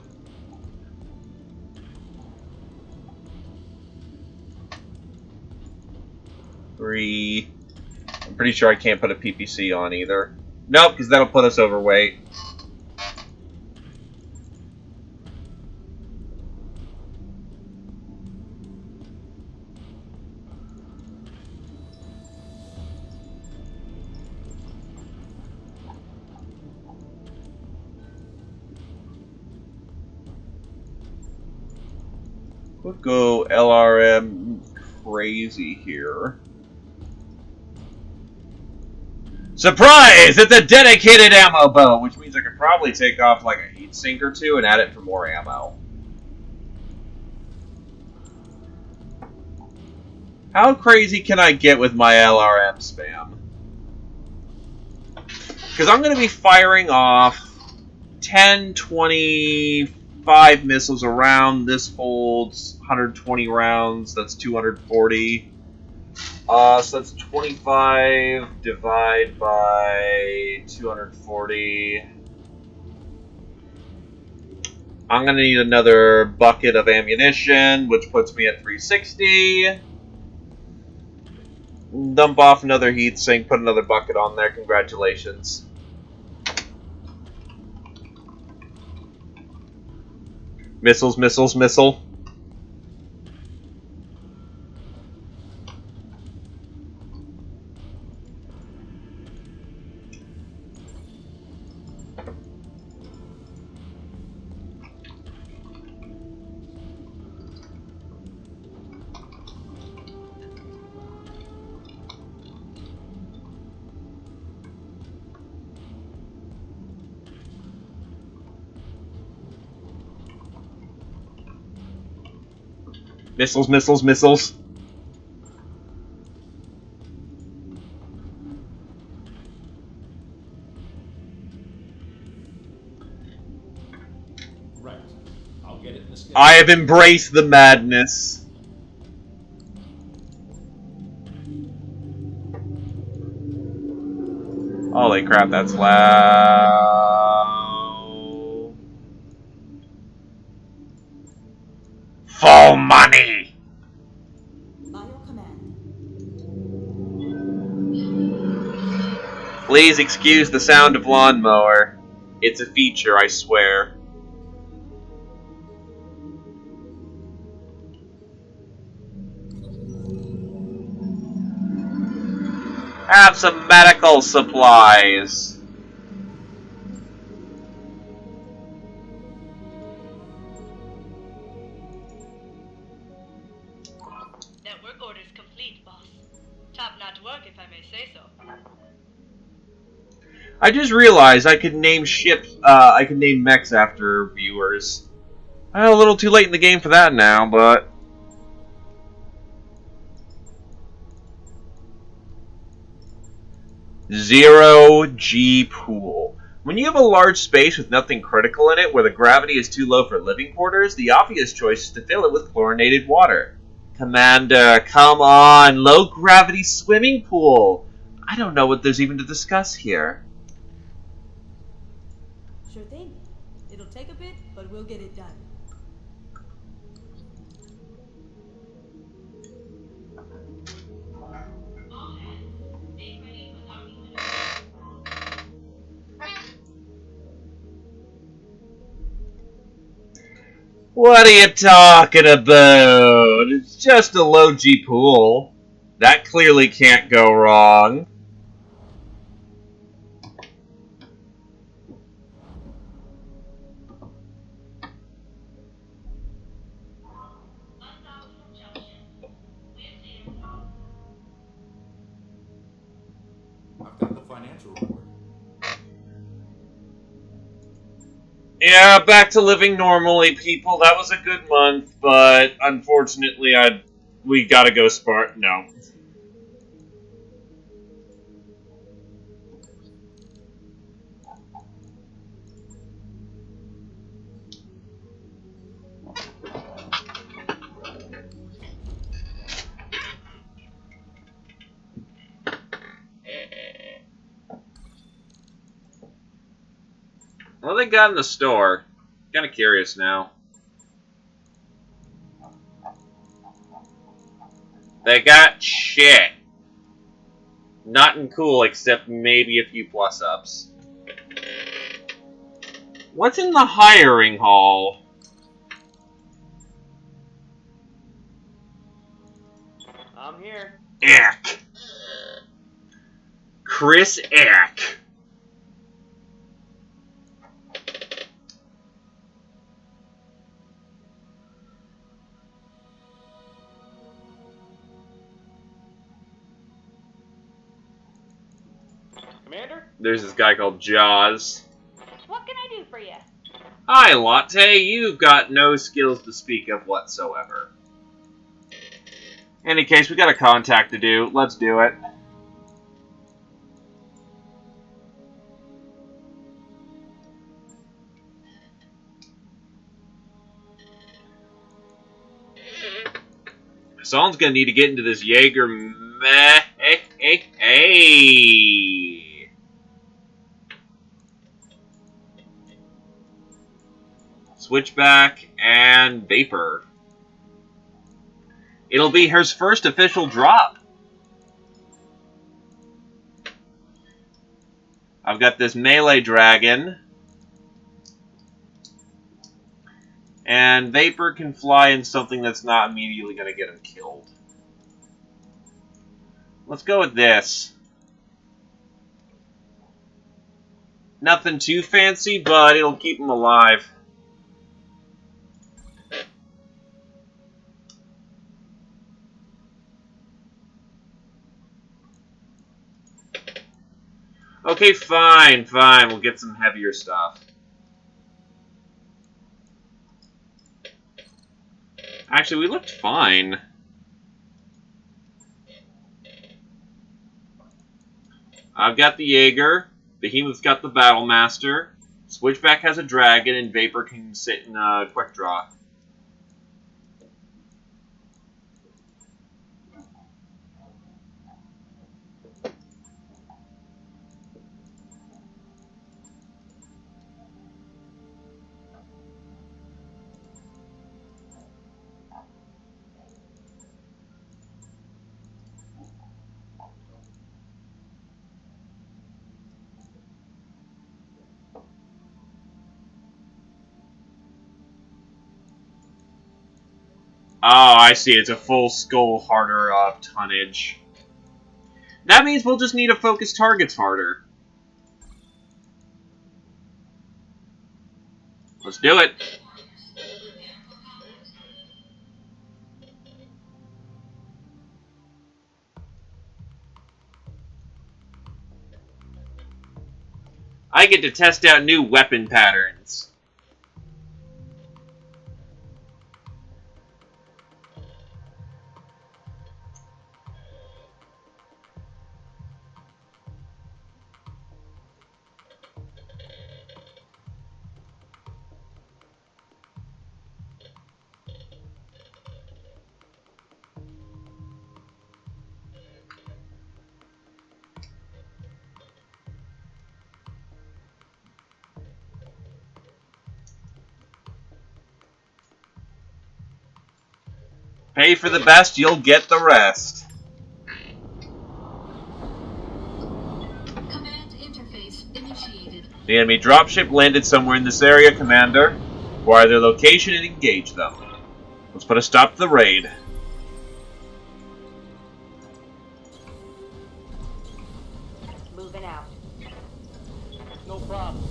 Speaker 10: 3... I'm pretty sure I can't put a PPC on either. Nope, because that'll put us overweight. We'll go LRM crazy here. Surprise! It's a dedicated ammo boat, which means I could probably take off like a heat sink or 2 and add it for more ammo. How crazy can I get with my LRM spam? Because I'm going to be firing off 10, 25 missiles around. This holds 120 rounds. That's 240. So that's 25 divided by 240. I'm going to need another bucket of ammunition, which puts me at 360. Dump off another heat sink, put another bucket on there. Congratulations. Missiles, missiles, missile. Missiles, missiles, missiles.
Speaker 8: Right. I'll get it in the schedule.
Speaker 10: I have embraced the madness. Holy crap, that's loud. full money!
Speaker 12: By your command.
Speaker 10: Please excuse the sound of lawnmower. It's a feature, I swear. Have some medical supplies.
Speaker 2: Network orders complete, boss. Top-notch work, if I may say so.
Speaker 10: I just realized I could name ships, I could name mechs after viewers. A little too late in the game for that now, but... Zero G pool. When you have a large space with nothing critical in it, where the gravity is too low for living quarters, the obvious choice is to fill it with chlorinated water. Commander, come on! Low gravity swimming pool! I don't know what there's even to discuss here.
Speaker 12: Sure thing. It'll take a bit, but we'll get it done.
Speaker 2: All hands, stay ready for docking.
Speaker 10: What are you talking about? It's just a low G pool. That clearly can't go wrong.
Speaker 2: Undock from junction. We're clear.
Speaker 9: I've got the financial report.
Speaker 10: Yeah, back to living normally, people. That was a good month, but unfortunately, we gotta go Spartan. No. What they got in the store? Kind of curious now. They got shit. Nothing cool except maybe a few plus-ups. What's in the hiring hall?
Speaker 6: I'm here.
Speaker 10: Eck. Chris Eck.
Speaker 3: Commander?
Speaker 10: There's this guy called Jaws.
Speaker 5: What can I do for you?
Speaker 10: Hi, Latte. You've got no skills to speak of whatsoever. In any case, we got a contact to do. Let's do it. Someone's gonna need to get into this Jaeger meh. Hey. Switchback and Vapor. It'll be his first official drop. I've got this melee dragon. And Vapor can fly in something that's not immediately going to get him killed. Let's go with this. Nothing too fancy, but it'll keep him alive. Okay, fine. We'll get some heavier stuff. Actually, we looked fine. I've got the Jaeger. Behemoth's got the Battlemaster. Switchback has a dragon, and Vapor can sit in a quick draw. Oh, I see. It's a full skull harder tonnage. That means we'll just need to focus targets harder. Let's do it. I get to test out new weapon patterns. Pay for the best, you'll get the rest.
Speaker 7: Command interface initiated.
Speaker 10: The enemy dropship landed somewhere in this area, Commander. Acquire their location and engage them. Let's put a stop to the raid.
Speaker 5: Moving out.
Speaker 3: No problem.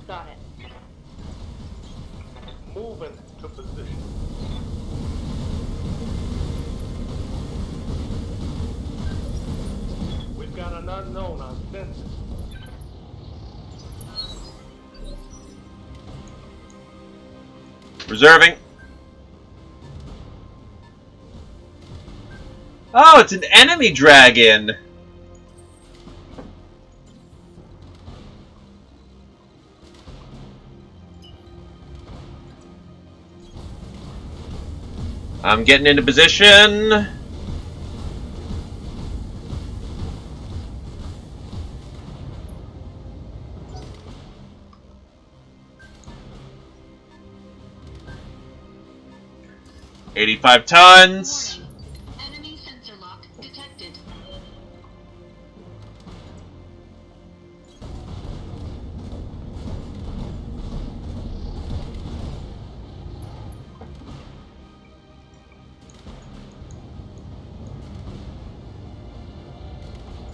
Speaker 5: Got it.
Speaker 3: Moving to position. We've got an unknown on sensors.
Speaker 10: Reserving. Oh, it's an enemy dragon! I'm getting into position. $85 tons.
Speaker 7: Enemy sensor lock detected.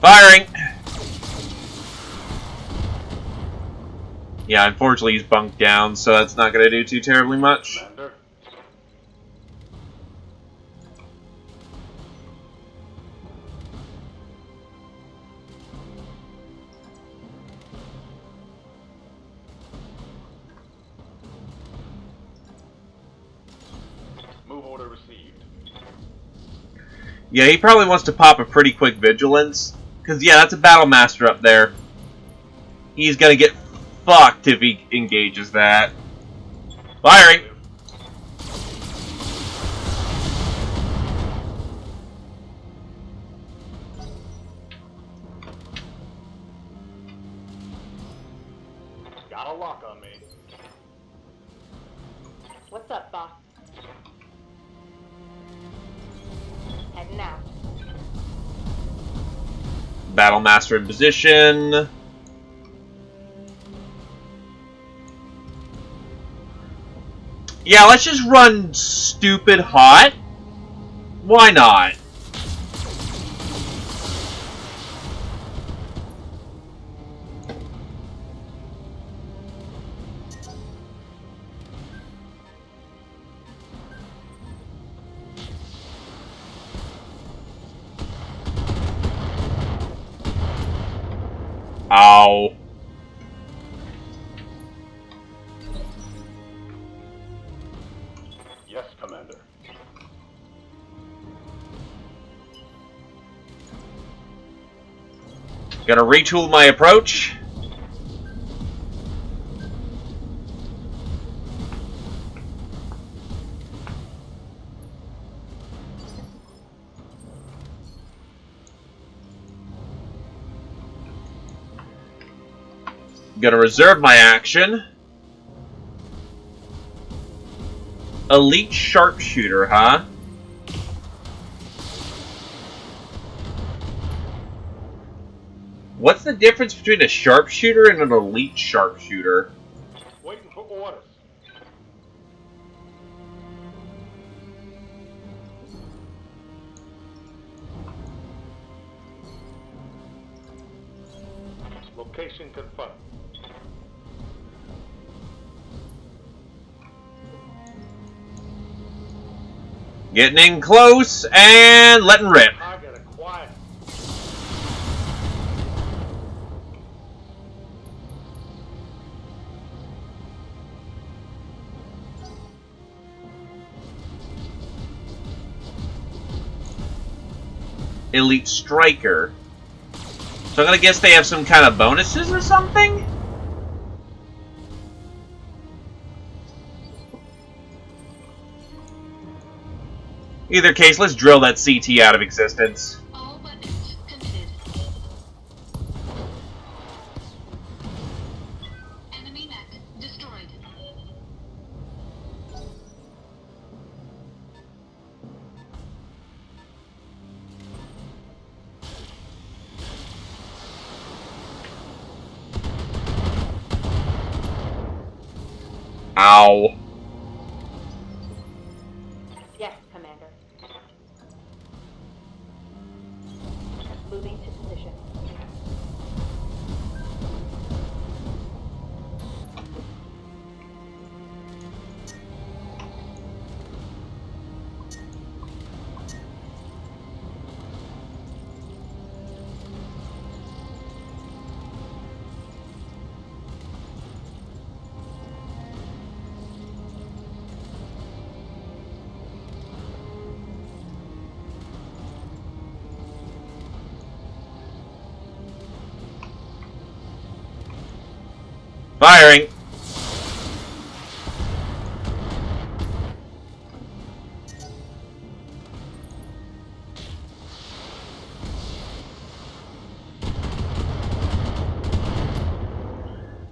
Speaker 10: Firing! Yeah, unfortunately he's bunked down, so that's not going to do too terribly much.
Speaker 3: Commander. Move order received.
Speaker 10: Yeah, he probably wants to pop a pretty quick vigilance. Because, yeah, that's a battle master up there. He's going to get fucked if he engages that. Firing!
Speaker 3: Got a lock on me.
Speaker 5: What's up, boss? Heading out.
Speaker 10: Battle master in position. Yeah, let's just run stupid hot. Why not? Ow.
Speaker 3: Yes, Commander.
Speaker 10: Gonna retool my approach. Gonna reserve my action. Elite sharpshooter, huh? What's the difference between a sharpshooter and an elite sharpshooter?
Speaker 3: Waiting for orders. Location confirmed.
Speaker 10: Getting in close and letting rip.
Speaker 3: Target acquired.
Speaker 10: Elite striker. So I'm gonna guess they have some kind of bonuses or something? Either case, let's drill that CT out of existence.
Speaker 7: All weapons committed. Enemy mech destroyed.
Speaker 10: Ow.
Speaker 5: Yes, Commander. Moving to position.
Speaker 10: Firing.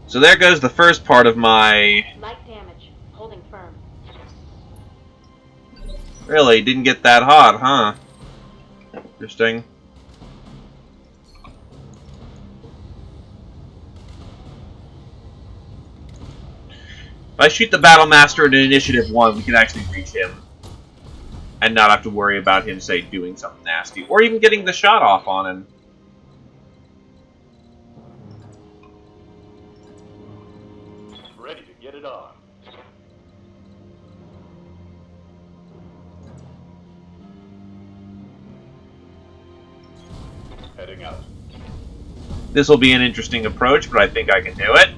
Speaker 10: So there goes the first part of my...
Speaker 5: Light damage. Holding firm.
Speaker 10: Really, didn't get that hot, huh? Interesting. If I shoot the Battle Master in Initiative 1, we can actually reach him. And not have to worry about him, say, doing something nasty. Or even getting the shot off on him.
Speaker 3: Ready to get it on. Heading out.
Speaker 10: This will be an interesting approach, but I think I can do it.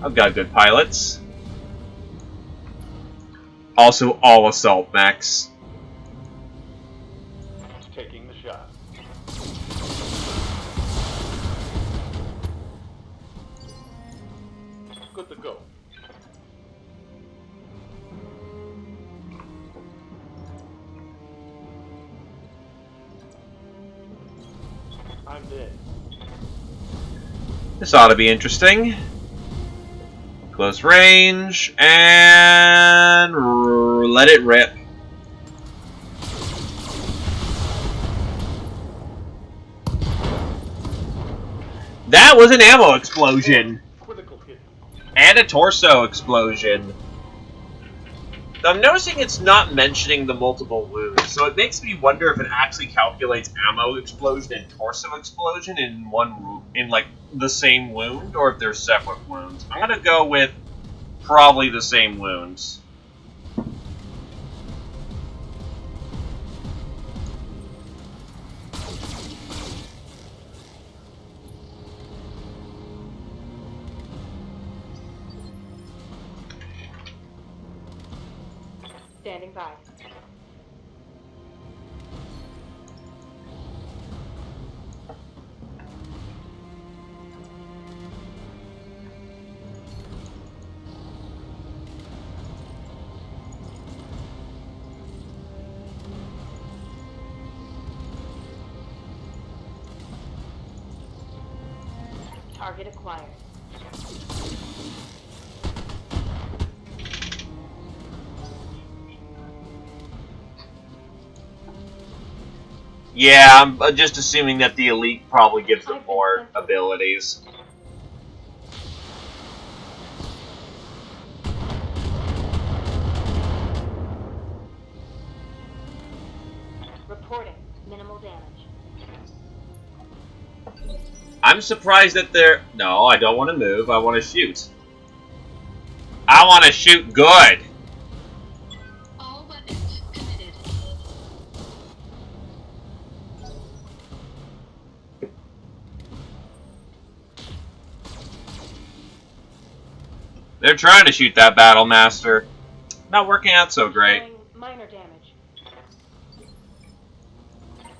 Speaker 10: I've got good pilots. Also, all assault mechs.
Speaker 3: Taking the shot. Good to go. I'm dead.
Speaker 10: This ought to be interesting. Close range, and let it rip. That was an ammo explosion.
Speaker 3: Critical hit.
Speaker 10: And a torso explosion. I'm noticing it's not mentioning the multiple wounds, so it makes me wonder if it actually calculates ammo explosion and torso explosion in like the same wound, or if they're separate wounds. I'm gonna go with probably the same wounds.
Speaker 5: Standing by. Target acquired.
Speaker 10: Yeah, I'm just assuming that the elite probably gives them more abilities.
Speaker 5: Reporting. Minimal damage.
Speaker 10: I'm surprised that they're... No, I don't want to move. I want to shoot. I want to shoot good.
Speaker 7: All weapons committed.
Speaker 10: They're trying to shoot that Battle Master. Not working out so great.
Speaker 5: Showing minor damage.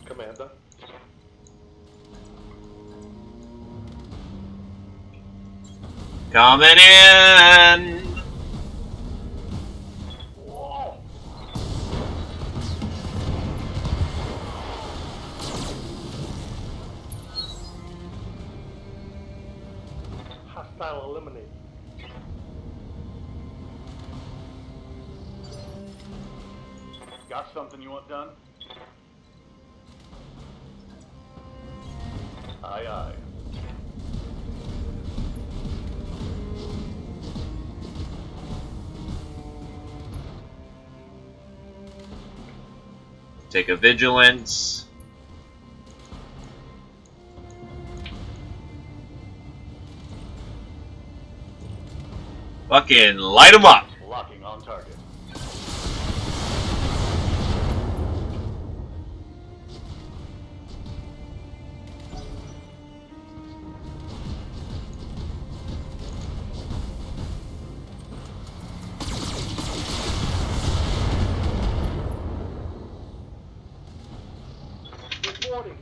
Speaker 3: Commander.
Speaker 10: Coming in!
Speaker 3: Whoa! Hostile eliminated.
Speaker 9: Got something you want done? Aye, aye.
Speaker 10: Take a vigilance. Fucking light them up.
Speaker 9: Locking on target.
Speaker 3: Reporting.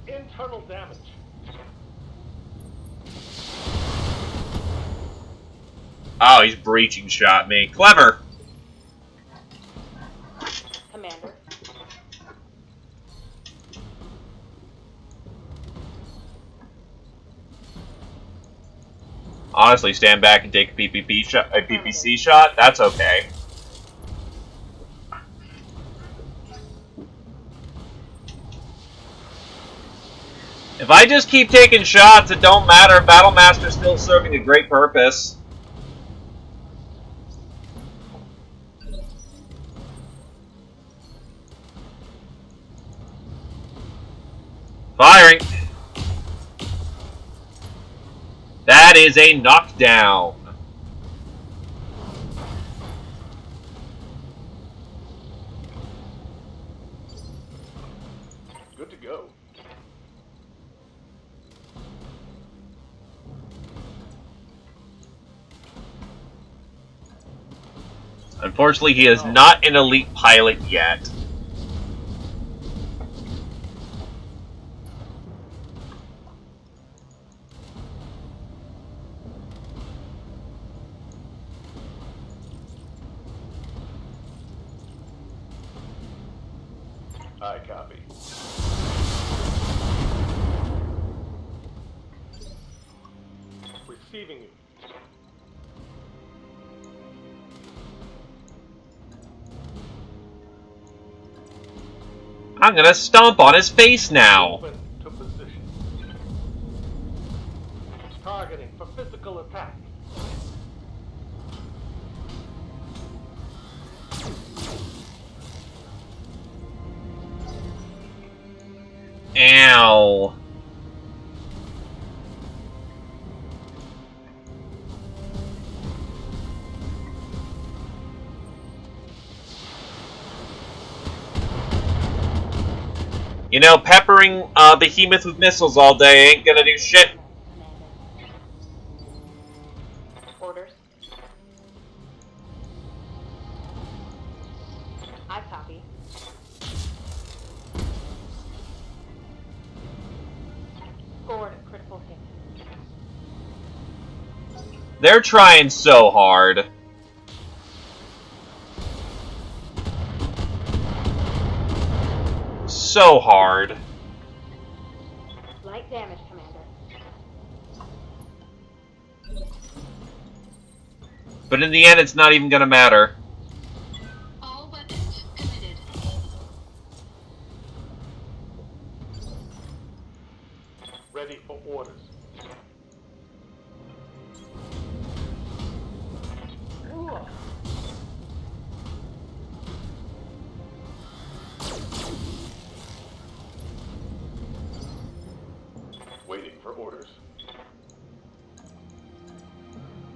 Speaker 3: Internal damage.
Speaker 10: Oh, he's breaching shot me. Clever.
Speaker 5: Commander.
Speaker 10: Honestly, stand back and take a PPP shot, a PPC shot. That's okay. If I just keep taking shots, it don't matter. Battle Master's still serving a great purpose. Firing. That is a knockdown.
Speaker 9: Good to go.
Speaker 10: Unfortunately, he is not an elite pilot yet.
Speaker 9: I copy.
Speaker 3: Receiving you.
Speaker 10: I'm gonna stomp on his face now.
Speaker 3: Open to position. Targeting for physical attack.
Speaker 10: Ow. You know, peppering Behemoth with missiles all day ain't gonna do shit.
Speaker 5: Orders. I copy. Scored a critical hit.
Speaker 10: They're trying so hard. So hard.
Speaker 5: Light damage, Commander.
Speaker 10: But in the end, it's not even gonna matter.
Speaker 7: All weapons committed.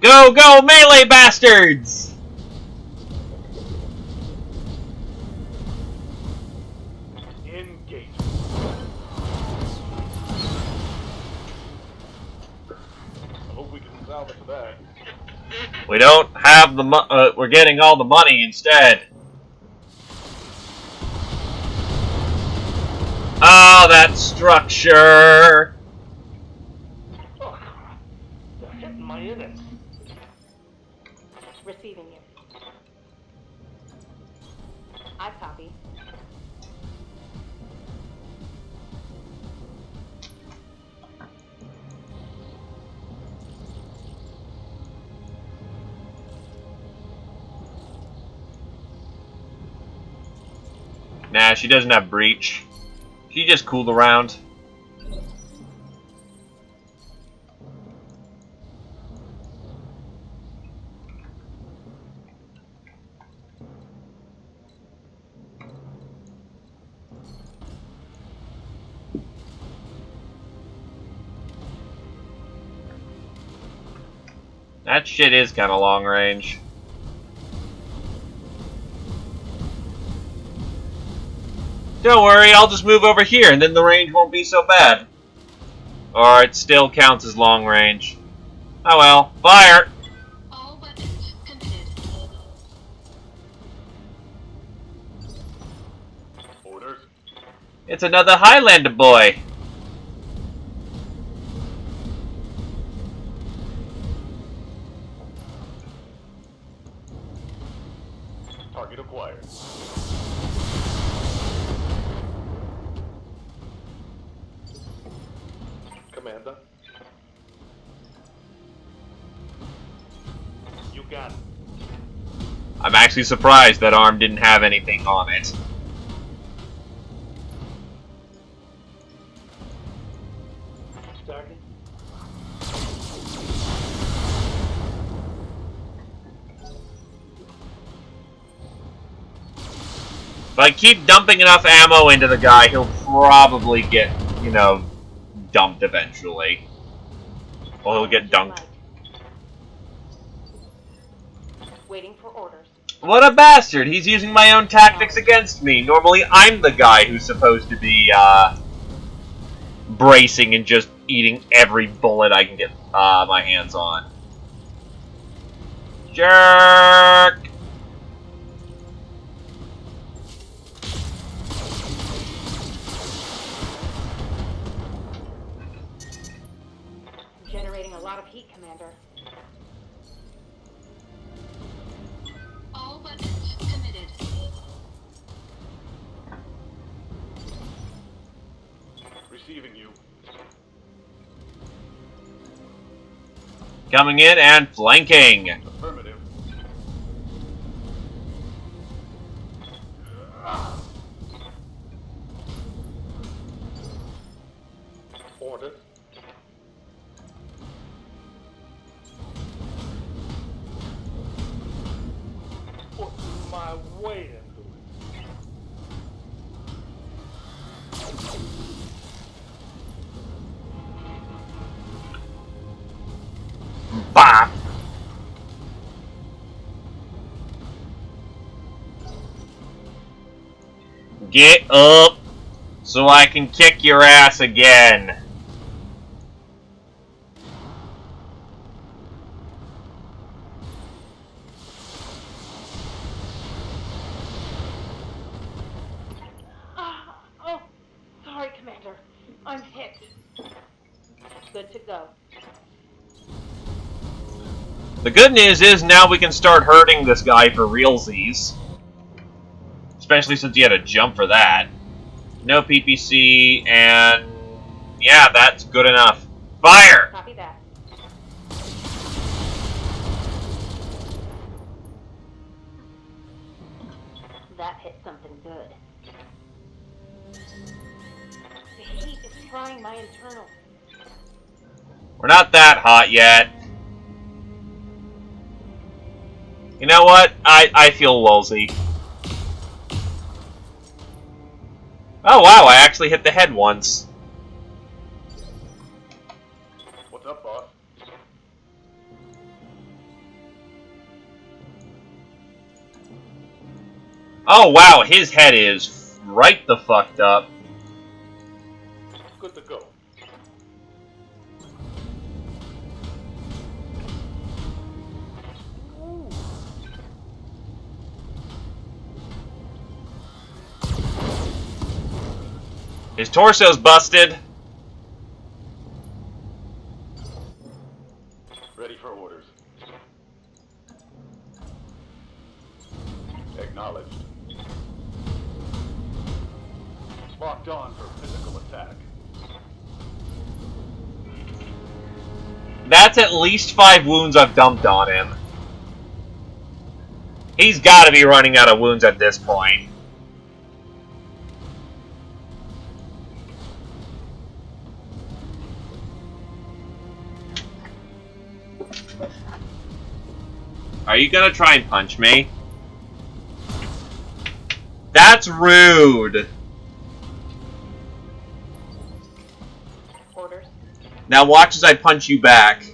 Speaker 10: Go, go, melee bastards!
Speaker 3: Engage. I hope we can salvage that.
Speaker 10: We don't have the we're getting all the money instead. Oh, that structure!
Speaker 3: Oh, they're hitting my innards.
Speaker 5: Receiving you. I copy.
Speaker 10: Nah, she doesn't have breach. She just cooled around. That shit is kind of long range. Don't worry, I'll just move over here and then the range won't be so bad. Or it still counts as long range. Oh well, fire!
Speaker 7: All weapons committed.
Speaker 3: Orders.
Speaker 10: It's another Highlander boy.
Speaker 3: Target acquired. Commander. You got it.
Speaker 10: I'm actually surprised that arm didn't have anything on it.
Speaker 3: Target.
Speaker 10: If I keep dumping enough ammo into the guy, he'll probably get, you know, dumped eventually. Or he'll get dunked.
Speaker 5: Waiting for orders.
Speaker 10: What a bastard! He's using my own tactics against me. Normally, I'm the guy who's supposed to be, bracing and just eating every bullet I can get my hands on. Jerk!
Speaker 5: Generating a lot of heat, Commander.
Speaker 7: All weapons committed.
Speaker 3: Receiving you.
Speaker 10: Coming in and flanking.
Speaker 3: Affirmative. Order. Put my way into it.
Speaker 10: Bop! Get up so I can kick your ass again.
Speaker 5: Oh, sorry, Commander. I'm hit. Good to go.
Speaker 10: The good news is now we can start hurting this guy for realsies. Especially since you had to jump for that. No PPC, and yeah, that's good enough. Fire!
Speaker 5: Copy that. That hit something good. The heat is frying my internals.
Speaker 10: We're not that hot yet. You know what? I feel woolsy. Oh wow, I actually hit the head once.
Speaker 3: What's up, boss?
Speaker 10: Oh wow, his head is right the fucked up.
Speaker 3: Good to go.
Speaker 10: His torso's busted.
Speaker 3: Ready for orders. Acknowledged. Locked on for physical attack.
Speaker 10: That's at least 5 wounds I've dumped on him. He's got to be running out of wounds at this point. Are you gonna try and punch me? That's rude.
Speaker 11: Orders.
Speaker 10: Now watch as I punch you back.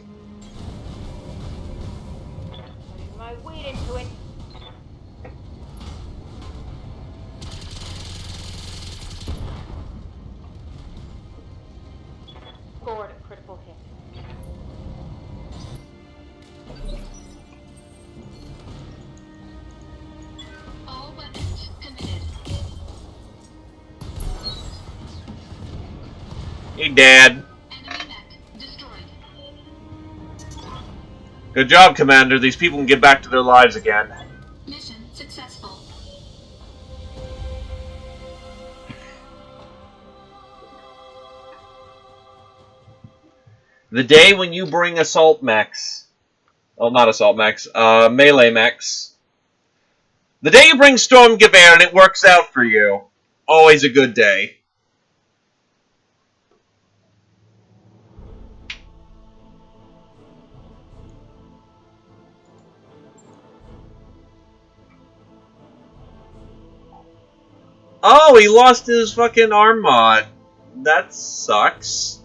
Speaker 5: Putting my weight into it. Scored a critical hit.
Speaker 7: All weapons committed.
Speaker 10: Hey, Dad.
Speaker 7: Enemy mech destroyed.
Speaker 10: Good job, Commander. These people can get back to their lives again.
Speaker 7: Mission successful.
Speaker 10: The day when you bring assault mechs. Well, not assault mechs. Melee mechs. The day you bring Stormgewehr and it works out for you. Always a good day. Oh, he lost his fucking arm mod. That sucks.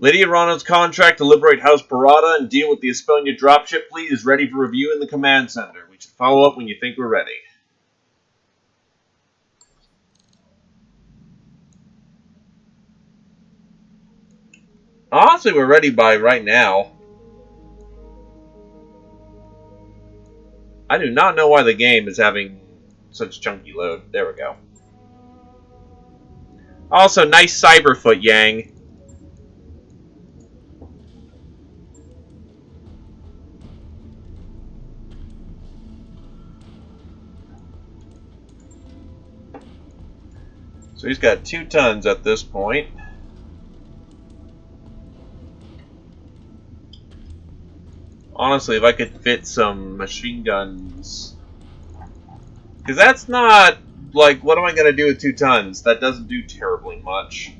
Speaker 10: Lydia Ronald's contract to liberate House Parada and deal with the Espelnia dropship fleet is ready for review in the command center. We should follow up when you think we're ready. Honestly, we're ready by right now. I do not know why the game is having such chunky load. There we go. Also, nice Cyberfoot, Yang. So he's got 2 tons at this point. Honestly, if I could fit some machine guns... Because that's not... Like, what am I going to do with 2 tons? That doesn't do terribly much.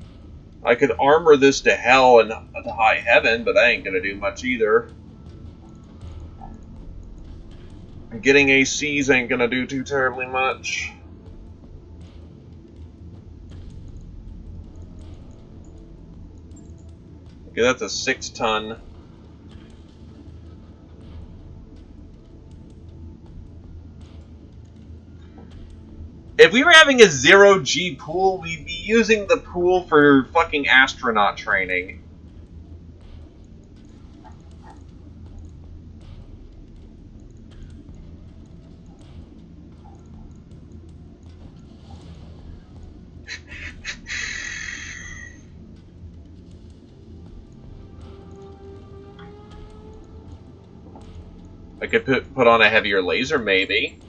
Speaker 10: I could armor this to hell and to high heaven, but that ain't going to do much either. Getting ACs ain't going to do too terribly much. Okay, that's a 6-ton. If we were having a 0G pool, we'd be using the pool for fucking astronaut training. I could put on a heavier laser, maybe.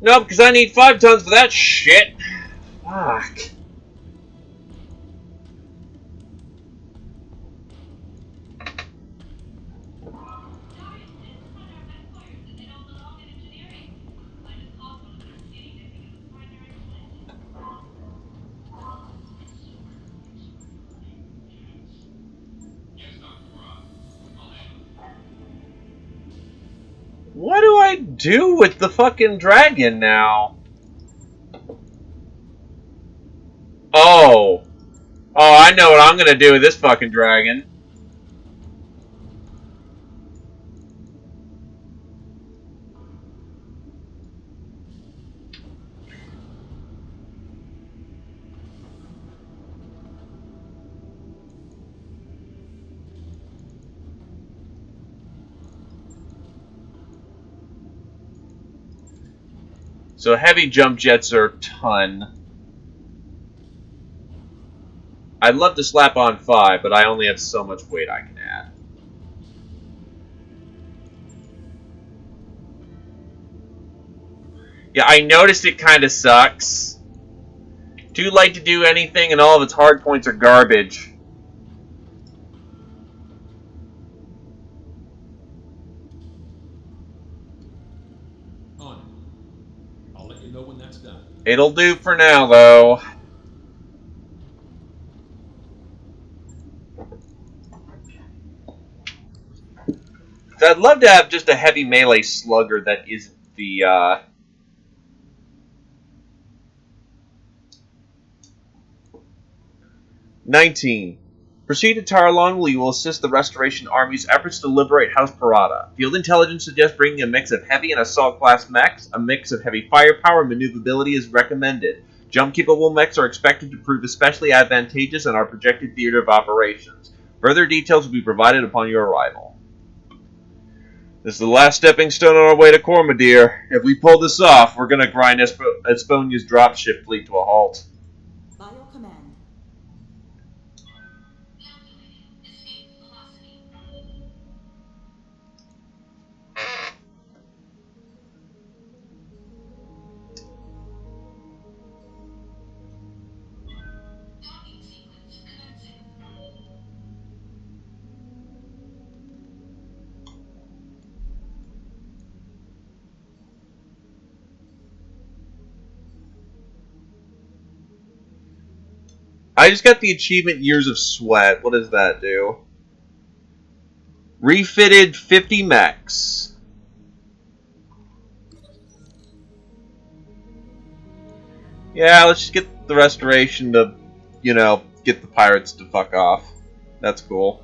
Speaker 10: No, because I need 5 tons for that shit. Fuck. What do I do with the fucking dragon now? Oh. Oh, I know what I'm gonna do with this fucking dragon. So heavy jump jets are a ton. I'd love to slap on 5, but I only have so much weight I can add. Yeah, I noticed it kind of sucks. Too light to do anything, and all of its hard points are garbage.
Speaker 8: On it. I'll let you know when that's done.
Speaker 10: It'll do for now, though. I'd love to have just a heavy melee slugger that isn't the, 19. Proceed to Tarlon, where you will assist the Restoration Army's efforts to liberate House Parada. Field intelligence suggests bringing a mix of heavy and assault class mechs. A mix of heavy firepower and maneuverability is recommended. Jump-capable mechs are expected to prove especially advantageous in our projected theater of operations. Further details will be provided upon your arrival. This is the last stepping stone on our way to Cormadir. If we pull this off, we're going to grind Esponia's dropship fleet to a halt.
Speaker 12: By your command.
Speaker 7: Calculating escape velocity. Docking sequence commencing.
Speaker 10: I just got the achievement Years of Sweat. What does that do? Refitted 50 mechs. Yeah, let's just get the restoration to, get the pirates to fuck off. That's cool.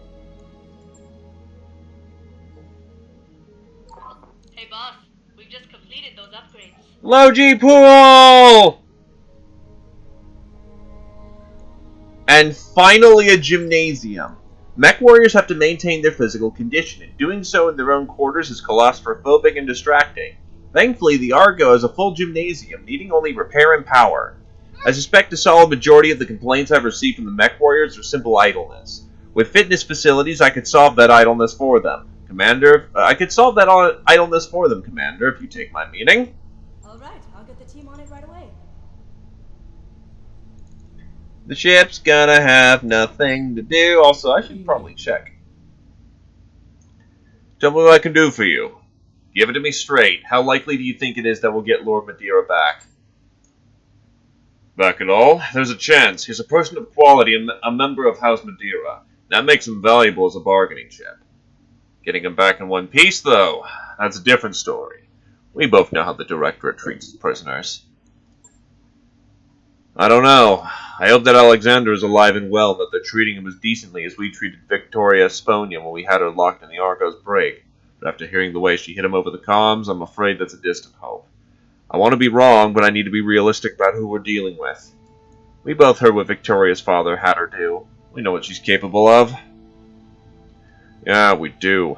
Speaker 2: Hey boss, we've just completed those upgrades.
Speaker 10: Logi Pool! And finally a gymnasium. Mech warriors have to maintain their physical condition, and doing so in their own quarters is claustrophobic and distracting. Thankfully, the Argo has a full gymnasium, needing only repair and power. I suspect a solid majority of the complaints I've received from the mech warriors are simple idleness. With fitness facilities, I could solve that idleness for them. Commander, Commander, if you take my meaning.
Speaker 12: Alright, I'll get the team on it right away.
Speaker 10: The ship's gonna have nothing to do. Also, I should probably check. Tell me what I can do for you. Give it to me straight. How likely do you think it is that we'll get Lord Madeira back? Back at all? There's a chance. He's a person of quality and a member of House Madeira. That makes him valuable as a bargaining chip. Getting him back in one piece, though, that's a different story. We both know how the Directorate treats its prisoners. I don't know. I hope that Alexander is alive and well, and that they're treating him as decently as we treated Victoria Sponia when we had her locked in the Argo's brig. But after hearing the way she hit him over the comms, I'm afraid that's a distant hope. I want to be wrong, but I need to be realistic about who we're dealing with. We both heard what Victoria's father had her do. We know what she's capable of. Yeah, we do.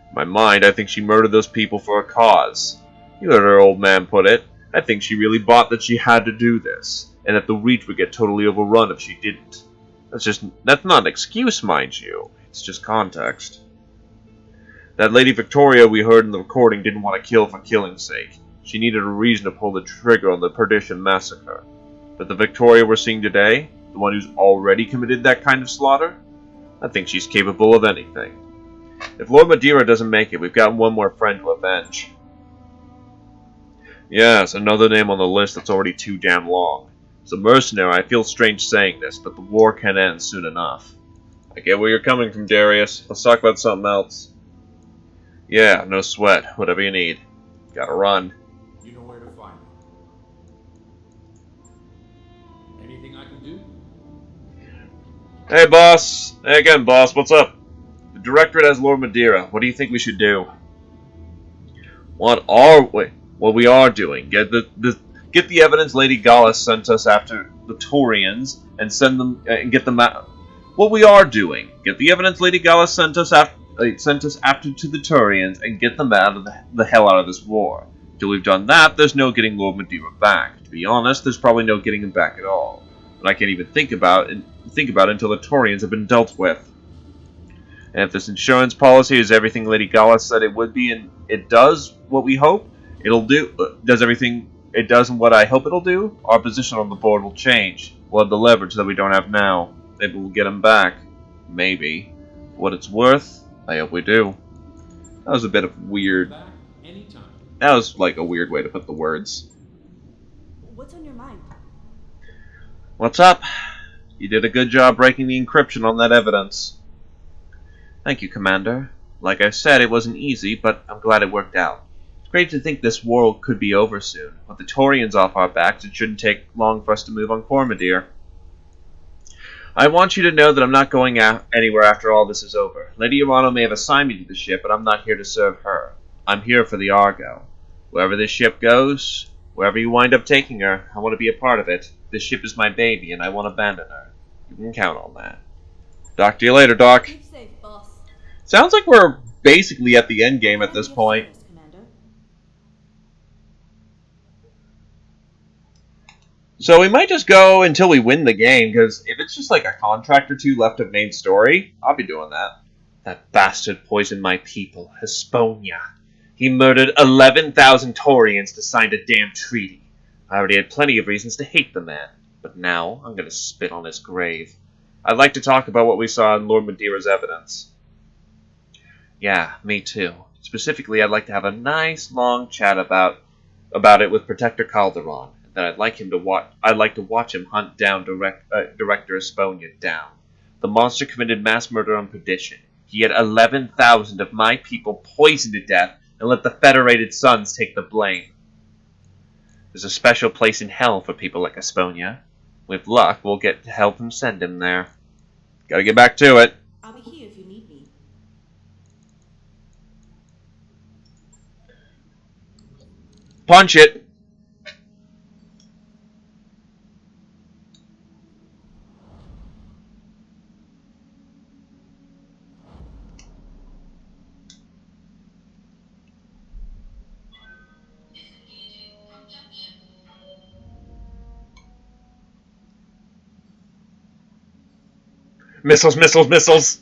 Speaker 10: In my mind, I think she murdered those people for a cause. You heard her old man put it. I think she really bought that she had to do this. and that the Reach would get totally overrun if she didn't. That's not an excuse, mind you. It's just context. That Lady Victoria we heard in the recording didn't want to kill for killing's sake. She needed a reason to pull the trigger on the Perdition massacre. But the Victoria we're seeing today, the one who's already committed that kind of slaughter, I think she's capable of anything. If Lord Madeira doesn't make it, we've got one more friend to avenge. Yes, another name on the list that's already too damn long. As a mercenary, I feel strange saying this, but the war can end soon enough. I get where you're coming from, Darius. Let's talk about something else. Yeah, no sweat. Whatever you need. Gotta run.
Speaker 9: You know where to find me.
Speaker 8: Anything I can do?
Speaker 10: Hey, boss. Hey again, boss. What's up? The Directorate has Lord Madeira. What do you think we should do? What we are doing? Get the evidence Lady Gallus sent us after the Taurians and send them and get them out. What we are doing? Get the evidence Lady Gallus sent us after to the Taurians and get them out of the hell out of this war. Till we've done that, there's no getting Lord Madeira back. To be honest, there's probably no getting him back at all. But I can't even think about it until the Taurians have been dealt with. And if this insurance policy is everything Lady Gallus said it would be, and it does what we hope it'll do, does everything it does and what I hope it'll do, our position on the board will change. We'll have the leverage that we don't have now. Maybe we'll get him back. Maybe. For what it's worth, I hope we do. That was a bit of weird.
Speaker 8: Back anytime.
Speaker 10: That was like a weird way to put the words.
Speaker 12: What's on your mind?
Speaker 10: What's up? You did a good job breaking the encryption on that evidence. Thank you, Commander. Like I said, it wasn't easy, but I'm glad it worked out. It's great to think this war could be over soon. With the Taurians off our backs, it shouldn't take long for us to move on Cormadir. I want you to know that I'm not going anywhere after all this is over. Lady Urano may have assigned me to the ship, but I'm not here to serve her. I'm here for the Argo. Wherever this ship goes, wherever you wind up taking her, I want to be a part of it. This ship is my baby, and I won't abandon her. You can count on that. Talk to you later, Doc.
Speaker 12: Keep safe, boss.
Speaker 10: Sounds like we're basically at the end game at this point. So we might just go until we win the game, because if it's just like a contract or two left of main story, I'll be doing that. That bastard poisoned my people, Hesponia. He murdered 11,000 Taurians to sign a damn treaty. I already had plenty of reasons to hate the man, but now I'm going to spit on his grave. I'd like to talk about what we saw in Lord Madeira's evidence. Yeah, me too. Specifically, I'd like to have a nice long chat about it with Protector Calderon. Then I'd like to watch him hunt down Director Esponia down. The monster committed mass murder on Perdition. He had 11,000 of my people poisoned to death and let the Federated Sons take the blame. There's a special place in hell for people like Esponia. With luck, we'll get to help him send him there. Gotta get back to it.
Speaker 12: I'll be here if you need me.
Speaker 10: Punch it! Missiles, missiles, missiles!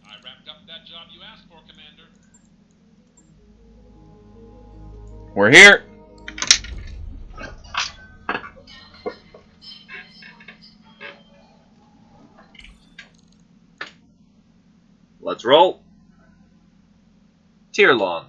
Speaker 8: I wrapped up that job you asked for, Commander.
Speaker 10: We're here! Let's roll. Tirlon.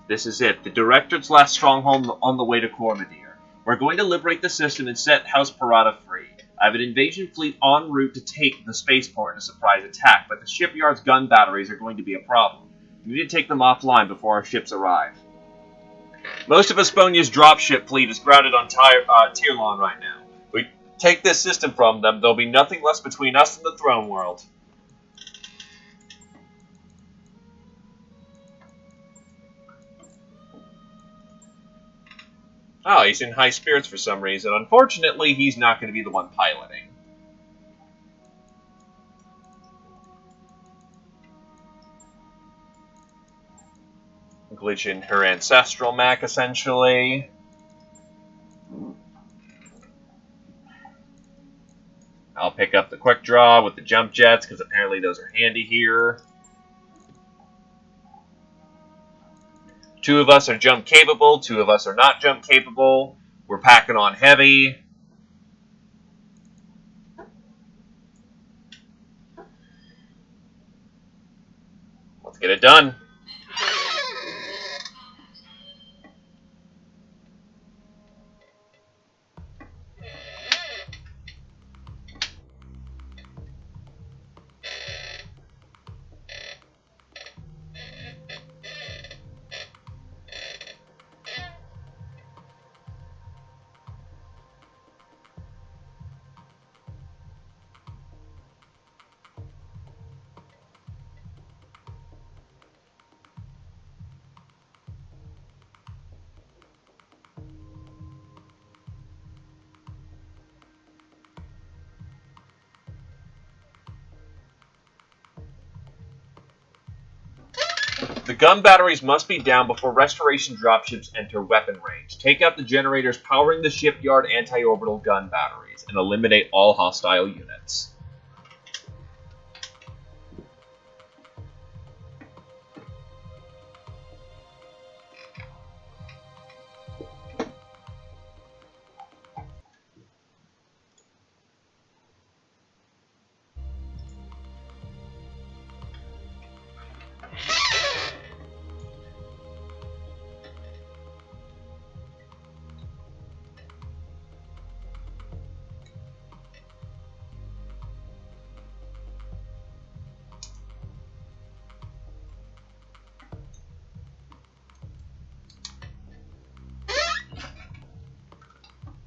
Speaker 10: This is it. The Directorate's last stronghold on the way to Cormadir. We're going to liberate the system and set House Parada free. I have an invasion fleet en route to take the spaceport in a surprise attack, but the shipyard's gun batteries are going to be a problem. We need to take them offline before our ships arrive. Most of Esponia's dropship fleet is grounded on Tirlon right now. If we take this system from them, there'll be nothing less between us and the throne world. Oh, he's in high spirits for some reason. Unfortunately, he's not going to be the one piloting. Glitch in her ancestral mech, essentially. I'll pick up the quick draw with the jump jets, because apparently those are handy here. Two of us are jump capable, two of us are not jump capable. We're packing on heavy. Let's get it done. The gun batteries must be down before restoration dropships enter weapon range. Take out the generators powering the shipyard anti-orbital gun batteries and eliminate all hostile units.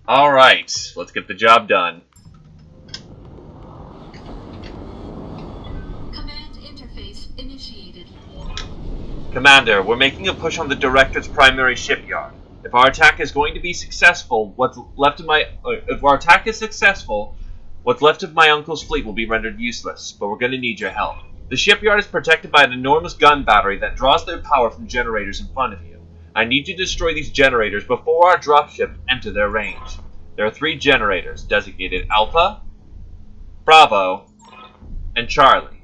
Speaker 10: Alright, let's get the job done.
Speaker 7: Command interface initiated.
Speaker 10: Commander, we're making a push on the Directorate's primary shipyard. If our attack is going to be successful, what's left of my uncle's fleet will be rendered useless, but we're going to need your help. The shipyard is protected by an enormous gun battery that draws their power from generators in front of you. I need you to destroy these generators before our dropship enter their range. There are 3 generators, designated Alpha, Bravo, and Charlie.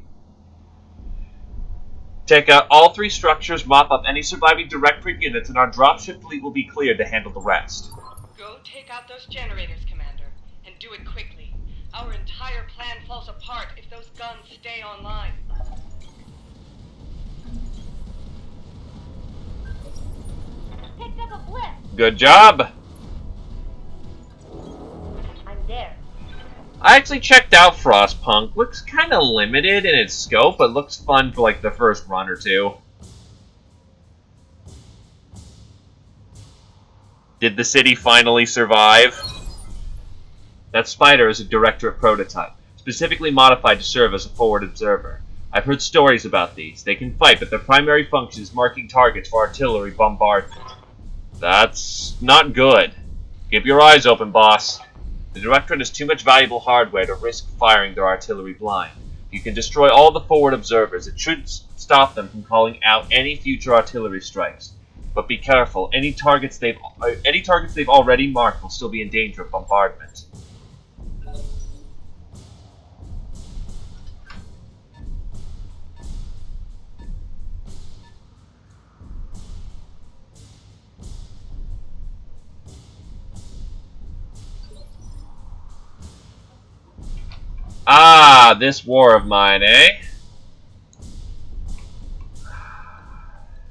Speaker 10: Take out all 3 structures, mop up any surviving Directorate units, and our dropship fleet will be cleared to handle the rest.
Speaker 11: Go take out those generators, Commander, and do it quickly. Our entire plan falls apart if those guns stay online.
Speaker 5: Picked up a blip.
Speaker 10: Good job!
Speaker 5: I'm there.
Speaker 10: I actually checked out Frostpunk. Looks kind of limited in its scope, but looks fun for like the first run or two. Did the city finally survive? That spider is a Directorate prototype, specifically modified to serve as a forward observer. I've heard stories about these. They can fight, but their primary function is marking targets for artillery bombardment. That's not good. Keep your eyes open, boss. The Directorate has too much valuable hardware to risk firing their artillery blind. If you can destroy all the forward observers, it should stop them from calling out any future artillery strikes. But be careful, any targets they've already marked will still be in danger of bombardment. Ah, this war of mine, eh?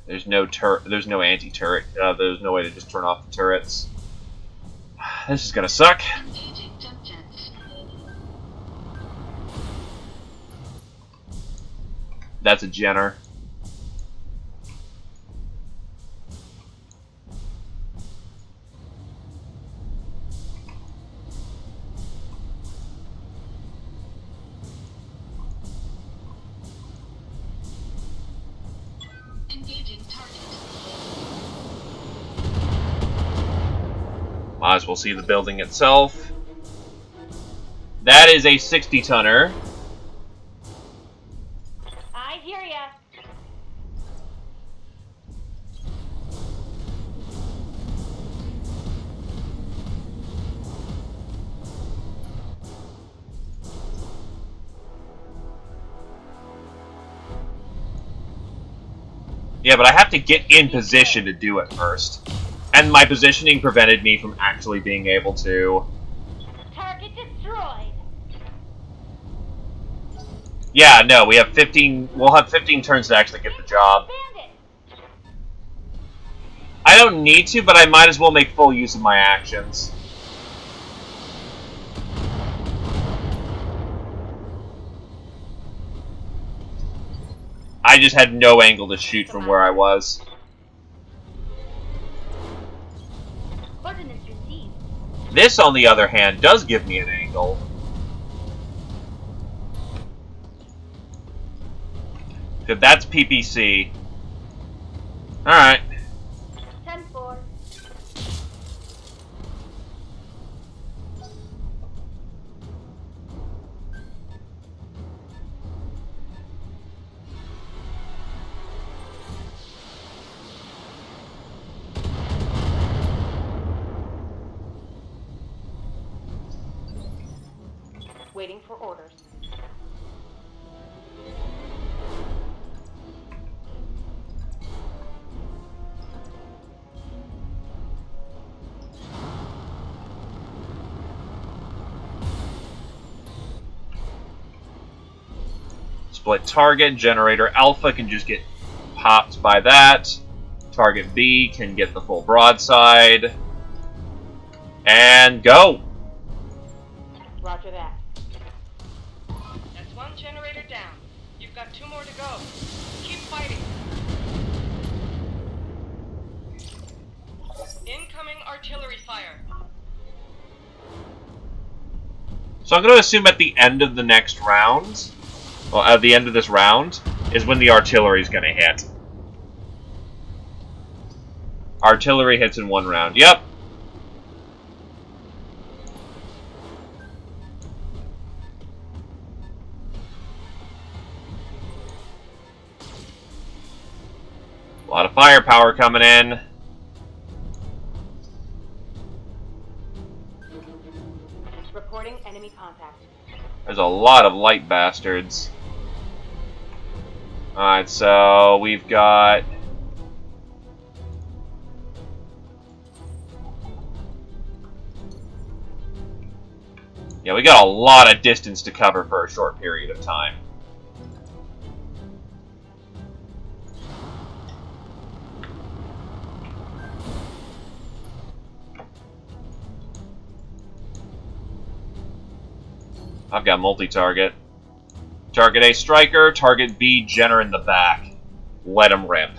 Speaker 10: There's no anti-turret. There's no way to just turn off the turrets. This is gonna suck.
Speaker 7: Engaging jump jets.
Speaker 10: That's a Jenner.
Speaker 7: Engaging target.
Speaker 10: Might as well see the building itself. That is a 60-tonner.
Speaker 5: I hear ya.
Speaker 10: Yeah, but I have to get in position to do it first. And my positioning prevented me from actually being able to...
Speaker 5: Target destroyed.
Speaker 10: Yeah, no, we have 15... We'll have 15 turns to actually get the job.
Speaker 5: Bandit.
Speaker 10: I don't need to, but I might as well make full use of my actions. I just had no angle to shoot from where I was.
Speaker 5: Coordinates received.
Speaker 10: This, on the other hand, does give me an angle. Because that's PPC. Alright.
Speaker 5: 10-4. Waiting for orders.
Speaker 10: Split target. Generator Alpha can just get popped by that. Target B can get the full broadside. And go!
Speaker 5: Roger that.
Speaker 11: That's one generator down. You've got 2 more to go. Keep fighting. Incoming artillery fire.
Speaker 10: So I'm going to assume at the end of the next round, well, at the end of this round, is when the artillery is going to hit. Artillery hits in 1 round. Yep. A lot of firepower coming in.
Speaker 5: Reporting enemy contact.
Speaker 10: There's a lot of light bastards. Alright, so we've got... Yeah, we got a lot of distance to cover for a short period of time. I've got multi-target. Target A, Striker. Target B, Jenner in the back. Let him rip.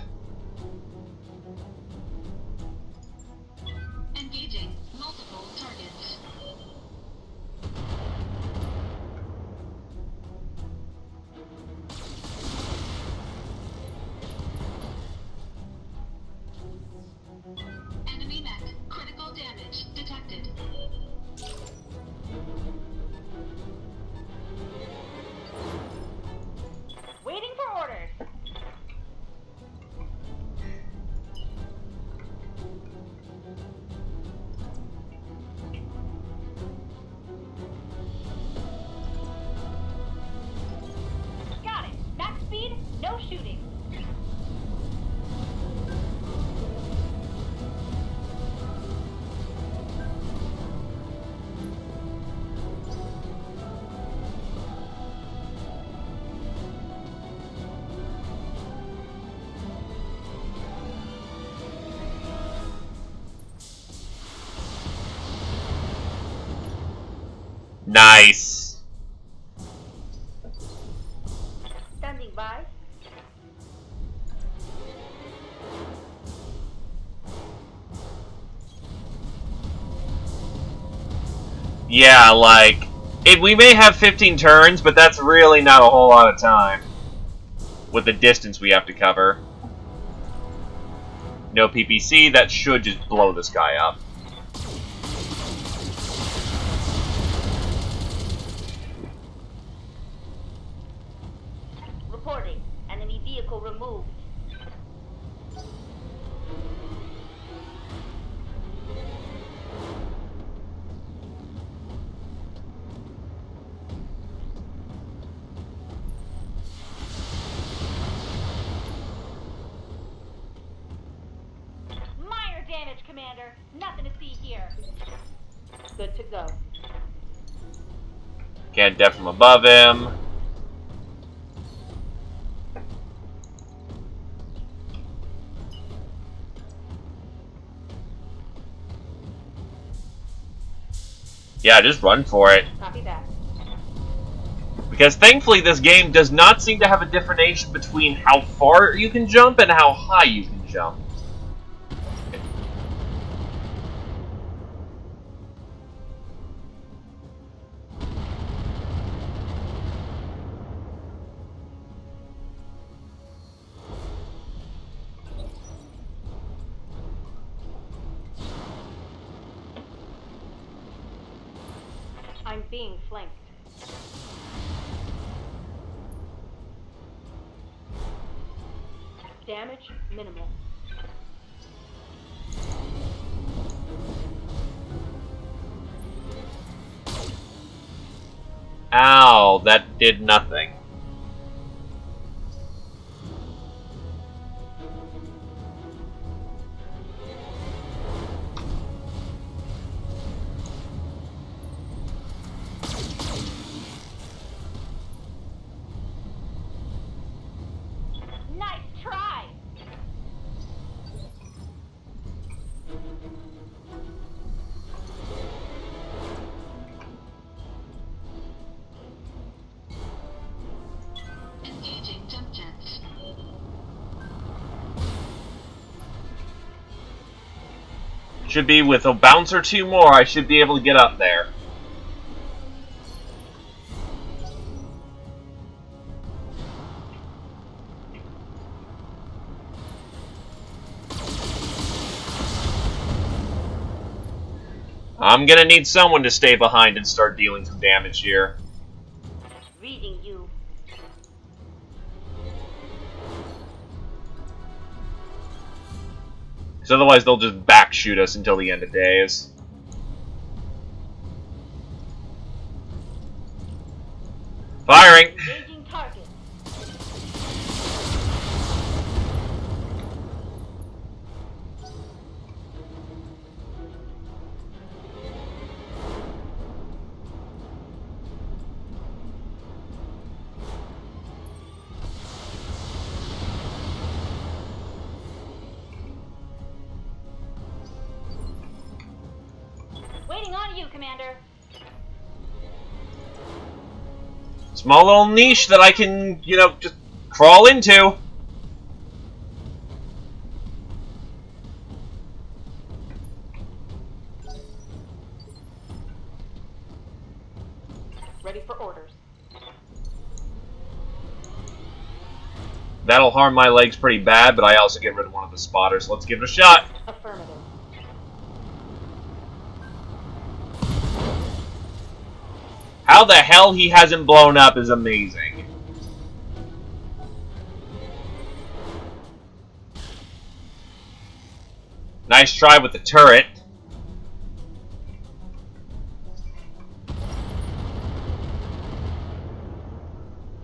Speaker 7: Engaging multiple targets. Enemy mech. Critical damage detected.
Speaker 5: Waiting for orders. Got it. Max speed, no shooting.
Speaker 10: Nice.
Speaker 5: Standing by.
Speaker 10: Yeah, like, we may have 15 turns, but that's really not a whole lot of time. With the distance we have to cover. No PPC, that should just blow this guy up.
Speaker 5: Commander. Nothing to see here.
Speaker 11: Good to go.
Speaker 10: Can't def from above him. Yeah, just run for it.
Speaker 11: Copy that.
Speaker 10: Because thankfully this game does not seem to have a differentiation between how far you can jump and how high you can jump.
Speaker 5: I'm being flanked. Damage minimal.
Speaker 10: Ow, that did nothing.
Speaker 5: Nice try!
Speaker 7: Engaging jump jets.
Speaker 10: Should be with a bounce or two more, I should be able to get up there. I'm gonna need someone to stay behind and start dealing some damage here.
Speaker 5: Reading you.
Speaker 10: Because otherwise they'll just back shoot us until the end of days. Firing!
Speaker 5: Engaging target. Waiting on you, Commander.
Speaker 10: Small little niche that I can, you know, just crawl into.
Speaker 11: Ready for orders.
Speaker 10: That'll harm my legs pretty bad, but I also get rid of one of the spotters. Let's give it a shot.
Speaker 11: Affirmative.
Speaker 10: How the hell he hasn't blown up is amazing. Nice try with the turret.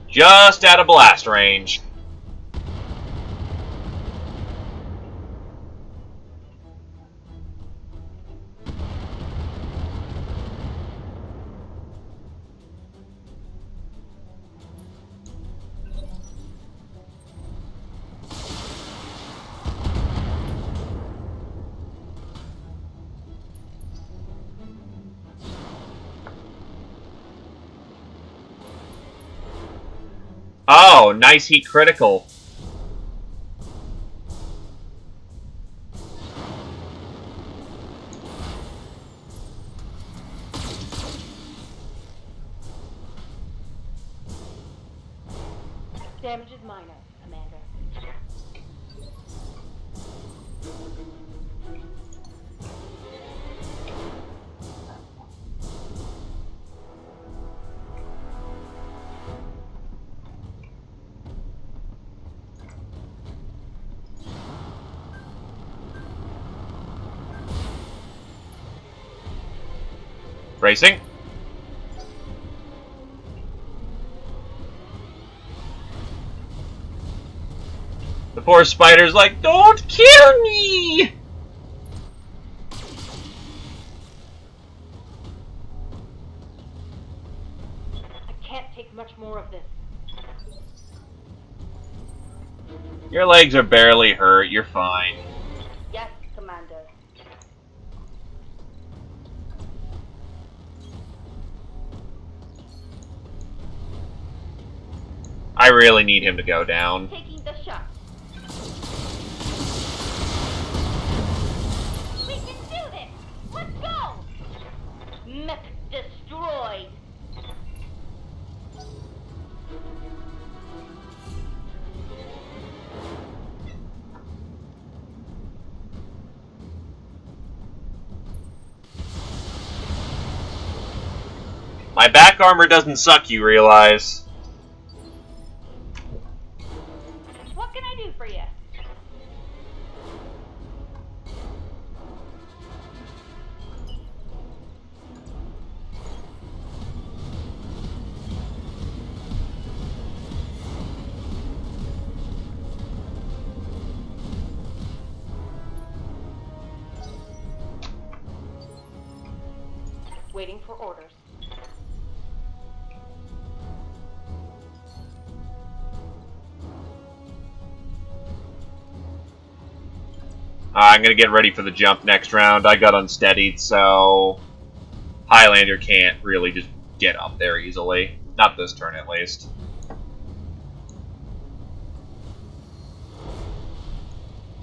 Speaker 10: Just out of blast range. Oh, nice heat critical.
Speaker 5: Damage is minor, Commander.
Speaker 10: Bracing. The poor spider's like, don't kill me!
Speaker 5: take much more of this.
Speaker 10: Your legs are barely hurt. You're fine.
Speaker 5: Yes, Commander.
Speaker 10: I really need him to go down.
Speaker 5: Taking the shot. We can do this! Let's go! Mech destroyed!
Speaker 10: My back armor doesn't suck, you realize.
Speaker 5: What can I do for you? Waiting for orders.
Speaker 10: I'm gonna get ready for the jump next round. I got unsteadied, so Highlander can't really just get up there easily. Not this turn, at least.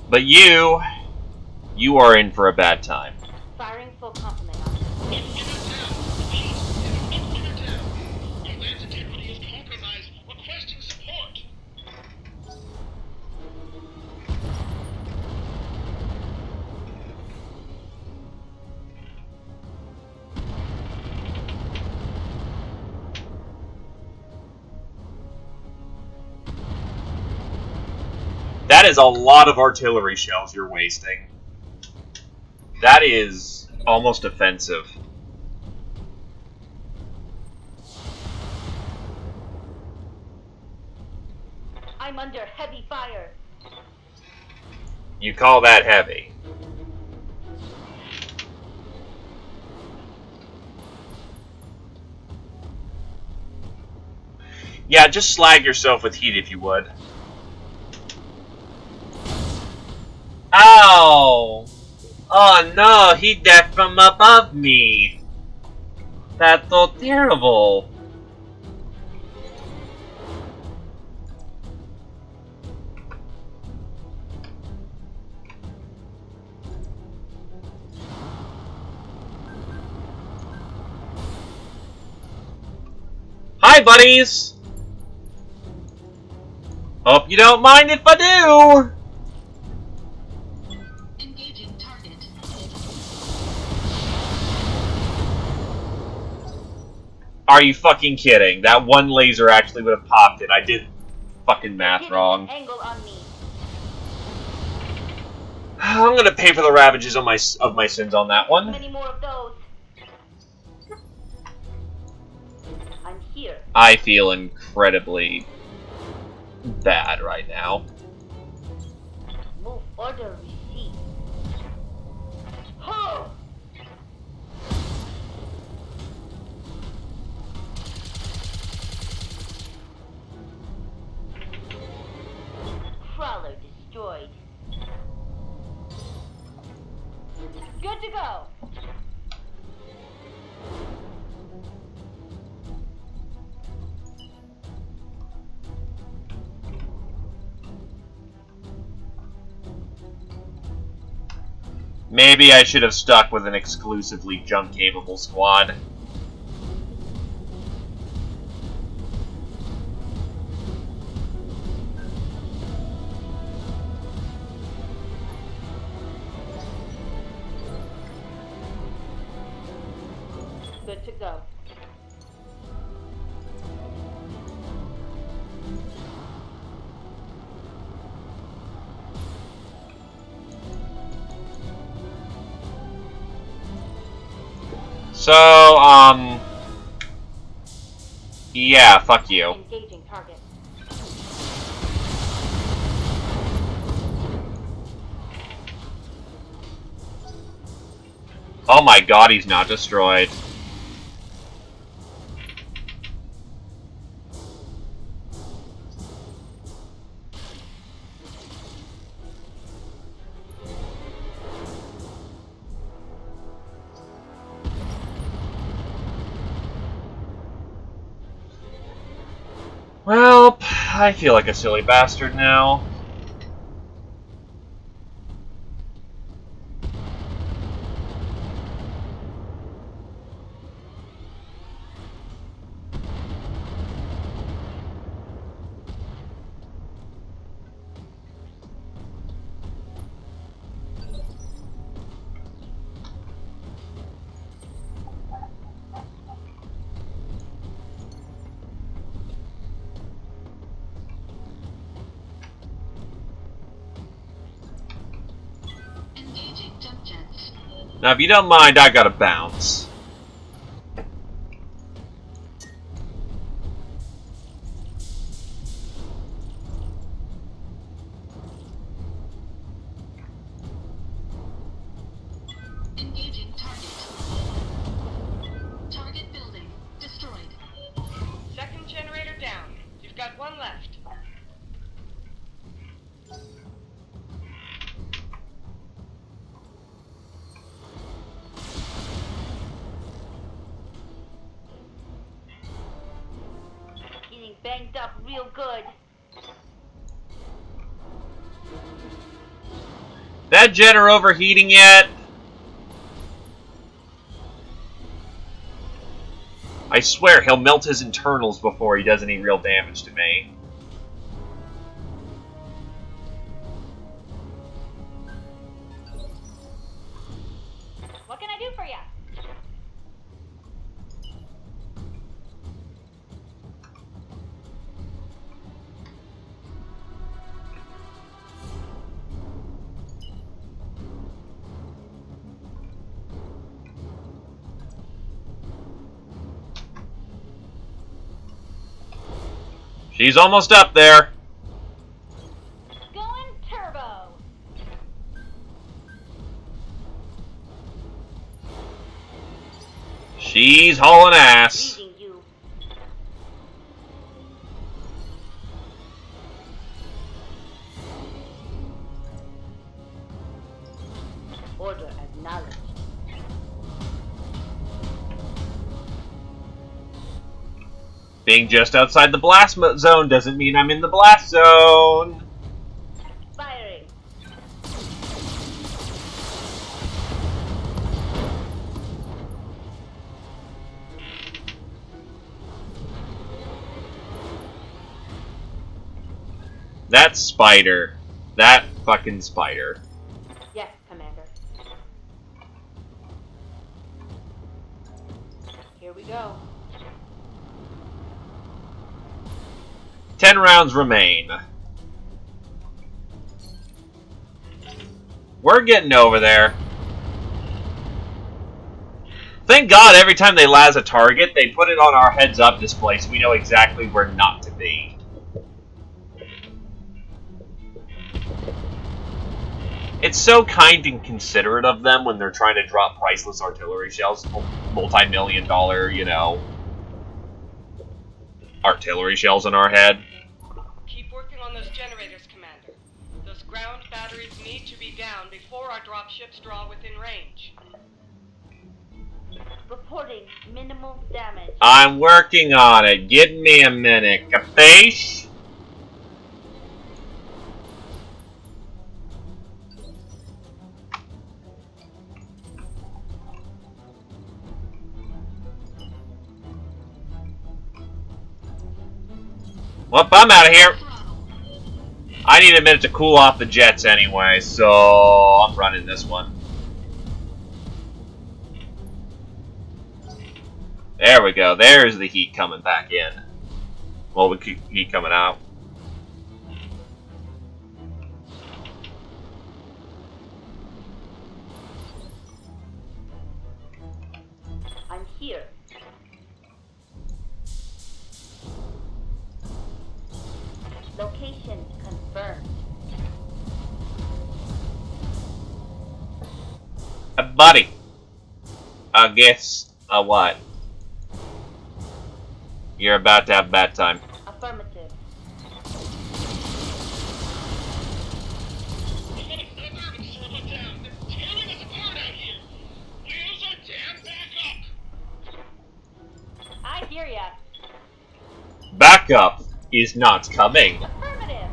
Speaker 10: But you are in for a bad time.
Speaker 5: Firing full complement on.
Speaker 10: That is a lot of artillery shells you're wasting. That is almost offensive.
Speaker 5: I'm under heavy fire.
Speaker 10: You call that heavy? Yeah, just slag yourself with heat if you would. Ow! Oh no, he decked from above me! That's so terrible! Hi, buddies! Hope you don't mind if I do!
Speaker 7: Engaging target.
Speaker 10: Are you fucking kidding? That one laser actually would have popped it. I did fucking math wrong.
Speaker 5: Angle on me.
Speaker 10: I'm gonna pay for the ravages of my sins on that one.
Speaker 5: Many more of those. I'm here.
Speaker 10: I feel incredibly bad right now.
Speaker 5: Move order received. Ho! Crawler destroyed. Good to go.
Speaker 10: Maybe I should have stuck with an exclusively jump-capable squad.
Speaker 5: Good to go.
Speaker 10: So, yeah, fuck you.
Speaker 5: Engaging target.
Speaker 10: Oh my god, he's not destroyed. I feel like a silly bastard now.
Speaker 7: Engaging jump jets.
Speaker 10: Now, if you don't mind, I gotta bounce.
Speaker 7: Engaging target. Target building destroyed.
Speaker 11: Second generator down. You've got one left.
Speaker 5: Getting banged up real good.
Speaker 10: That jet are overheating yet? I swear he'll melt his internals before he does any real damage to me.
Speaker 5: What can I do for you?
Speaker 10: She's almost up there.
Speaker 5: Going turbo.
Speaker 10: She's hauling ass.
Speaker 5: Leaving you. Order acknowledged.
Speaker 10: Being just outside the blast zone doesn't mean I'm in the blast zone.
Speaker 5: Firing.
Speaker 10: That spider. That fucking spider.
Speaker 5: Yes, Commander. Here we go.
Speaker 10: 10 rounds remain. We're getting over there. Thank God every time they las a target, they put it on our heads-up display so we know exactly where not to be. It's so kind and considerate of them when they're trying to drop priceless artillery shells, multi-million-dollar, you know, artillery shells in our head.
Speaker 11: Keep working on those generators, Commander. Those ground batteries need to be down before our dropships draw within range.
Speaker 5: Reporting minimal damage.
Speaker 10: I'm working on it. Give me a minute. Capiche? Well, I'm out of here. I need a minute to cool off the jets anyway, so I'm running this one. There we go. There's the heat coming back in. Well, the heat coming out.
Speaker 5: I'm here. Location confirmed.
Speaker 10: Buddy. I guess, what? You're about to have bad time.
Speaker 5: Affirmative. I hear ya.
Speaker 10: Back up. is not coming.
Speaker 5: Affirmative.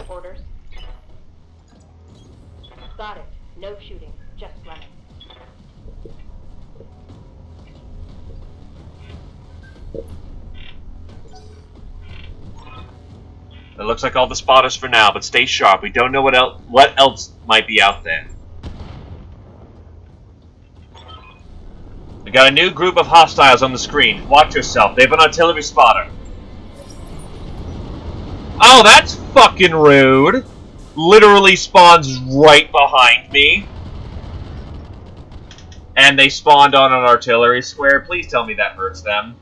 Speaker 5: Orders. Got it. No shooting. Just running.
Speaker 10: It looks like all the spotters for now, but stay sharp. We don't know what else might be out there. We got a new group of hostiles on the screen. Watch yourself. They have an artillery spotter. Oh, that's fucking rude. Literally spawns right behind me. And they spawned on an artillery square. Please tell me that hurts them.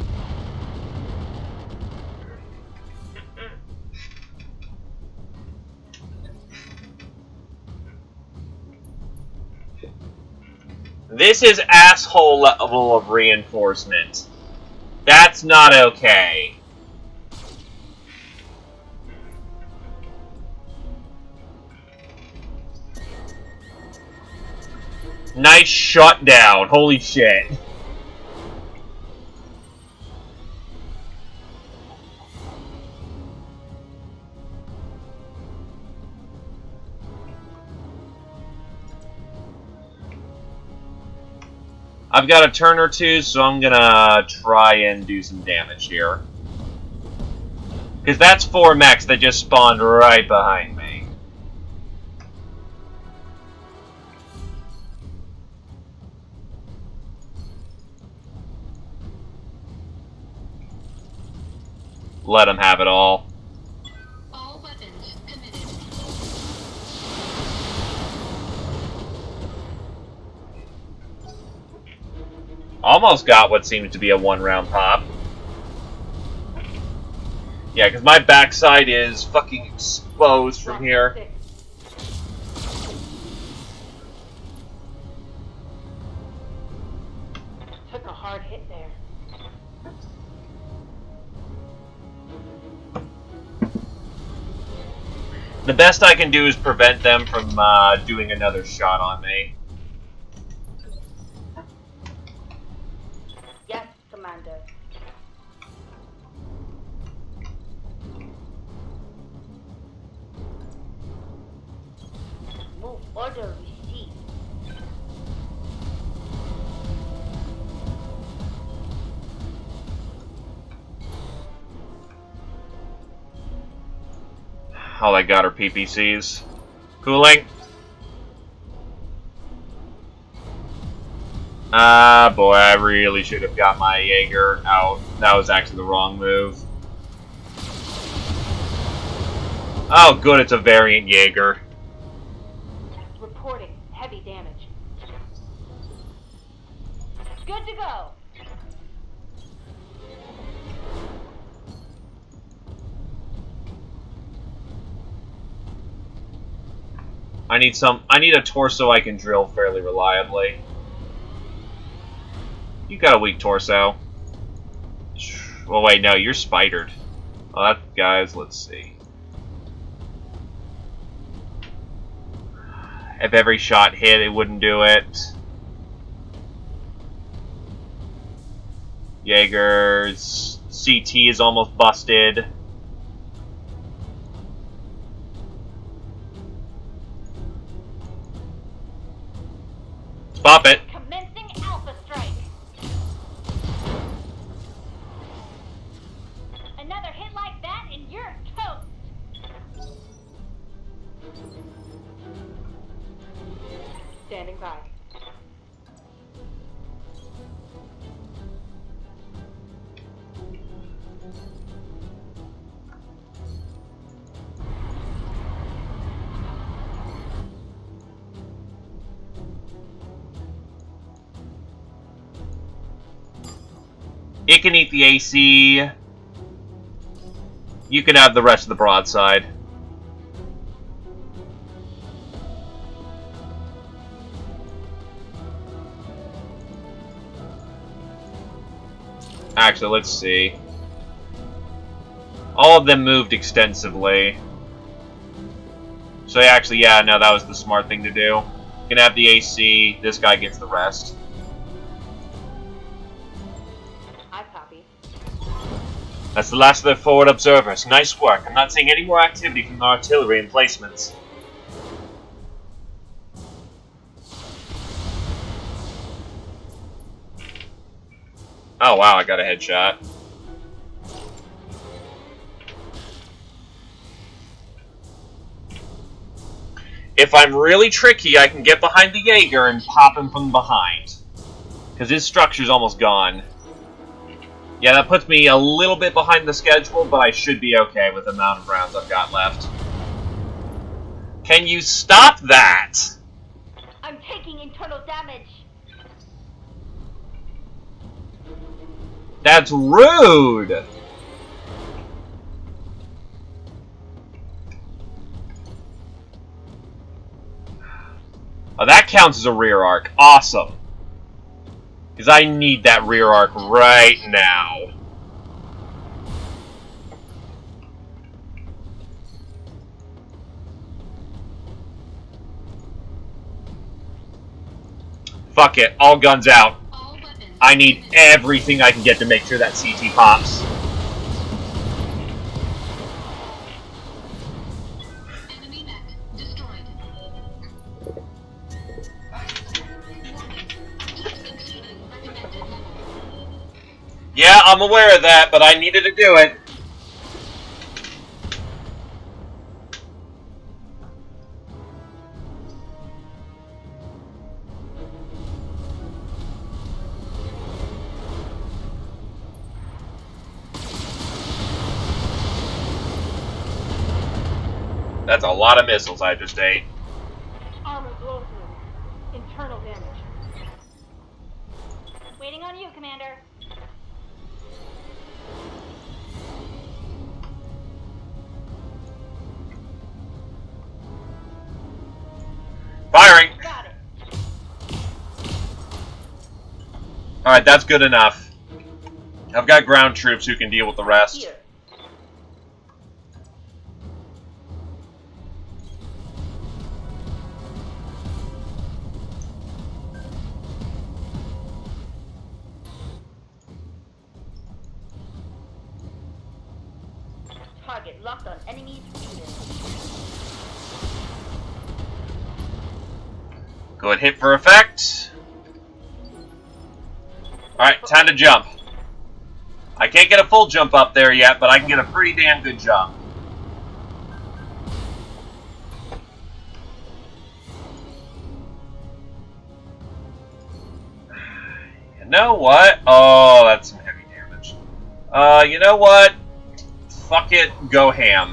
Speaker 10: This is asshole level of reinforcement. That's not okay. Nice shutdown. Holy shit. I've got a turn or two, so I'm gonna try and do some damage here. Because that's 4 mechs that just spawned right behind me. Let them have it all.
Speaker 7: All weapons committed.
Speaker 10: Almost got what seems to be a 1-round pop. Yeah, because my backside is fucking exposed from here.
Speaker 5: Took a hard hit there.
Speaker 10: The best I can do is prevent them from doing another shot on me.
Speaker 5: Yes, Commander. Move order received.
Speaker 10: All I got are PPCs. Cooling. Ah, boy, I really should have got my Jaeger out. That was actually the wrong move. Oh, good, it's a variant Jaeger.
Speaker 5: Reporting heavy damage. Good to go.
Speaker 10: I need a torso I can drill fairly reliably. You got a weak torso. Well, wait, no, you're spidered. Well, that, guys, let's see. If every shot hit, it wouldn't do it. Jaeger's CT is almost busted. Pop it.
Speaker 5: Commencing Alpha Strike. Another hit like that and you're toast. Standing by.
Speaker 10: It can eat the AC. You can have the rest of the broadside. Actually, let's see. All of them moved extensively. So actually, yeah, no, that was the smart thing to do. Gonna have the AC, this guy gets the rest.
Speaker 5: I copy.
Speaker 10: That's the last of their forward observers. Nice work. I'm not seeing any more activity from the artillery emplacements. Oh wow, I got a headshot. If I'm really tricky, I can get behind the Jaeger and pop him from behind. Because his structure's almost gone. Yeah, that puts me a little bit behind the schedule, but I should be okay with the amount of rounds I've got left. Can you stop that?
Speaker 5: I'm taking internal damage.
Speaker 10: That's rude! Oh, that counts as a rear arc. Awesome. Because I need that rear arc right now. Fuck it. All guns out. I need everything I can get to make sure that CT pops.
Speaker 7: Enemy mech destroyed. Warning. Just exceeding recommended level.
Speaker 10: Yeah, I'm aware of that, but I needed to do it. That's a lot of missiles I just ate.
Speaker 5: Armor blow through. Internal damage. Waiting on you, Commander.
Speaker 10: Firing!
Speaker 5: Got it.
Speaker 10: Alright, that's good enough. I've got ground troops who can deal with the rest.
Speaker 5: Here. Target locked on enemy's region.
Speaker 10: Good hit for effect. Alright, time to jump. I can't get a full jump up there yet, but I can get a pretty damn good jump. You know what? Oh, that's some heavy damage. You know what? Fuck it, go ham.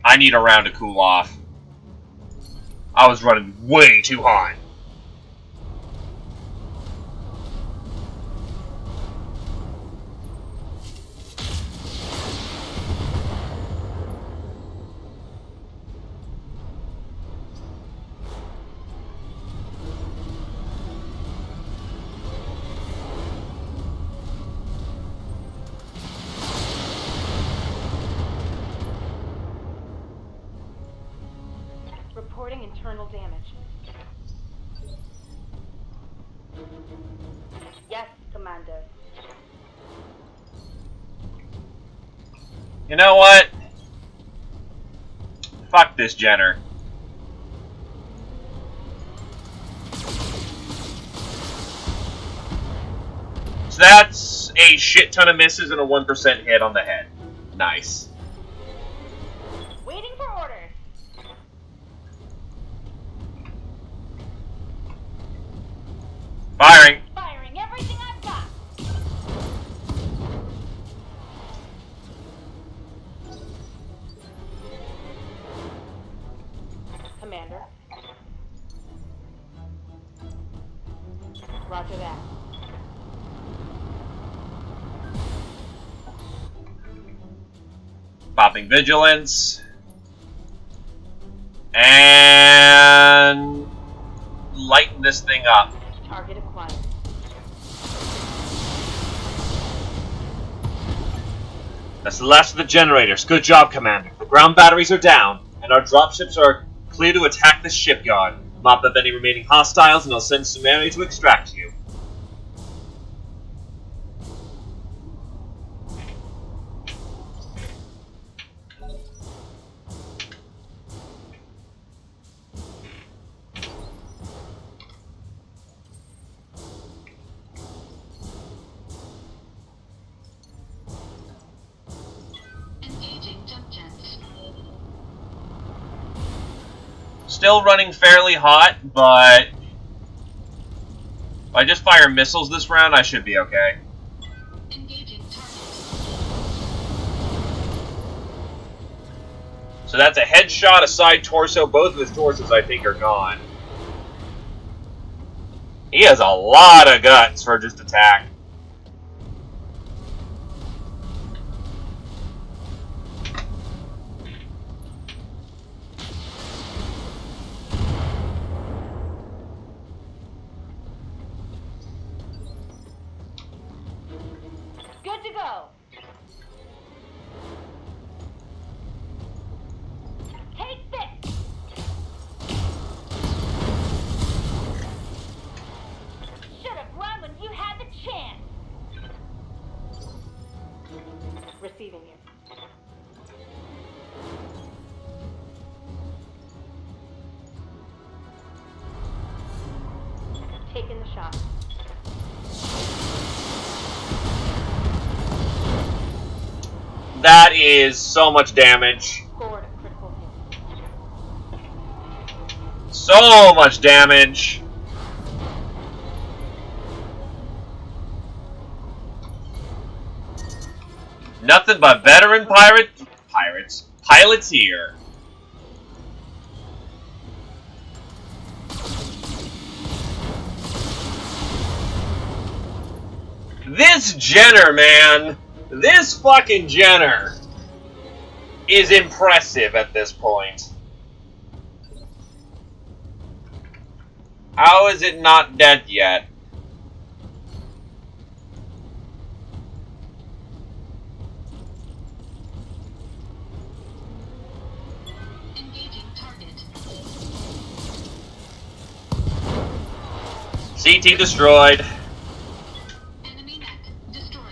Speaker 10: I need a round to cool off. I was running way too hot.
Speaker 5: Reporting internal damage. Yes, Commander.
Speaker 10: You know what? Fuck this Jenner. So that's a shit ton of misses and a 1% hit on the head. Nice.
Speaker 5: Waiting for orders.
Speaker 10: Firing.
Speaker 5: Firing everything I've got. Commander. Roger that.
Speaker 10: Popping vigilance. And lighten this thing up.
Speaker 5: Target acquired.
Speaker 1: That's the last of the generators. Good job, Commander. The ground batteries are down, and our dropships are clear to attack the shipyard. Mop up any remaining hostiles, and I'll send Sumeri to extract you.
Speaker 7: Engaging jump jets.
Speaker 10: Still running fairly hot, but if I just fire missiles this round, I should be okay.
Speaker 7: Engaging target.
Speaker 10: So that's a headshot, a side torso. Both of his torsos, I think, are gone. He has a lot of guts for just attack.
Speaker 5: Good to go. Take this. Should have run when you had the chance. Receiving you. Taking the shot.
Speaker 10: That is so much damage.
Speaker 5: Scored a critical hit.
Speaker 10: So much damage. Nothing but veteran pilots here. This Jenner, man. This fucking Jenner is impressive at this point. How is it not dead yet?
Speaker 7: Engaging target.
Speaker 10: CT destroyed.
Speaker 7: Enemy net destroyed.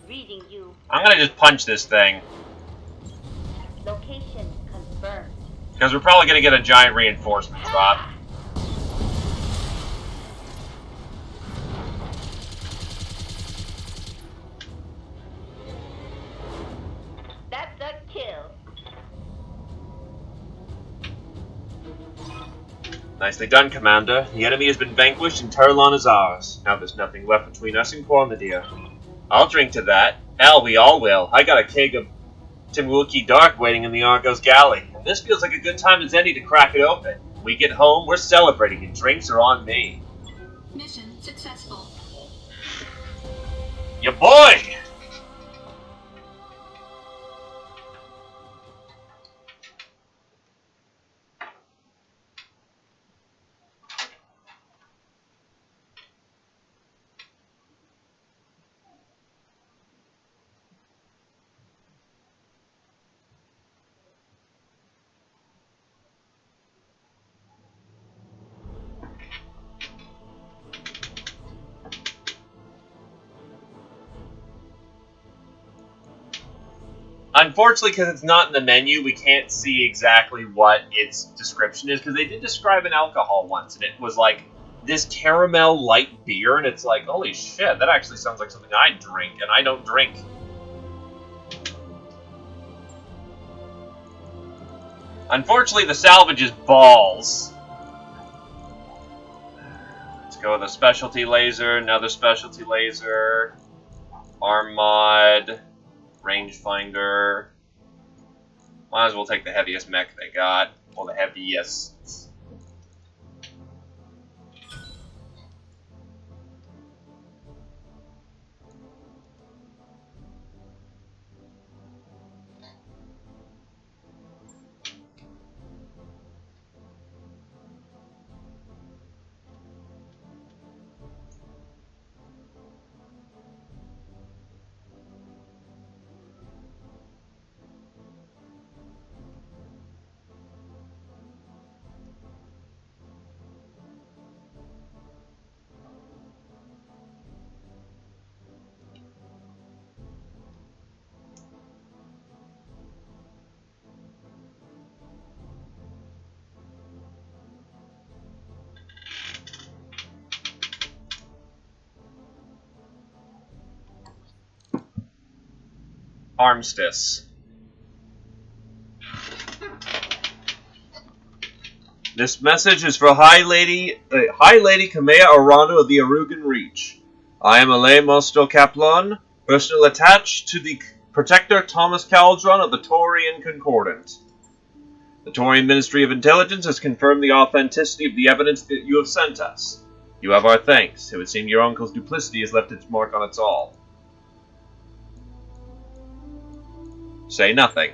Speaker 5: Reading you.
Speaker 10: I'm gonna just punch this thing.
Speaker 5: Location confirmed.
Speaker 10: Because we're probably gonna get a giant reinforcement drop.
Speaker 5: That's a kill.
Speaker 1: Nicely done, Commander. The enemy has been vanquished and Terlon is ours. Now there's nothing left between us and Kormadir.
Speaker 10: I'll drink to that. Hell, we all will. I got a keg of Timwookie Dark waiting in the Argos galley, and this feels like a good time as any to crack it open. When we get home, we're celebrating, and drinks are on me.
Speaker 7: Mission successful.
Speaker 10: Ya boy! Unfortunately, because it's not in the menu, we can't see exactly what its description is, because they did describe an alcohol once, and it was like this caramel light beer, and it's like, holy shit, that actually sounds like something I drink, and I don't drink. Unfortunately, the salvage is balls. Let's go with a specialty laser, another specialty laser, arm mod, rangefinder. Might as well take the heaviest mech they got. Well, the heaviest. Armistice. This message is for High Lady Kamea Arano of the Arugan Reach. I am Alain Mostro Kaplan, personal attached to the Protector Thomas Caldron of the Taurian Concordant. The Taurian Ministry of Intelligence has confirmed the authenticity of the evidence that you have sent us. You have our thanks. It would seem your uncle's duplicity has left its mark on us all. Say nothing.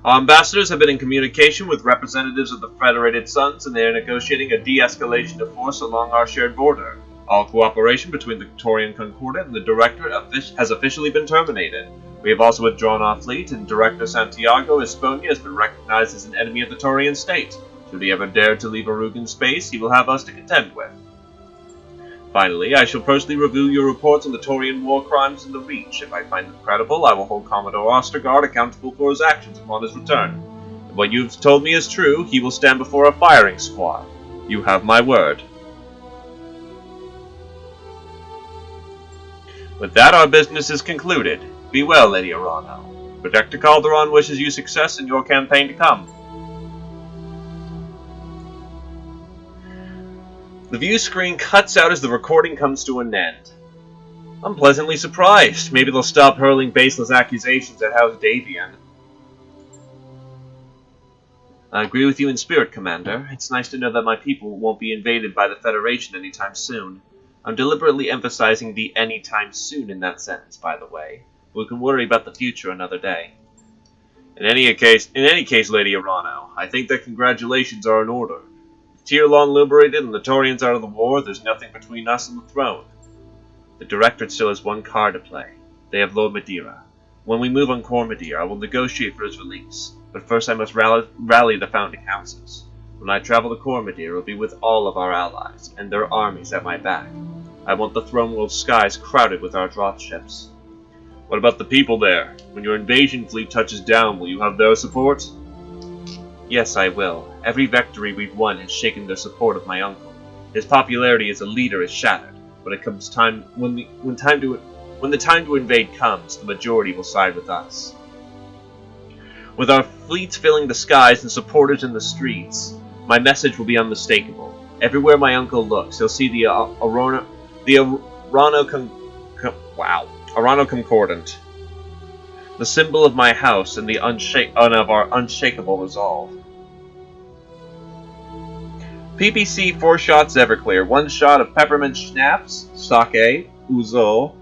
Speaker 10: Our ambassadors have been in communication with representatives of the Federated Suns, and they are negotiating a de-escalation of force along our shared border. All cooperation between the Taurian Concordant and the Director has officially been terminated. We have also withdrawn our fleet, and Director Santiago Esponia has been recognized as an enemy of the Taurian state. Should he ever dare to leave Arugan space, he will have us to contend with. Finally, I shall personally review your reports on the Taurian war crimes in the Reach. If I find them credible, I will hold Commodore Ostergaard accountable for his actions upon his return. If what you've told me is true, he will stand before a firing squad. You have my word. With that, our business is concluded. Be well, Lady Arano. Protector Calderon wishes you success in your campaign to come. The view screen cuts out as the recording comes to an end. I'm pleasantly surprised. Maybe they'll stop hurling baseless accusations at House Davian. I agree with you in spirit, Commander. It's nice to know that my people won't be invaded by the Federation anytime soon. I'm deliberately emphasizing the anytime soon in that sentence, by the way. We can worry about the future another day. In any case, Lady Arano, I think that congratulations are in order. Tirlon liberated and the Taurians out of the war, there's nothing between us and the throne. The Directorate still has one card to play. They have Lord Madeira. When we move on Cormadir, I will negotiate for his release. But first I must rally the founding houses. When I travel to Cormadir, it will be with all of our allies, and their armies at my back. I want the throne world skies crowded with our drop ships. What about the people there? When your invasion fleet touches down, will you have their support? Yes, I will. Every victory we've won has shaken the support of my uncle. His popularity as a leader is shattered. When the time to invade comes, the majority will side with us. With our fleets filling the skies and supporters in the streets, my message will be unmistakable. Everywhere my uncle looks, he'll see the Arano Concordant, the symbol of my house and of our unshakable resolve. PPC 4 shots Everclear, 1 shot of peppermint schnapps, sake, ouzo,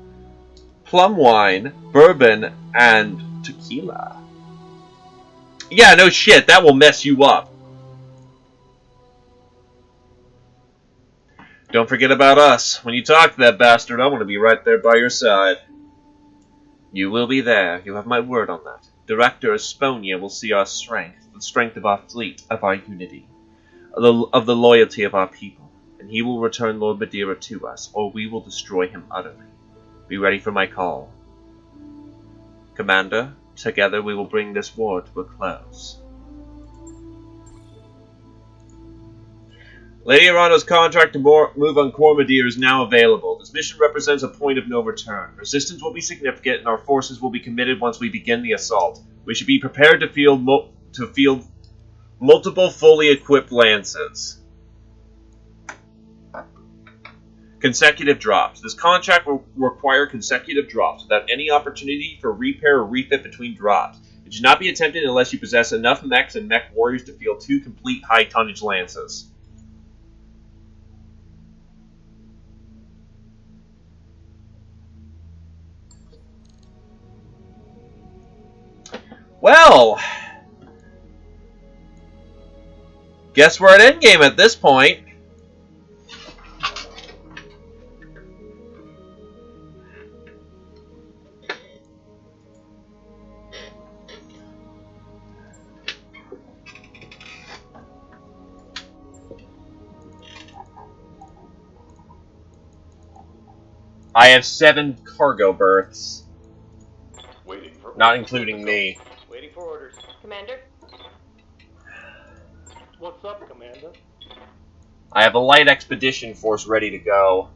Speaker 10: plum wine, bourbon, and tequila. Yeah, no shit, that will mess you up. Don't forget about us. When you talk to that bastard, I want to be right there by your side. You will be there. You have my word on that. Director Esponia will see our strength, the strength of our fleet, of our unity, of the loyalty of our people, and he will return Lord Madeira to us, or we will destroy him utterly. Be ready for my call. Commander, together we will bring this war to a close. Lady Arano's contract to move on Cormadir is now available. This mission represents a point of no return. Resistance will be significant, and our forces will be committed once we begin the assault. We should be prepared to field multiple fully equipped lances. Consecutive drops. This contract will require consecutive drops without any opportunity for repair or refit between drops. It should not be attempted unless you possess enough mechs and mech warriors to field 2 complete high-tonnage lances. Well, guess we're at endgame at this point. I have 7 cargo berths.
Speaker 3: Waiting for
Speaker 10: Not including me.
Speaker 11: Waiting for orders. Commander?
Speaker 3: What's up, Commander?
Speaker 10: I have a light expedition force ready to go.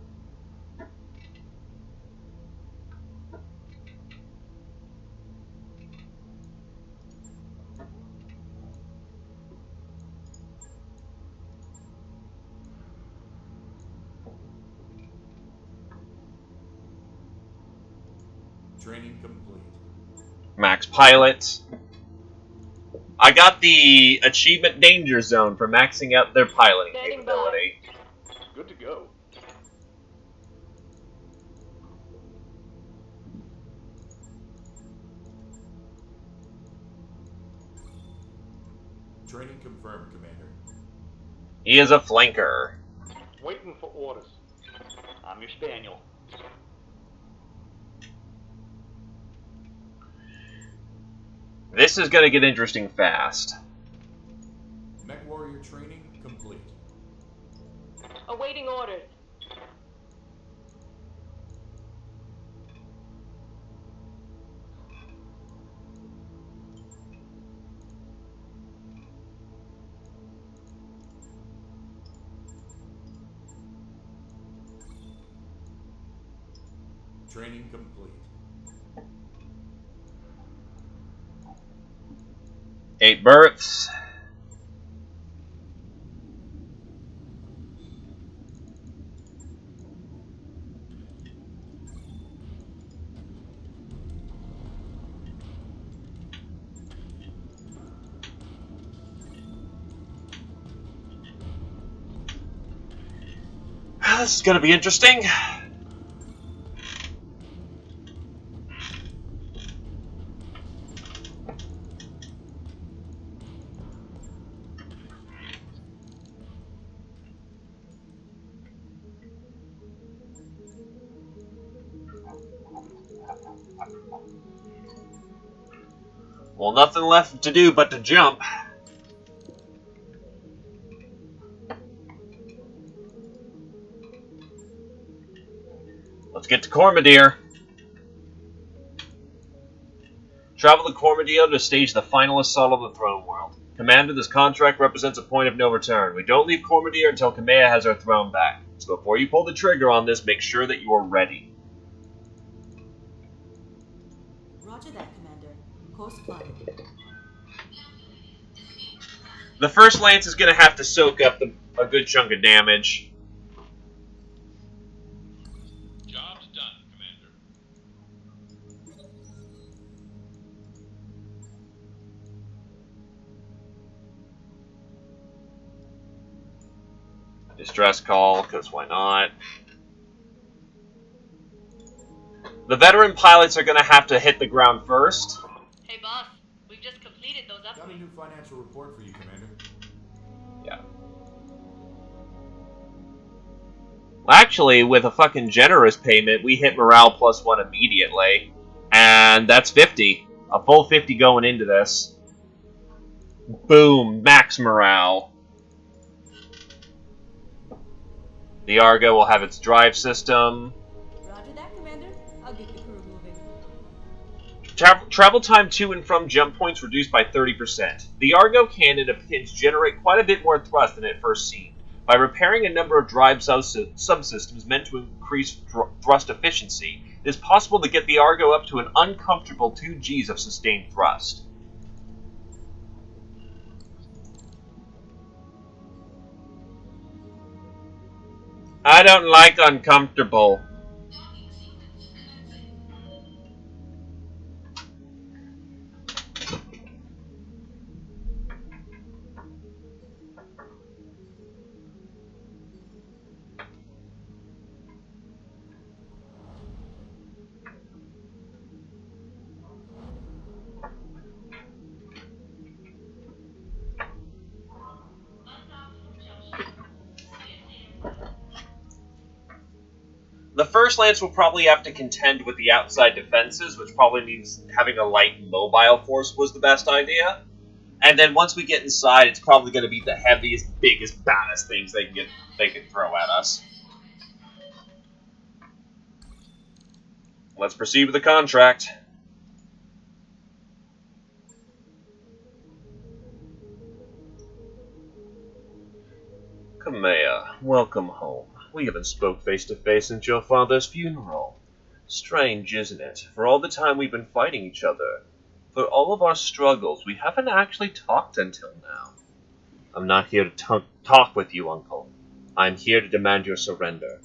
Speaker 9: Training complete.
Speaker 10: Max pilot. I got the achievement danger zone for maxing out their piloting
Speaker 11: Standing
Speaker 10: capability.
Speaker 3: Good to go.
Speaker 9: Training confirmed, Commander.
Speaker 10: He is a flanker.
Speaker 3: Waiting for orders.
Speaker 6: I'm your spaniel.
Speaker 10: This is gonna get interesting fast.
Speaker 9: Mech Warrior training complete.
Speaker 11: Awaiting orders.
Speaker 9: Training complete.
Speaker 10: 8 berths. This is gonna be interesting. Well, nothing left to do but to jump. Let's get to Cormadir. Travel to Cormadir to stage the final assault on the throne world. Commander, this contract represents a point of no return. We don't leave Cormadir until Kamea has her throne back. So before you pull the trigger on this, make sure that you are ready.
Speaker 12: Roger that, Commander. Course plotted.
Speaker 10: The first lance is going to have to soak up a good chunk of damage.
Speaker 8: Job's done, Commander.
Speaker 10: Distress call, because why not? The veteran pilots are going to have to hit the ground first.
Speaker 2: Hey boss, we've just completed those
Speaker 9: Got a
Speaker 2: upgrades.
Speaker 9: new financial report for you, Commander.
Speaker 10: Yeah. Well, actually, with a fucking generous payment, we hit morale +1 immediately. And that's 50. A full 50 going into this. Boom, max morale. The Argo will have its drive system.
Speaker 12: Roger that, Commander. I'll get the crew moving.
Speaker 10: Travel time to and from jump points reduced by 30%. The Argo can, in a pinch, generate quite a bit more thrust than it first seemed. By repairing a number of drive subsystems meant to increase thrust efficiency, it is possible to get the Argo up to an uncomfortable 2 Gs of sustained thrust. I don't like uncomfortable. The first lance will probably have to contend with the outside defenses, which probably means having a light mobile force was the best idea. And then once we get inside, it's probably going to be the heaviest, biggest, baddest things they can throw at us. Let's proceed with the contract. Kamea, welcome home. We haven't spoke face to face since your father's funeral. Strange, isn't it? For all the time we've been fighting each other, for all of our struggles, we haven't actually talked until now. I'm not here to talk with you, Uncle. I'm here to demand your surrender.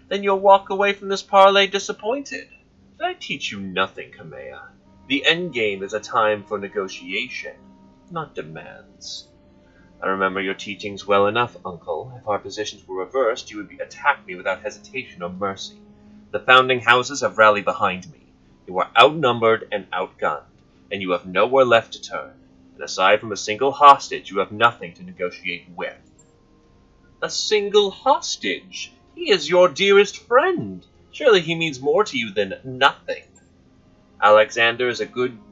Speaker 10: Then you'll walk away from this parley disappointed. Did I teach you nothing, Kamea? The endgame is a time for negotiation, not demands. I remember your teachings well enough, Uncle. If our positions were reversed, you would attack me without hesitation or mercy. The founding houses have rallied behind me. You are outnumbered and outgunned, and you have nowhere left to turn. And aside from a single hostage, you have nothing to negotiate with. A single hostage? He is your dearest friend. Surely he means more to you than nothing. Alexander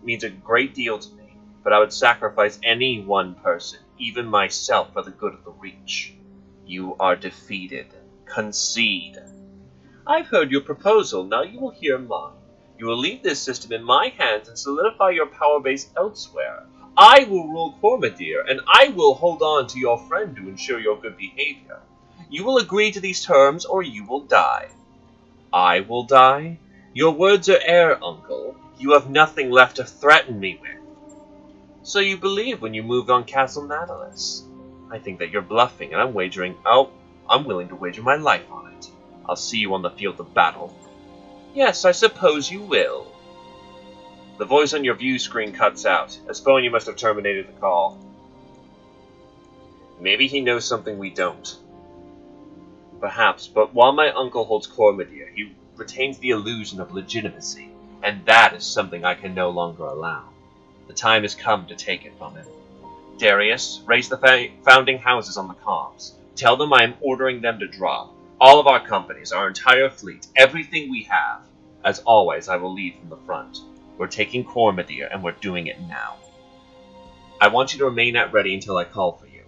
Speaker 10: means a great deal to me, but I would sacrifice any one person, even myself, for the good of the Reach. You are defeated. Concede. I've heard your proposal, now you will hear mine. You will leave this system in my hands and solidify your power base elsewhere. I will rule Cormadir, and I will hold on to your friend to ensure your good behavior. You will agree to these terms, or you will die. I will die? Your words are air, Uncle. You have nothing left to threaten me with. So you believe when you moved on Castle Nautilus? I think that you're bluffing, and I'm willing to wager my life on it. I'll see you on the field of battle. Yes, I suppose you will. The voice on your view screen cuts out. Asponia must have terminated the call. Maybe he knows something we don't. Perhaps, but while my uncle holds Cormadir, he retains the illusion of legitimacy, and that is something I can no longer allow. The time has come to take it from him. Darius, raise the founding houses on the comms. Tell them I am ordering them to drop. All of our companies, our entire fleet, everything we have. As always, I will lead from the front. We're taking Cormadir, and we're doing it now. I want you to remain at ready until I call for you.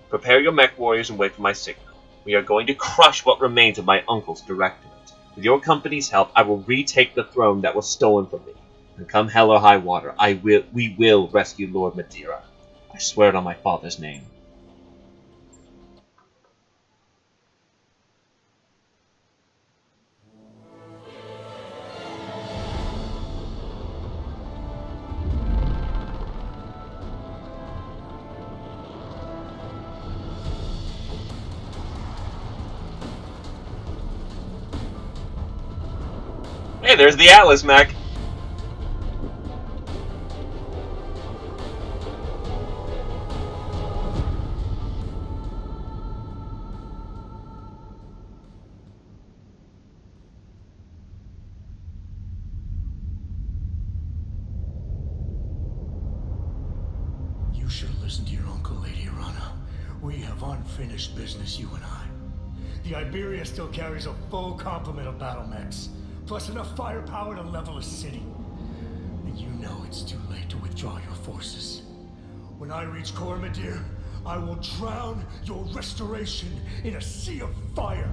Speaker 10: Prepare your mech warriors and wait for my signal. We are going to crush what remains of my uncle's directorate. With your company's help, I will retake the throne that was stolen from me. And come hell or high water, we will rescue Lord Madeira. I swear it on my father's name. Hey, there's the Atlas mech.
Speaker 14: You should have listened to your uncle, Lady Arana. We have unfinished business, you and I. The Iberia still carries a full complement of battle mechs, plus enough firepower to level a city. And you know it's too late to withdraw your forces. When I reach Cormadir, I will drown your restoration in a sea of fire.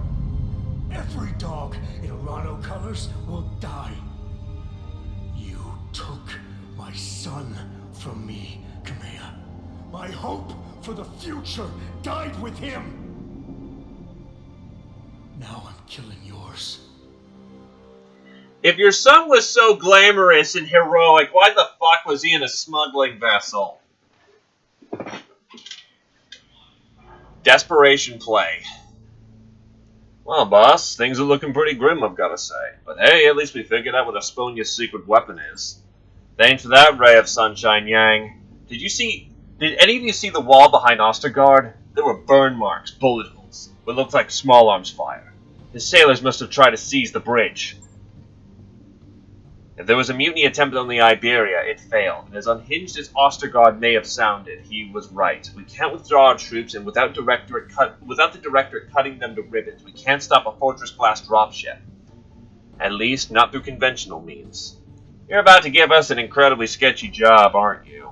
Speaker 14: Every dog in Arano colors will die. You took my son from me, Kamea. My hope for the future died with him. Now I'm killing yours.
Speaker 10: If your son was so glamorous and heroic, why the fuck was he in a smuggling vessel? Desperation play. Well, boss, things are looking pretty grim, I've got to say. But hey, at least we figured out what Esponia's secret weapon is. Thanks for that, ray of sunshine, Yang. Did any of you see the wall behind Ostergaard? There were burn marks, bullet holes, what looked like small arms fire. The sailors must have tried to seize the bridge. If there was a mutiny attempt on the Iberia, it failed, and as unhinged as Ostergaard may have sounded, he was right. We can't withdraw our troops, and without the Directorate cutting them to ribbons, we can't stop a Fortress-class dropship. At least, not through conventional means. You're about to give us an incredibly sketchy job, aren't you?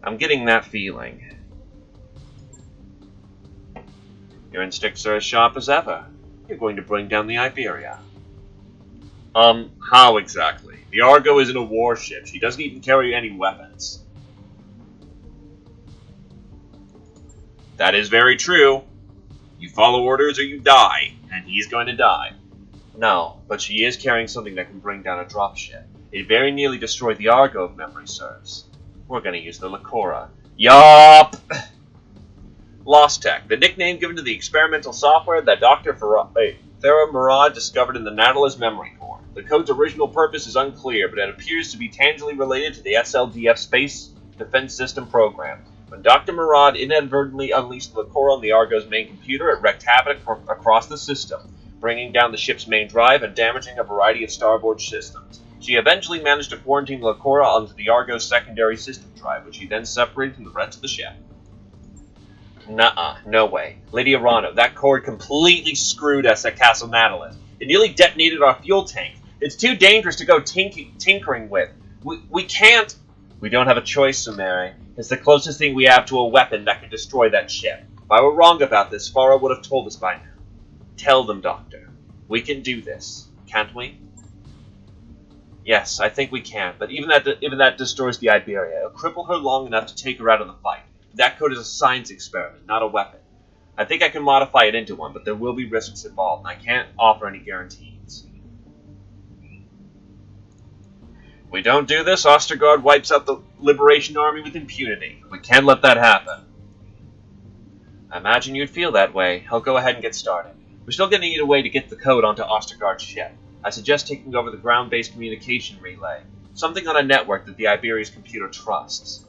Speaker 10: I'm getting that feeling. Your instincts are as sharp as ever. You're going to bring down the Iberia. How exactly? The Argo isn't a warship. She doesn't even carry any weapons. That is very true. You follow orders or you die, and he's going to die. No, but she is carrying something that can bring down a dropship. It very nearly destroyed the Argo, if memory serves. We're going to use the Lacora. Yup! Lost Tech, the nickname given to the experimental software that Dr. Thera Murad discovered in the Nautilus memory core. The code's original purpose is unclear, but it appears to be tangibly related to the SLDF Space Defense System program. When Dr. Murad inadvertently unleashed the Lakora on the Argo's main computer, it wreaked havoc across the system, bringing down the ship's main drive and damaging a variety of starboard systems. She eventually managed to quarantine Lakora onto the Argo's secondary system drive, which she then separated from the rest of the ship. Nuh-uh, no way. Lady Arano, that cord completely screwed us at Castle Nautilus. It nearly detonated our fuel tank. It's too dangerous to go tinkering with. We can't... We don't have a choice, Sumere. It's the closest thing we have to a weapon that can destroy that ship. If I were wrong about this, Farah would have told us by now. Tell them, Doctor. We can do this, can't we? Yes, I think we can, but even that destroys the Iberia. It'll cripple her long enough to take her out of the fight. That code is a science experiment, not a weapon. I think I can modify it into one, but there will be risks involved, and I can't offer any guarantees. If we don't do this, Ostergaard wipes out the Liberation Army with impunity. We can't let that happen. I imagine you'd feel that way. I'll go ahead and get started. We're still going to need a way to get the code onto Ostergaard's ship. I suggest taking over the ground-based communication relay, something on a network that the Iberia's computer trusts.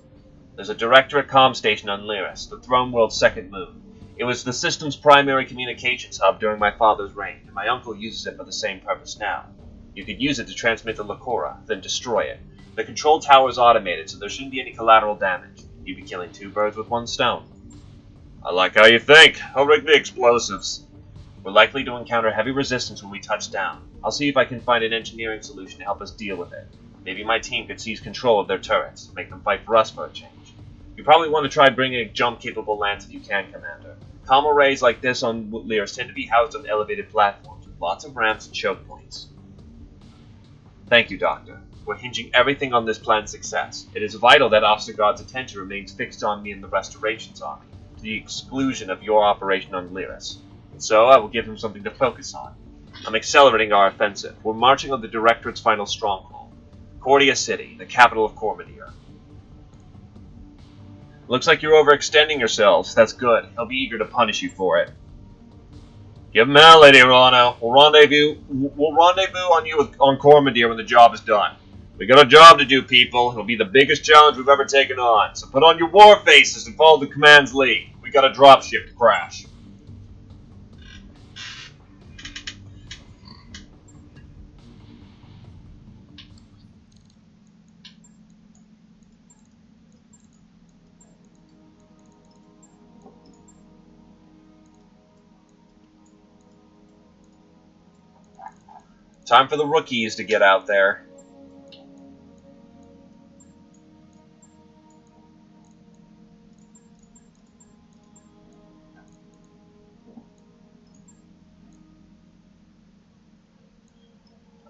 Speaker 10: There's a Directorate comm station on Lyris, the Throne World's second moon. It was the system's primary communications hub during my father's reign, and my uncle uses it for the same purpose now. You could use it to transmit the Lakora, then destroy it. The control tower is automated, so there shouldn't be any collateral damage. You'd be killing two birds with one stone. I like how you think. I'll rig the explosives. We're likely to encounter heavy resistance when we touch down. I'll see if I can find an engineering solution to help us deal with it. Maybe my team could seize control of their turrets, make them fight for us for a change. You probably want to try bringing a jump-capable lance if you can, Commander. Comm arrays like this on Lyris tend to be housed on elevated platforms, with lots of ramps and choke points. Thank you, Doctor. We're hinging everything on this plan's success. It is vital that Ostergaard's attention remains fixed on me and the Restorations Army, to the exclusion of your operation on Lyris. And so I will give him something to focus on. I'm accelerating our offensive. We're marching on the Directorate's final stronghold, Cordia City, the capital of Cormadir. Looks like you're overextending yourselves. That's good. He'll be eager to punish you for it. Give him hell, Lady Arano. We'll rendezvous on Cormadir when the job is done. We got a job to do, people. It'll be the biggest challenge we've ever taken on. So put on your war faces and follow the command's lead. We got a dropship to crash. Time for the rookies to get out there.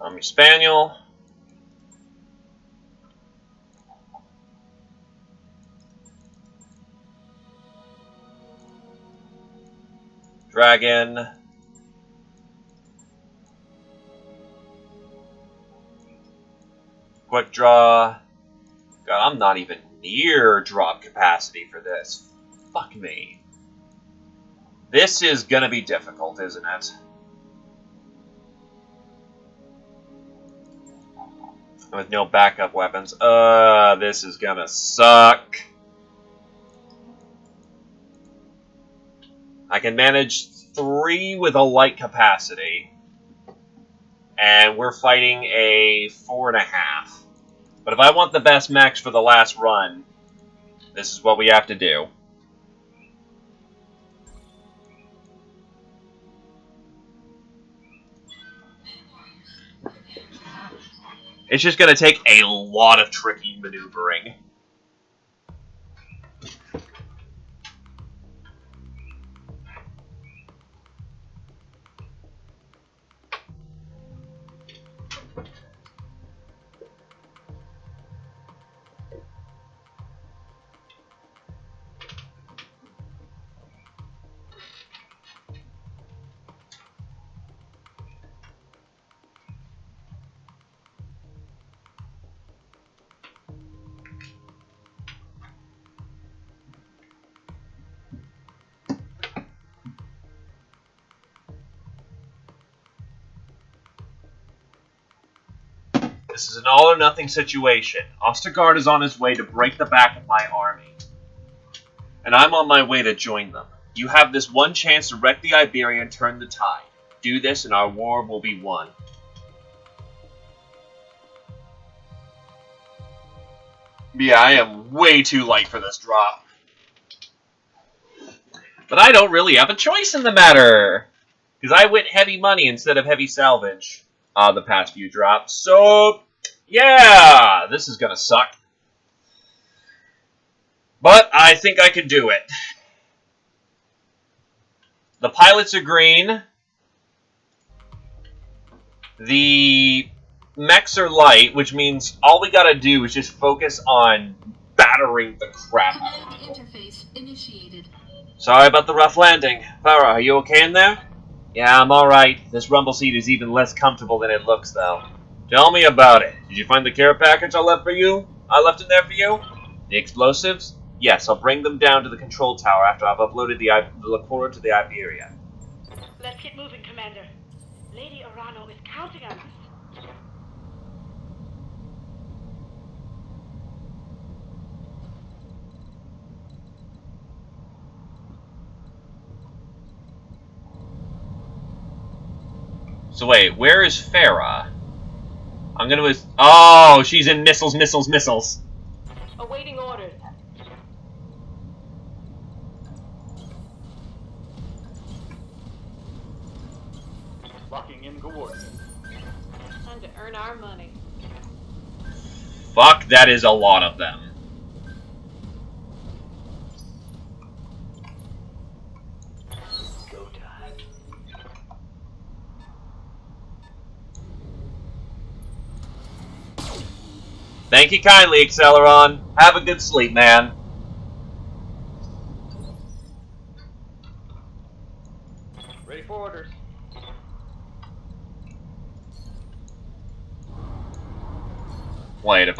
Speaker 10: Army Spaniel. Dragon. Quick draw. God, I'm not even near drop capacity for this. Fuck me. This is gonna be difficult, isn't it? With no backup weapons. This is gonna suck. I can manage 3 with a light capacity. And we're fighting a 4.5. But if I want the best max for the last run, this is what we have to do. It's just going to take a lot of tricky maneuvering. This is an all-or-nothing situation. Ostergaard is on his way to break the back of my army. And I'm on my way to join them. You have this one chance to wreck the Iberia and turn the tide. Do this and our war will be won. Yeah, I am way too light for this drop. But I don't really have a choice in the matter. Because I went heavy money instead of heavy salvage the past few drops. So, yeah, this is going to suck. But I think I can do it. The pilots are green. The mechs are light, which means all we gotta do is just focus on battering the crap out of
Speaker 7: Command
Speaker 10: people.
Speaker 7: interface initiated.
Speaker 10: Sorry about the rough landing. Farah, are you okay in there? Yeah, I'm alright. This rumble seat is even less comfortable than it looks, though. Tell me about it. Did you find the care package I left in there for you? The explosives? Yes, I'll bring them down to the control tower after I've uploaded the Lakora to the Iberia.
Speaker 11: Let's get moving, Commander. Lady Arano is counting on us.
Speaker 10: So wait, where is Farah? I'm gonna... Oh, she's in missiles.
Speaker 11: Awaiting orders.
Speaker 3: Locking in coordinates.
Speaker 5: Time to earn our money.
Speaker 10: Fuck, that is a lot of them.
Speaker 6: Go time.
Speaker 10: Thank you kindly, Acceleron. Have a good sleep, man.
Speaker 3: Ready for orders.
Speaker 10: Wait, if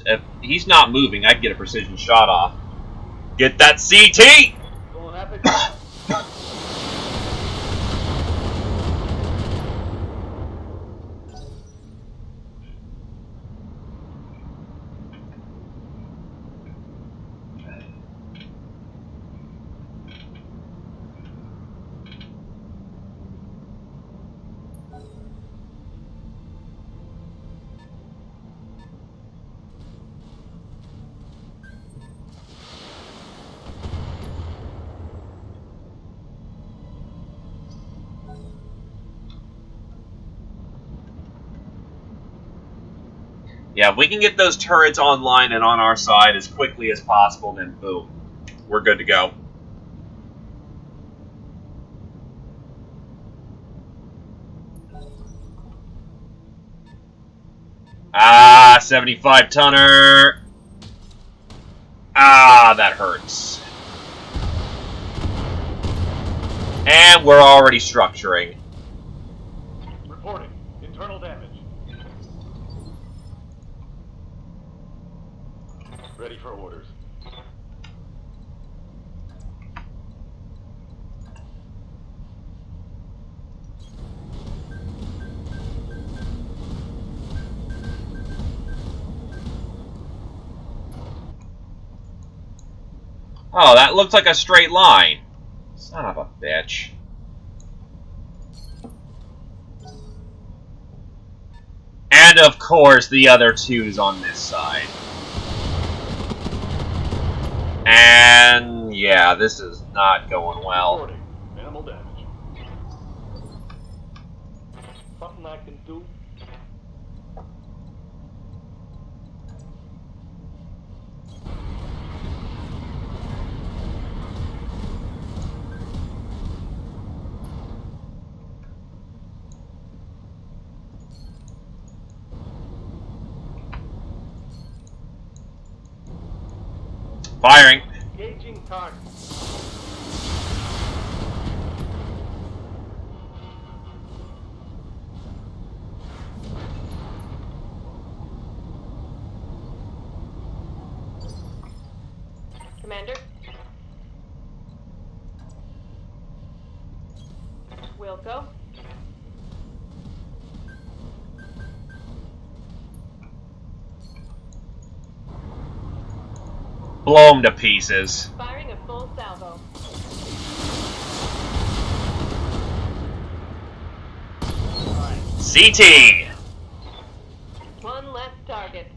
Speaker 10: if he's not moving, I'd get a precision shot off. Get that CT!
Speaker 3: Pulling epic.
Speaker 10: Yeah, if we can get those turrets online and on our side as quickly as possible, then boom. We're good to go. Ah, 75 tonner. Ah, that hurts. And we're already structuring.
Speaker 3: Reporting. Internal damage. Ready for orders.
Speaker 10: Oh, that looks like a straight line. Son of a bitch. And of course, the other two's on this side. And yeah, this is not going well.
Speaker 3: Reporting. Minimal damage. Something I can do.
Speaker 10: Firing.
Speaker 3: Engaging target.
Speaker 11: Commander? Wilco?
Speaker 10: Blow them to pieces.
Speaker 11: Firing a full salvo.
Speaker 10: CT!
Speaker 11: One less target.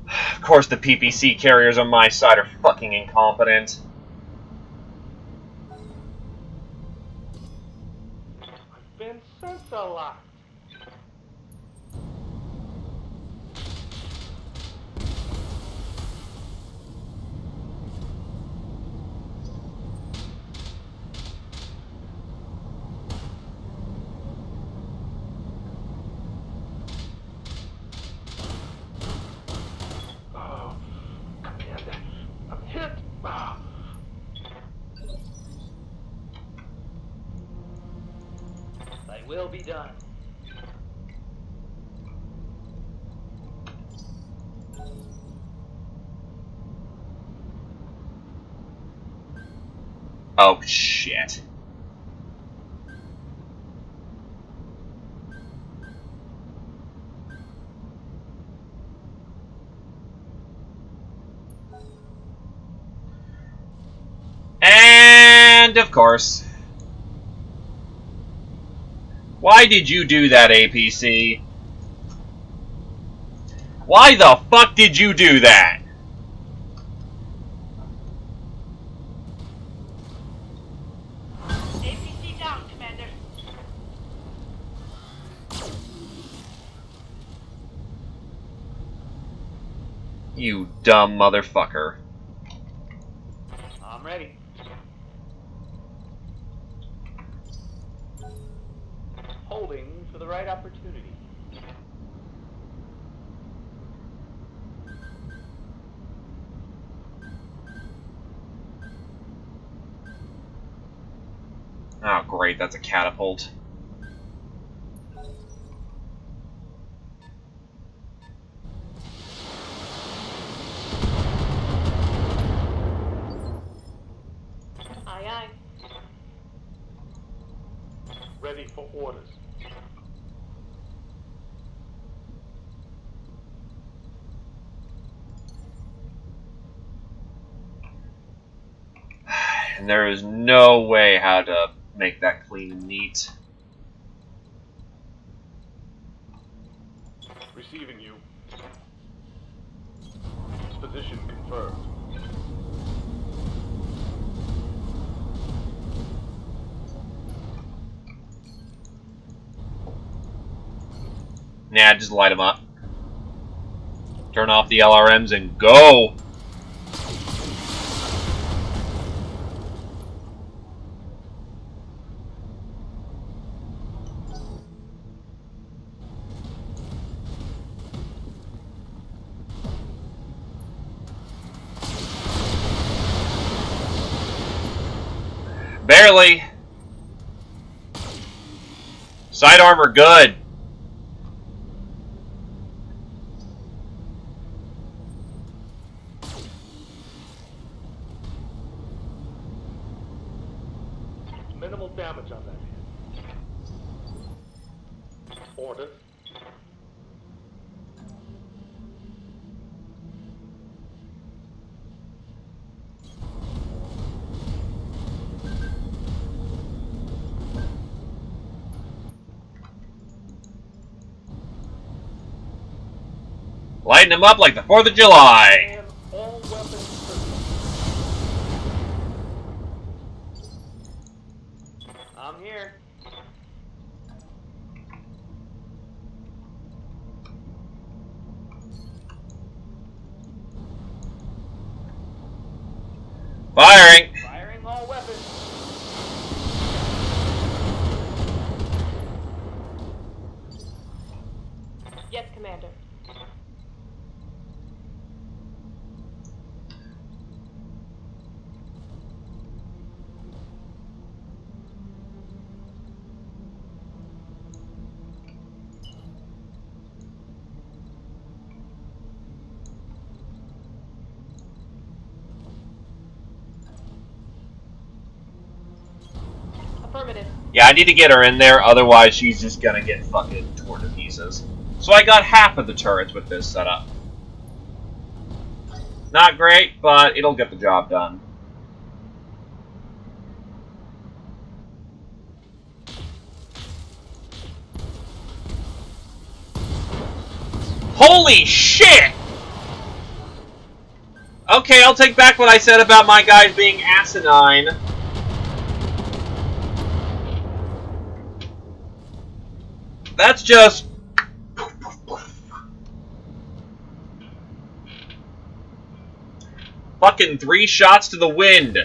Speaker 10: Of course the PPC carriers on my side are fucking incompetent.
Speaker 3: I've been sensor locked. Oh, Commander, I'm hit. Ah.
Speaker 6: Thy will be done.
Speaker 10: Oh shit. And of course. Why did you do that, APC? Why the fuck did you do that?
Speaker 2: APC down, Commander.
Speaker 10: You dumb motherfucker.
Speaker 6: I'm ready. Holding for the right opportunity.
Speaker 10: Oh great, that's a catapult.
Speaker 11: Aye, aye.
Speaker 3: Ready for orders.
Speaker 10: And there is no way how to make that clean and neat.
Speaker 3: Receiving you. Position confirmed.
Speaker 10: Nah, just light them up. Turn off the LRMs and go! Barely! Side armor good!
Speaker 3: Minimal damage on that hit. Orders.
Speaker 10: Lighten them up like the 4th of July!
Speaker 3: And all weapons
Speaker 6: I'm here.
Speaker 10: Firing!
Speaker 6: Firing all weapons.
Speaker 11: Yes, Commander. Affirmative.
Speaker 10: Yeah, I need to get her in there, otherwise she's just gonna get fucking torn to pieces. So I got half of the turrets with this setup. Not great, but it'll get the job done. Holy shit! Okay, I'll take back what I said about my guys being asinine. That's just... fucking 3 shots to the wind.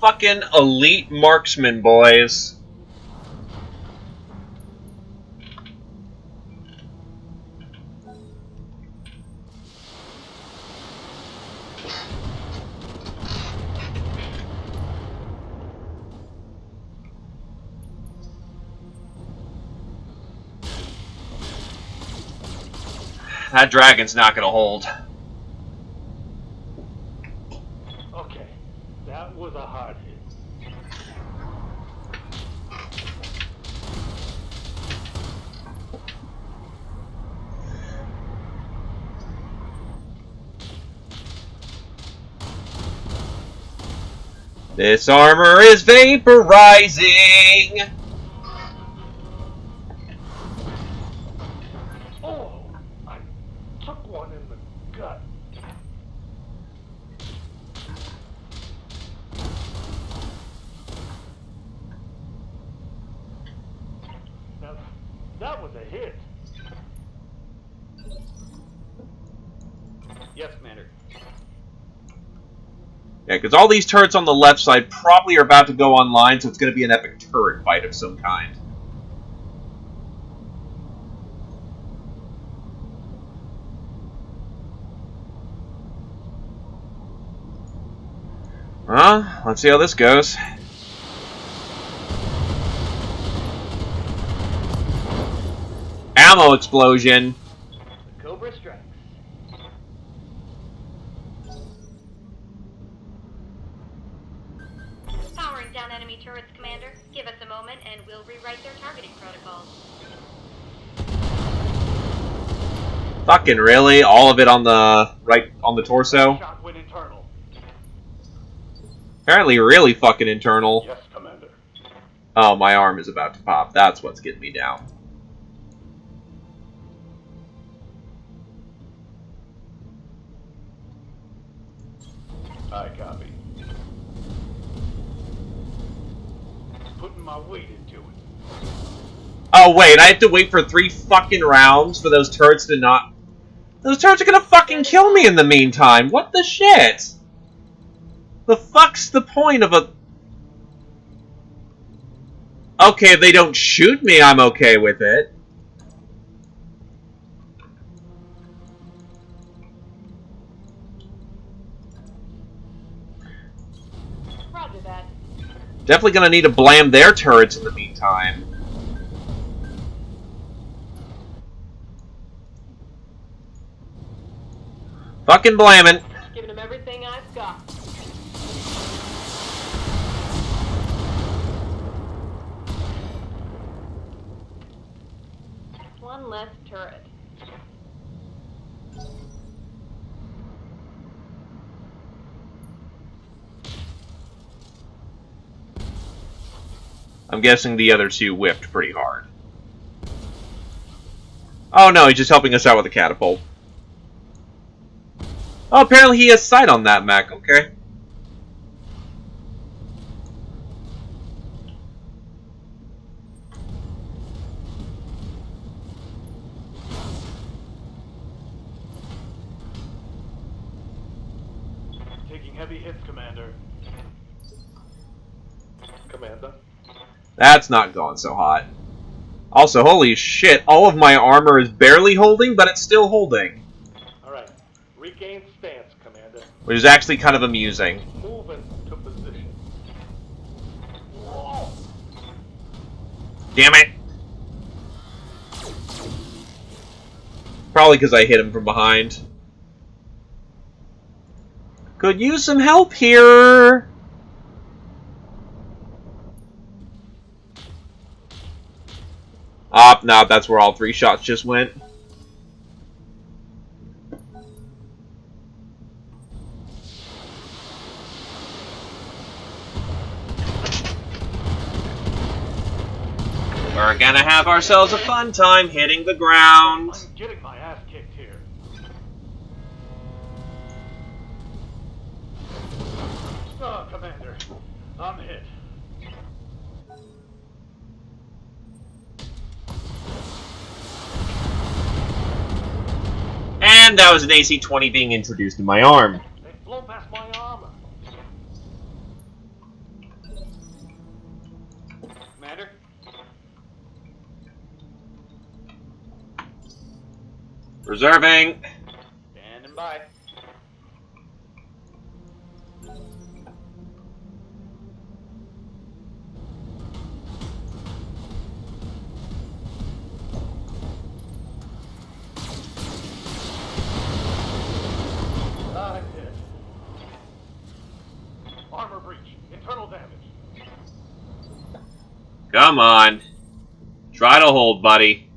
Speaker 10: Fucking elite marksman, boys. That dragon's not gonna hold.
Speaker 3: Okay, that was a hard hit.
Speaker 10: This armor is vaporizing!
Speaker 3: Oh, I took one in the gut. Now, that was a hit.
Speaker 6: Yes, Commander.
Speaker 10: Yeah, because all these turrets on the left side probably are about to go online, so it's going to be an epic turret fight of some kind. Let's see how this goes. Ammo explosion.
Speaker 6: The Cobra strikes.
Speaker 2: Powering down enemy turrets, Commander. Give us a moment and we'll rewrite their targeting protocols.
Speaker 10: Fucking really? All of it on the right on the torso?
Speaker 3: Shot went internal.
Speaker 10: Apparently really fucking internal.
Speaker 3: Yes, Commander.
Speaker 10: Oh, my arm is about to pop. That's what's getting me down.
Speaker 3: I copy. Putting my weight into it.
Speaker 10: Oh, wait, I have to wait for 3 fucking rounds for those turrets to not... Those turrets are gonna fucking kill me in the meantime! What the shit? The fuck's the point of a... Okay, if they don't shoot me, I'm okay with it.
Speaker 11: Roger that.
Speaker 10: Definitely gonna need to blam their turrets in the meantime. Fucking blamin'.
Speaker 11: Giving him everything I've got. One less turret.
Speaker 10: I'm guessing the other 2 whipped pretty hard. Oh no, he's just helping us out with a catapult. Oh, apparently he has sight on that mech, okay.
Speaker 3: Taking heavy hits, Commander. Commander?
Speaker 10: That's not going so hot. Also, holy shit, all of my armor is barely holding, but it's still holding.
Speaker 3: Alright. Regain stance, Commander.
Speaker 10: Which is actually kind of amusing.
Speaker 3: Move into position. Whoa!
Speaker 10: Damn it! Probably because I hit him from behind. Could use some help here. No, that's where all 3 shots just went. We're gonna have ourselves a fun time hitting the ground.
Speaker 3: I'm getting my ass kicked here. Oh, Commander, I'm hit.
Speaker 10: And that was an AC-20 being introduced in my arm.
Speaker 3: They've blown past my armor. Commander?
Speaker 10: Reserving.
Speaker 3: Standing by. I'm hit. Armor breach. Internal damage.
Speaker 10: Come on. Try to hold, buddy.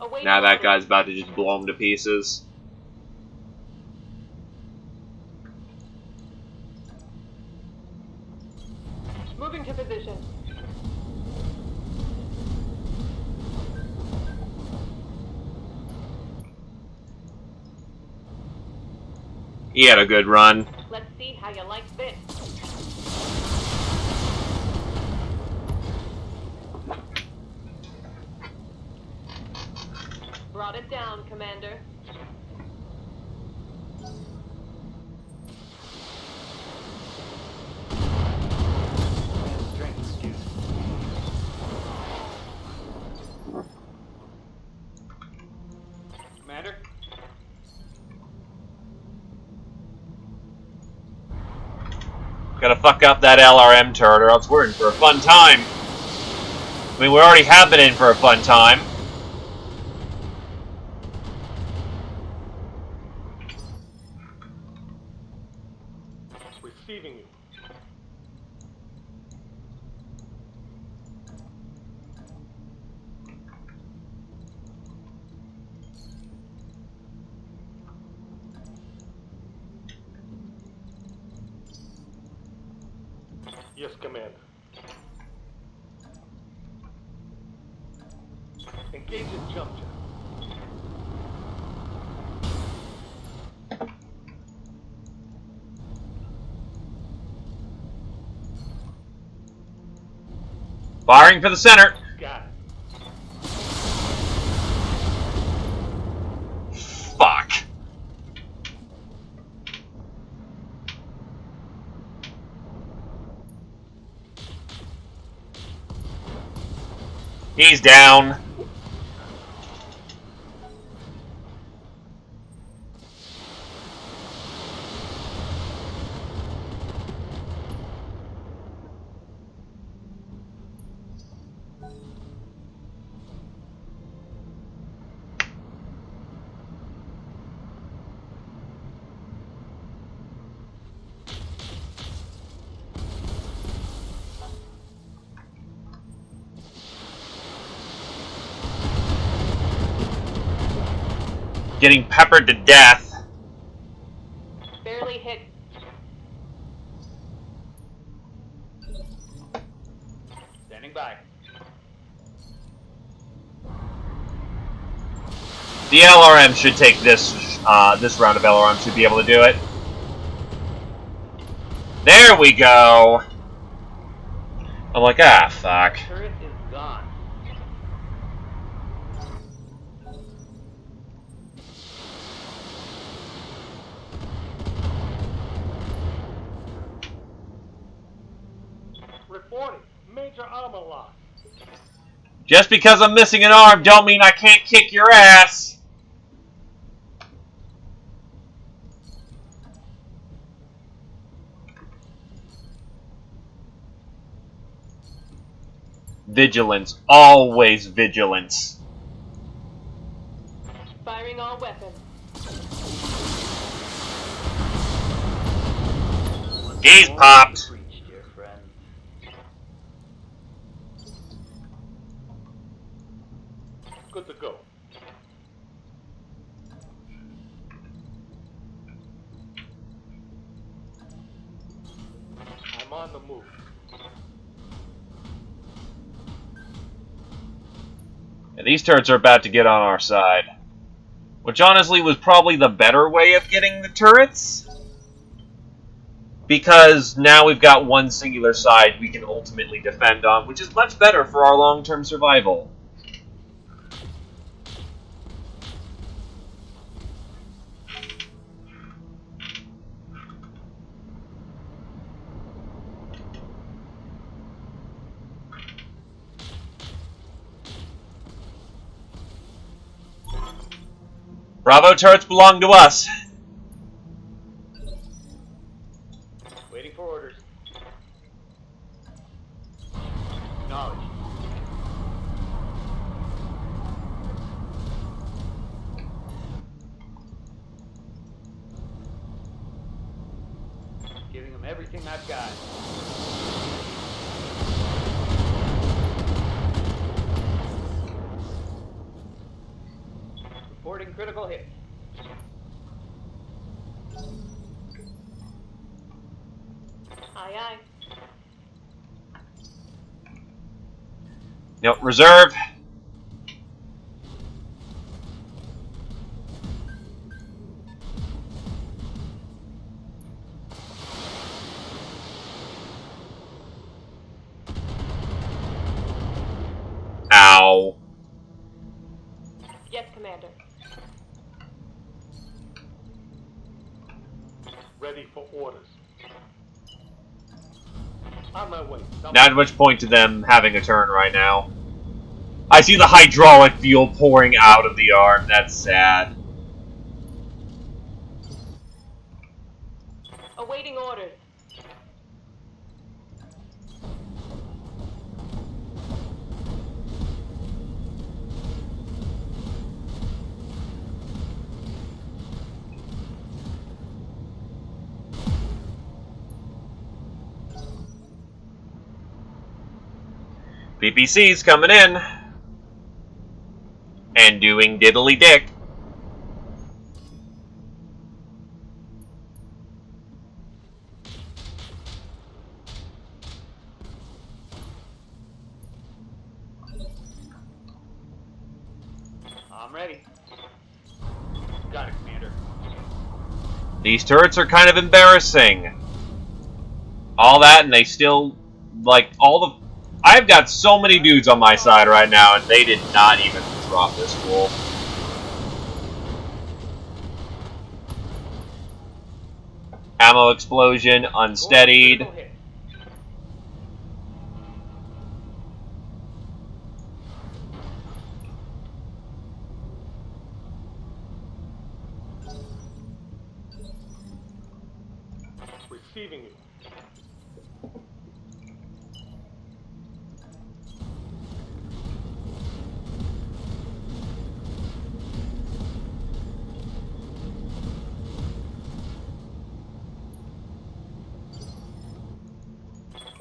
Speaker 11: Away
Speaker 10: Now that
Speaker 11: from
Speaker 10: guy's about to just blow him to pieces.
Speaker 11: moving to position.
Speaker 10: He had a good run.
Speaker 11: Let's see how you like this. Brought it down, Commander.
Speaker 3: Commander?
Speaker 10: Gotta fuck up that LRM turret or else we're in for a fun time. I mean, we already have been in for a fun time.
Speaker 3: Receiving you. Yes, Commander. Engage in jump jet.
Speaker 10: Firing for the center.
Speaker 3: Got it.
Speaker 10: Fuck. He's down. Getting peppered to death.
Speaker 11: Barely hit.
Speaker 3: Standing by.
Speaker 10: The LRM should take this. This round of LRM should be able to do it. There we go. I'm like, ah, fuck.
Speaker 3: Turret is gone. Reporting. Major armor loss.
Speaker 10: Just because I'm missing an arm don't mean I can't kick your ass. Vigilance. Always vigilance.
Speaker 11: Firing all weapons.
Speaker 10: He's popped.
Speaker 6: Preach, dear friend.
Speaker 3: Good to go. I'm on the move.
Speaker 10: And these turrets are about to get on our side. Which honestly was probably the better way of getting the turrets. Because now we've got one singular side we can ultimately defend on, which is much better for our long-term survival. Bravo turrets belong to us.
Speaker 6: Waiting for orders. Acknowledged. Giving them everything I've got. Reporting critical hit.
Speaker 11: Aye, aye.
Speaker 10: Nope, reserve. Ow.
Speaker 11: Yes, Commander.
Speaker 3: Ready for orders. On my way.
Speaker 10: Not much point to them having a turn right now. I see the hydraulic fuel pouring out of the arm. That's sad.
Speaker 11: Awaiting orders.
Speaker 10: PPC's coming in. And doing diddly dick.
Speaker 6: I'm ready. Got it, Commander.
Speaker 10: These turrets are kind of embarrassing. All that and they still, like, all the... I've got so many dudes on my side right now and they did not even drop this fool. Ammo explosion, unsteadied.
Speaker 3: Receiving you.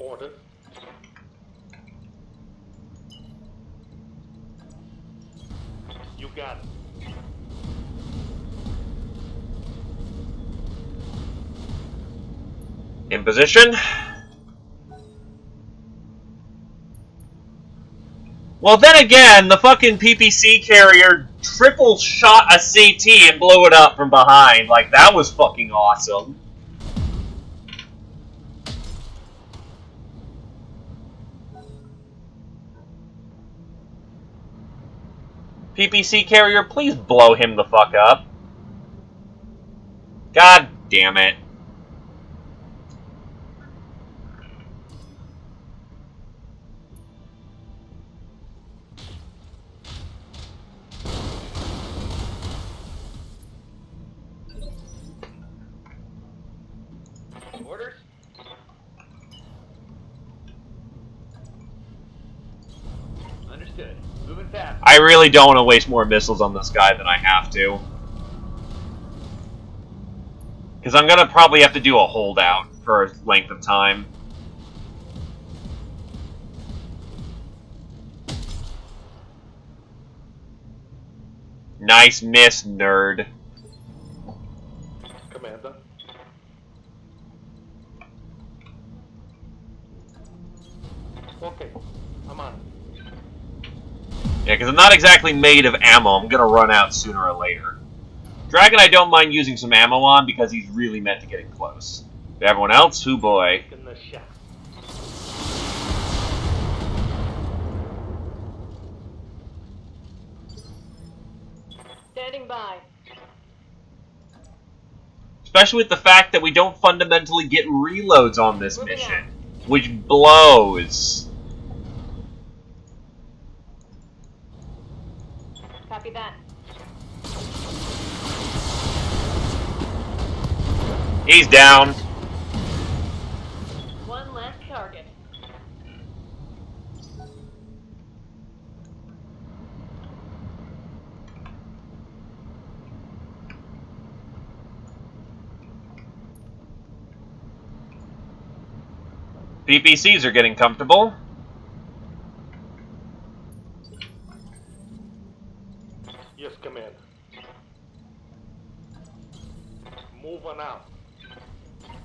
Speaker 3: Order. You got it.
Speaker 10: In position. Well, then again, the fucking PPC carrier triple shot a CT and blew it up from behind. Like, that was fucking awesome. PPC carrier, please blow him the fuck up. God damn it.
Speaker 6: Orders? Understood. Moving fast.
Speaker 10: I really don't want to waste more missiles on this guy than I have to. Because I'm going to probably have to do a holdout. for a length of time. Nice miss, nerd.
Speaker 3: Commander. Okay, I'm on it.
Speaker 10: Yeah, because I'm not exactly made of ammo. I'm going to run out sooner or later. Dragon I don't mind using some ammo on because he's really meant to get in close. But everyone else, hoo boy.
Speaker 3: Taking the shot.
Speaker 11: Standing by.
Speaker 10: Especially with the fact that we don't fundamentally get reloads on this mission, which blows.
Speaker 11: Copy that.
Speaker 10: He's down.
Speaker 11: One less target.
Speaker 10: PPCs are getting comfortable.
Speaker 3: Yes, Commander. Moving out.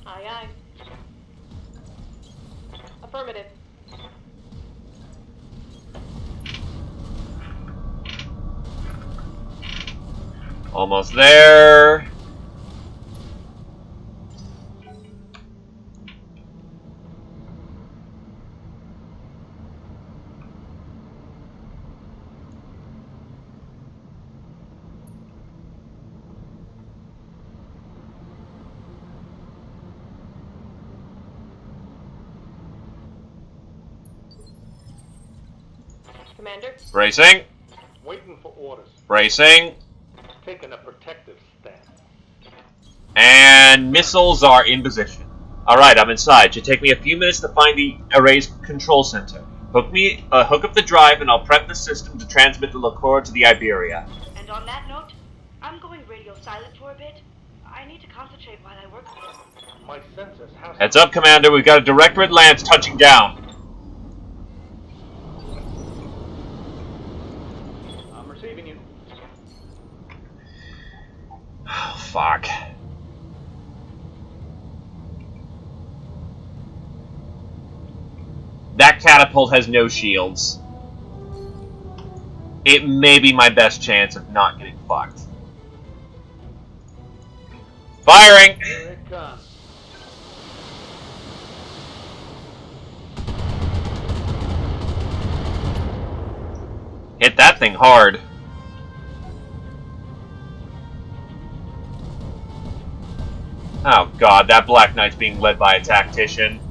Speaker 11: Aye, aye. Affirmative.
Speaker 10: Almost there.
Speaker 11: Commander.
Speaker 10: Bracing.
Speaker 3: Waiting for orders.
Speaker 10: Bracing.
Speaker 3: Taking a protective stand.
Speaker 10: And missiles are in position. Alright, I'm inside. Should take me a few minutes to find the array's control center. Hook up the drive and I'll prep the system to transmit the Lacor to the Iberia.
Speaker 2: And on that note, I'm going radio silent for a bit. I need to concentrate while I work here.
Speaker 3: My sensors have...
Speaker 10: Heads up, Commander. We've got a Directorate Lance touching down.
Speaker 3: I'm receiving you.
Speaker 10: Oh, fuck. That catapult has no shields. It may be my best chance of not getting fucked. Firing!
Speaker 3: Here it comes.
Speaker 10: Hit that thing hard. Oh god, that Black Knight's being led by a tactician.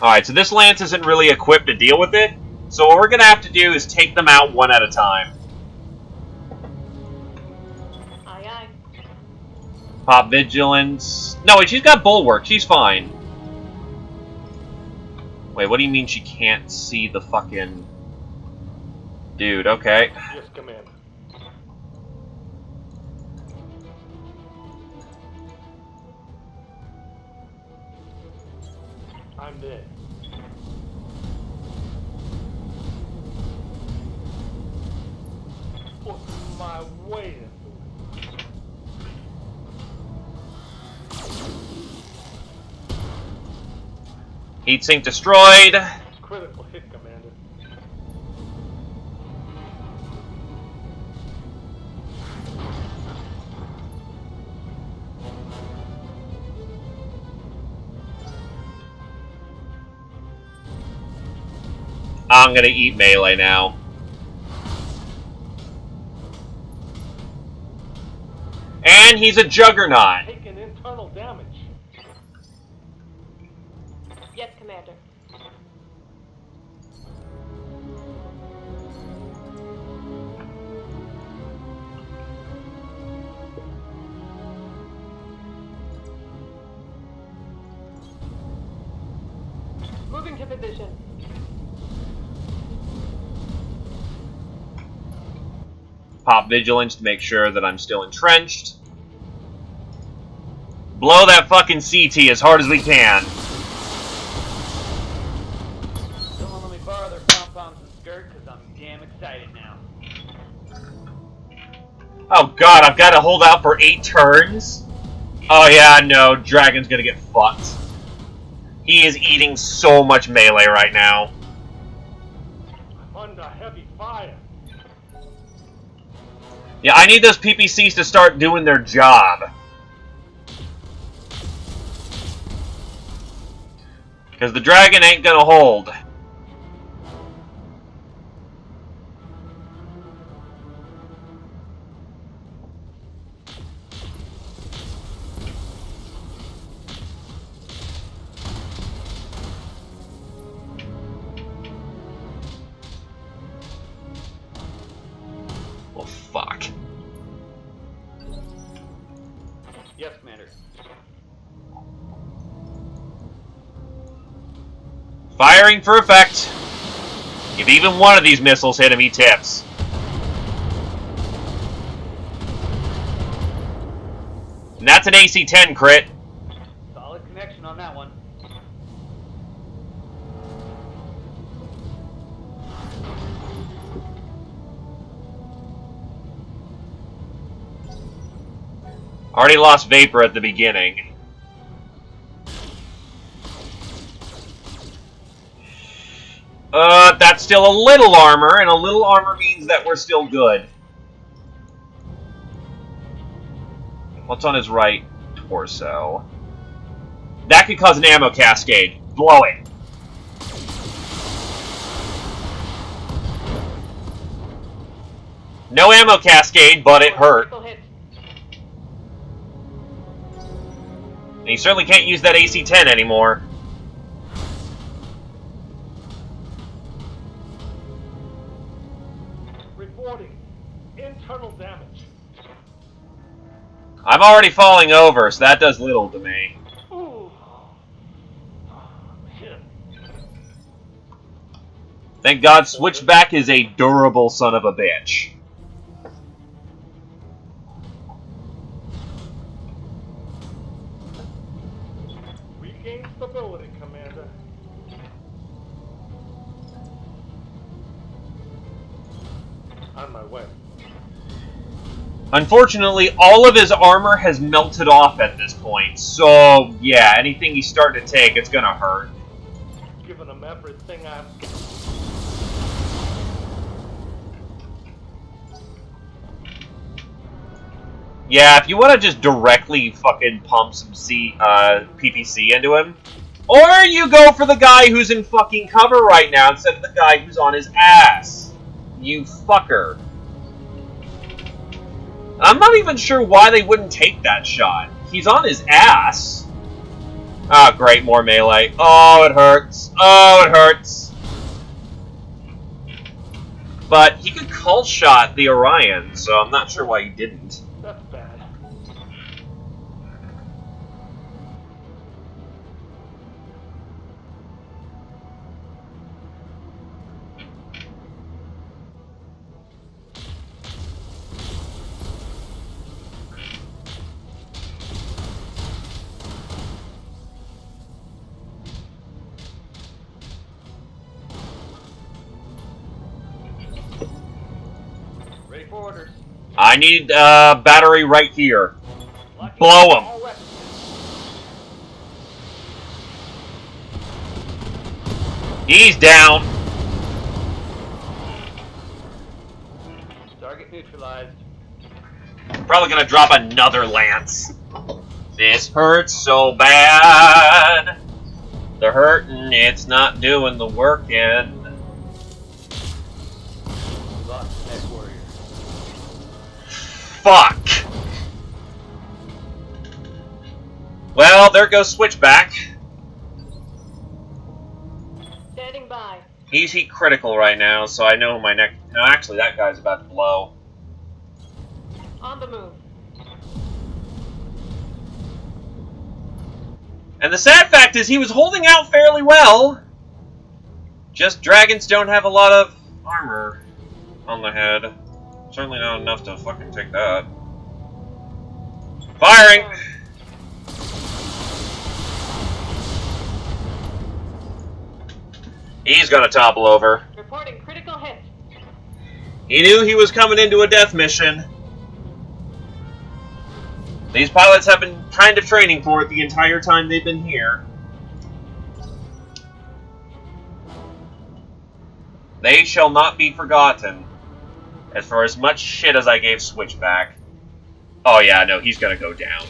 Speaker 10: Alright, so this lance isn't really equipped to deal with it, so what we're gonna have to do is take them out one at a time.
Speaker 11: Aye, aye.
Speaker 10: Pop Vigilance. No, wait, she's got Bulwark. She's fine. Wait, what do you mean she can't see the fucking... Dude, okay.
Speaker 3: Yes, Commander. I'm there. Put my weight into it.
Speaker 10: Heatsink destroyed.
Speaker 3: Critical hit, Commander.
Speaker 10: I'm gonna eat melee now. And he's a juggernaut.
Speaker 3: Taking internal damage.
Speaker 11: Yes, Commander. Moving to position.
Speaker 10: Pop Vigilance to make sure that I'm still entrenched. Blow that fucking CT as hard as we can.
Speaker 15: Someone let me borrow their pom-poms and skirt, because I'm damn excited now.
Speaker 10: Oh god, I've got to hold out for 8 turns? Oh yeah, no, Dragon's gonna get fucked. He is eating so much melee right now.
Speaker 3: I'm under heavy fire.
Speaker 10: Yeah, I need those PPCs to start doing their job. Because the Dragon ain't gonna hold. Well, fuck.
Speaker 15: Yes, Commander.
Speaker 10: Firing for effect. If even one of these missiles hit him, he tips. And that's an AC-10 crit.
Speaker 15: Solid connection on that one.
Speaker 10: Already lost Vapor at the beginning. That's still a little armor, and a little armor means that we're still good. What's on his right torso? That could cause an ammo cascade. Blow it. No ammo cascade, but it hurt. And you certainly can't use that AC-10 anymore.
Speaker 3: Reporting. Internal damage.
Speaker 10: I'm already falling over, so that does little to me.
Speaker 3: Ooh. Shit.
Speaker 10: Thank God Switchback is a durable son of a bitch.
Speaker 3: Regain stability, Commander. On my way.
Speaker 10: Unfortunately, all of his armor has melted off at this point, so yeah, anything he's starting to take, it's gonna hurt.
Speaker 3: Giving them everything I've got.
Speaker 10: Yeah, if you want to just directly fucking pump some PPC into him, or you go for the guy who's in fucking cover right now instead of the guy who's on his ass. You fucker. I'm not even sure why they wouldn't take that shot. He's on his ass. Ah, oh, great, more melee. Oh, it hurts. Oh, it hurts. But he could call shot the Orion, so I'm not sure why he didn't.
Speaker 3: That's bad.
Speaker 15: Ready for orders.
Speaker 10: I need battery right here. Blow him. He's down.
Speaker 15: Target neutralized.
Speaker 10: Probably gonna drop another lance. This hurts so bad. The hurting, it's not doing the working.
Speaker 15: Lost Neck Warrior.
Speaker 10: Fuck. Well, there goes Switchback.
Speaker 11: Standing by.
Speaker 10: He's heat critical right now, so I know my neck. No, actually, that guy's about to blow.
Speaker 11: On the move.
Speaker 10: And the sad fact is he was holding out fairly well. Just dragons don't have a lot of armor on the head. Certainly not enough to fucking take that. Firing! He's gonna topple over.
Speaker 11: Reporting critical hit.
Speaker 10: He knew he was coming into a death mission. These pilots have been kind of training for it the entire time they've been here. They shall not be forgotten. As for as much shit as I gave Switchback. Oh yeah, no, he's gonna go down.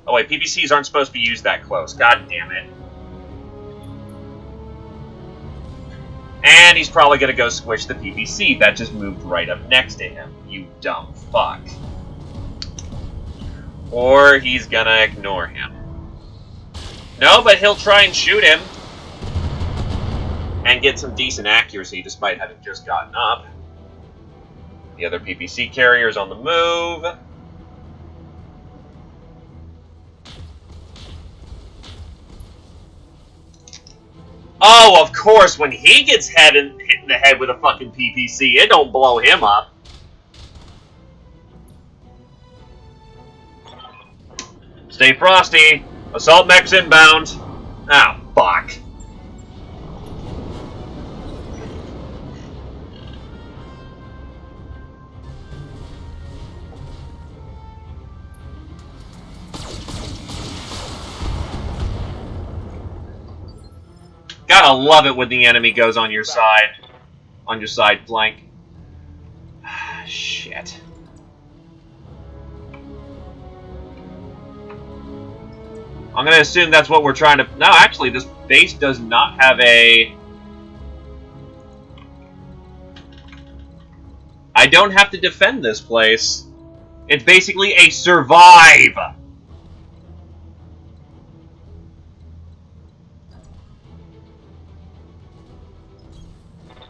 Speaker 10: Oh wait, PPCs aren't supposed to be used that close. God damn it. And he's probably gonna go squish the PPC that just moved right up next to him. You dumb fuck. Or he's gonna ignore him. No, but he'll try and shoot him. And get some decent accuracy despite having just gotten up. The other PPC carrier's on the move. Oh, of course, when he gets hit in the head with a fucking PPC, it don't blow him up. Stay frosty. Assault mech's inbound. Ah, fuck. Gotta love it when the enemy goes on your side. On your side flank. Shit. I'm gonna assume that's what we're trying to... No, actually, this base does not have a... I don't have to defend this place. It's basically a survive!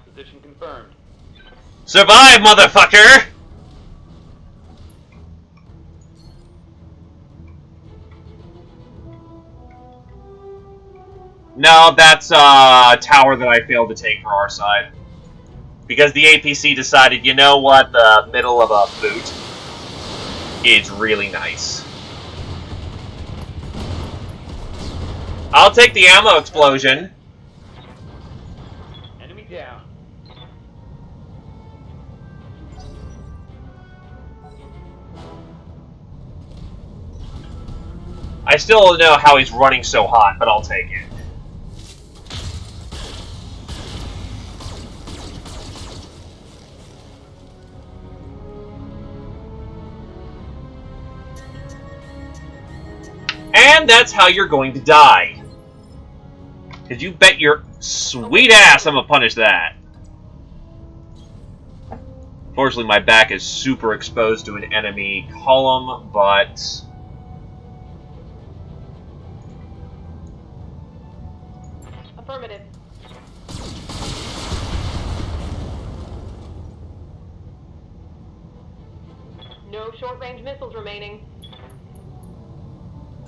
Speaker 15: Position confirmed.
Speaker 10: Survive, motherfucker! No, that's a tower that I failed to take for our side. Because the APC decided, you know what, the middle of a boot is really nice. I'll take the ammo explosion.
Speaker 15: Enemy down.
Speaker 10: I still don't know how he's running so hot, but I'll take it. And that's how you're going to die. Because you bet your sweet ass I'm gonna punish that. Fortunately, my back is super exposed to an enemy column, but...
Speaker 11: Affirmative. No short-range missiles remaining.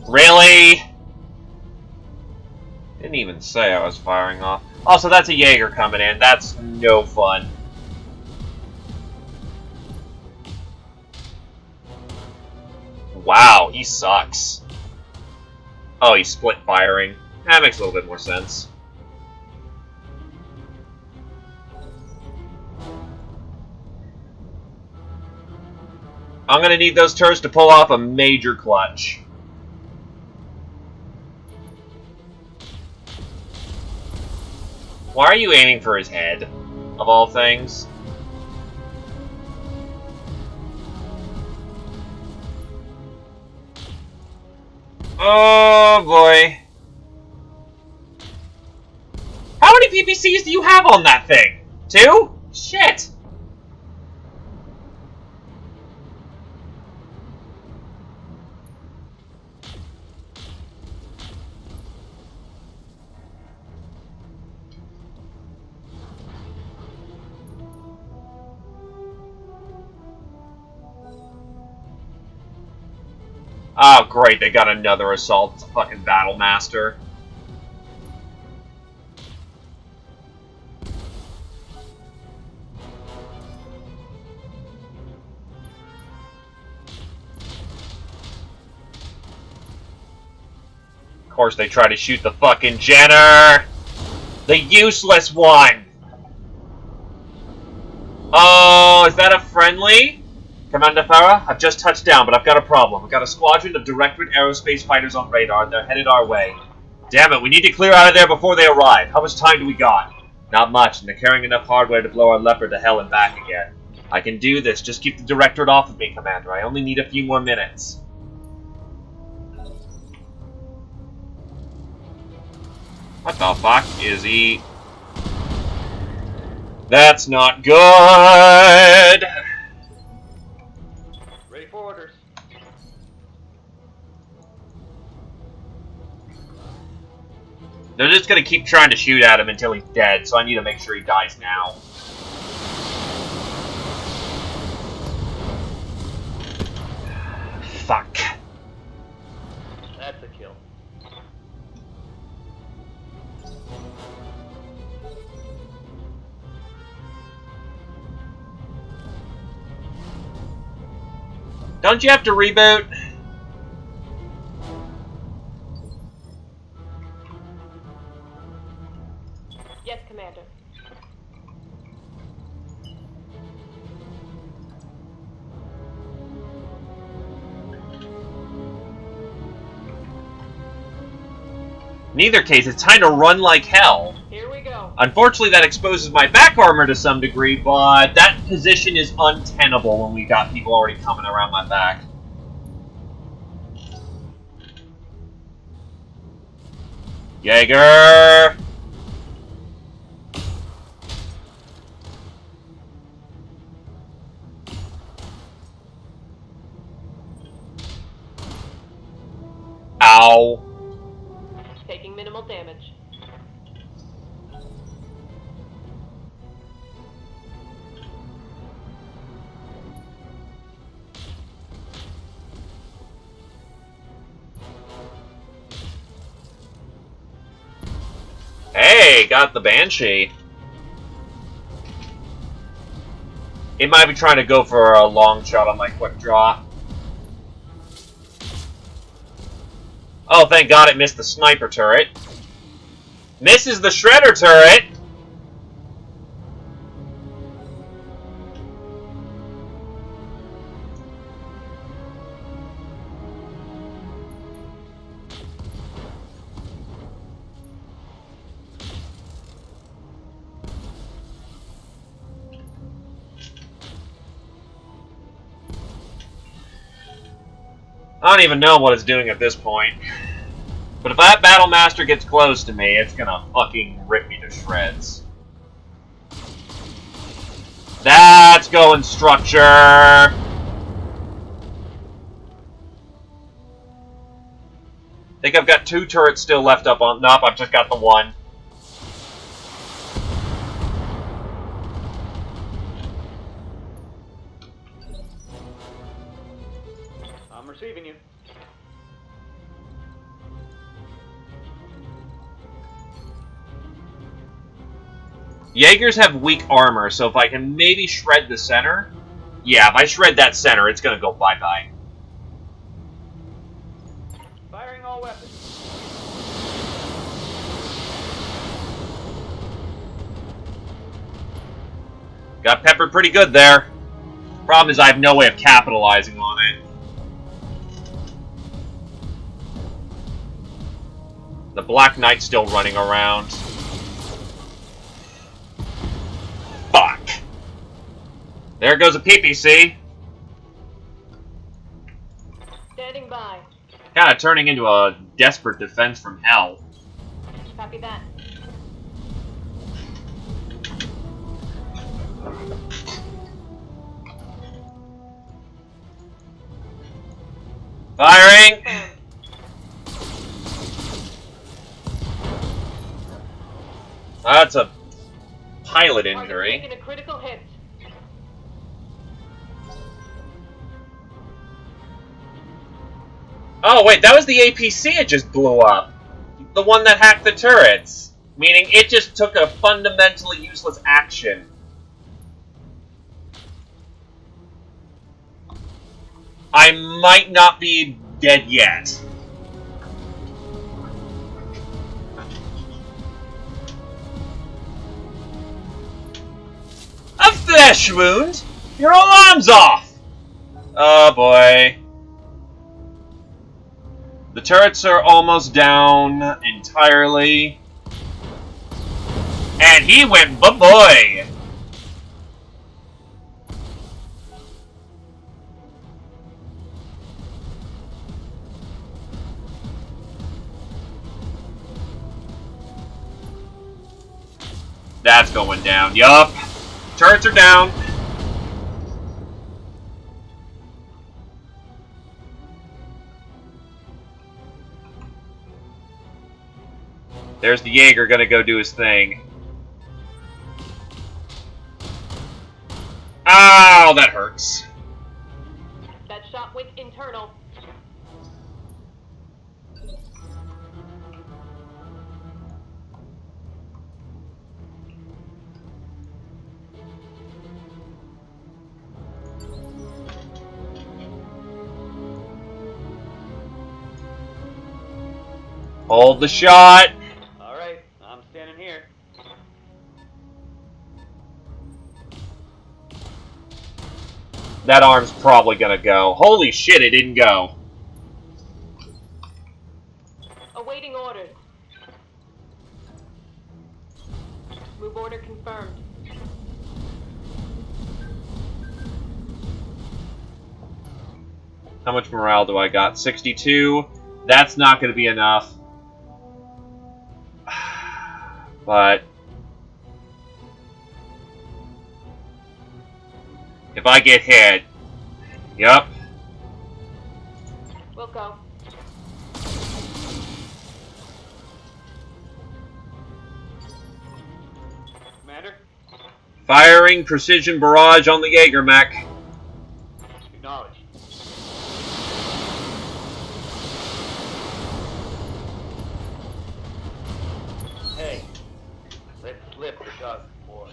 Speaker 10: Really? Didn't even say I was firing off. Also, that's a Jaeger coming in. That's no fun. Wow, he sucks. Oh, he's split firing. That makes a little bit more sense. I'm gonna need those turrets to pull off a major clutch. Why are you aiming for his head, of all things? Oh boy. How many PPCs do you have on that thing? 2? Shit! Oh, great, they got another assault. It's a fucking Battle Master. Of course, they try to shoot the fucking Jenner! The useless one! Oh, is that a friendly? Commander Farah, I've just touched down, but I've got a problem. I've got a squadron of Directorate Aerospace fighters on radar, and they're headed our way. Damn it, we need to clear out of there before they arrive. How much time do we got? Not much, and they're carrying enough hardware to blow our Leopard to hell and back again. I can do this. Just keep the Directorate off of me, Commander. I only need a few more minutes. What the fuck is he? That's not good!
Speaker 15: Ready for orders.
Speaker 10: They're just gonna keep trying to shoot at him until he's dead, so I need to make sure he dies now. Fuck.
Speaker 15: That's a kill.
Speaker 10: Don't you have to reboot?
Speaker 11: Yes, Commander.
Speaker 10: In either case, it's time to run like hell.
Speaker 11: Here we go.
Speaker 10: Unfortunately, that exposes my back armor to some degree, but that position is untenable when we got people already coming around my back. Jaeger! Ow.
Speaker 11: Taking minimal damage.
Speaker 10: Hey, got the Banshee. It might be trying to go for a long shot on my quick draw. Oh, thank God it missed the sniper turret. Misses the shredder turret! I don't even know what it's doing at this point. But if that Battle Master gets close to me, it's gonna fucking rip me to shreds. That's going structure! Think I've got 2 turrets still left up on... Nope, I've just got the 1.
Speaker 15: I'm receiving you.
Speaker 10: Jaegers have weak armor, so if I can maybe shred the center... Yeah, if I shred that center, it's gonna go bye-bye.
Speaker 15: Firing all weapons.
Speaker 10: Got peppered pretty good there. Problem is I have no way of capitalizing on it. The Black Knight's still running around. Fuck. There goes a PPC.
Speaker 11: Standing by.
Speaker 10: Kinda turning into a desperate defense from hell.
Speaker 11: Copy that.
Speaker 10: Firing! That's a pilot injury.
Speaker 11: Taking a critical hit.
Speaker 10: Oh wait, that was the APC it just blew up. The one that hacked the turrets. Meaning it just took a fundamentally useless action. I might not be dead yet. flesh wound! Your alarm's off! Oh boy. The turrets are almost down entirely. And he went ba-boy! That's going down. Yup. Turrets are down. There's the Jaeger gonna go do his thing. Ow, that hurts.
Speaker 5: That shot went internal.
Speaker 10: Hold the shot.
Speaker 15: Alright, I'm standing here.
Speaker 10: That arm's probably gonna go. Holy shit, it didn't go.
Speaker 5: Awaiting orders. Move order confirmed.
Speaker 10: How much morale do I got? 62. That's not gonna be enough. But if I get hit, yep.
Speaker 5: We'll go.
Speaker 15: Commander?
Speaker 10: Firing precision barrage on the Jaeger mech.
Speaker 15: Acknowledge. Hey, let's slip the dust, boy.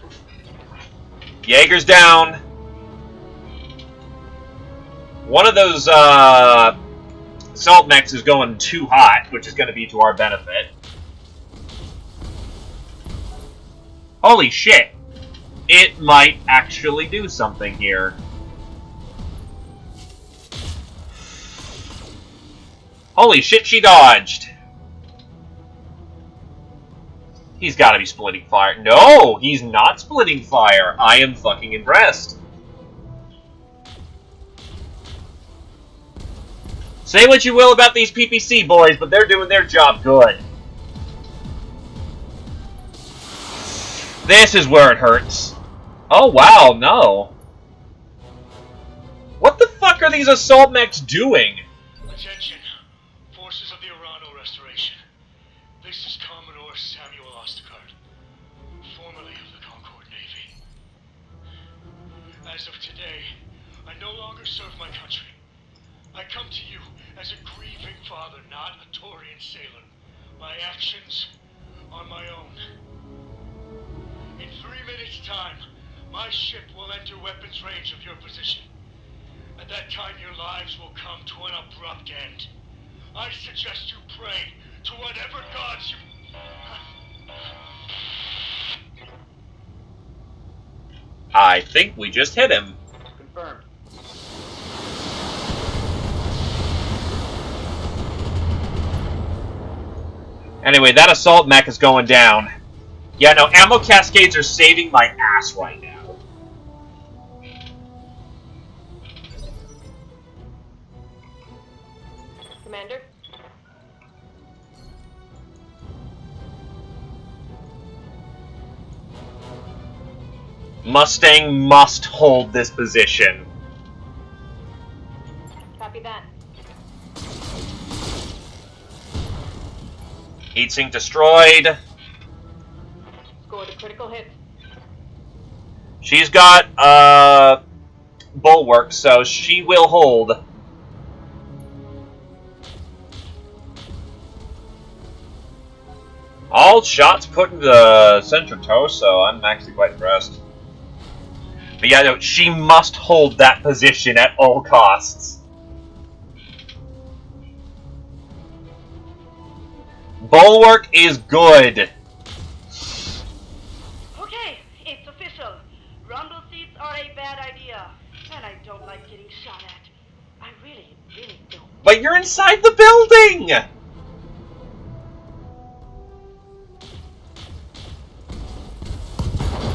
Speaker 10: Jaeger's down. One of those assault mechs is going too hot, which is going to be to our benefit. Holy shit! It might actually do something here. Holy shit, she dodged! He's gotta be splitting fire. No, he's not splitting fire. I am fucking impressed. Say what you will about these PPC boys, but they're doing their job good. This is where it hurts. Oh wow, no. What the fuck are these assault mechs doing?
Speaker 14: Attention, forces of the Urano Restoration. This is Commodore Samuel Ostergaard, formerly of the Concord Navy. As of today, I no longer serve my country. I come to you as a grieving father, not a Taurian sailor. My actions are my own. In 3 minutes' time, my ship will enter weapons range of your position. At that time, your lives will come to an abrupt end. I suggest you pray to whatever gods you...
Speaker 10: I think we just hit him.
Speaker 15: Confirmed.
Speaker 10: Anyway, that assault mech is going down. Yeah, no, ammo cascades are saving my ass right now.
Speaker 5: Commander?
Speaker 10: Mustang must hold this position.
Speaker 5: Copy that.
Speaker 10: Heatsink destroyed.
Speaker 5: Scored a critical hit.
Speaker 10: She's got, bulwark, so she will hold. All shots put into the center torso. I'm actually quite impressed. But yeah, no, she must hold that position at all costs. Bulwark is good.
Speaker 2: Okay, it's official. Rumble seats are
Speaker 10: But you're inside the building!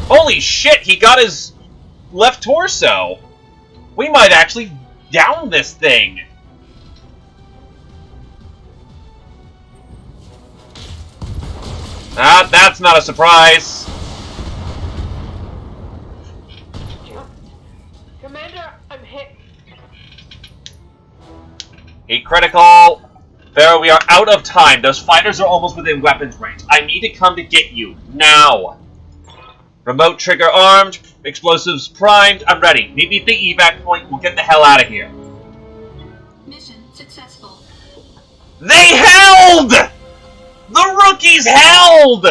Speaker 10: Holy shit, he got his left torso! We might actually down this thing! Ah, that's not a surprise!
Speaker 11: Commander, I'm hit.
Speaker 10: Heat critical. Pharaoh, we are out of time. Those fighters are almost within weapons range. I need to come to get you. Now. Remote trigger armed. Explosives primed. I'm ready. Meet me at the evac point. We'll get the hell out of here.
Speaker 7: Mission successful.
Speaker 10: They held! The rookies held!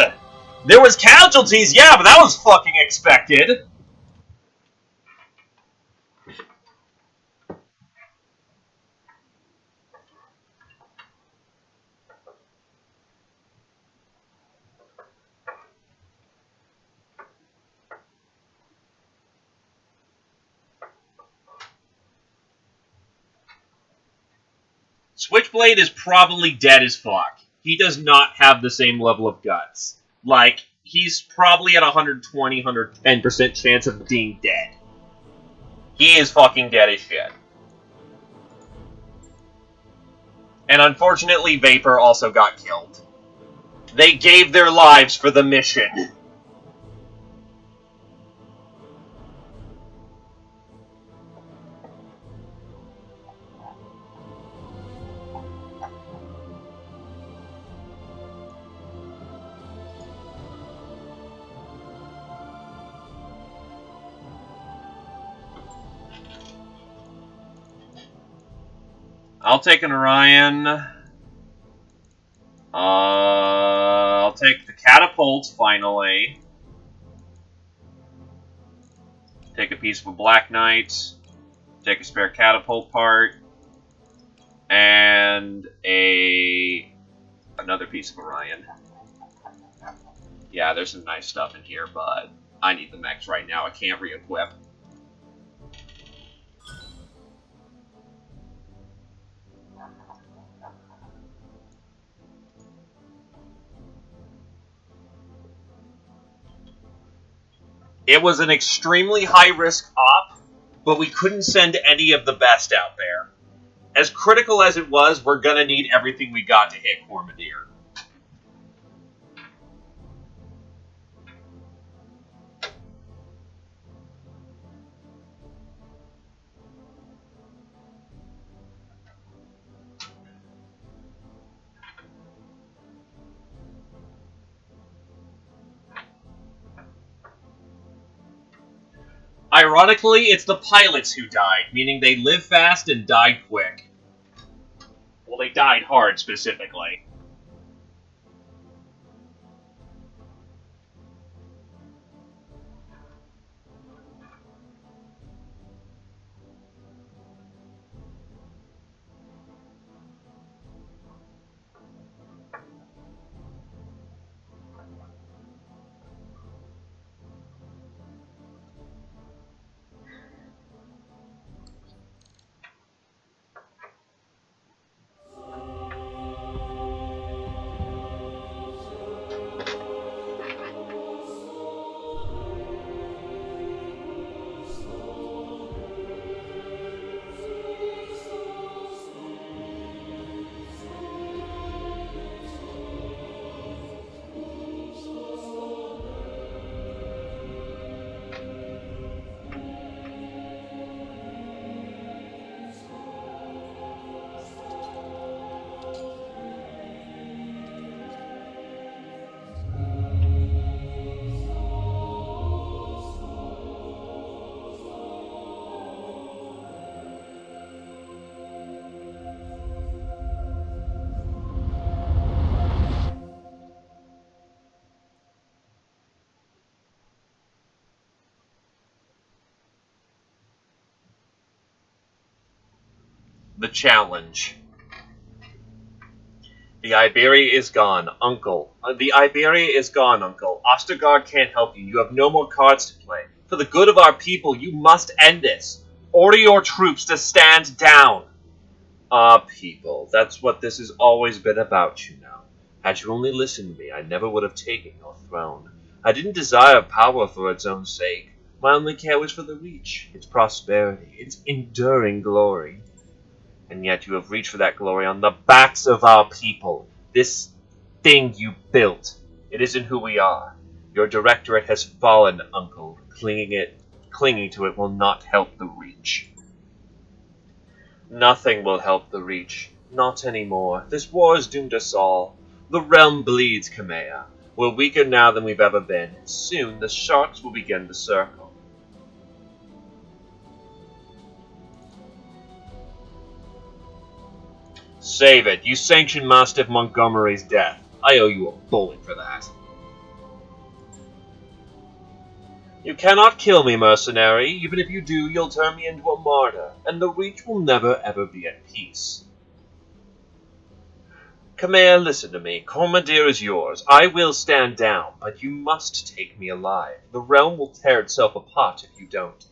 Speaker 10: There was casualties, yeah, but that was fucking expected. Switchblade is probably dead as fuck. He does not have the same level of guts. Like, he's probably at 120, 110% chance of being dead. He is fucking dead as shit. And unfortunately, Vapor also got killed. They gave their lives for the mission. I'll take an Orion. I'll take the catapults, finally. Take a piece of a Black Knight. Take a spare catapult part. And another piece of Orion. Yeah, there's some nice stuff in here, but I need the mechs right now. I can't re-equip. It was an extremely high-risk op, but we couldn't send any of the best out there. As critical as it was, we're gonna need everything we got to hit Cormadir. Ironically, it's the pilots who died, meaning they live fast and die quick. Well, they died hard, specifically. The challenge. The Iberia is gone, Uncle. The Iberia is gone, Uncle. Ostergaard can't help you. You have no more cards to play. For the good of our people, you must end this. Order your troops to stand down. Ah, people, that's what this has always been about, you know. Had you only listened to me, I never would have taken your throne. I didn't desire power for its own sake. My only care was for the Reach, its prosperity, its enduring glory. And yet you have reached for that glory on the backs of our people. This thing you built, it isn't who we are. Your directorate has fallen, Uncle. Clinging to it will not help the Reach. Nothing will help the Reach. Not anymore. This war has doomed us all. The realm bleeds, Kamea. We're weaker now than we've ever been. Soon the sharks will begin to circle. Save it. You sanctioned Mastiff Montgomery's death. I owe you a bullet for that. You cannot kill me, mercenary. Even if you do, you'll turn me into a martyr, and the Reach will never ever be at peace. Kamea, listen to me. Cormadir is yours. I will stand down, but you must take me alive. The realm will tear itself apart if you don't.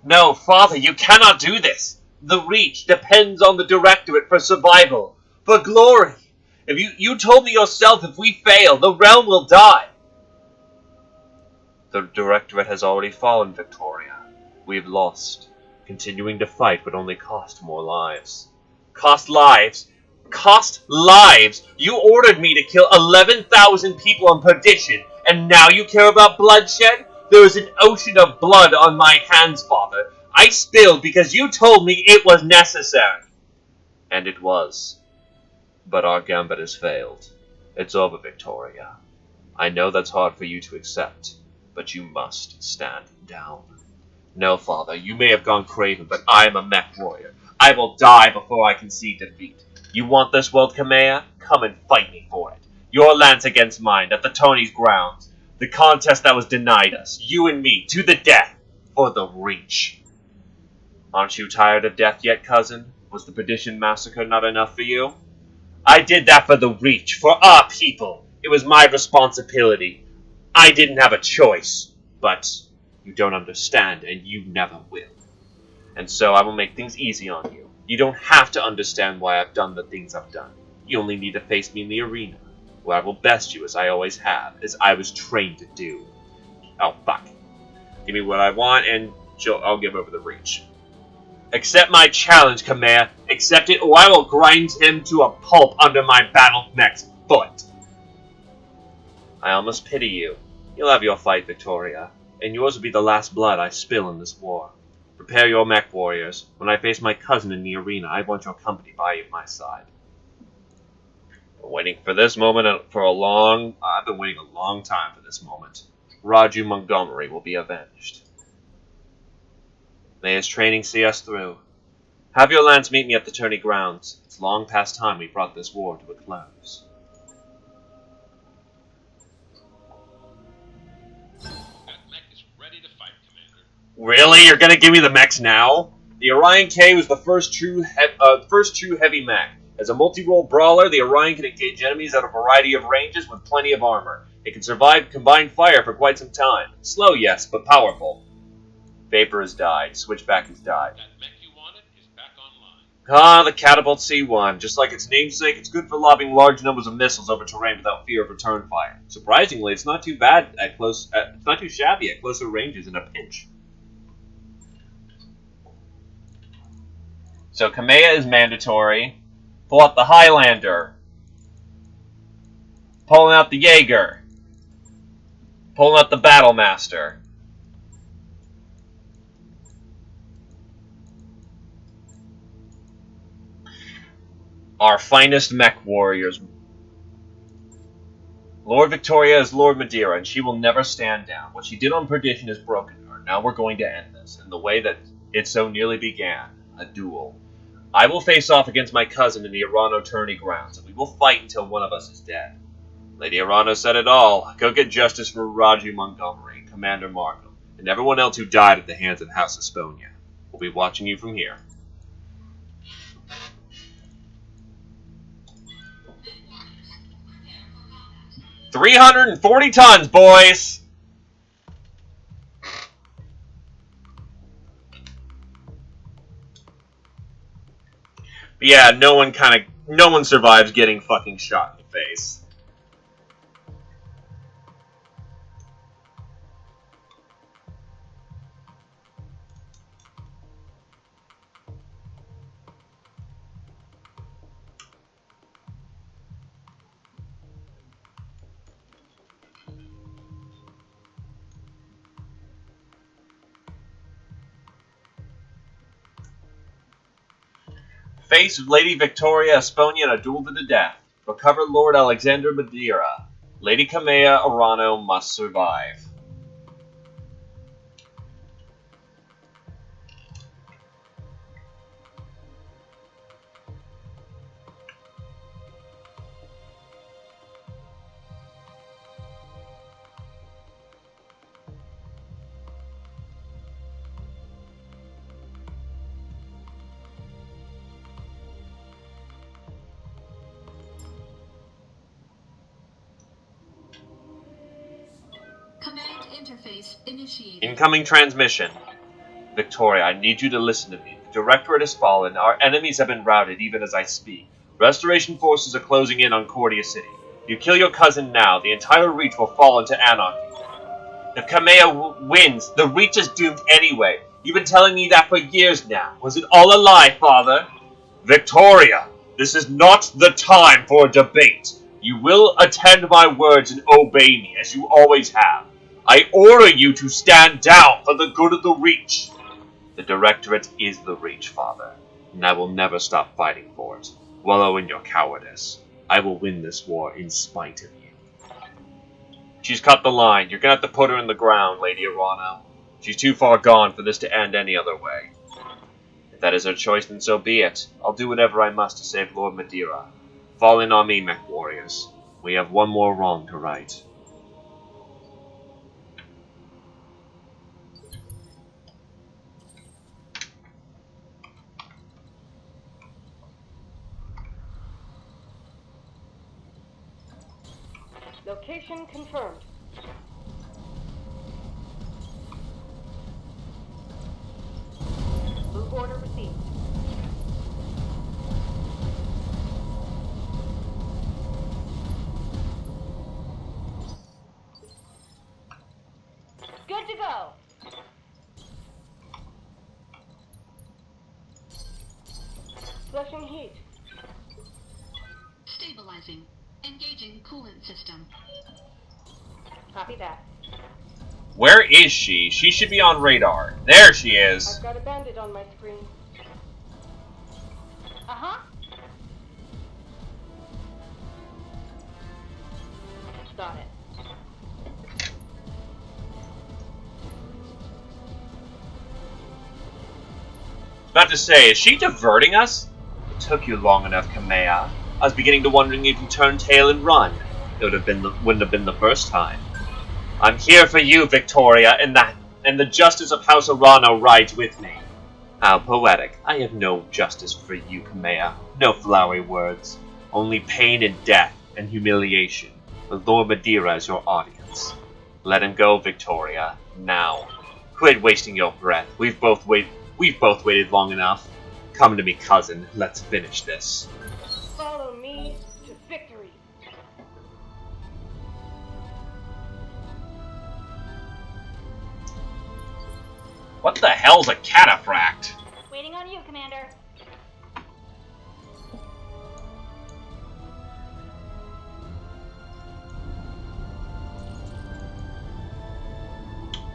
Speaker 10: No, Father, you cannot do this. The Reach depends on the Directorate for survival, for glory. If you told me yourself if we fail, the realm will die. The Directorate has already fallen, Victoria. We've lost. Continuing to fight would only cost more lives. Cost lives? Cost lives? You ordered me to kill 11,000 people on perdition, and now you care about bloodshed? There is an ocean of blood on my hands, Father. I spilled because you told me it was necessary. And it was. But our gambit has failed. It's over, Victoria. I know that's hard for you to accept, but you must stand down. No, Father, you may have gone craven, but I am a mech warrior. I will die before I concede defeat. You want this world, Kamea? Come and fight me for it. Your lance against mine, at the Tony's grounds. The contest that was denied us, you and me, to the death, for the Reach. Aren't you tired of death yet, cousin? Was the Perdition Massacre not enough for you? I did that for the Reach, for our people. It was my responsibility. I didn't have a choice. But you don't understand, and you never will. And so I will make things easy on you. You don't have to understand why I've done the things I've done. You only need to face me in the arena, where I will best you as I always have, as I was trained to do. Oh, fuck. Give me what I want, and I'll give over the Reach. Accept my challenge, Kamea. Accept it, or I will grind him to a pulp under my BattleTech's foot. I almost pity you. You'll have your fight, Victoria, and yours will be the last blood I spill in this war. Prepare your mech warriors. When I face my cousin in the arena, I want your company by my side. I've been waiting for this moment I've been waiting a long time for this moment. Raju Montgomery will be avenged. May his training see us through. Have your lance meet me at the tourney grounds. It's long past time we brought this war to a close. Really? You're gonna give me the mechs now? The Orion K was the first true heavy mech. As a multi-role brawler, the Orion can engage enemies at a variety of ranges with plenty of armor. It can survive combined fire for quite some time. Slow, yes, but powerful. Vapor has died. Switchback has died.
Speaker 4: That mech you wanted is back online.
Speaker 10: Ah, the Catapult C1. Just like its namesake, it's good for lobbing large numbers of missiles over terrain without fear of return fire. Surprisingly, it's not too bad it's not too shabby at closer ranges in a pinch. So Kamea is mandatory. Pull out the Highlander. Pulling out the Jaeger. Pulling out the Battlemaster. Our finest mech warriors. Lord Victoria is Lord Madeira, and she will never stand down. What she did on Perdition has broken her. Now we're going to end this in the way that it so nearly began. A duel. I will face off against my cousin in the Arano tourney grounds, and we will fight until one of us is dead. Lady Arano said it all. Go get justice for Raju Montgomery, Commander Markham, and everyone else who died at the hands of House of Sponia. We'll be watching you from here. $340 tons, boys! But yeah, no one survives getting fucking shot in the face. Face Lady Victoria Esponia in a duel to the death. Recover Lord Alexander Madeira. Lady Kamea Arano must survive.
Speaker 7: Command interface initiated.
Speaker 10: Incoming transmission. Victoria, I need you to listen to me. The Directorate has fallen. Our enemies have been routed, even as I speak. Restoration forces are closing in on Cordia City. You kill your cousin now, the entire Reach will fall into anarchy. If Kamea wins, the Reach is doomed anyway. You've been telling me that for years now. Was it all a lie, Father? Victoria, this is not the time for a debate. You will attend my words and obey me, as you always have. I order you to stand down for the good of the Reach. The Directorate is the Reach, Father, and I will never stop fighting for it. Wallow in your cowardice. I will win this war in spite of you. She's cut the line. You're gonna have to put her in the ground, Lady Arano. She's too far gone for this to end any other way. If that is her choice, then so be it. I'll do whatever I must to save Lord Madeira. Fall in on me, mech warriors. We have one more wrong to right.
Speaker 11: Location confirmed.
Speaker 5: Move order received. Good to go.
Speaker 11: Flushing heat.
Speaker 7: Stabilizing. Engaging coolant system.
Speaker 5: Copy that.
Speaker 10: Where is she? She should be on radar. There she is.
Speaker 11: I've got a bandit on my screen.
Speaker 5: Uh-huh. Got it.
Speaker 10: About to say, is she diverting us? It took you long enough, Kamea. I was beginning to wondering if you turned tail and run. It wouldn't have been the first time. I'm here for you, Victoria, and the justice of House Arano rides with me. How poetic. I have no justice for you, Kamea. No flowery words. Only pain and death and humiliation, with Lord Madeira as your audience. Let him go, Victoria. Now. Quit wasting your breath. We've both waited long enough. Come to me, cousin. Let's finish this.
Speaker 11: Follow me to victory.
Speaker 10: What the hell's a cataphract?
Speaker 5: Waiting on you, Commander.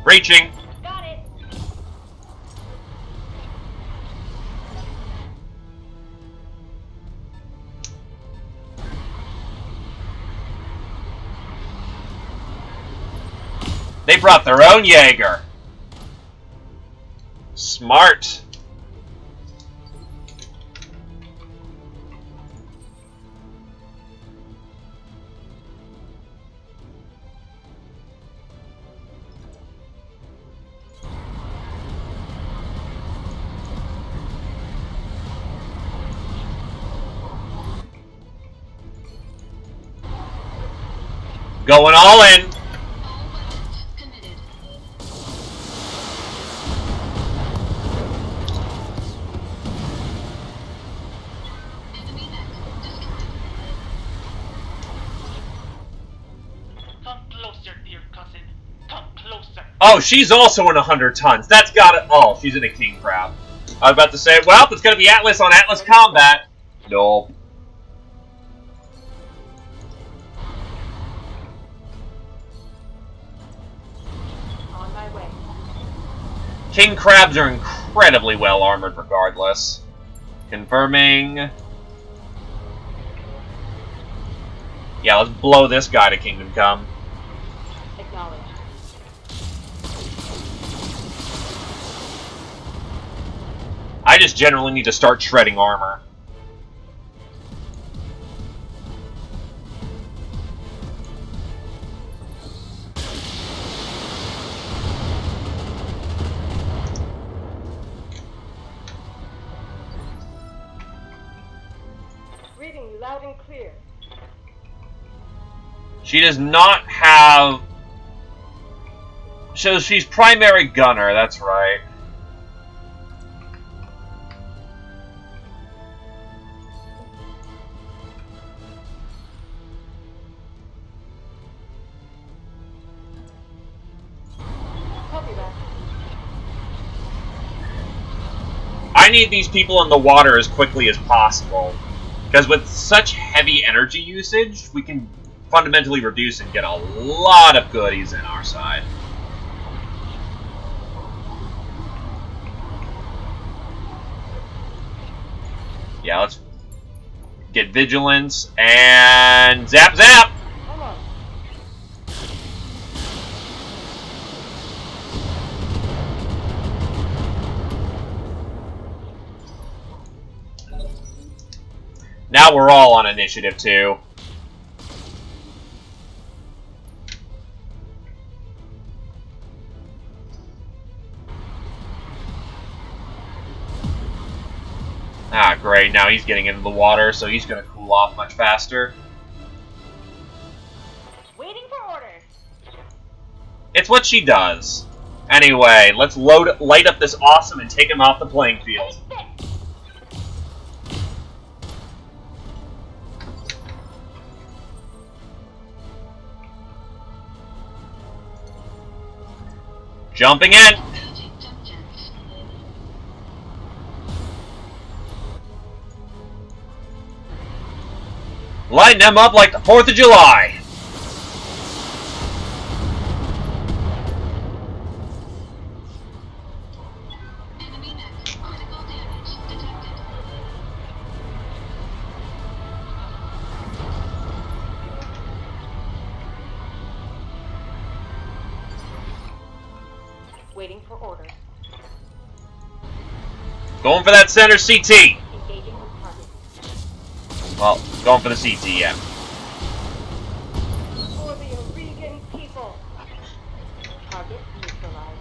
Speaker 10: Reaching.
Speaker 5: Got it.
Speaker 10: They brought their own Jaeger. Smart. Going all in. Oh, she's also in 100 tons. That's got it. Oh, she's in a king crab. I was about to say, well, it's gonna be Atlas on Atlas combat. Nope.
Speaker 5: On my way.
Speaker 10: King crabs are incredibly well armored regardless. Confirming. Yeah, let's blow this guy to Kingdom Come.
Speaker 5: Acknowledged.
Speaker 10: I just generally need to start shredding armor.
Speaker 11: Reading you loud and clear.
Speaker 10: She does not have... So she's primary gunner, that's right.
Speaker 11: Copy that.
Speaker 10: I need these people in the water as quickly as possible. Because with such heavy energy usage, we can fundamentally reduce and get a lot of goodies in our side. Yeah, let's get vigilance and zap zap!
Speaker 11: Come on.
Speaker 10: Now we're all on initiative 2. Ah, great. Now he's getting into the water, so he's going to cool off much faster.
Speaker 5: Waiting for orders.
Speaker 10: It's what she does. Anyway, let's light up this awesome and take him off the playing field. Jumping in! Lighting them up like the 4th of July!
Speaker 7: Enemy mech. Critical damage detected.
Speaker 5: Waiting for orders.
Speaker 10: Going for that center CT!
Speaker 5: Engaging with target.
Speaker 10: Well, going for the CT, yeah.
Speaker 11: For the Oregon people.
Speaker 5: Target neutralized.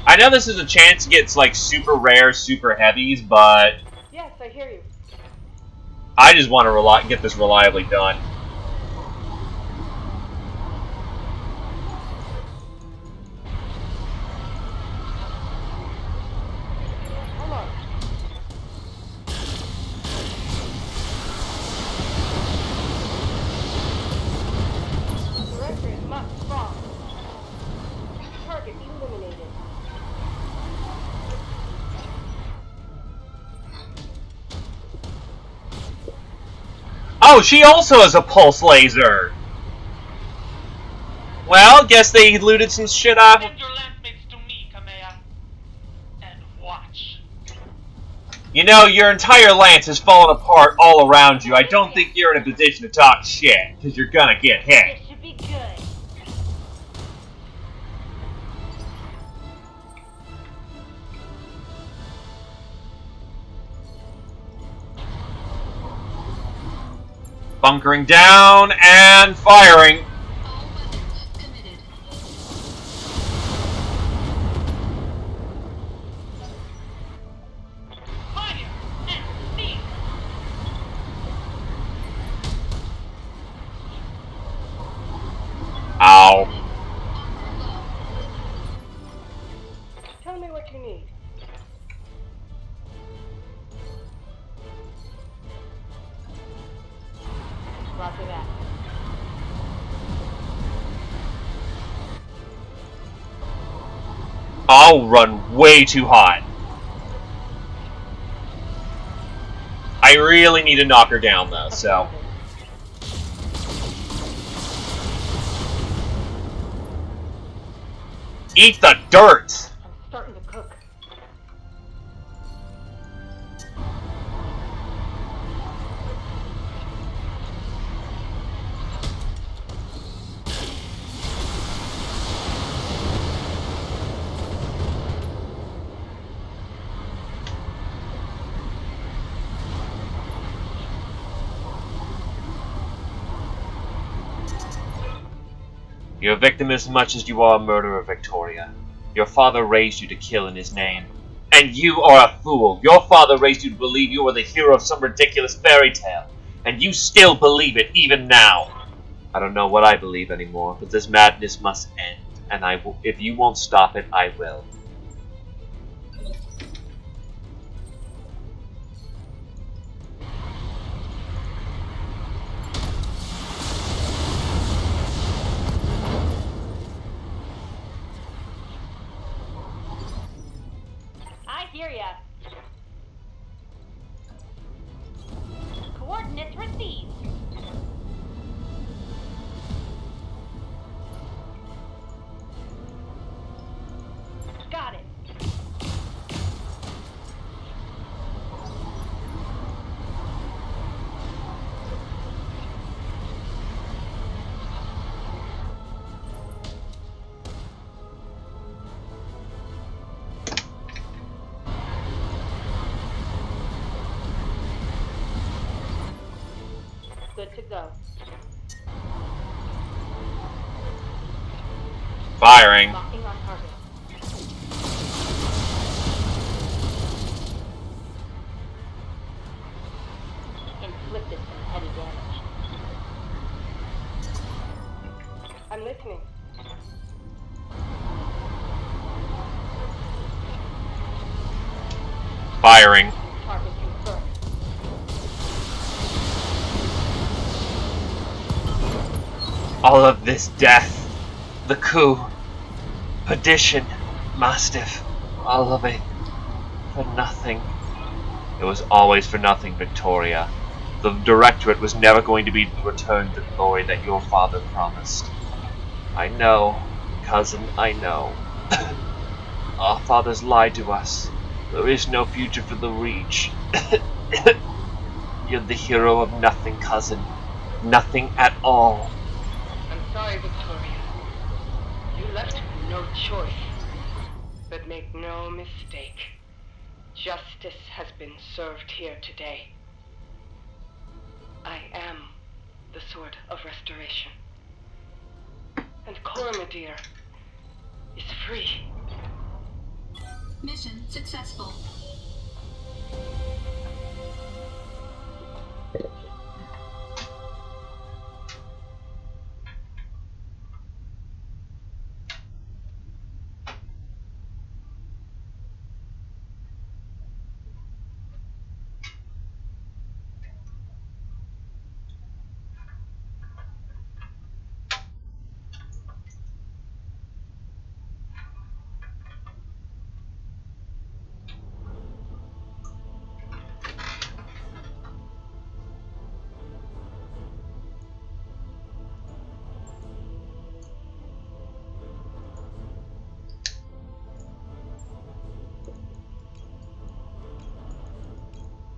Speaker 10: I know this is a chance to get, like, super rare, super heavies, but
Speaker 11: Yes, I hear you.
Speaker 10: I just want to get this reliably done.
Speaker 11: Come on. Directors must fall. Target eliminated.
Speaker 10: Oh, she also has a pulse laser! Well, guess they looted some shit off.
Speaker 13: Send your lancemates to me, Kamea. And watch.
Speaker 10: You know, your entire lance has fallen apart all around you. I don't think you're in a position to talk shit, because you're gonna get hit.
Speaker 5: This should be good.
Speaker 10: Bunkering down and firing.
Speaker 7: All weapons committed.
Speaker 13: Fire! And cease!
Speaker 10: Ow.
Speaker 11: Tell me what you need.
Speaker 5: Roger that.
Speaker 10: I'll run way too hot. I really need to knock her down, though, so... Eat the dirt!
Speaker 5: I'm starting to cook.
Speaker 10: You're a victim as much as you are a murderer, Victoria. Your father raised you to kill in his name. And you are a fool. Your father raised you to believe you were the hero of some ridiculous fairy tale. And you still believe it, even now. I don't know what I believe anymore, but this madness must end. And if you won't stop it, I will.
Speaker 5: I hear ya. Coordinates received. Got it. Good to go.
Speaker 10: Firing.
Speaker 5: Locking on target. Inflicted some heavy damage.
Speaker 11: I'm listening.
Speaker 10: Firing.
Speaker 5: Target confirmed.
Speaker 10: All of this death, the coup, perdition, Mastiff, all of it, for nothing. It was always for nothing, Victoria. The Directorate was never going to be returned the glory that your father promised. I know, cousin, I know. Our fathers lied to us. There is no future for the Reach. You're the hero of nothing, cousin. Nothing at all.
Speaker 11: I'm sorry, Victoria. You left me no choice. But make no mistake. Justice has been served here today. I am the Sword of Restoration. And Cormadir is free.
Speaker 7: Mission successful.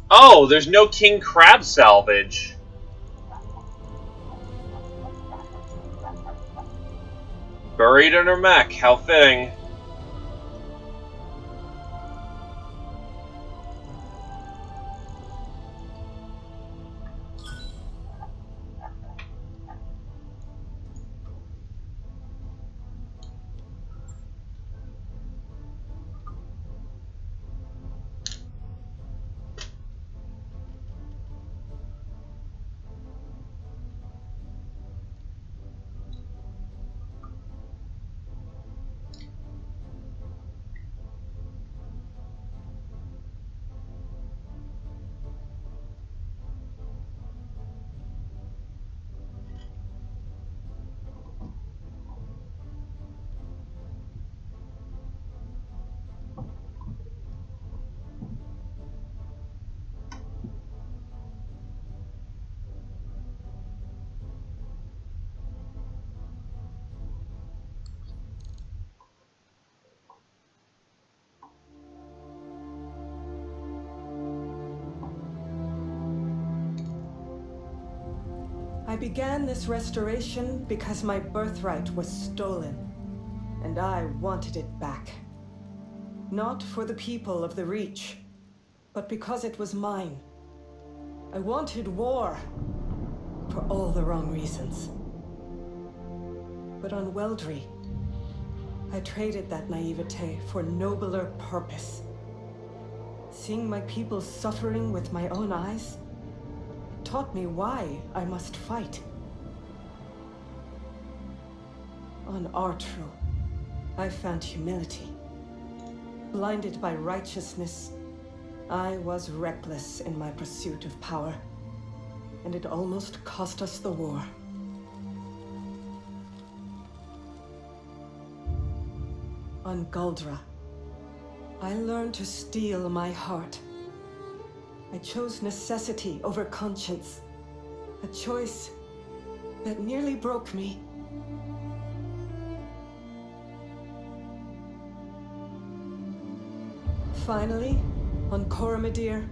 Speaker 10: Oh, there's no King Crab salvage. Buried in her mech, how fitting.
Speaker 16: I began this restoration because my birthright was stolen, and I wanted it back. Not for the people of the Reach, but because it was mine. I wanted war, for all the wrong reasons. But on Weldry, I traded that naivete for nobler purpose. Seeing my people suffering with my own eyes taught me why I must fight. On Artru, I found humility. Blinded by righteousness, I was reckless in my pursuit of power, and it almost cost us the war. On Guldra, I learned to steel my heart. I chose necessity over conscience, a choice that nearly broke me. Finally, on Coromidere,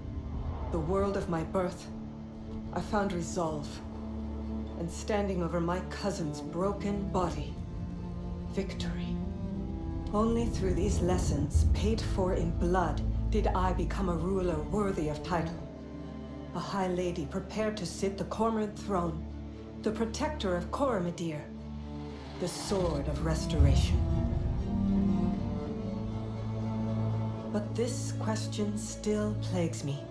Speaker 16: the world of my birth, I found resolve, and standing over my cousin's broken body, victory. Only through these lessons, paid for in blood, did I become a ruler worthy of title. A high lady prepared to sit the Cormorant throne, the protector of Coromidere, the sword of restoration. But this question still plagues me.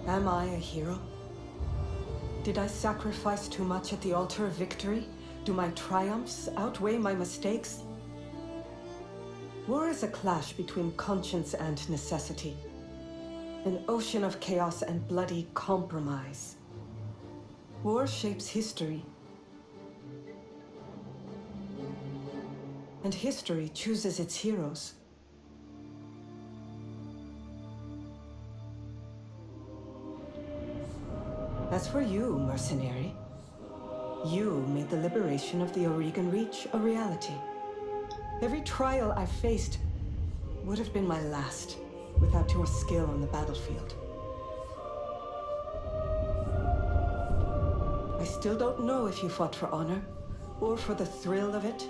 Speaker 16: Am I a hero? Did I sacrifice too much at the altar of victory? Do my triumphs outweigh my mistakes? War is a clash between conscience and necessity. An ocean of chaos and bloody compromise. War shapes history. And history chooses its heroes. As for you, mercenary, you made the liberation of the Oregon Reach a reality. Every trial I faced would have been my last without your skill on the battlefield. I still don't know if you fought for honor, or for the thrill of it,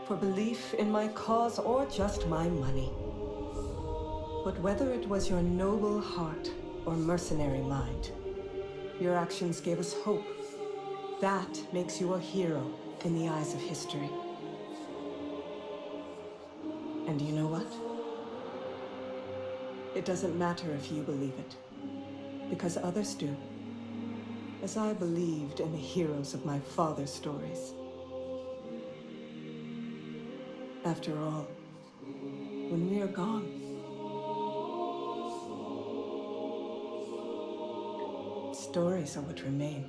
Speaker 16: for belief in my cause, or just my money. But whether it was your noble heart or mercenary mind, your actions gave us hope. That makes you a hero in the eyes of history. And you know what? It doesn't matter if you believe it, because others do, as I believed in the heroes of my father's stories. After all, when we are gone, stories are what remain.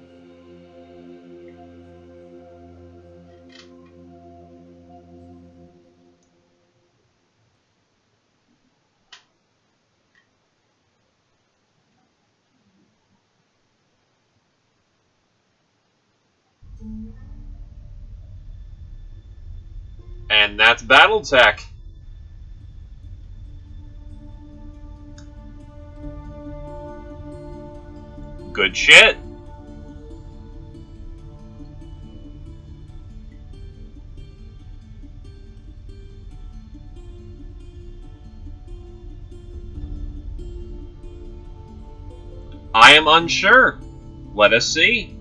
Speaker 1: And that's BattleTech. Good shit. I am unsure. Let us see.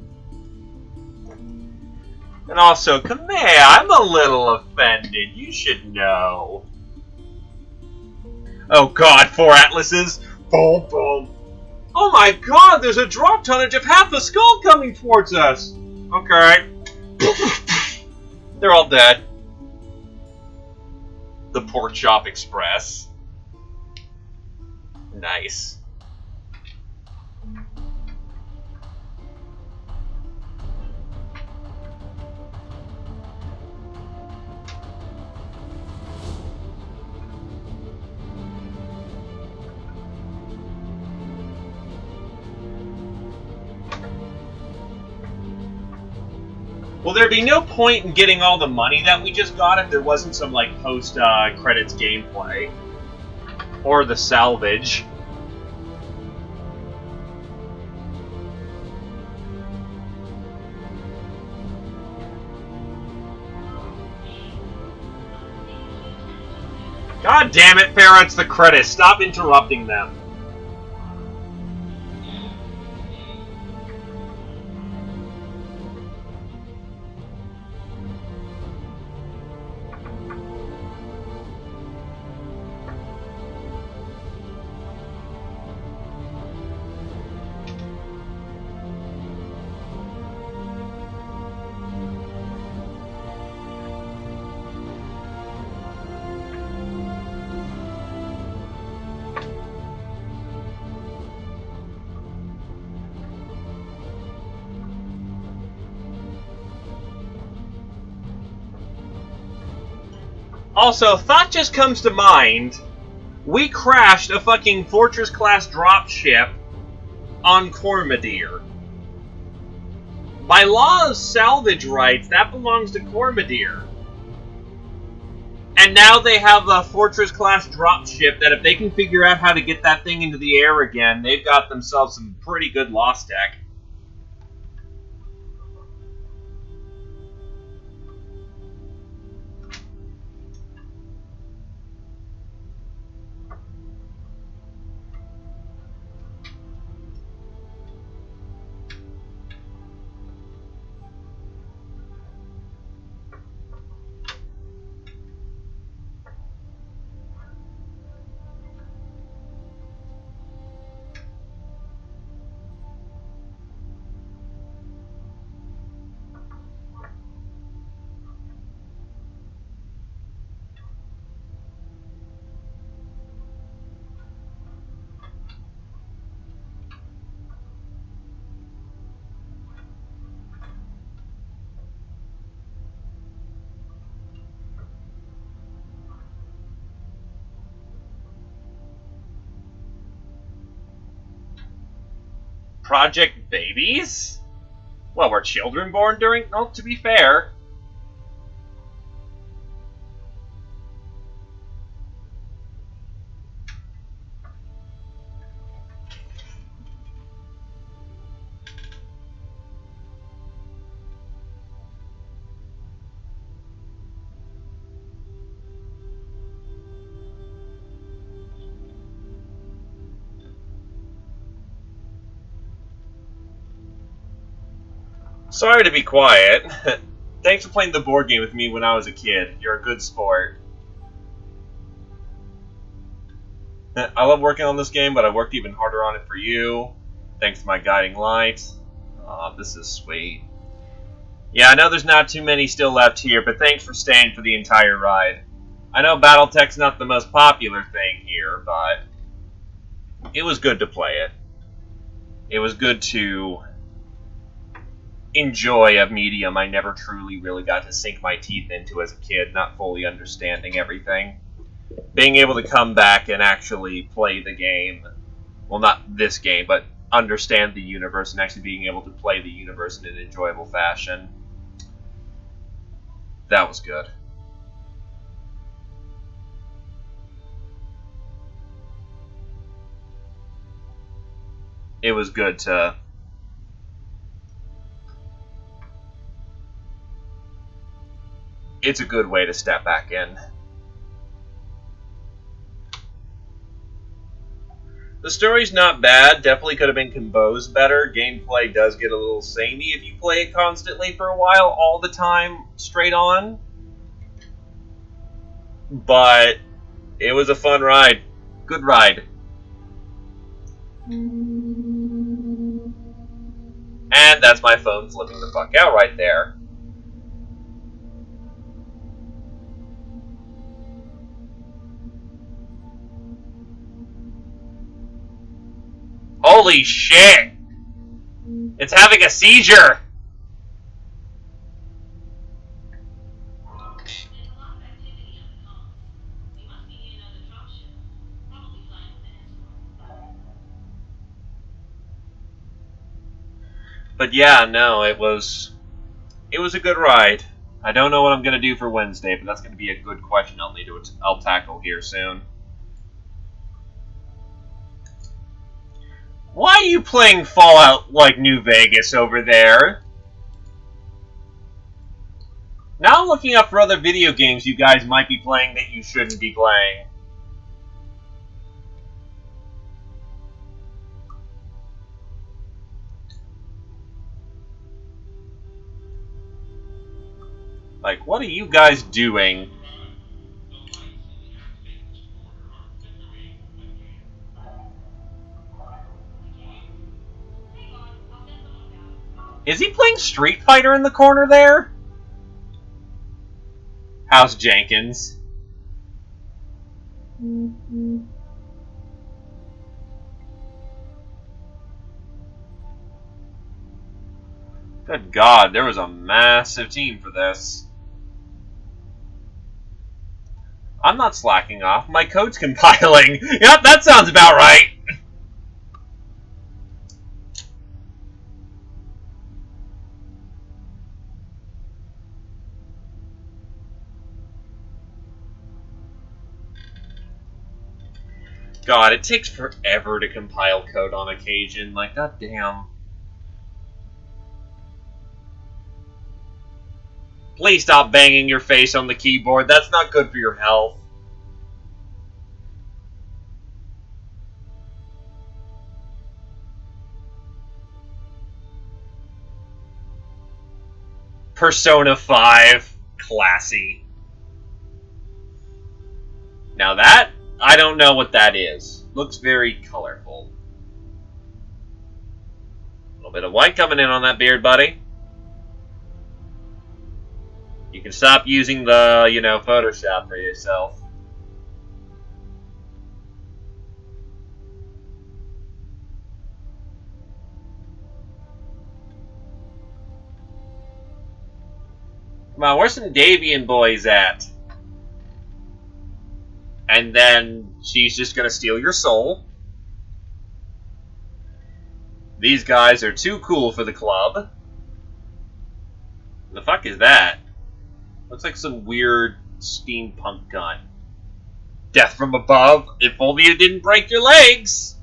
Speaker 1: And also, come here, I'm a little offended. You should know. Oh god, 4 atlases? Boom, boom. Oh my god, there's a drop tonnage of half a skull coming towards us. Okay. They're all dead. The Pork Chop Express. Nice. Will there be no point in getting all the money that we just got if there wasn't some, like, post-credits gameplay? Or the salvage?
Speaker 10: God damn it, Farah, it's the credits. Stop interrupting them. Also, thought just comes to mind, we crashed a fucking Fortress-class dropship on Cormadir. By law of salvage rights, that belongs to Cormadir. And now they have a Fortress-class dropship that if they can figure out how to get that thing into the air again, they've got themselves some pretty good lost tech. Project Babies? Well, were children born during... Well, to be fair... Sorry to be quiet. Thanks for playing the board game with me when I was a kid. You're a good sport. I love working on this game, but I worked even harder on it for you. Thanks to my guiding light. Aw, this is sweet. Yeah, I know there's not too many still left here, but thanks for staying for the entire ride. I know BattleTech's not the most popular thing here, but it was good to play it. It was good to enjoy a medium I never truly really got to sink my teeth into as a kid, not fully understanding everything. Being able to come back and actually play the game, well, not this game, but understand the universe and actually being able to play the universe in an enjoyable fashion, that was good. It was good to... It's a good way to step back in. The story's not bad, definitely could have been composed better. Gameplay does get a little samey if you play it constantly for a while, all the time, straight on. But it was a fun ride. Good ride. And that's my phone flipping the fuck out right there. Holy shit! It's having a seizure! But yeah, no, it was a good ride. I don't know what I'm going to do for Wednesday, but that's going to be a good question I'll tackle here soon. Why are you playing Fallout like New Vegas over there? Now I'm looking up for other video games you guys might be playing that you shouldn't be playing. Like, what are you guys doing? Is he playing Street Fighter in the corner there? How's Jenkins? Good God, there was a massive team for this. I'm not slacking off. My code's compiling. Yep, that sounds about right. God, it takes forever to compile code on occasion. Like, goddamn. Please stop banging your face on the keyboard. That's not good for your health. Persona 5. Classy. Now that, I don't know what that is. Looks very colorful. A little bit of white coming in on that beard, buddy. You can stop using the, Photoshop for yourself. Come on, where's some Davian boys at? And then she's just gonna steal your soul. These guys are too cool for the club. The fuck is that? Looks like some weird steampunk gun. Death from above. If only you didn't break your legs.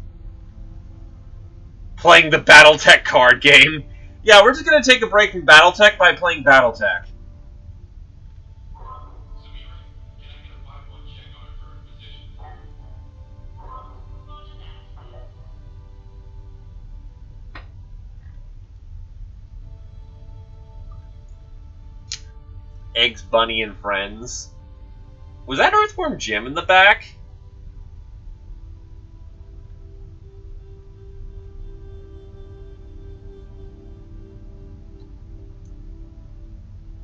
Speaker 10: Playing the BattleTech card game. Yeah, we're just gonna take a break from BattleTech by playing BattleTech. Eggs, Bunny, and Friends. Was that Earthworm Jim in the back?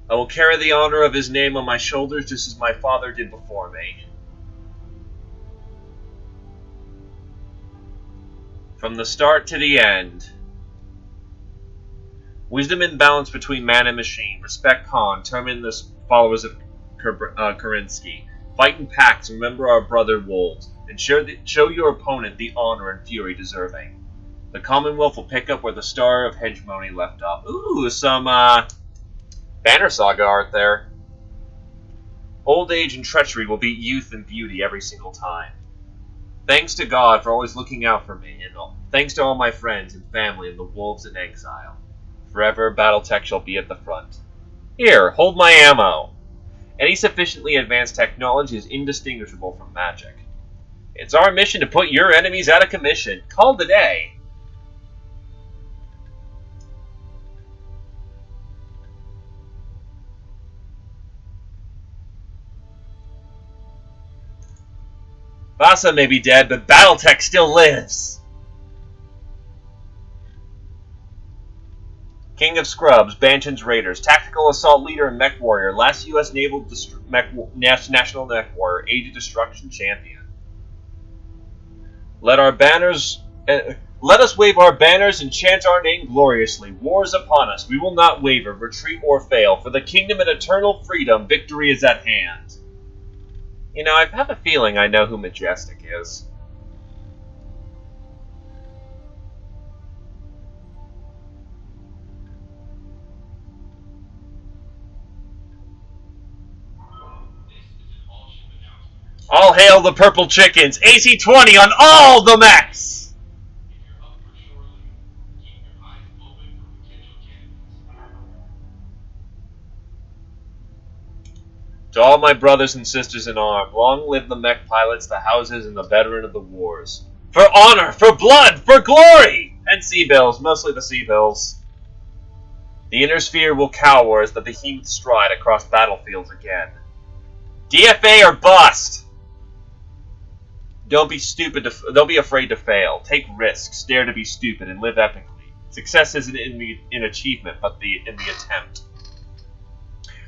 Speaker 10: I will carry the honor of his name on my shoulders just as my father did before me. From the start to the end. Wisdom and balance between man and machine. Respect Khan. Terminate the followers of Kerensky. Fight in packs. Remember our brother wolves. And show your opponent the honor and fury deserving. The Commonwealth will pick up where the Star of Hegemony left off. Ooh, some Banner Saga art there. Old age and treachery will beat youth and beauty every single time. Thanks to God for always looking out for me, and thanks to all my friends and family and the wolves in exile. Forever, BattleTech shall be at the front. Here, hold my ammo. Any sufficiently advanced technology is indistinguishable from magic. It's our mission to put your enemies out of commission. Call today. Vasa may be dead, but BattleTech still lives. King of Scrubs, Banshin's Raiders, Tactical Assault Leader and Mech Warrior, last U.S. Naval National Mech Warrior, Age of Destruction Champion. Let us wave our banners and chant our name gloriously. War is upon us. We will not waver, retreat, or fail. For the kingdom and eternal freedom, victory is at hand. You know, I have a feeling I know who Majestic is. All hail the purple chickens! AC-20 on all the mechs! To all my brothers and sisters in arms, long live the mech pilots, the houses, and the veteran of the wars. For honor, for blood, for glory! And sea bills, mostly the sea bills. The inner sphere will cower as the behemoths stride across battlefields again. DFA or bust! Don't be afraid to fail. Take risks, dare to be stupid, and live epically. Success isn't in achievement, but in the attempt.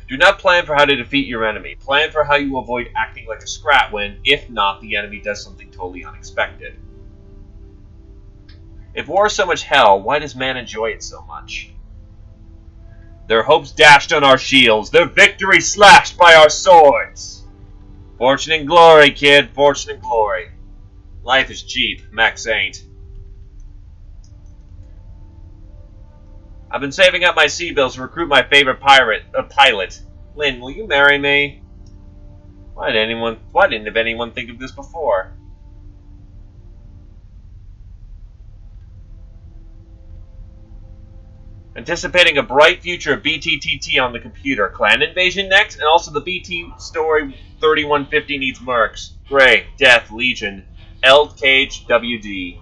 Speaker 10: Do not plan for how to defeat your enemy. Plan for how you will avoid acting like a scrat when, if not, the enemy does something totally unexpected. If war is so much hell, why does man enjoy it so much? Their hopes dashed on our shields, their victory slashed by our swords. Fortune and glory, kid, fortune and glory. Life is cheap, Max ain't. I've been saving up my sea bills to recruit my favorite pilot. Lynn, will you marry me? Why didn't anyone think of this before? Anticipating a bright future of BTTT on the computer. Clan invasion next, and also the BT story 3150 needs mercs. Gray, Death, Legion, Eld Cage, WD.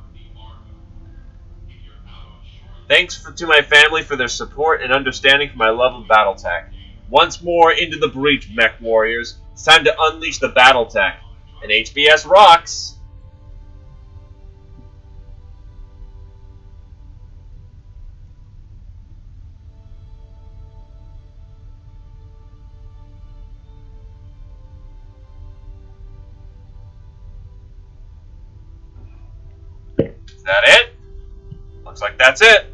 Speaker 10: Thanks to my family for their support and understanding for my love of BattleTech. Once more into the breach, mech warriors. It's time to unleash the BattleTech. And HBS rocks! Is that it? Looks like that's it.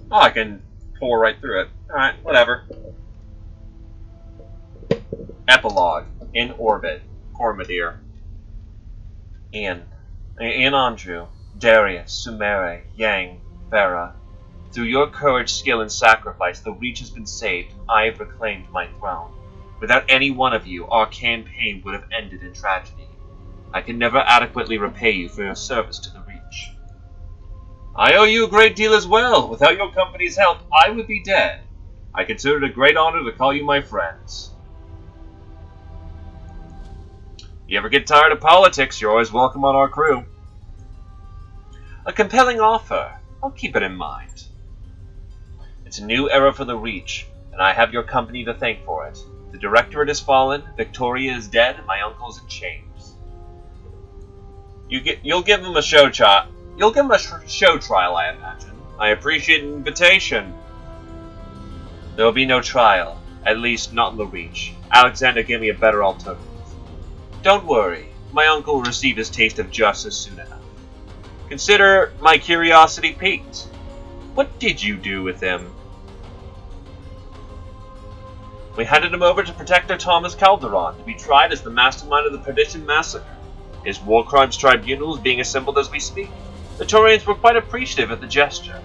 Speaker 10: Oh, I can pour right through it. Alright, whatever. Epilogue. In orbit. Cormadir. Ian Andrew. Darius. Sumere. Yang. Farah. Through your courage, skill, and sacrifice, the Reach has been saved. I have reclaimed my throne. Without any one of you, our campaign would have ended in tragedy. I can never adequately repay you for your service to the Reach. I owe you a great deal as well. Without your company's help, I would be dead. I consider it a great honor to call you my friends. You ever get tired of politics, you're always welcome on our crew. A compelling offer. I'll keep it in mind. It's a new era for the Reach, and I have your company to thank for it. The Directorate has fallen, Victoria is dead, and my uncle's in chains. You'll give him a show trial. You'll give him a show trial, I imagine. I appreciate an invitation. There will be no trial, at least not in the Reach. Alexander gave me a better alternative. Don't worry, my uncle will receive his taste of justice soon enough. Consider my curiosity piqued. What did you do with him? We handed him over to Protector Thomas Calderon to be tried as the mastermind of the Perdition Massacre. His War Crimes Tribunal is being assembled as we speak. The Taurians were quite appreciative of the gesture.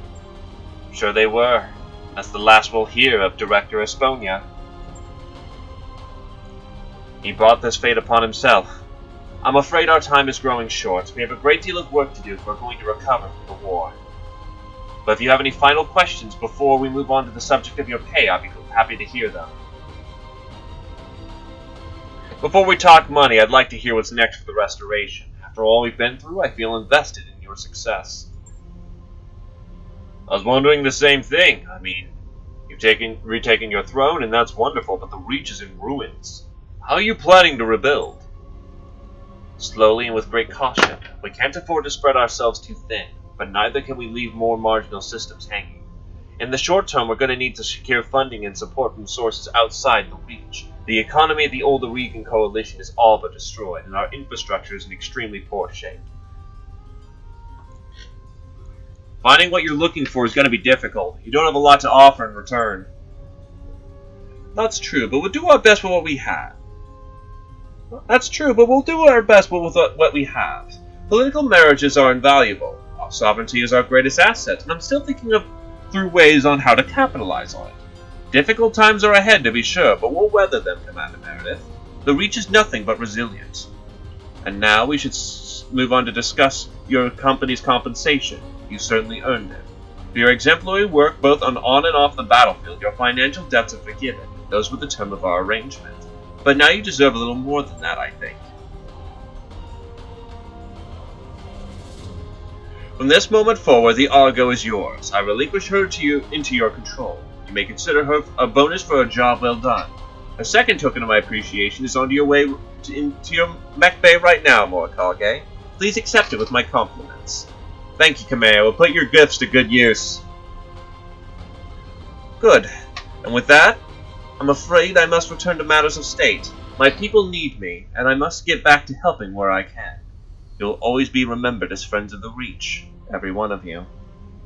Speaker 10: I'm sure they were. That's the last we'll hear of Director Esponia. He brought this fate upon himself. I'm afraid our time is growing short. We have a great deal of work to do if we're going to recover from the war. But if you have any final questions before we move on to the subject of your pay, I'd be happy to hear them. Before we talk money, I'd like to hear what's next for the restoration. After all we've been through, I feel invested in your success. I was wondering the same thing. I mean, you've retaken your throne, and that's wonderful, but the Reach is in ruins. How are you planning to rebuild? Slowly and with great caution. We can't afford to spread ourselves too thin, but neither can we leave more marginal systems hanging. In the short term, we're going to need to secure funding and support from sources outside the Reach. The economy of the old Aurigan Coalition is all but destroyed, and our infrastructure is in extremely poor shape. Finding what you're looking for is going to be difficult. You don't have a lot to offer in return. That's true, but we'll do our best with what we have. That's true, but we'll do our best with what we have. Political marriages are invaluable. Our sovereignty is our greatest asset, and I'm still thinking through ways on how to capitalize on it. Difficult times are ahead, to be sure, but we'll weather them, Commander Meredith. The Reach is nothing but resilient. And now we should move on to discuss your company's compensation. You certainly earned it. For your exemplary work both on and off the battlefield, your financial debts are forgiven. Those were the terms of our arrangement. But now you deserve a little more than that, I think. From this moment forward, the Argo is yours. I relinquish her to you into your control. You may consider her a bonus for a job well done. A second token of my appreciation is on your way into your mech bay right now, Morikage. Please accept it with my compliments. Thank you, Kamea. We'll put your gifts to good use. Good. And with that, I'm afraid I must return to matters of state. My people need me, and I must get back to helping where I can. You'll always be remembered as friends of the Reach, every one of you.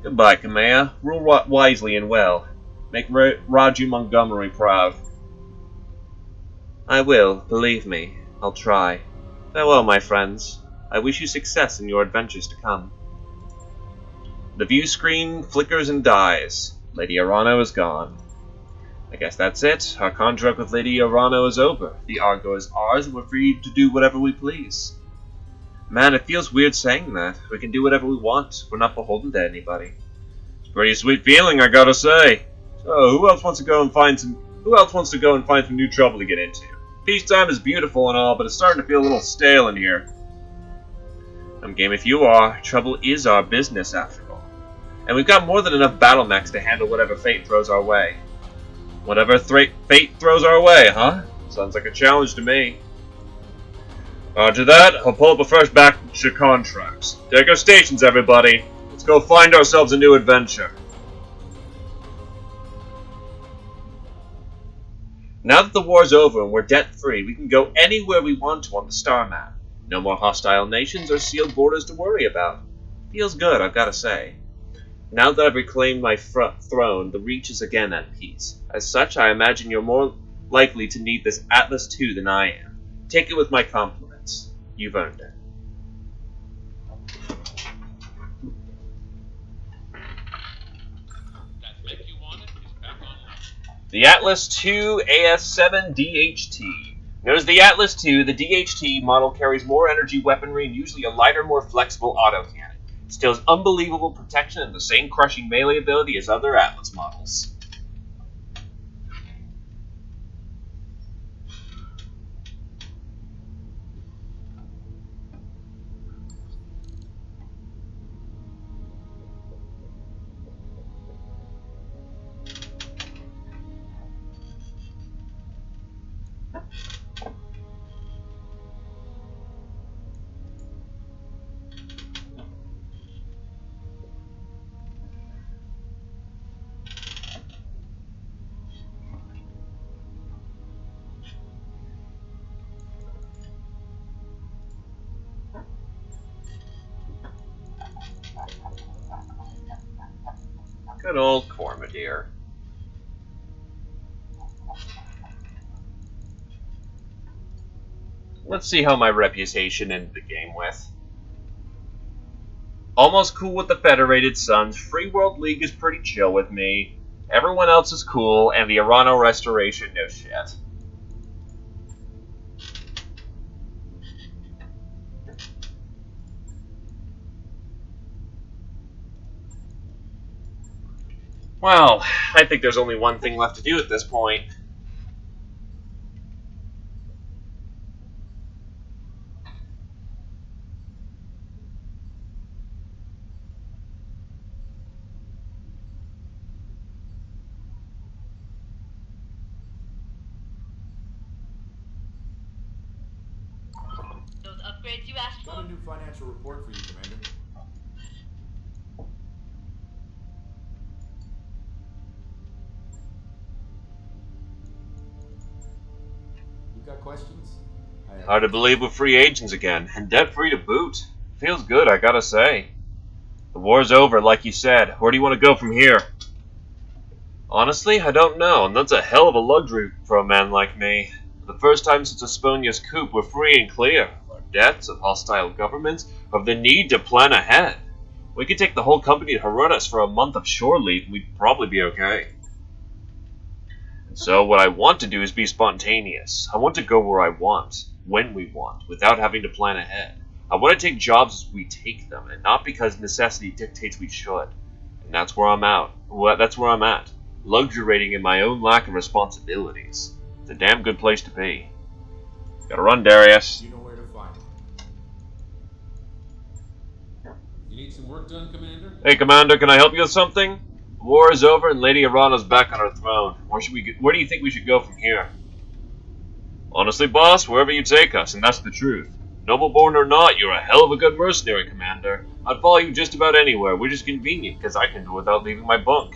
Speaker 10: Goodbye, Kamea. Rule wisely and well. Make Raju Montgomery proud. I will, believe me. I'll try. Farewell, my friends. I wish you success in your adventures to come. The view screen flickers and dies. Lady Arano is gone. I guess that's it. Our contract with Lady Arano is over. The Argo is ours, and we're free to do whatever we please. Man, it feels weird saying that. We can do whatever we want. We're not beholden to anybody. It's a pretty sweet feeling, I gotta say. So, who else wants to go and find some new trouble to get into? Peacetime is beautiful and all, but it's starting to feel a little stale in here. I'm game if you are. Trouble is our business, after all. And we've got more than enough battle mechs to handle whatever fate throws our way. Whatever fate throws our way, huh? Sounds like a challenge to me. To that, I'll pull up a fresh batch of contracts. Take our stations, everybody. Let's go find ourselves a new adventure. Now that the war's over and we're debt-free, we can go anywhere we want to on the star map. No more hostile nations or sealed borders to worry about. Feels good, I've gotta say. Now that I've reclaimed my throne, the Reach is again at peace. As such, I imagine you're more likely to need this Atlas II than I am. Take it with my compliments. You've earned it. The Atlas II AS7 DHT. Known as the Atlas II, the DHT model carries more energy weaponry and usually a lighter, more flexible autocannon. It still has unbelievable protection and the same crushing melee ability as other Atlas models. Good old Cormadeer. Let's see how my reputation ended the game with. Almost cool with the Federated Suns, Free World League is pretty chill with me, everyone else is cool, and the Arano Restoration, no shit. Well, I think there's only one thing left to do at this point.
Speaker 2: Those upgrades you asked for?
Speaker 9: Got a new financial report for you, Commander. You got questions?
Speaker 10: Hard to believe we're free agents again, and debt-free to boot. Feels good, I gotta say. The war's over, like you said. Where do you want to go from here? Honestly, I don't know, and that's a hell of a luxury for a man like me. For the first time since Esponia's coup, we're free and clear of our debts, of hostile governments, of the need to plan ahead. We could take the whole company to Herodas for a month of shore leave, and we'd probably be okay. So what I want to do is be spontaneous. I want to go where I want, when we want, without having to plan ahead. I want to take jobs as we take them, and not because necessity dictates we should. And that's where I'm at. That's where I'm at. Luxuriating in my own lack of responsibilities. It's a damn good place to be. Gotta run, Darius.
Speaker 9: You know where to find me.
Speaker 8: You Need some work done, Commander?
Speaker 10: Hey, Commander, can I help you with something? The war is over and Lady Arana's back on her throne. Where do you think we should go from here? Honestly, boss, wherever you take us, and that's the truth. Noble-born or not, you're a hell of a good mercenary, Commander. I'd follow you just about anywhere, which is convenient, because I can do it without leaving my bunk.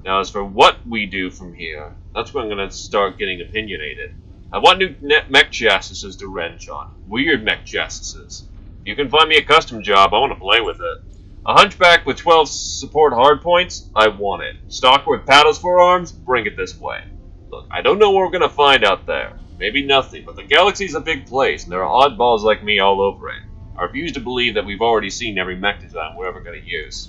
Speaker 10: Now, as for what we do from here, that's where I'm going to start getting opinionated. I want new mech chassis to wrench on. Weird mech chassis. You can find me a custom job, I want to play with it. A hunchback with 12 support hardpoints? I want it. Stalker with paddles for arms? Bring it this way. Look, I don't know what we're going to find out there. Maybe nothing, but the galaxy's a big place, and there are oddballs like me all over it. I refuse to believe that we've already seen every mech design we're ever going to use.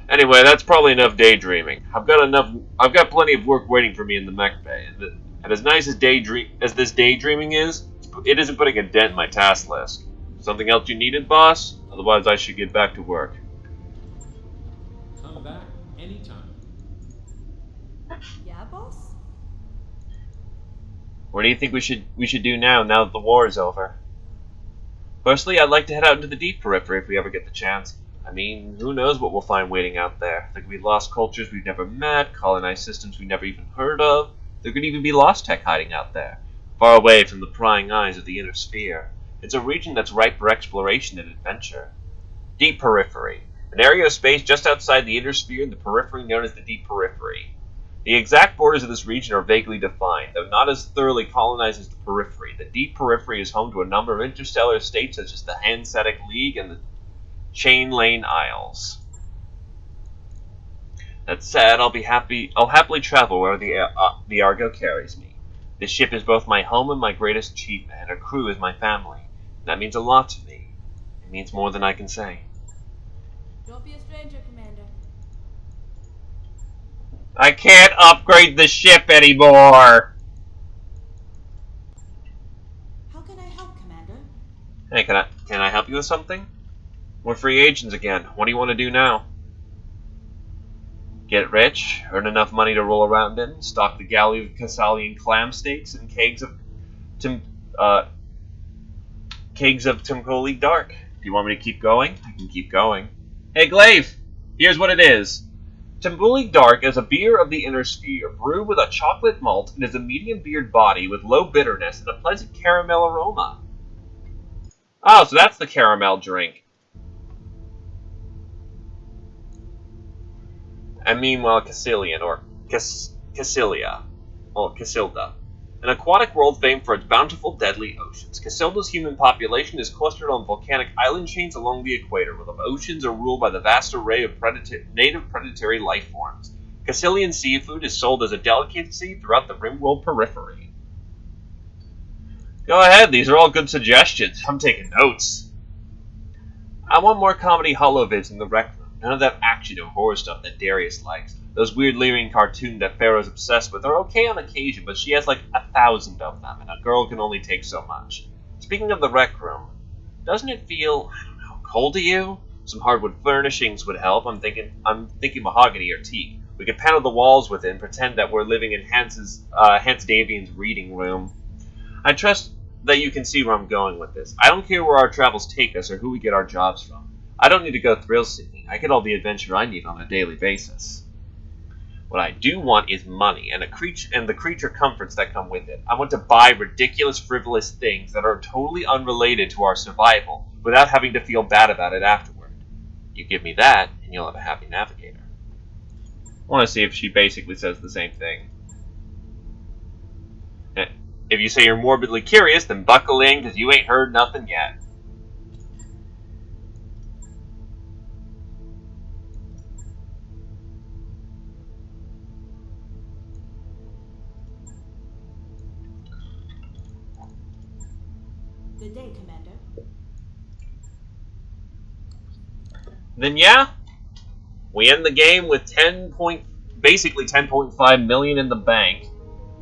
Speaker 10: Anyway, that's probably enough daydreaming. I've got plenty of work waiting for me in the mech bay, and as nice as this daydreaming is, it isn't putting a dent in my task list. Something else you needed, boss? Otherwise, I should get back to work.
Speaker 8: Come back anytime.
Speaker 12: Yeah, boss?
Speaker 10: What do you think we should do now that the war is over? Firstly, I'd like to head out into the deep periphery if we ever get the chance. I mean, who knows what we'll find waiting out there. There could be lost cultures we've never met, colonized systems we've never even heard of. There could even be lost tech hiding out there, far away from the prying eyes of the inner sphere. It's a region that's ripe for exploration and adventure. Deep periphery. An area of space just outside the inner sphere and the periphery known as the deep periphery. The exact borders of this region are vaguely defined, though not as thoroughly colonized as the periphery. The deep periphery is home to a number of interstellar states such as the Hanseatic League and the Chain Lane Isles. That said, I'll happily travel wherever the Argo carries me. This ship is both my home and my greatest achievement, and her crew is my family. That means a lot to me. It means more than I can say.
Speaker 12: Don't be a stranger, Commander.
Speaker 10: I can't upgrade the ship anymore!
Speaker 12: How can I help, Commander?
Speaker 10: Hey, can I help you with something? We're free agents again. What do you want to do now? Get rich, earn enough money to roll around in, stock the galley of Cassalian clam steaks, and kegs of Timcoli Dark. Do you want me to keep going? I can keep going. Hey, Glaive! Here's what it is. Timcoli Dark is a beer of the inner sphere, brewed with a chocolate malt and is a medium beered body with low bitterness and a pleasant caramel aroma. Oh, so that's the caramel drink. And meanwhile, Cassilian, or Cassilia, or Cassilda. An aquatic world famed for its bountiful, deadly oceans. Cassilda's human population is clustered on volcanic island chains along the equator, where the oceans are ruled by the vast array of native predatory life forms. Cassilian seafood is sold as a delicacy throughout the Rimworld periphery. Go ahead, these are all good suggestions. I'm taking notes. I want more comedy holovids in the rec room. None of that action or horror stuff that Darius likes. Those weird leering cartoons that Pharaoh's obsessed with are okay on occasion, but she has like 1,000 of them, and a girl can only take so much. Speaking of the rec room, doesn't it feel, I don't know, cold to you? Some hardwood furnishings would help. I'm thinking mahogany or teak. We could panel the walls with it and pretend that we're living in Hans Davian's reading room. I trust that you can see where I'm going with this. I don't care where our travels take us or who we get our jobs from. I don't need to go thrill-seeking. I get all the adventure I need on a daily basis. What I do want is money and the creature comforts that come with it. I want to buy ridiculous, frivolous things that are totally unrelated to our survival without having to feel bad about it afterward. You give me that, and you'll have a happy navigator. I want to see if she basically says the same thing. If you say you're morbidly curious, then buckle in, because you ain't heard nothing yet.
Speaker 12: Good day, Commander.
Speaker 10: Then yeah, we end the game with basically 10.5 million in the bank.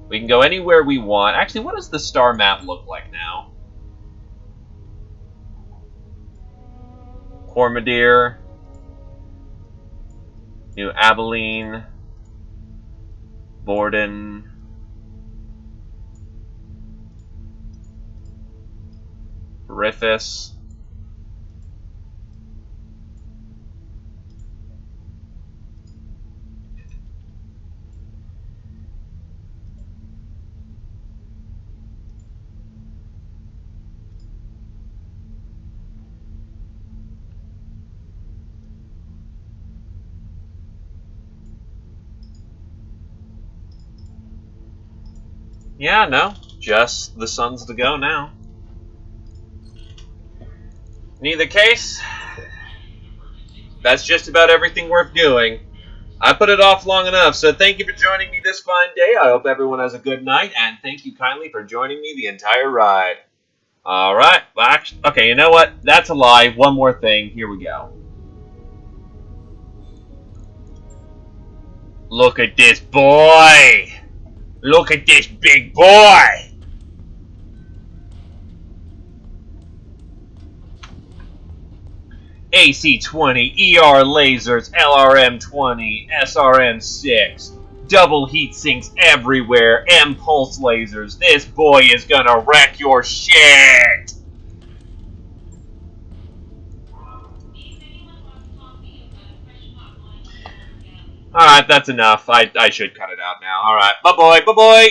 Speaker 10: We can go anywhere we want. Actually, what does the star map look like now? Cormadir, New Abilene, Borden, Rithus, Yeah, no. Just the Suns to go now. In either case, that's just about everything worth doing. I put it off long enough, so thank you for joining me this fine day. I hope everyone has a good night, and thank you kindly for joining me the entire ride. Alright, well, actually, okay, you know what? That's a lie. One more thing. Here we go. Look at this boy! Look at this big boy! AC-20, ER lasers, LRM-20, SRM-6, double heat sinks everywhere, M-pulse lasers. This boy is gonna wreck your shit! Alright, that's enough. I should cut it out now. Alright, bye-bye, bye-bye!